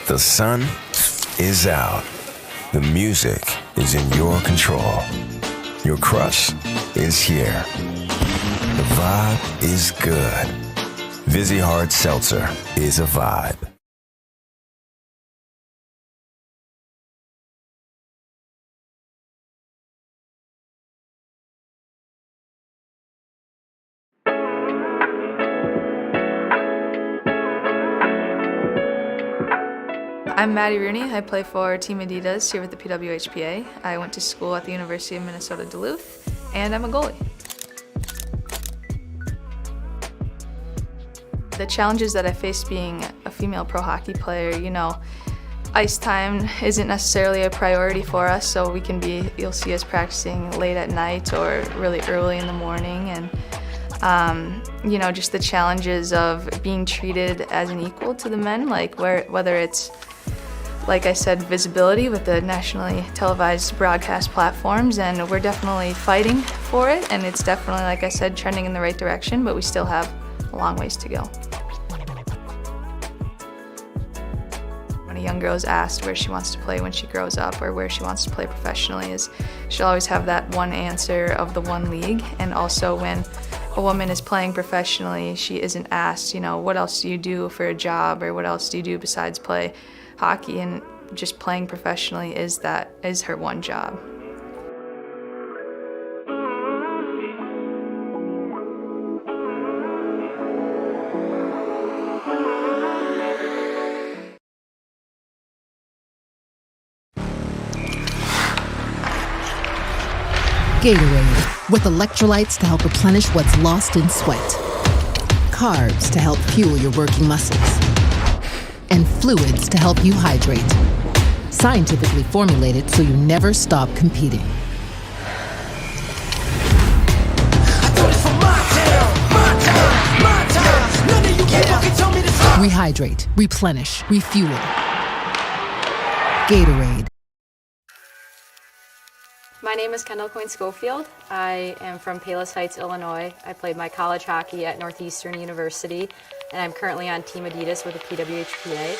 The sun is out. The music is in your control. Your crush is here. The vibe is good. Vizzy Hard Seltzer is a vibe. I'm Maddie Rooney. I play for Team Adidas here with the PWHPA. I went to school at the University of Minnesota Duluth, and I'm a goalie. The challenges that I faced being a female pro hockey player, you know, ice time isn't necessarily a priority for us, so you'll see us practicing late at night or really early in the morning, and you know, just the challenges of being treated as an equal to the men, like whether it's, like I said, visibility with the nationally televised broadcast platforms, and we're definitely fighting for it, and it's definitely, like I said, trending in the right direction, but we still have a long ways to go. When a young girl is asked where she wants to play when she grows up or where she wants to play professionally, she'll always have that one answer of the one league. And also when a woman is playing professionally, she isn't asked, you know, what else do you do for a job or what else do you do besides play hockey, and just playing professionally is her one job. Gatorade, with electrolytes to help replenish what's lost in sweat, carbs to help fuel your working muscles, and fluids to help you hydrate. Scientifically formulated so you never stop competing. Rehydrate, replenish, refuel. Gatorade. My name is Kendall Coyne Schofield. I am from Palos Heights, Illinois. I played my college hockey at Northeastern University, and I'm currently on Team Adidas with the PWHPA.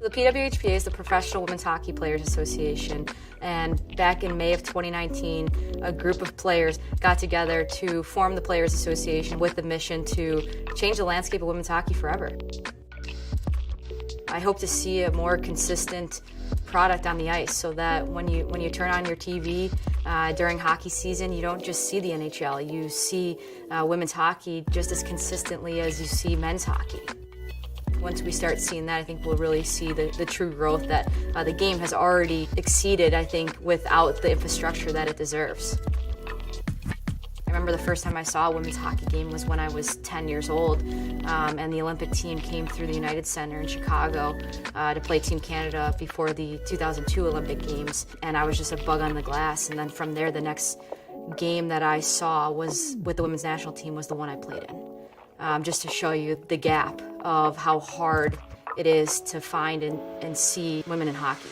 The PWHPA is the Professional Women's Hockey Players Association, and back in May of 2019, a group of players got together to form the Players Association with the mission to change the landscape of women's hockey forever. I hope to see a more consistent product on the ice, so that when you turn on your TV during hockey season, you don't just see the NHL, you see women's hockey just as consistently as you see men's hockey. Once we start seeing that, I think we'll really see the true growth that the game has already exceeded, I think, without the infrastructure that it deserves. I remember the first time I saw a women's hockey game was when I was 10 years old, and the Olympic team came through the United Center in Chicago to play Team Canada before the 2002 Olympic Games, and I was just a bug on the glass. And then from there, the next game that I saw was with the women's national team was the one I played in, just to show you the gap of how hard it is to find and see women in hockey.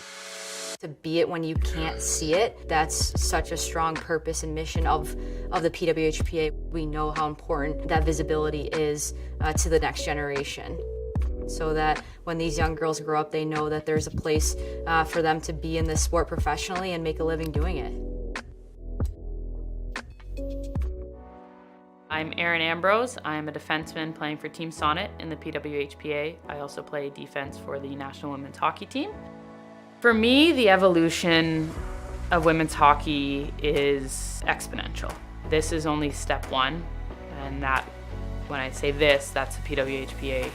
To be it when you can't see it, that's such a strong purpose and mission of the PWHPA. We know how important that visibility is to the next generation, so that when these young girls grow up, they know that there's a place for them to be in this sport professionally and make a living doing it. I'm Erin Ambrose. I'm a defenseman playing for Team Sonnet in the PWHPA. I also play defense for the National Women's Hockey Team. For me, the evolution of women's hockey is exponential. This is only step one, and that, when I say this, that's the PWHPA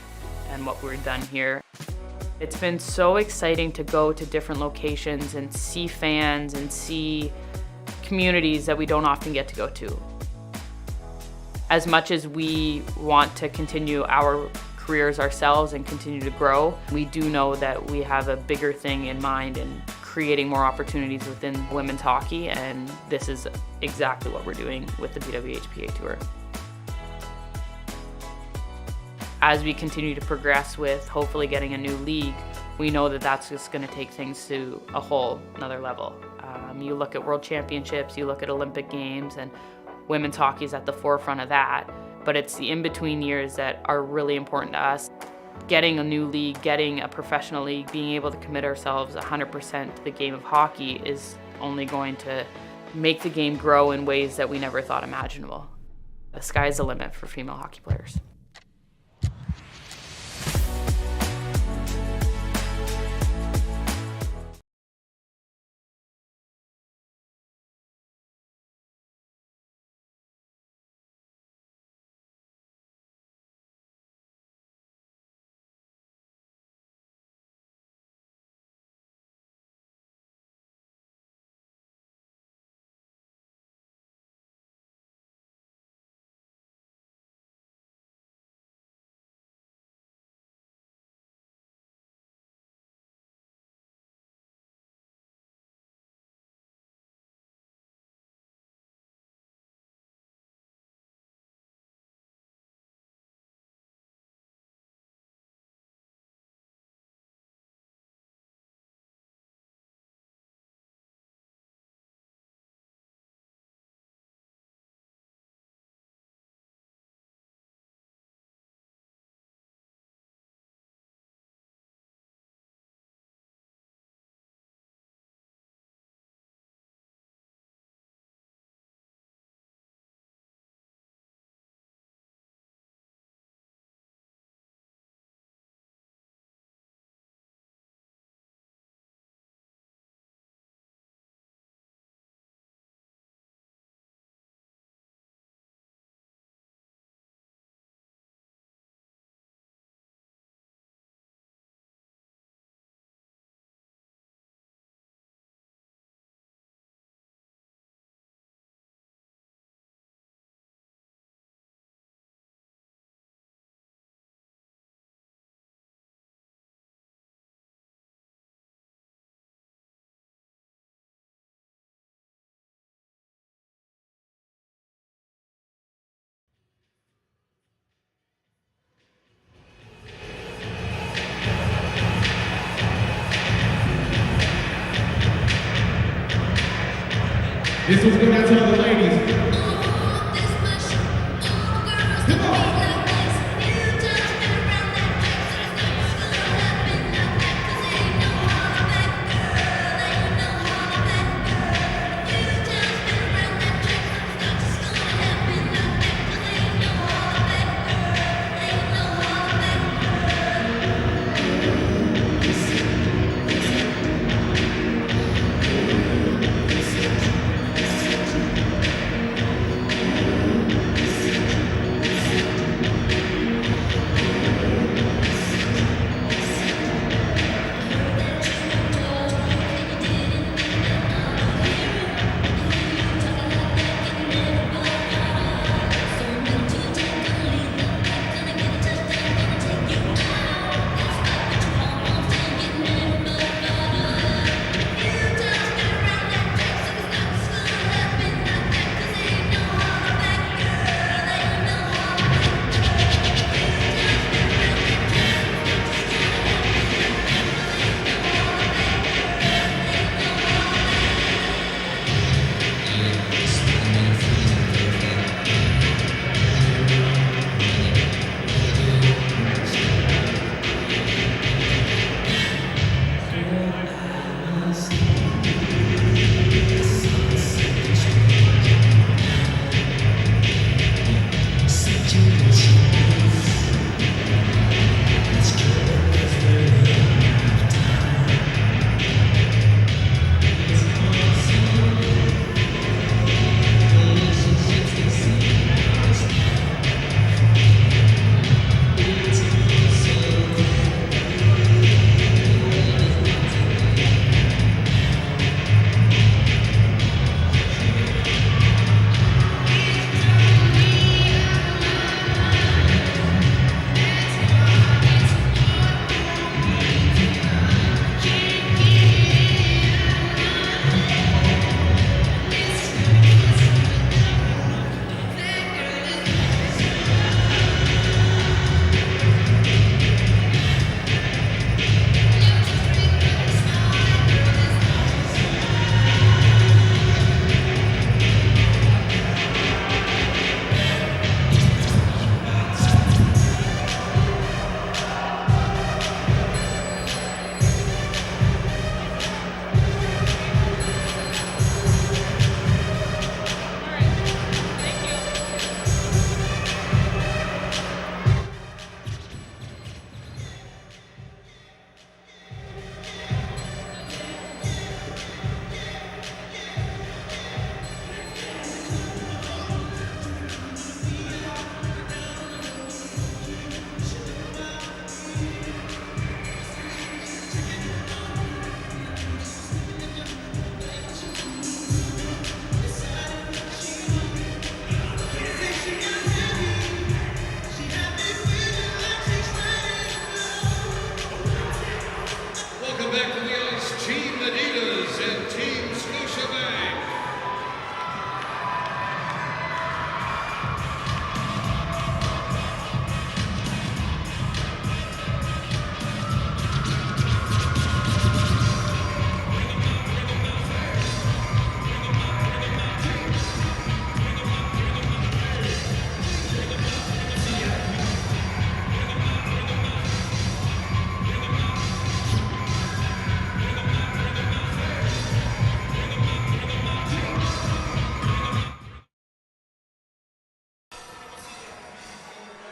and what we've done here. It's been so exciting to go to different locations and see fans and see communities that we don't often get to go to. As much as we want to continue our careers ourselves and continue to grow, we do know that we have a bigger thing in mind in creating more opportunities within women's hockey, and this is exactly what we're doing with the PWHPA Tour. As we continue to progress with hopefully getting a new league, we know that that's just going to take things to a whole another level. You look at World Championships, you look at Olympic Games, and women's hockey is at the forefront of that. But it's the in-between years that are really important to us. Getting a new league, getting a professional league, being able to commit ourselves 100% to the game of hockey is only going to make the game grow in ways that we never thought imaginable. The sky's the limit for female hockey players.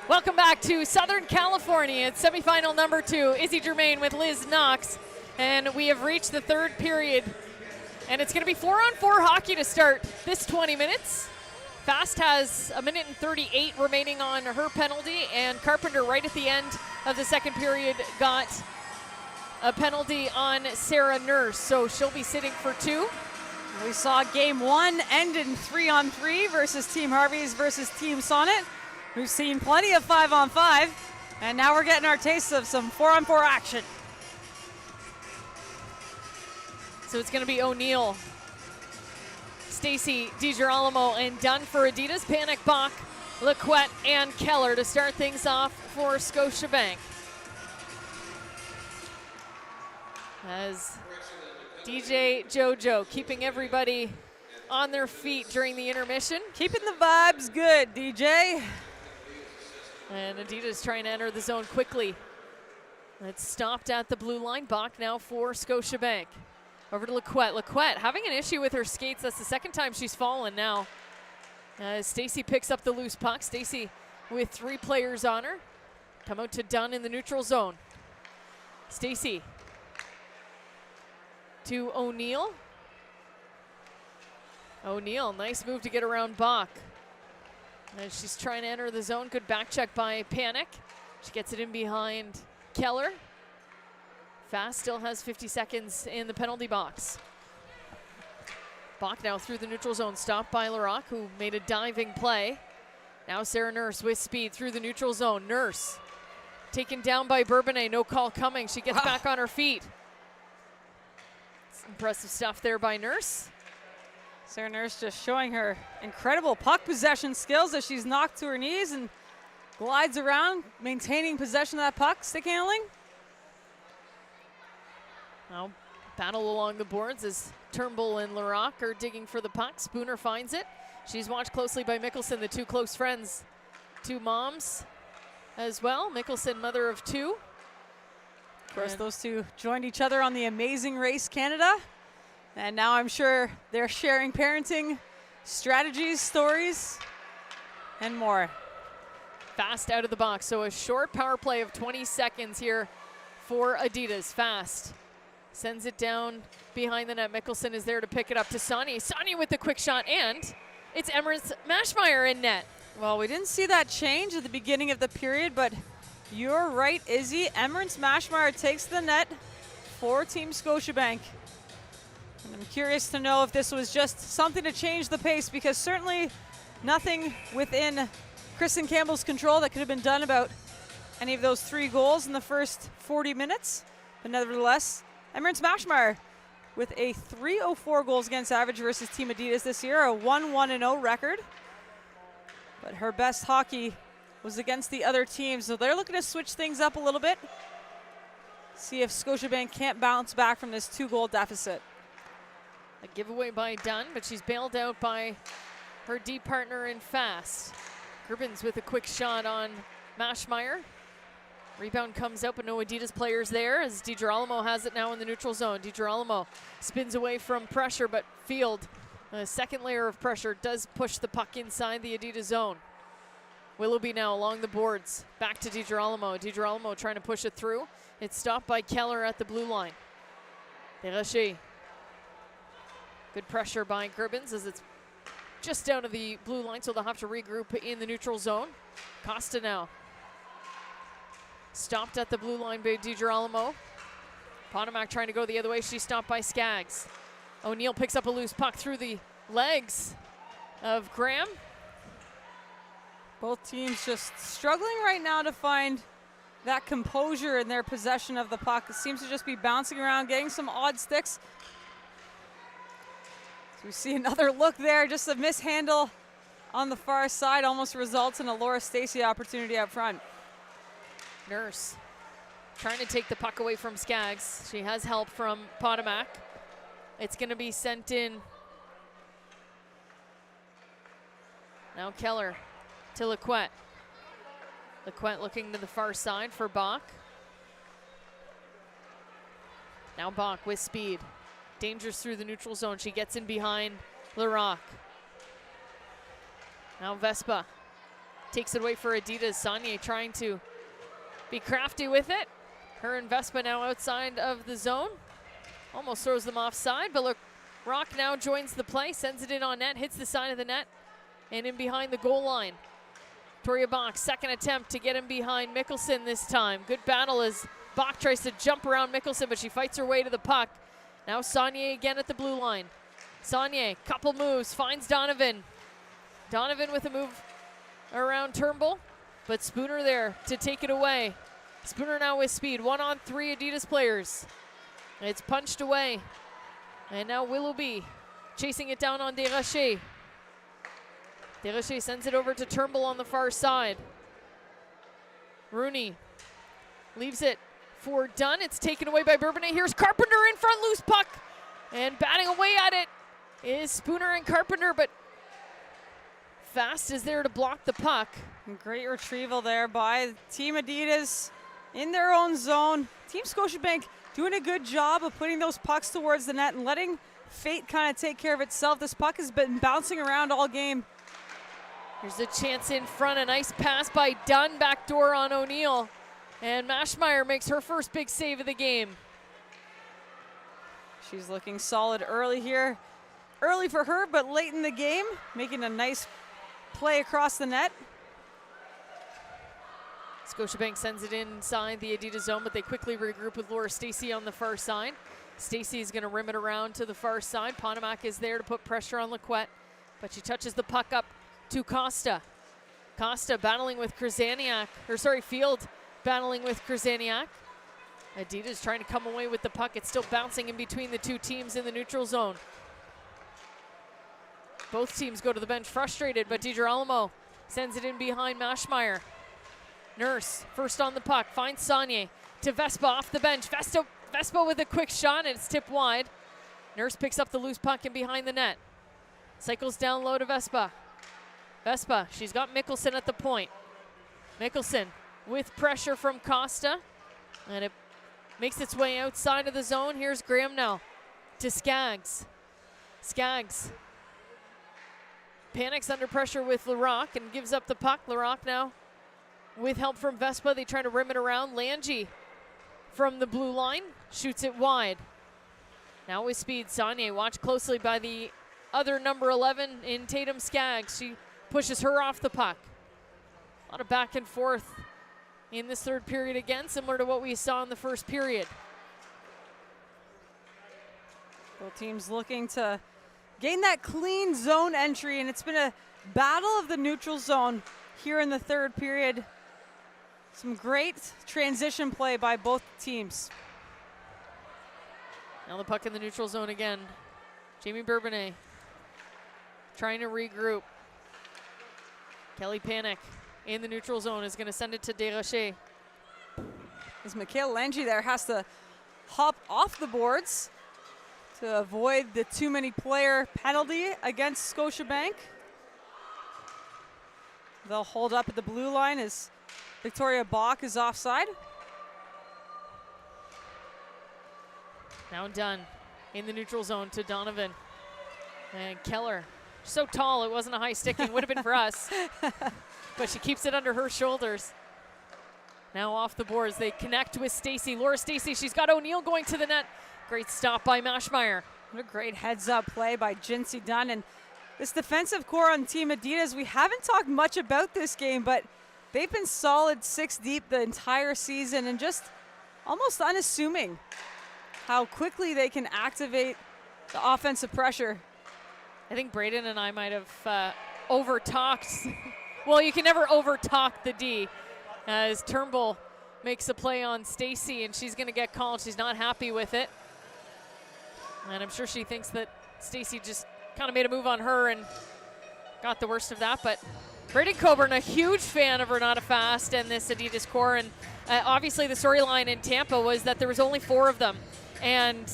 Welcome back to Southern California. It's semifinal number 2. Izzy Germain with Liz Knox. And we have reached the third period. And it's going to be 4-on-4 hockey to start this 20 minutes. Fast has 1:38 remaining on her penalty. And Carpenter right at the end of the second period got a penalty on Sarah Nurse. So she'll be sitting for 2. We saw game 1 end in 3-on-3 versus Team Harvey's versus Team Sonnet. We've seen plenty of 5-on-5, and now we're getting our taste of some 4-on-4 action. So it's going to be O'Neill, Stacy DiGirolamo, and Dunn for Adidas. Panic, Bach, Lequette, and Keller to start things off for Scotiabank. As DJ JoJo keeping everybody on their feet during the intermission. Keeping the vibes good, DJ. And Adidas trying to enter the zone quickly. It's stopped at the blue line. Bach now for Scotiabank. Over to Lequette. Lequette having an issue with her skates. That's the second time she's fallen now. Stacy picks up the loose puck. Stacy with 3 players on her. Come out to Dunn in the neutral zone. Stacy to O'Neill. O'Neill, nice move to get around Bach. And she's trying to enter the zone. Good back check by Panic. She gets it in behind Keller. Fast still has 50 seconds in the penalty box. Bach now through the neutral zone, stopped by Larocque, who made a diving play. Now Sarah Nurse with speed through the neutral zone. Nurse taken down by Bourbonnais, no call coming. She gets back on her feet. Some impressive stuff there by Nurse. Sarah Nurse just showing her incredible puck possession skills as she's knocked to her knees and glides around, maintaining possession of that puck. Stick handling. Now battle along the boards as Turnbull and Larocque are digging for the puck. Spooner finds it. She's watched closely by Mickelson, the 2 close friends. 2 moms as well. Mickelson, mother of 2. Of course, those 2 joined each other on the Amazing Race Canada. And now I'm sure they're sharing parenting strategies, stories, and more. Fast out of the box. So a short power play of 20 seconds here for Adidas. Fast sends it down behind the net. Mickelson is there to pick it up to Sonny. Sonny with the quick shot, and it's Emrys Mashmeyer in net. Well, we didn't see that change at the beginning of the period, but you're right, Izzy. Emrys Mashmeyer takes the net for Team Scotiabank. And I'm curious to know if this was just something to change the pace, because certainly nothing within Kristen Campbell's control that could have been done about any of those 3 goals in the first 40 minutes. But nevertheless, Emrys Mashmeyer with a 304 goals against average versus Team Adidas this year, a 1-1-0 record. But her best hockey was against the other teams, so they're looking to switch things up a little bit. See if Scotiabank can't bounce back from this 2-goal deficit. A giveaway by Dunn, but she's bailed out by her D partner in Fast. Gribbins with a quick shot on Mashmeyer. Rebound comes out, but no Adidas players there as DiGirolamo has it now in the neutral zone. DiGirolamo spins away from pressure, but Field, a second layer of pressure, does push the puck inside the Adidas zone. Willoughby now along the boards. Back to DiGirolamo. DiGirolamo trying to push it through. It's stopped by Keller at the blue line. Desrochers. Good pressure by Gribbins as it's just down to the blue line, so they'll have to regroup in the neutral zone. Costa now. Stopped at the blue line by DiGirolamo. Potomac trying to go the other way. She's stopped by Skaggs. O'Neill picks up a loose puck through the legs of Graham. Both teams just struggling right now to find that composure in their possession of the puck. It seems to just be bouncing around, getting some odd sticks. So we see another look there, just a mishandle on the far side almost results in a Laura Stacy opportunity up front. Nurse trying to take the puck away from Skaggs. She has help from Potomac. It's going to be sent in. Now Keller to Lequette. Lequette looking to the far side for Bach. Now Bach with speed. Dangerous through the neutral zone. She gets in behind Larocque. Now Vespa Takes it away for Adidas. Sonnet trying to be crafty with it. Her and Vespa now outside of the zone. Almost throws them offside, but look, Rock now joins the play, sends it in on net, hits the side of the net, and in behind the goal line. Victoria Bach, second attempt to get him behind Mikkelsen this time. Good battle as Bach tries to jump around Mikkelsen, but she fights her way to the puck. Now Sonnet again at the blue line. Sonnet, couple moves, finds Donovan. Donovan with a move around Turnbull, but Spooner there to take it away. Spooner now with speed, 1-on-3 Adidas players. It's punched away. And now Willoughby chasing it down on Desrochers. Desrochers sends it over to Turnbull on the far side. Rooney leaves it for Dunn. It's taken away by Bourbonnais. Here's Carpenter in front, loose puck. And batting away at it is Spooner and Carpenter, but Fast is there to block the puck. Great retrieval there by Team Adidas in their own zone. Team Scotiabank doing a good job of putting those pucks towards the net and letting fate kind of take care of itself. This puck has been bouncing around all game. Here's a chance in front, a nice pass by Dunn, backdoor on O'Neill. And Maschmeyer makes her first big save of the game. She's looking solid early here. Early for her, but late in the game, making a nice play across the net. Scotiabank sends it inside the Adidas zone, but they quickly regroup with Laura Stacey on the far side. Stacey is going to rim it around to the far side. Ponomac is there to put pressure on Lequette, but she touches the puck up to Costa. Costa battling with Krasaniak, Field battling with Krasaniak. Adidas trying to come away with the puck. It's still bouncing in between the two teams in the neutral zone. Both teams go to the bench frustrated, but DiGirolamo sends it in behind Maschmeyer. Nurse, first on the puck, finds Sonnet to Vespa off the bench. Vespa with a quick shot, and it's tipped wide. Nurse picks up the loose puck in behind the net. Cycles down low to Vespa. Vespa, she's got Mikkelsen at the point. Mikkelsen with pressure from Costa, and it makes its way outside of the zone. Here's Graham now to Skaggs. Skaggs panics under pressure with Larocque and gives up the puck. Larocque now with help from Vespa. They try to rim it around. Lange from the blue line shoots it wide. Now with speed, Sonnet watched closely by the other number 11 in Tatum Skaggs. She pushes her off the puck. A lot of back and forth in this third period again, similar to what we saw in the first period. Both teams looking to gain that clean zone entry, and it's been a battle of the neutral zone here in the third period. Some great transition play by both teams. Now the puck in the neutral zone again. Jamie Bourbonnais trying to regroup. Kelly Panic in the neutral zone is going to send it to Desrochers. As Mikhail Lange there has to hop off the boards to avoid the too many player penalty against Scotiabank. They'll hold up at the blue line as Victoria Bach is offside. Now Dunn in the neutral zone to Donovan. And Keller, so tall it wasn't a high sticking, would have been for us. But she keeps it under her shoulders. Now off the boards, they connect with Stacey. Laura Stacey, she's got O'Neill going to the net. Great stop by Maschmeyer. What a great heads-up play by Jinsey Dunn. And this defensive core on Team Adidas, we haven't talked much about this game, but they've been solid 6 deep the entire season and just almost unassuming how quickly they can activate the offensive pressure. I think Braden and I might have over-talked. Well, you can never over-talk the D, as Turnbull makes a play on Stacey, and she's going to get called. She's not happy with it. And I'm sure she thinks that Stacey just kind of made a move on her and got the worst of that. But Braden Coburn, a huge fan of Renata Fast and this Adidas core. And obviously the storyline in Tampa was that there was only 4 of them. And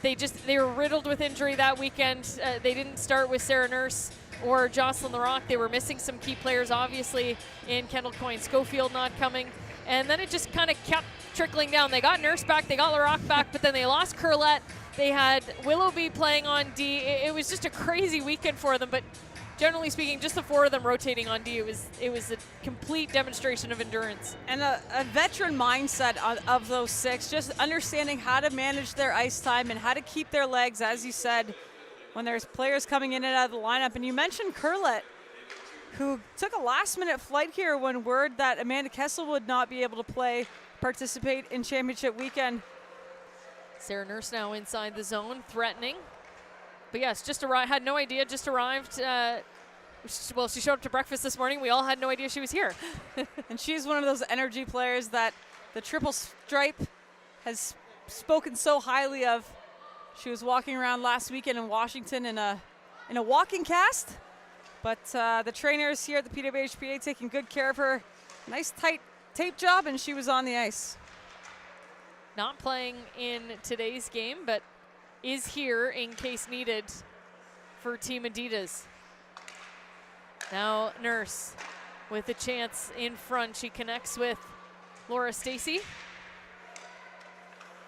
they were riddled with injury that weekend. They didn't start with Sarah Nurse or Jocelyn Larocque. They were missing some key players, obviously, in Kendall Coyne Schofield not coming. And then it just kind of kept trickling down. They got Nurse back, they got Larocque back, but then they lost Curlette. They had Willoughby playing on D. It was just a crazy weekend for them, but generally speaking, just the 4 of them rotating on D, it was a complete demonstration of endurance. And a veteran mindset of those 6, just understanding how to manage their ice time and how to keep their legs, as you said, when there's players coming in and out of the lineup. And you mentioned Curlett, who took a last-minute flight here when word that Amanda Kessel would not be able to participate in championship weekend. Sarah Nurse now inside the zone, threatening. But yes, just arrived, had no idea, just arrived. Well, she showed up to breakfast this morning. We all had no idea she was here. And she's one of those energy players that the Triple Stripe has spoken so highly of. She was walking around last weekend in Washington in a walking cast. But the trainers here at the PWHPA taking good care of her. Nice tight tape job, and she was on the ice. Not playing in today's game, but is here in case needed for Team Adidas. Now Nurse with a chance in front. She connects with Laura Stacy.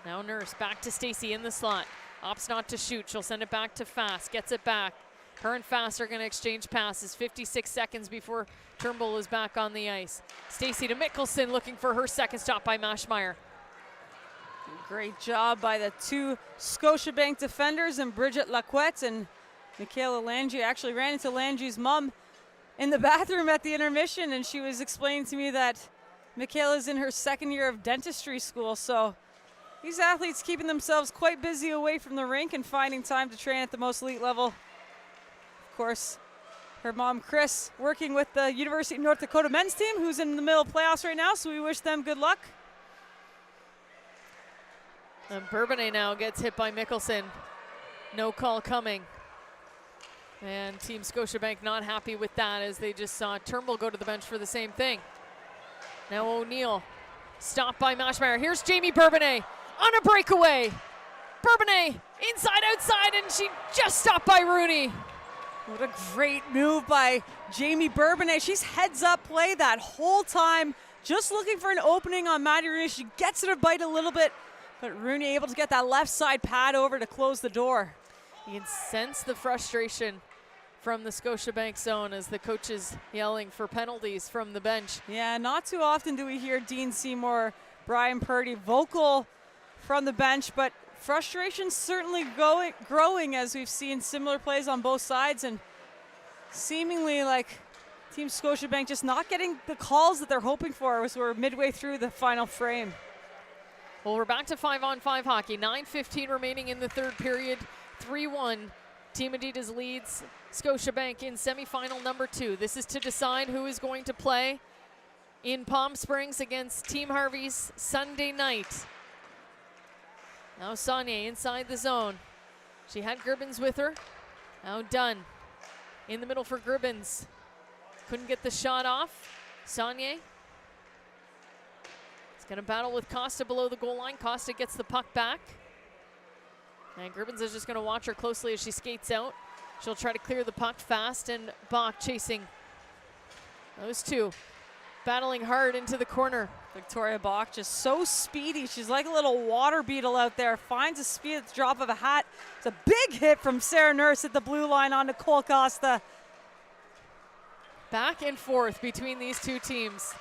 Now Nurse back to Stacy in the slot. Opts not to shoot. She'll send it back to Fast. Gets it back. Her and Fast are going to exchange passes. 56 seconds before Turnbull is back on the ice. Stacy to Mickelson looking for her second stop by Mashmeyer. Great job by the 2 Scotiabank defenders, and Bridget Lacquette and Michaela Lange. Actually ran into Lange's mom in the bathroom at the intermission, and she was explaining to me that Michaela's in her 2nd year of dentistry school. So these athletes keeping themselves quite busy away from the rink and finding time to train at the most elite level. Of course, her mom, Chris, working with the University of North Dakota men's team, who's in the middle of playoffs right now, so we wish them good luck. And Bourbonnais now gets hit by Mickelson. No call coming. And Team Scotiabank not happy with that, as they just saw Turnbull go to the bench for the same thing. Now O'Neill stopped by Mashmeyer. Here's Jamie Bourbonnais on a breakaway. Bourbonnais inside, outside, and she just stopped by Rooney. What a great move by Jamie Bourbonnais. She's heads up play that whole time, just looking for an opening on Maddie Rooney. She gets it a bite a little bit, but Rooney able to get that left side pad over to close the door. You can sense the frustration from the Scotiabank zone as the coaches yelling for penalties from the bench. Yeah, not too often do we hear Dean Seymour, Brian Purdy vocal from the bench, but frustration certainly growing as we've seen similar plays on both sides, and seemingly like Team Scotiabank just not getting the calls that they're hoping for as we're midway through the final frame. Well, we're back to 5-on-5 hockey. 9:15 remaining in the 3rd period. 3-1. Team Adidas leads Scotiabank in semifinal number 2. This is to decide who is going to play in Palm Springs against Team Harvey's Sunday night. Now Sonnet inside the zone. She had Gribbins with her. Now Dunn in the middle for Gribbins. Couldn't get the shot off. Sonnet is going to battle with Costa below the goal line. Costa gets the puck back. And Gribbins is just going to watch her closely as she skates out. She'll try to clear the puck. Fast and Bach chasing those 2. Battling hard into the corner. Victoria Bach just so speedy. She's like a little water beetle out there. Finds a speed at the drop of a hat. It's a big hit from Sarah Nurse at the blue line on Nicole Costa. Back and forth between these 2 teams.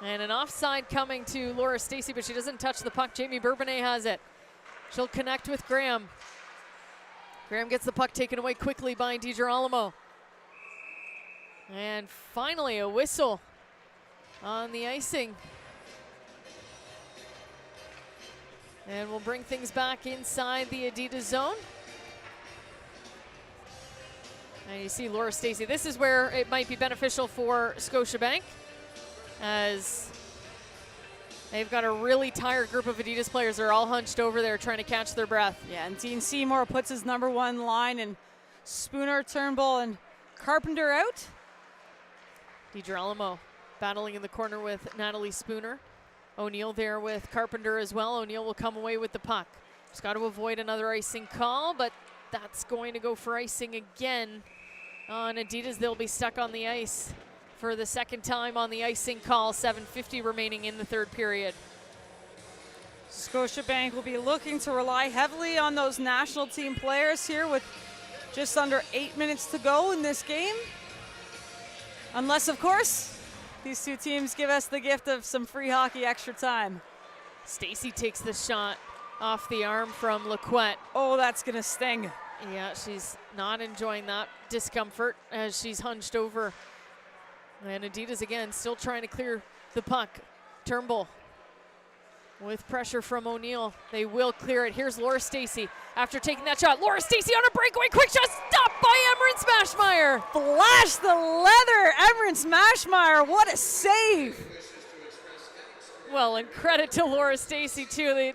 And an offside coming to Laura Stacy, but she doesn't touch the puck. Jamie Bourbonnais has it. She'll connect with Graham. Graham gets the puck taken away quickly by DiGirolamo. And finally a whistle on the icing. And we'll bring things back inside the Adidas zone. And you see Laura Stacy. This is where it might be beneficial for Scotiabank, as they've got a really tired group of Adidas players. They're all hunched over there trying to catch their breath. Yeah, and Dean Seymour puts his number 1 line, and Spooner, Turnbull, and Carpenter out. DiGirolamo battling in the corner with Natalie Spooner. O'Neill there with Carpenter as well. O'Neill will come away with the puck. Just got to avoid another icing call, but that's going to go for icing again on Adidas. They'll be stuck on the ice for the 2nd time on the icing call. 7:50 remaining in the 3rd period. Scotiabank will be looking to rely heavily on those national team players here with Just under 8 minutes to go in this game. Unless, of course, these two teams give us the gift of some free hockey extra time. Stacy takes the shot off the arm from Laquette. Oh, that's gonna sting. Yeah, she's not enjoying that discomfort as she's hunched over. And Adidas again still trying to clear the puck. Turnbull with pressure from O'Neill. They will clear it. Here's Laura Stacy after taking that shot. Laura Stacy on a breakaway, quick shot, stopped by Emmeryn Smashmeyer. Flash the leather, Emmeryn Smashmeyer, what a save. Well, and credit to Laura Stacy too. They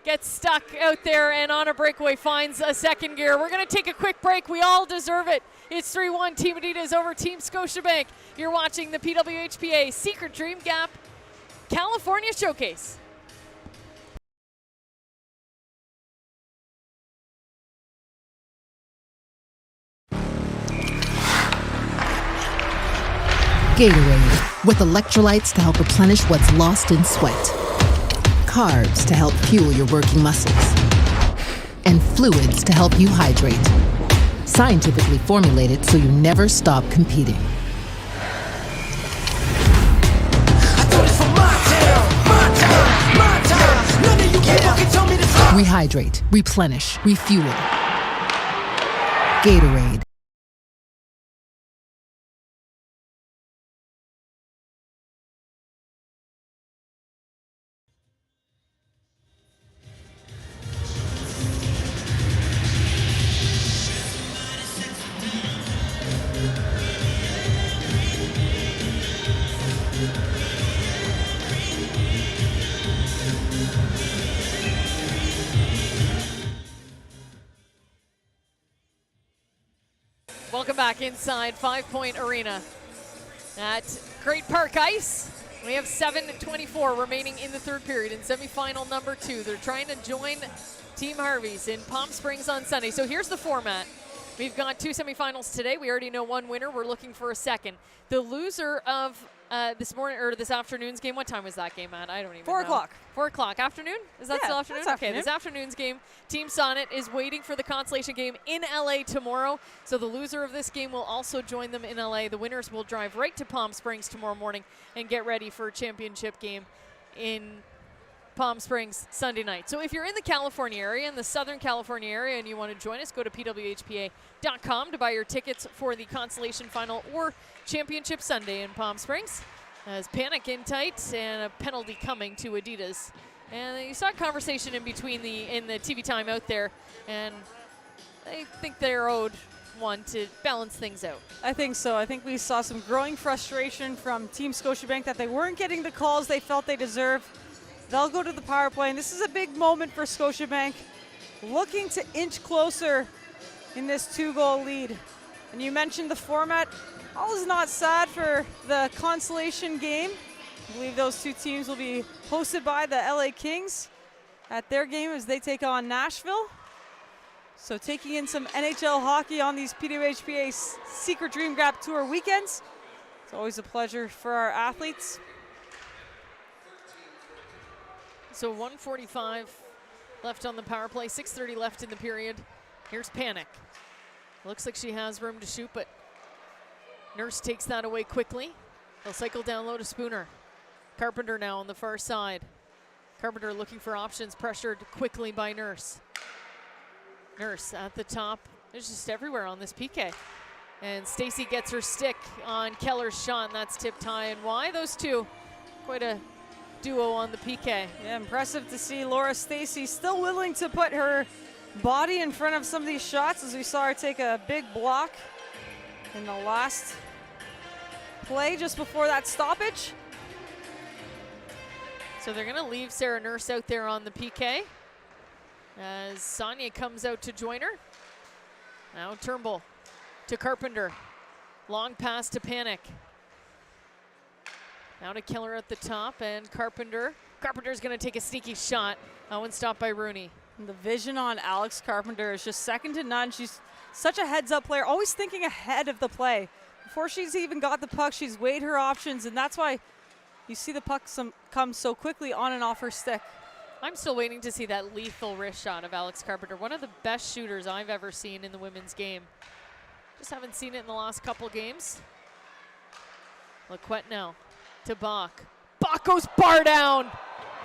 get stuck out there and on a breakaway finds a second gear. We're gonna take a quick break. We all deserve it. It's 3-1 Team Adidas over Team Scotiabank. You're watching the PWHPA Secret Dream Gap California Showcase. Gatorade, with electrolytes to help replenish what's lost in sweat. Carbs to help fuel your working muscles. And fluids to help you hydrate. Scientifically formulated so you never stop competing. Rehydrate, replenish, refuel. Gatorade. Welcome back inside 5 Point Arena at Great Park Ice. We have 7:24 remaining in the third period in semifinal number 2. They're trying to join Team Harvey's in Palm Springs on Sunday. So here's the format. We've got 2 semifinals today. We already know one winner. We're looking for a second. The loser of this morning or this afternoon's game. What time was that game at? I don't even know. 4 o'clock. 4 o'clock. Afternoon? Is that still afternoon? That's Okay, afternoon. this afternoon's game, Team Sonnet is waiting for the consolation game in LA tomorrow. So the loser of this game will also join them in LA. The winners will drive right to Palm Springs tomorrow morning and get ready for a championship game in Palm Springs Sunday night. So if you're in the California area, in the Southern California area, and you want to join us, go to pwhpa.com to buy your tickets for the consolation final or championship Sunday in Palm Springs. As panic in tight and a penalty coming to Adidas. And you saw a conversation in between in the TV time out there, and I think they're owed one to balance things out. I think so. I think we saw some growing frustration from Team Scotiabank that they weren't getting the calls they felt they deserved. They'll go to the power play, and this is a big moment for Scotiabank, looking to inch closer in this 2-goal lead. And you mentioned the format. All is not sad for the consolation game. I believe those two teams will be hosted by the LA Kings at their game as they take on Nashville. So taking in some NHL hockey on these PWHPA Secret Dream Gap Tour weekends. It's always a pleasure for our athletes. So 1:45 left on the power play, 6:30 left in the period. Here's Panic. Looks like she has room to shoot, but Nurse takes that away quickly. They'll cycle down low to Spooner. Carpenter now on the far side. Carpenter looking for options, pressured quickly by Nurse. Nurse at the top. There's just everywhere on this PK. And Stacy gets her stick on Keller's shot, and that's tipped high and wide. Those two, quite a duo on the PK. Yeah, impressive to see Laura Stacy still willing to put her body in front of some of these shots, as we saw her take a big block in the last play just before that stoppage. So they're gonna leave Sarah Nurse out there on the PK as Sonia comes out to join her. Now Turnbull to Carpenter. Long pass to Panic. Now to Keller at the top, and Carpenter's gonna take a sneaky shot. That one stopped by Rooney. And the vision on Alex Carpenter is just second to none. She's such a heads-up player, always thinking ahead of the play. Before she's even got the puck, she's weighed her options, and that's why you see the puck come so quickly on and off her stick. I'm still waiting to see that lethal wrist shot of Alex Carpenter, one of the best shooters I've ever seen in the women's game. Just haven't seen it in the last couple games. Laquette now to Bach. Bach goes bar down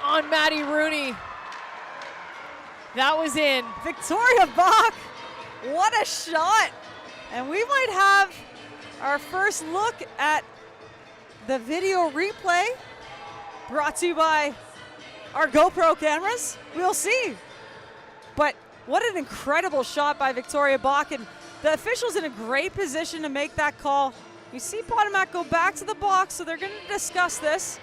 on Maddie Rooney. That was in. Victoria Bach, what a shot. And we might have our first look at the video replay brought to you by our GoPro cameras. We'll see. But what an incredible shot by Victoria Bach, and the officials in a great position to make that call. You see Potomac go back to the box, so they're going to discuss this.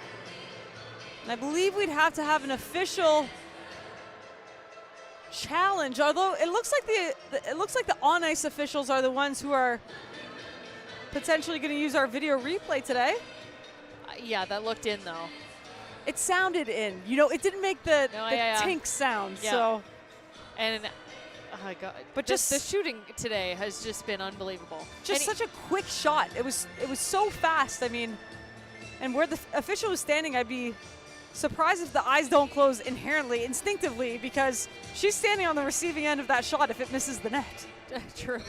And I believe we'd have to have an official challenge, although it looks like the on-ice officials are the ones who are potentially going to use our video replay today. Yeah, that looked in though. It sounded in. You know, it didn't make the tink sound. Yeah. So, and oh my God, but just the shooting today has just been unbelievable. Just such a quick shot. It was so fast. I mean, and where the official was standing, I'd be surprised if the eyes don't close inherently, instinctively, because she's standing on the receiving end of that shot if it misses the net. True.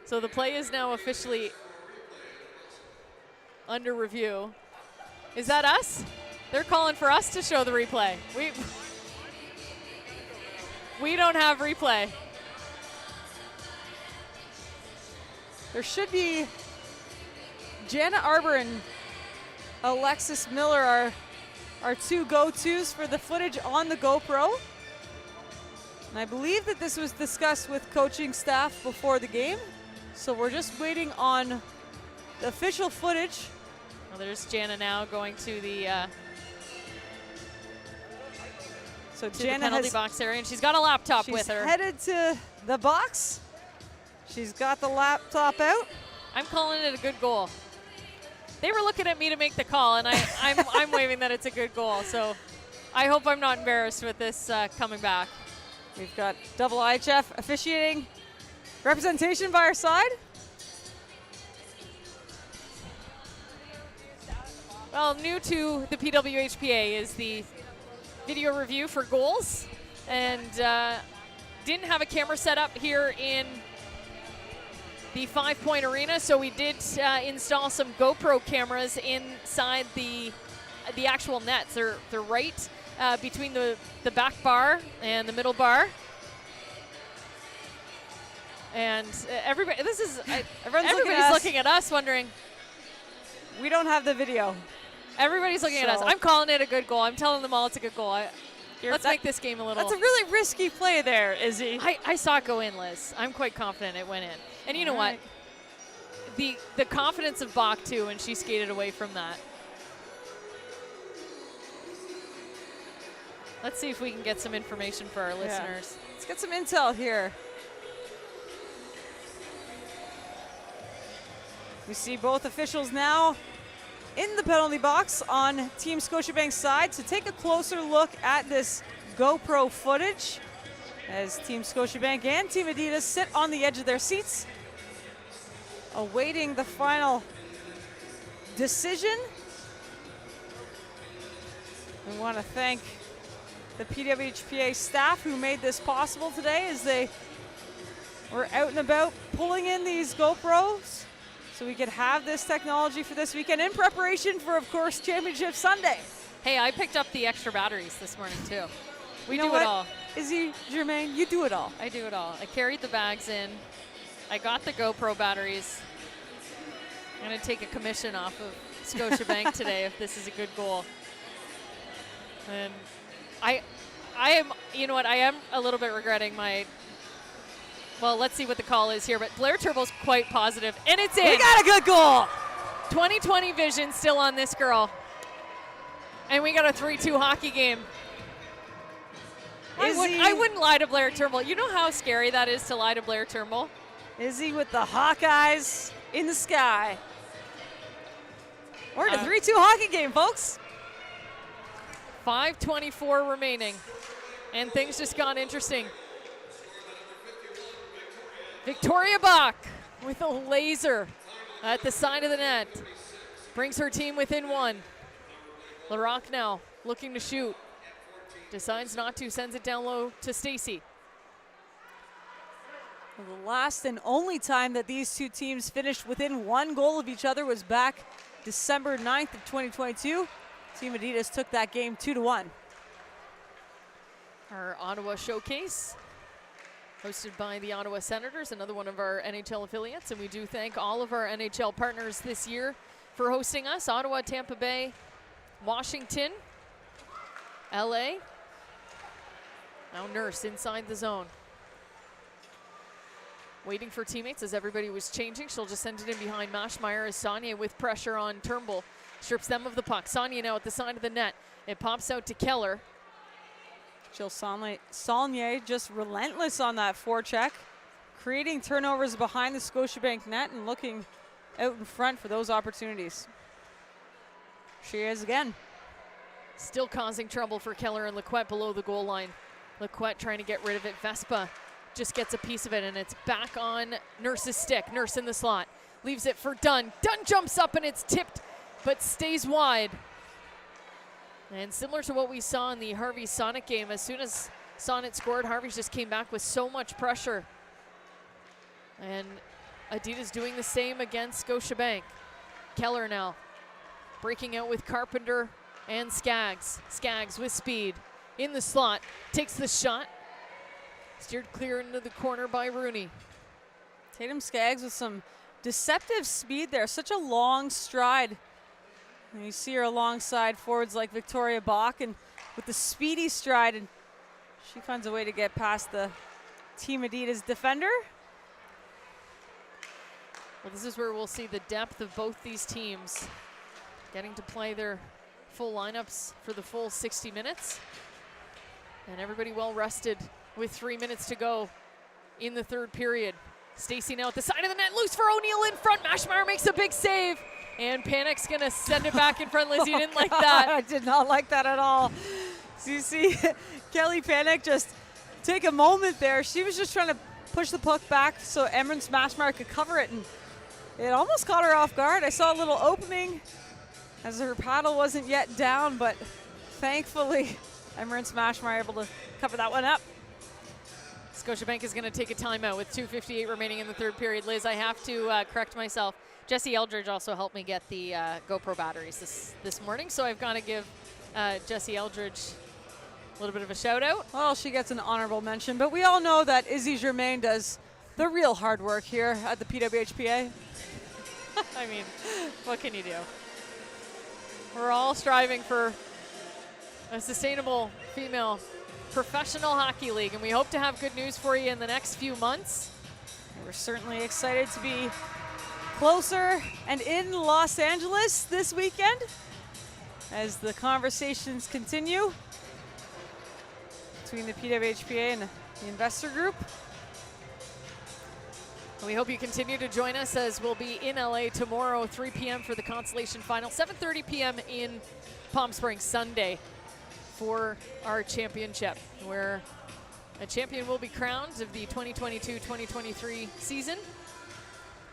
So the play is now officially under review. Is that us? They're calling for us to show the replay. We don't have replay. There should be Jana Arbor and Alexis Miller are two go-tos for the footage on the GoPro. And I believe that this was discussed with coaching staff before the game. So we're just waiting on the official footage. Well, there's Jana now going to the penalty box area, and she's got a laptop with her. She's headed to the box. She's got the laptop out. I'm calling it a good goal. They were looking at me to make the call, and I'm waving that it's a good goal. So I hope I'm not embarrassed with this coming back. We've got double IHF officiating representation by our side. Well, new to the PWHPA is the video review for goals, and didn't have a camera set up here in the 5 Point Arena, so we did install some GoPro cameras inside the actual nets. They're right between the back bar and the middle bar. And everybody's looking at us wondering. We don't have the video. Everybody's looking at us. I'm calling it a good goal. I'm telling them all it's a good goal. Let's make this game a little. That's a really risky play there, Izzy. I saw it go in, Liz. I'm quite confident it went in. And you know what? The confidence of Bach, too, and she skated away from that. Let's see if we can get some information for our listeners. Let's get some intel here. We see both officials now in the penalty box on Team Scotiabank's side to take a closer look at this GoPro footage as Team Scotiabank and Team Adidas sit on the edge of their seats awaiting the final decision. We want to thank the PWHPA staff who made this possible today as they were out and about pulling in these GoPros so we could have this technology for this weekend in preparation for, of course, Championship Sunday. Hey, I picked up the extra batteries this morning, too. We do it all. Izzy, Germaine, you do it all. I do it all. I carried the bags in. I got the GoPro batteries. I'm going to take a commission off of Scotiabank today if this is a good goal. And I am, you know what, I am a little bit regretting my, well, let's see what the call is here, but Blair Turbo's quite positive, and it's in. We got a good goal. 20/20 vision still on this girl. And we got a 3-2 hockey game. I wouldn't lie to Blair Turnbull. You know how scary that is to lie to Blair Turnbull? Izzy with the Hawkeyes in the sky. We're in a 3-2 hockey game, folks. 5:24 remaining, and things just got interesting. Victoria Bach with a laser at the side of the net. Brings her team within one. Larocque now looking to shoot. Decides not to, sends it down low to Stacy. Well, the last and only time that these two teams finished within 1 goal of each other was back December 9th of 2022. Team Adidas took that game 2-1. Our Ottawa Showcase, hosted by the Ottawa Senators, another one of our NHL affiliates, and we do thank all of our NHL partners this year for hosting us. Ottawa, Tampa Bay, Washington, LA. Now Nurse inside the zone. Waiting for teammates as everybody was changing. She'll just send it in behind Maschmeyer as Sonnet with pressure on Turnbull. Strips them of the puck. Sonnet now at the side of the net. It pops out to Keller. Jill Saulnier just relentless on that forecheck, creating turnovers behind the Scotiabank net and looking out in front for those opportunities. She is again. Still causing trouble for Keller and Lequette below the goal line. Lequette trying to get rid of it. Vespa just gets a piece of it, and it's back on Nurse's stick. Nurse in the slot. Leaves it for Dunn. Dunn jumps up, and it's tipped, but stays wide. And similar to what we saw in the Harvey Sonnet game, as soon as Sonnet scored, Harvey just came back with so much pressure. And Adidas doing the same against Scotiabank. Keller now breaking out with Carpenter and Skaggs. Skaggs with speed in the slot, takes the shot. Steered clear into the corner by Rooney. Tatum Skaggs with some deceptive speed there, such a long stride. And you see her alongside forwards like Victoria Bach, and with the speedy stride, and she finds a way to get past the Team Adidas defender. Well, this is where we'll see the depth of both these teams getting to play their full lineups for the full 60 minutes. And everybody well rested with 3 minutes to go in the third period. Stacy now at the side of the net, loose for O'Neill in front. Maschmeyer makes a big save, and Panic's gonna send it back in front. Liz, you didn't like that. I did not like that at all. So you see Kelly Panic just take a moment there. She was just trying to push the puck back so Emrance Maschmeyer could cover it, and it almost caught her off guard. I saw a little opening as her paddle wasn't yet down, but thankfully Emrance Maschmeyer able to cover that one up. Scotiabank is going to take a timeout with 2:58 remaining in the third period. Liz, I have to correct myself. Jesse Eldridge also helped me get the GoPro batteries this morning, so I've got to give Jesse Eldridge a little bit of a shout out. Well, she gets an honorable mention, but we all know that Izzy Germain does the real hard work here at the PWHPA. I mean, what can you do? We're all striving for a sustainable female professional hockey league, and we hope to have good news for you in the next few months. We're certainly excited to be closer and in Los Angeles this weekend as the conversations continue between the PWHPA and the investor group. We hope you continue to join us as we'll be in LA tomorrow, 3 p.m. for the Constellation Final, 7:30 p.m. in Palm Springs Sunday for our championship, where a champion will be crowned of the 2022-2023 season.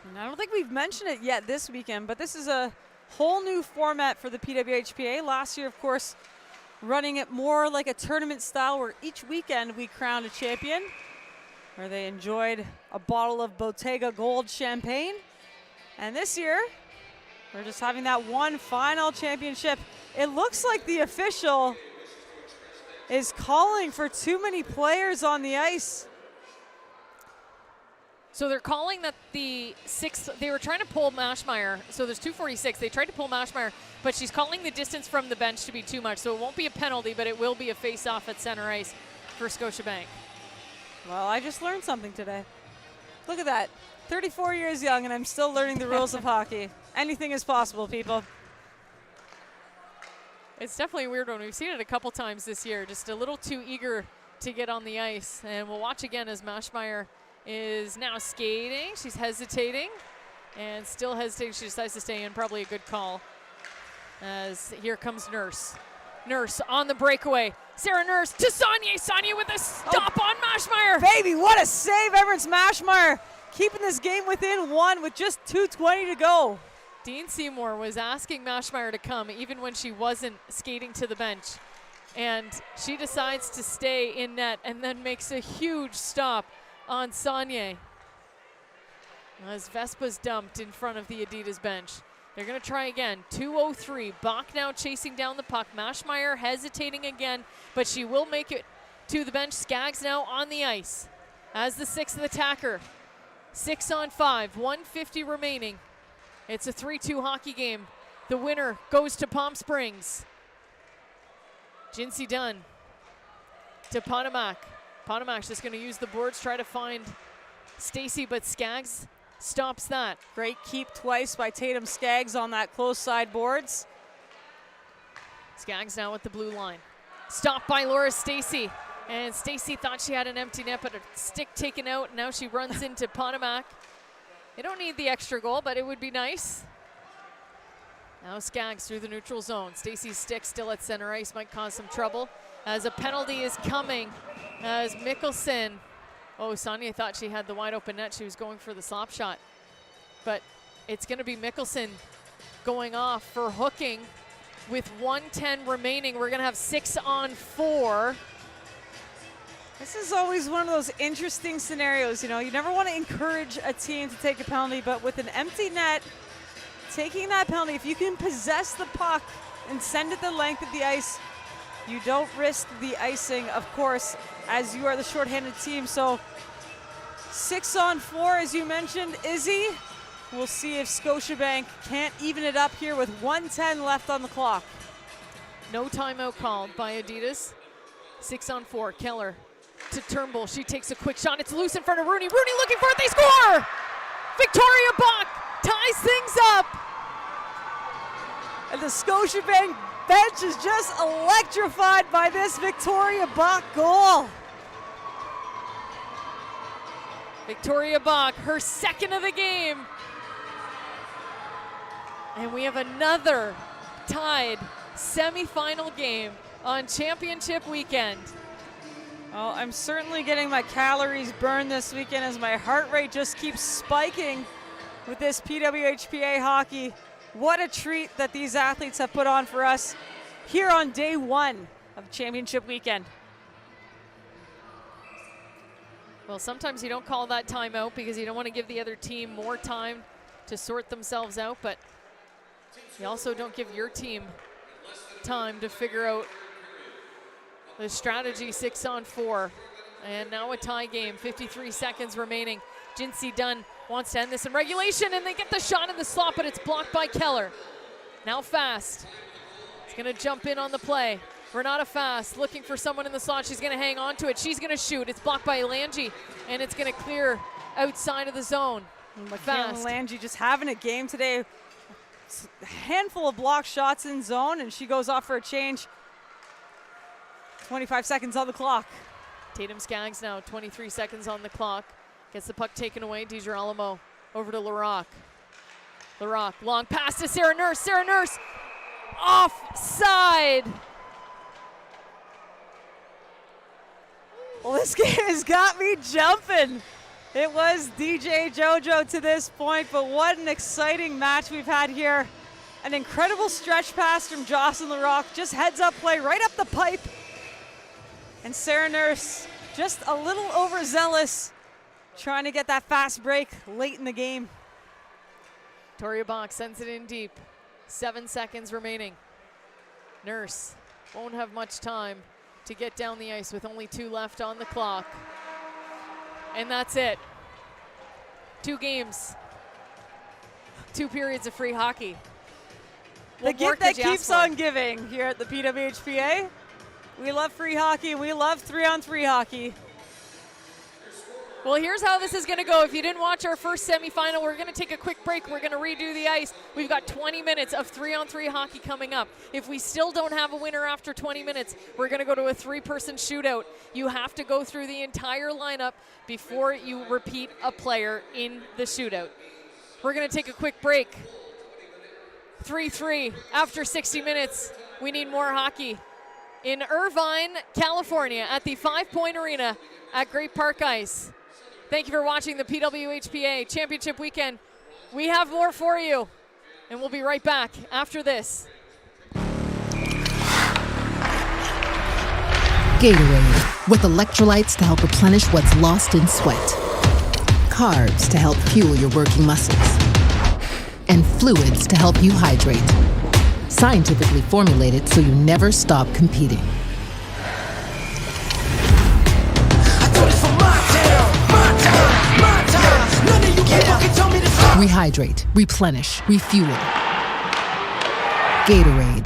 And I don't think we've mentioned it yet this weekend, but this is a whole new format for the PWHPA. Last year, of course, running it more like a tournament style where each weekend we crowned a champion, where they enjoyed a bottle of Bottega Gold champagne. And this year, we're just having that one final championship. It looks like the official is calling for too many players on the ice. So they're calling that the sixth, they were trying to pull Maschmeyer, so there's 2:46. They tried to pull Maschmeyer, but she's calling the distance from the bench to be too much. So it won't be a penalty, but it will be a face-off at center ice for Scotiabank. Well, I just learned something today. Look at that. 34 years young, and I'm still learning the rules of hockey. Anything is possible, people. It's definitely a weird one. We've seen it a couple times this year, just a little too eager to get on the ice. And we'll watch again as Maschmeyer is now skating. She's hesitating and still hesitating. She decides to stay in. Probably a good call. As here comes Nurse. Nurse on the breakaway. Sarah Nurse to Sonnet. Sonnet with a stop on Maschmeyer. Baby, what a save, Emrance Maschmeyer. Keeping this game within one with just 2:20 to go. Dean Seymour was asking Maschmeyer to come even when she wasn't skating to the bench. And she decides to stay in net and then makes a huge stop on Sonnet. As Vespa's dumped in front of the Adidas bench. They're going to try again. 2:03. Bach now chasing down the puck. Maschmeyer hesitating again, but she will make it to the bench. Skaggs now on the ice as the sixth attacker. 6 on 5, 1:50 remaining. It's a 3-2 hockey game. The winner goes to Palm Springs. Jinsey Dunn to Potomac. Potomac's just going to use the boards, try to find Stacy, but Skaggs stops that. Great keep twice by Tatum Skaggs on that close side boards. Skaggs now at the blue line. Stopped by Laura Stacy. And Stacy thought she had an empty net, but a stick taken out. And now she runs into Potomac. They don't need the extra goal, but it would be nice. Now Skaggs through the neutral zone. Stacy's stick still at center ice, might cause some trouble as a penalty is coming as Mickelson. Oh, Sonia thought she had the wide open net. She was going for the slop shot. But it's going to be Mickelson going off for hooking with 1:10 remaining. We're going to have 6 on 4. This is always one of those interesting scenarios. You know, you never want to encourage a team to take a penalty, but with an empty net, taking that penalty, if you can possess the puck and send it the length of the ice, you don't risk the icing, of course, as you are the shorthanded team. So 6 on 4, as you mentioned, Izzy. We'll see if Scotiabank can't even it up here with 1:10 left on the clock. No timeout called by Adidas. 6 on 4, Keller to Turnbull. She takes a quick shot. It's loose in front of Rooney. Rooney looking for it. They score! Victoria Bach ties things up. And the Scotiabank bench is just electrified by this Victoria Bach goal. Victoria Bach, her second of the game. And we have another tied semifinal game on championship weekend. Well, I'm certainly getting my calories burned this weekend as my heart rate just keeps spiking with this PWHPA hockey. What a treat that these athletes have put on for us here on day 1 of championship weekend. Well, sometimes you don't call that timeout because you don't want to give the other team more time to sort themselves out, but you also don't give your team time to figure out the strategy. 6 on 4. And now a tie game, 53 seconds remaining. Jinsey Dunn wants to end this in regulation, and they get the shot in the slot, but it's blocked by Keller. Now Fast. It's going to jump in on the play. Renata Fast looking for someone in the slot. She's going to hang on to it. She's going to shoot. It's blocked by Lange, and it's going to clear outside of the zone. Fast. Lange just having a game today. A handful of block shots in zone, and she goes off for a change. 25 seconds on the clock. Tatum Skaggs now, 23 seconds on the clock. Gets the puck taken away. DiGirolamo over to Larocque. Larocque, long pass to Sarah Nurse. Sarah Nurse, offside. Well, this game has got me jumping. It was DJ JoJo to this point, but what an exciting match we've had here. An incredible stretch pass from Jocelyn Larocque. Just heads up play right up the pipe. And Sarah Nurse just a little overzealous, trying to get that fast break late in the game. Victoria Bach sends it in deep. 7 seconds remaining. Nurse won't have much time to get down the ice with only 2 left on the clock. And that's it. 2 games. 2 periods of free hockey. The gift that keeps on giving here at the PWHPA. We love free hockey. We love 3-on-3 hockey. Well, here's how this is going to go. If you didn't watch our first semifinal, we're going to take a quick break. We're going to redo the ice. We've got 20 minutes of 3-on-3 hockey coming up. If we still don't have a winner after 20 minutes, we're going to go to a 3-person shootout. You have to go through the entire lineup before you repeat a player in the shootout. We're going to take a quick break. 3-3 after 60 minutes. We need more hockey in Irvine, California at the 5 Point Arena at Great Park Ice. Thank you for watching the PWHPA Championship Weekend. We have more for you, and we'll be right back after this. Gatorade, with electrolytes to help replenish what's lost in sweat. Carbs to help fuel your working muscles. And fluids to help you hydrate. Scientifically formulated so you never stop competing. Rehydrate, replenish, refuel. Gatorade.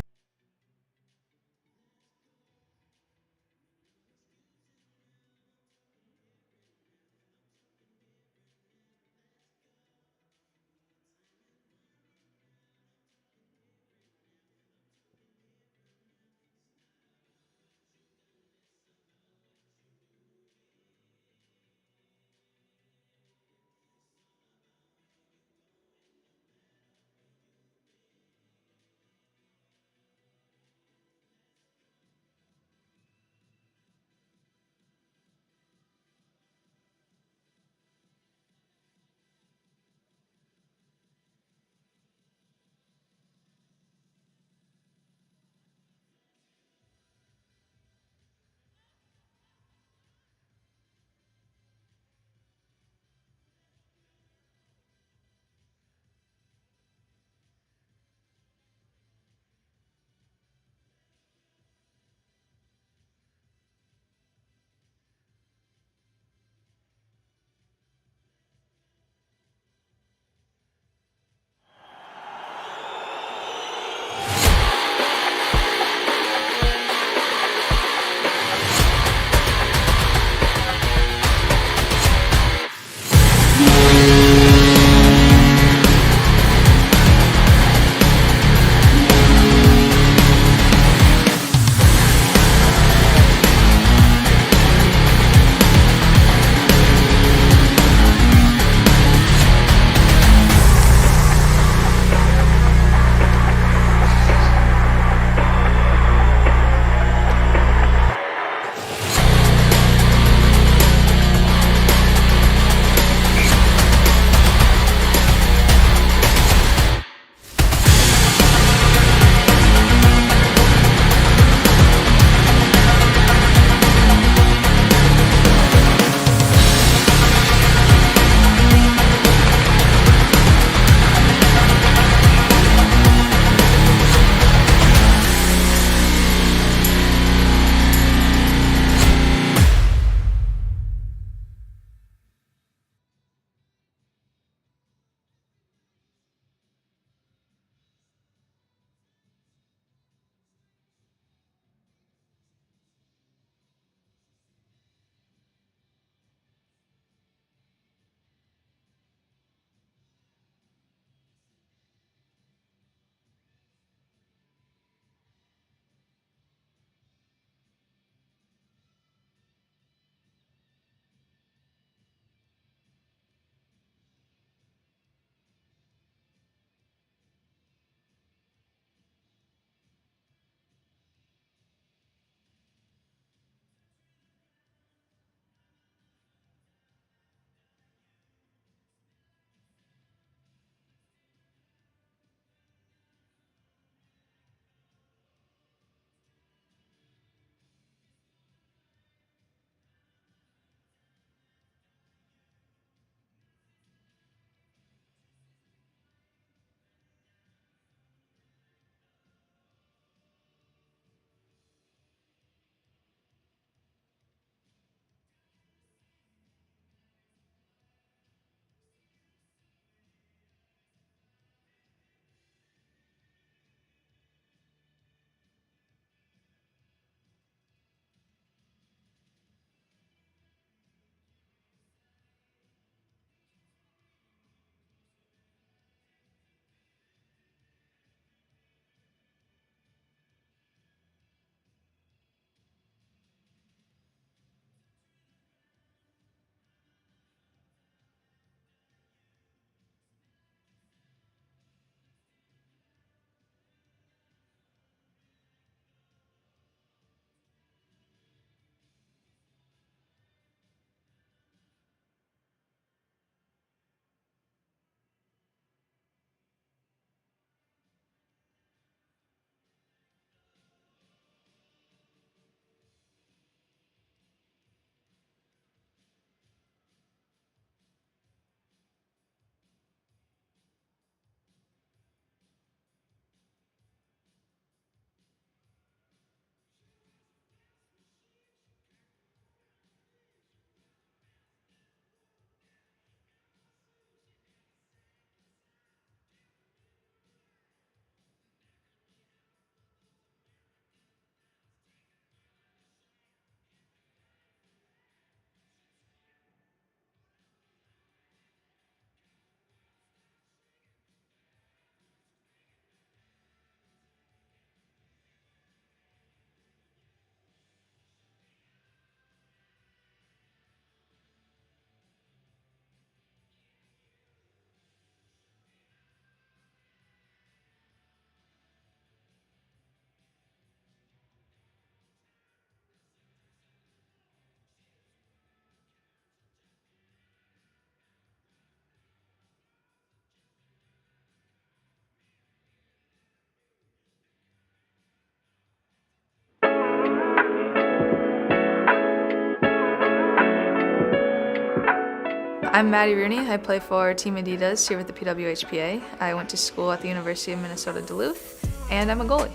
I'm Maddie Rooney. I play for Team Adidas here with the PWHPA. I went to school at the University of Minnesota Duluth, and I'm a goalie.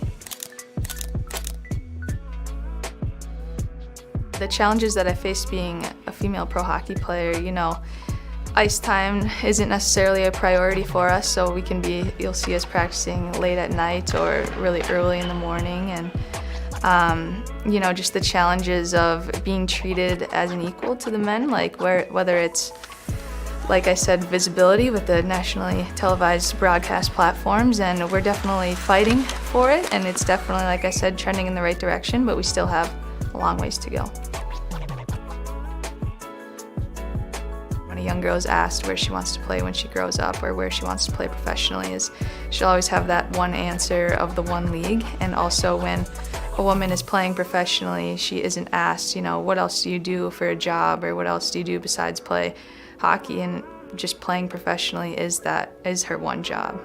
The challenges that I faced being a female pro hockey player, ice time isn't necessarily a priority for us, so you'll see us practicing late at night or really early in the morning, and just the challenges of being treated as an equal to the men, whether it's, like I said, visibility with the nationally televised broadcast platforms, and we're definitely fighting for it, and it's definitely, like I said, trending in the right direction, but we still have a long ways to go. When a young girl is asked where she wants to play when she grows up or where she wants to play professionally, she'll always have that one answer of the one league, and also when a woman is playing professionally, she isn't asked, what else do you do for a job, or what else do you do besides play hockey, and just playing professionally is her one job.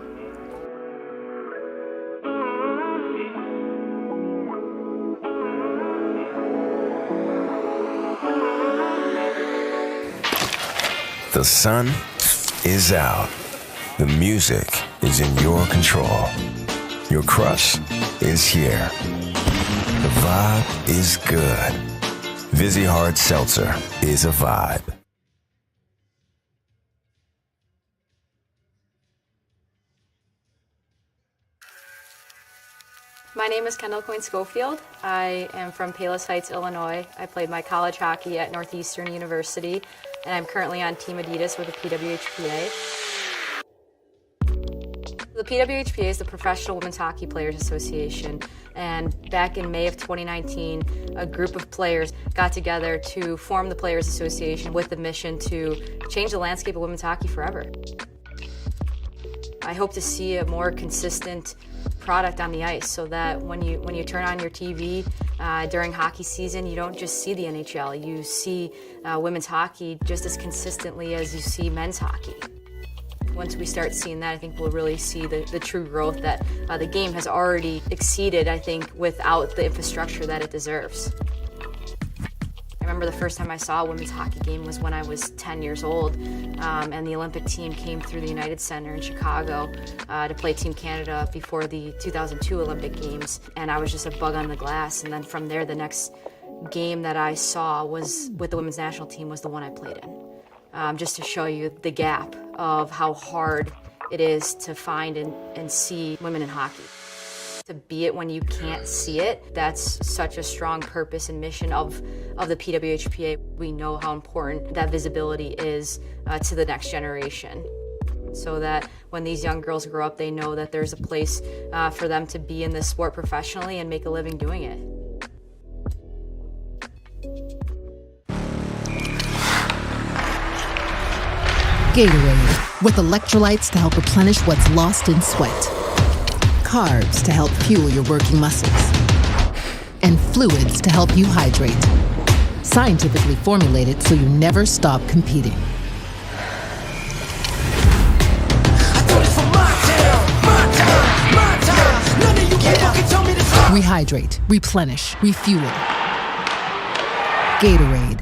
The sun is out. The music is in your control. Your crush is here. The vibe is good. Vizzy Hard Seltzer is a vibe. My name is Kendall Coyne Schofield. I am from Palos Heights, Illinois. I played my college hockey at Northeastern University, and I'm currently on Team Adidas with the PWHPA. The PWHPA is the Professional Women's Hockey Players Association, and back in May of 2019, a group of players got together to form the Players Association with the mission to change the landscape of women's hockey forever. I hope to see a more consistent product on the ice, so that when you turn on your TV during hockey season, you don't just see the NHL, you see women's hockey just as consistently as you see men's hockey. Once we start seeing that, I think we'll really see the true growth that the game has already exceeded, I think, without the infrastructure that it deserves. I remember the first time I saw a women's hockey game was when I was 10 years old, and the Olympic team came through the United Center in Chicago to play Team Canada before the 2002 Olympic Games, and I was just a bug on the glass. And then from there, the next game that I saw was with the women's national team was the one I played in, just to show you the gap of how hard it is to find and see women in hockey. To be it when you can't see it, that's such a strong purpose and mission of the PWHPA. We know how important that visibility is to the next generation, so that when these young girls grow up, they know that there's a place for them to be in this sport professionally and make a living doing it. Gatorade, with electrolytes to help replenish what's lost in sweat. Carbs to help fuel your working muscles. And fluids to help you hydrate. Scientifically formulated so you never stop competing. Rehydrate, replenish, refuel. Gatorade.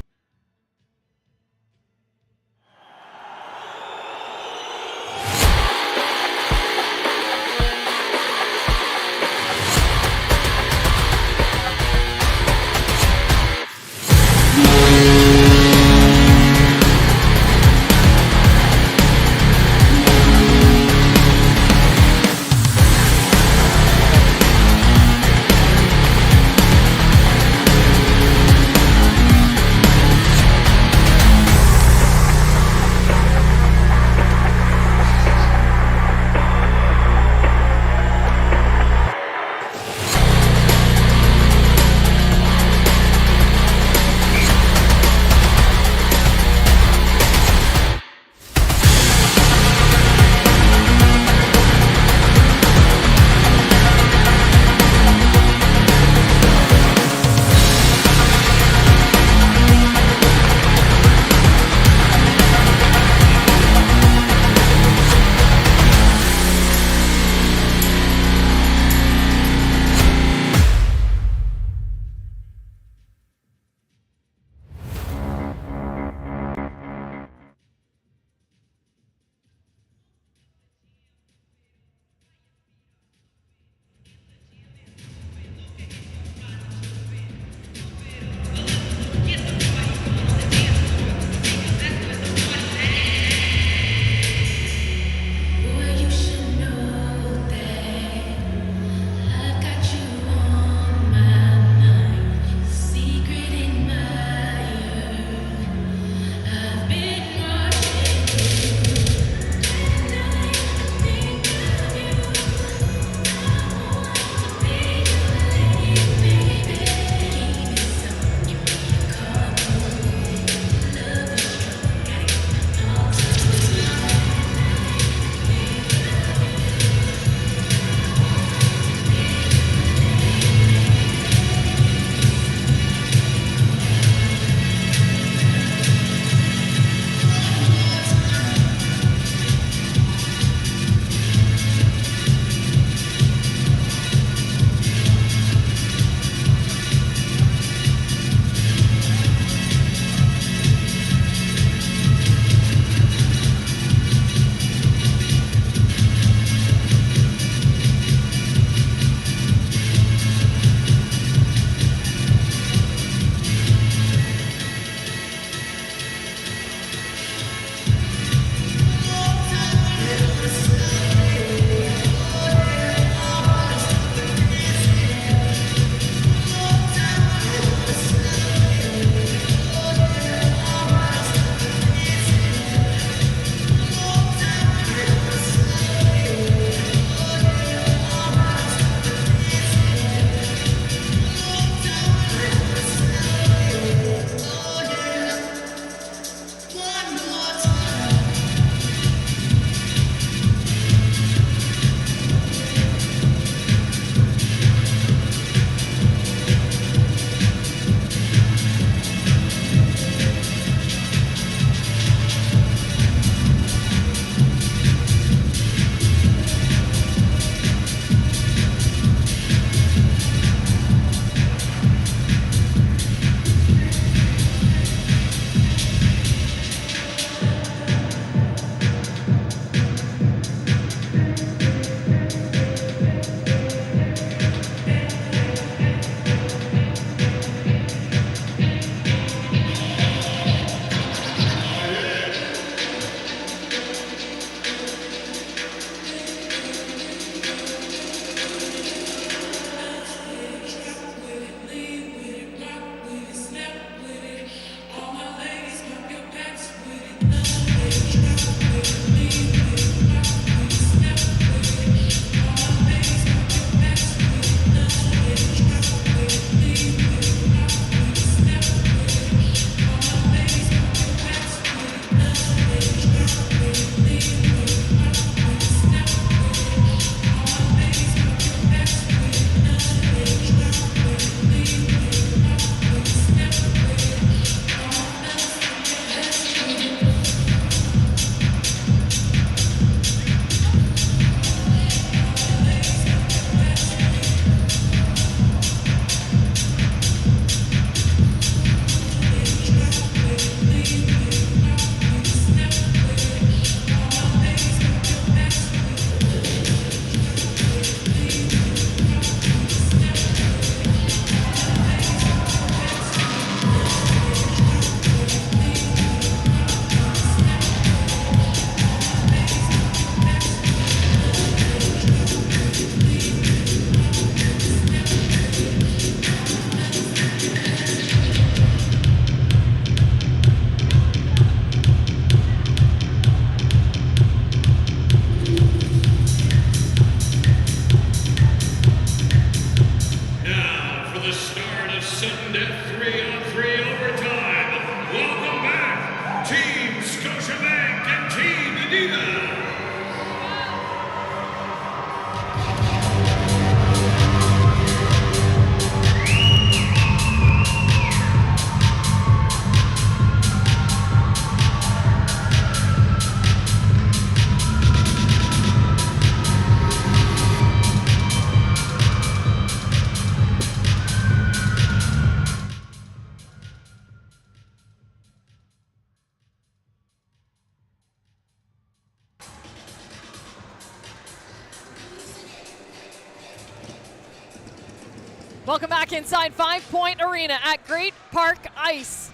Welcome back inside 5 Point Arena at Great Park Ice.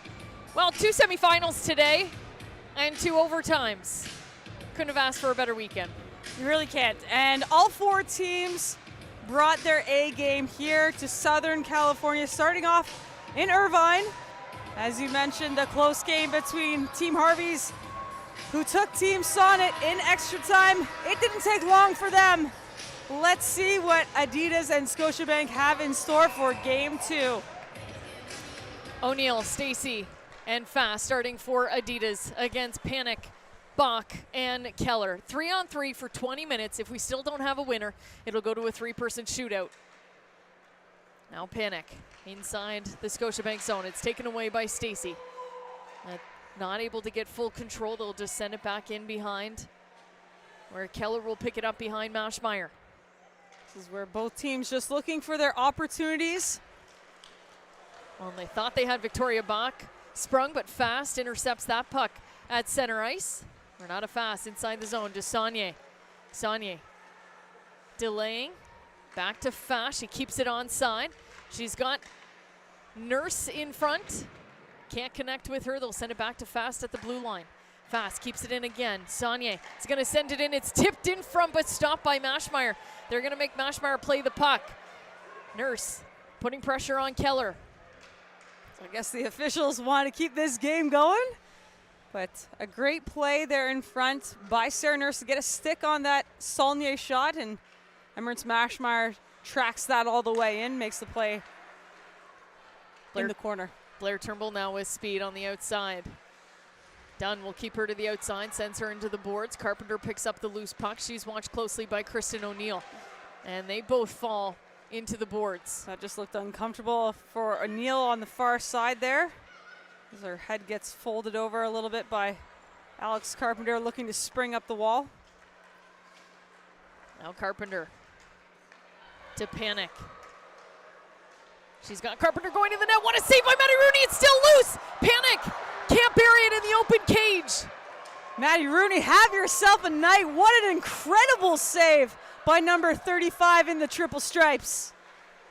Well, 2 semifinals today and 2 overtimes. Couldn't have asked for a better weekend. You really can't. And all 4 teams brought their A game here to Southern California, starting off in Irvine. As you mentioned, a close game between Team Harvey's, who took Team Sonnet in extra time. It didn't take long for them. Let's see what Adidas and Scotiabank have in store for game 2. O'Neill, Stacy, and Fast starting for Adidas against Panic, Bach, and Keller. 3-on-3 for 20 minutes. If we still don't have a winner, it'll go to a 3-person shootout. Now Panic inside the Scotiabank zone. It's taken away by Stacy. Not able to get full control. They'll just send it back in behind, where Keller will pick it up behind Mashmeyer. This is where both teams just looking for their opportunities. Well, they thought they had Victoria Bach sprung, but Fast intercepts that puck at center ice. Renata Fast inside the zone to Sonnet. Sonnet delaying, back to Fast. She keeps it onside. She's got Nurse in front. Can't connect with her. They'll send it back to Fast at the blue line. Fast keeps it in again. Sonnet is going to send it in. It's tipped in front, but stopped by Mashmeyer. They're going to make Mashmeyer play the puck. Nurse putting pressure on Keller. So I guess the officials want to keep this game going. But a great play there in front by Sarah Nurse to get a stick on that Saulnier shot. And Emirates Mashmeyer tracks that all the way in, makes the play in the corner. Blair Turnbull now with speed on the outside. Dunn will keep her to the outside, sends her into the boards. Carpenter picks up the loose puck. She's watched closely by Kristen O'Neill. And they both fall into the boards. That just looked uncomfortable for O'Neill on the far side there, as her head gets folded over a little bit by Alex Carpenter, looking to spring up the wall. Now Carpenter to Panic. She's got Carpenter going to the net. What a save by Maddie Rooney. It's still loose. Panic can't bury it in the open cage. Maddie Rooney, have yourself a night. What an incredible save by number 35 in the triple stripes.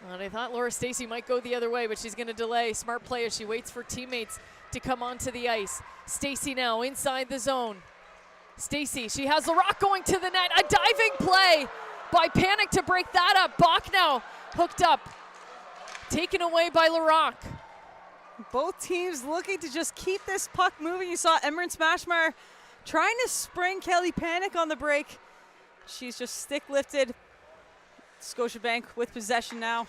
Well, I thought Laura Stacy might go the other way, but she's going to delay. Smart play as she waits for teammates to come onto the ice. Stacy now inside the zone. Stacy, she has LaRock going to the net. A diving play by Panic to break that up. Bach now hooked up. Taken away by LaRock. Both teams looking to just keep this puck moving. You saw Emirates Mashmeyer trying to spring Kelly Panic on the break. She's just stick lifted. Scotiabank with possession now.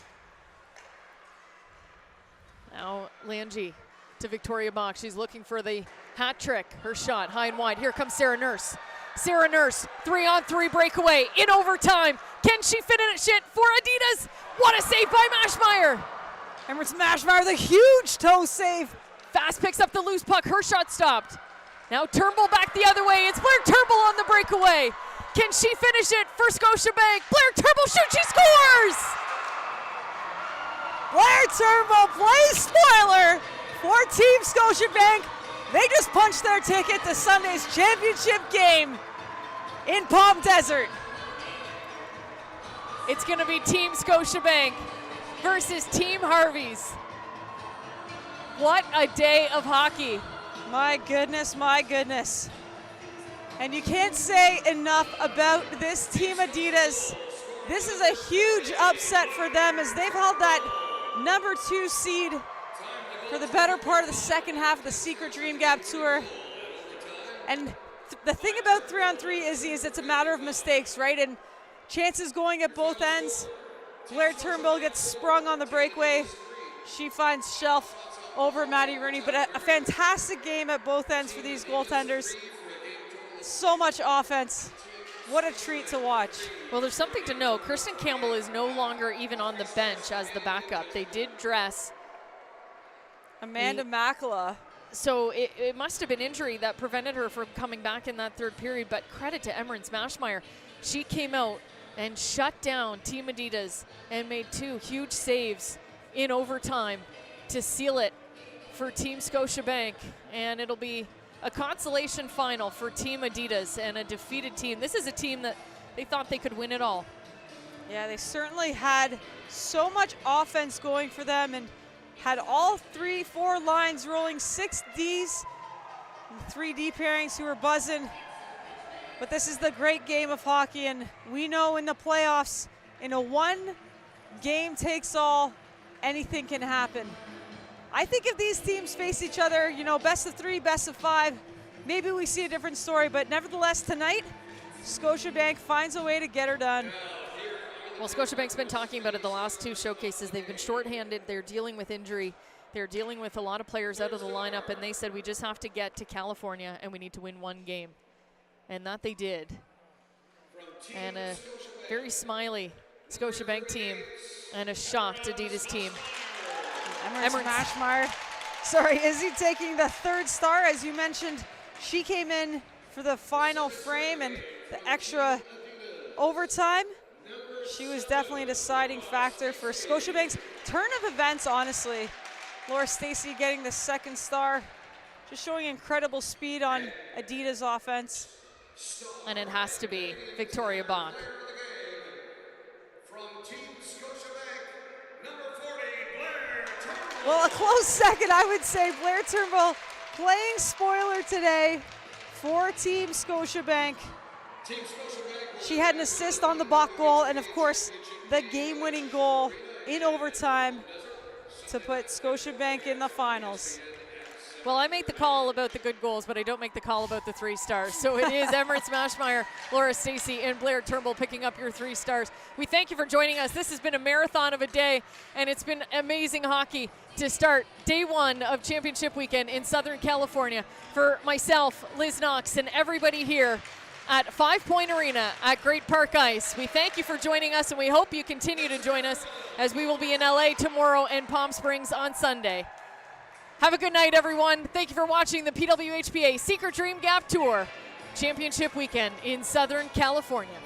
Now Lange to Victoria Bach. She's looking for the hat trick. Her shot high and wide. Here comes Sarah Nurse. Sarah Nurse, 3-on-3 breakaway in overtime. Can she finish it for Adidas? What a save by Mashmeyer. Emirates Mashmeyer with a huge toe save. Fast picks up the loose puck. Her shot stopped. Now Turnbull back the other way. It's Blair Turnbull on the breakaway. Can she finish it for Scotiabank? Blair Turnbull shoots. She scores! Blair Turnbull plays spoiler for Team Scotiabank. They just punched their ticket to Sunday's championship game in Palm Desert. It's going to be Team Scotiabank versus Team Harvey's. What a day of hockey. My goodness, my goodness. And you can't say enough about this Team Adidas. This is a huge upset for them, as they've held that number 2 seed for the better part of the second half of the Secret Dream Gap Tour. And the thing about 3-on-3, Izzy, is it's a matter of mistakes, right? And chances going at both ends. Blair Turnbull gets sprung on the breakaway. She finds shelf over Maddie Rooney, but a fantastic game at both ends for these goaltenders. So much offense. What a treat to watch. Well, there's something to know. Kristen Campbell is no longer even on the bench as the backup. They did dress Amanda Makala. So it must have been injury that prevented her from coming back in that third period, but credit to Emirates Mashmeyer. She came out and shut down Team Adidas and made 2 huge saves in overtime to seal it for Team Scotiabank, and it'll be a consolation final for Team Adidas and a defeated team. This is a team that they thought they could win it all. Yeah, they certainly had so much offense going for them and had all 3-4 lines rolling, 6 Ds, and 3 D pairings who were buzzing. But this is the great game of hockey, and we know in the playoffs, in a one game takes all, anything can happen. I think if these teams face each other, you know, best of 3, best of 5, maybe we see a different story, but nevertheless tonight, Scotiabank finds a way to get her done. Well, Scotiabank's been talking about it the last 2 showcases. They've been shorthanded. They're dealing with injury. They're dealing with a lot of players out of the lineup, and they said we just have to get to California and we need to win 1 game. And that they did. And a very smiley Scotiabank team and a shocked Adidas team. Emmerich Mashmeyer. Sorry, Izzy taking the 3rd star. As you mentioned, she came in for the final frame and the extra overtime. She was definitely a deciding factor for Scotiabank's turn of events, honestly. Laura Stacey getting the 2nd star, just showing incredible speed on Adidas offense. And it has to be Victoria Bach. Well, a close second, I would say. Blair Turnbull playing spoiler today for Team Scotiabank. She had an assist on the Bach goal and, of course, the game-winning goal in overtime to put Scotiabank in the finals. Well, I make the call about the good goals, but I don't make the call about the 3 stars. So it is Emmerich Mashmeyer, Laura Stacey, and Blair Turnbull picking up your 3 stars. We thank you for joining us. This has been a marathon of a day, and it's been amazing hockey to start day 1 of championship weekend in Southern California. For myself, Liz Knox, and everybody here at 5 Point Arena at Great Park Ice, we thank you for joining us, and we hope you continue to join us as we will be in LA tomorrow and Palm Springs on Sunday. Have a good night, everyone. Thank you for watching the PWHPA Secret Dream Gap Tour Championship Weekend in Southern California.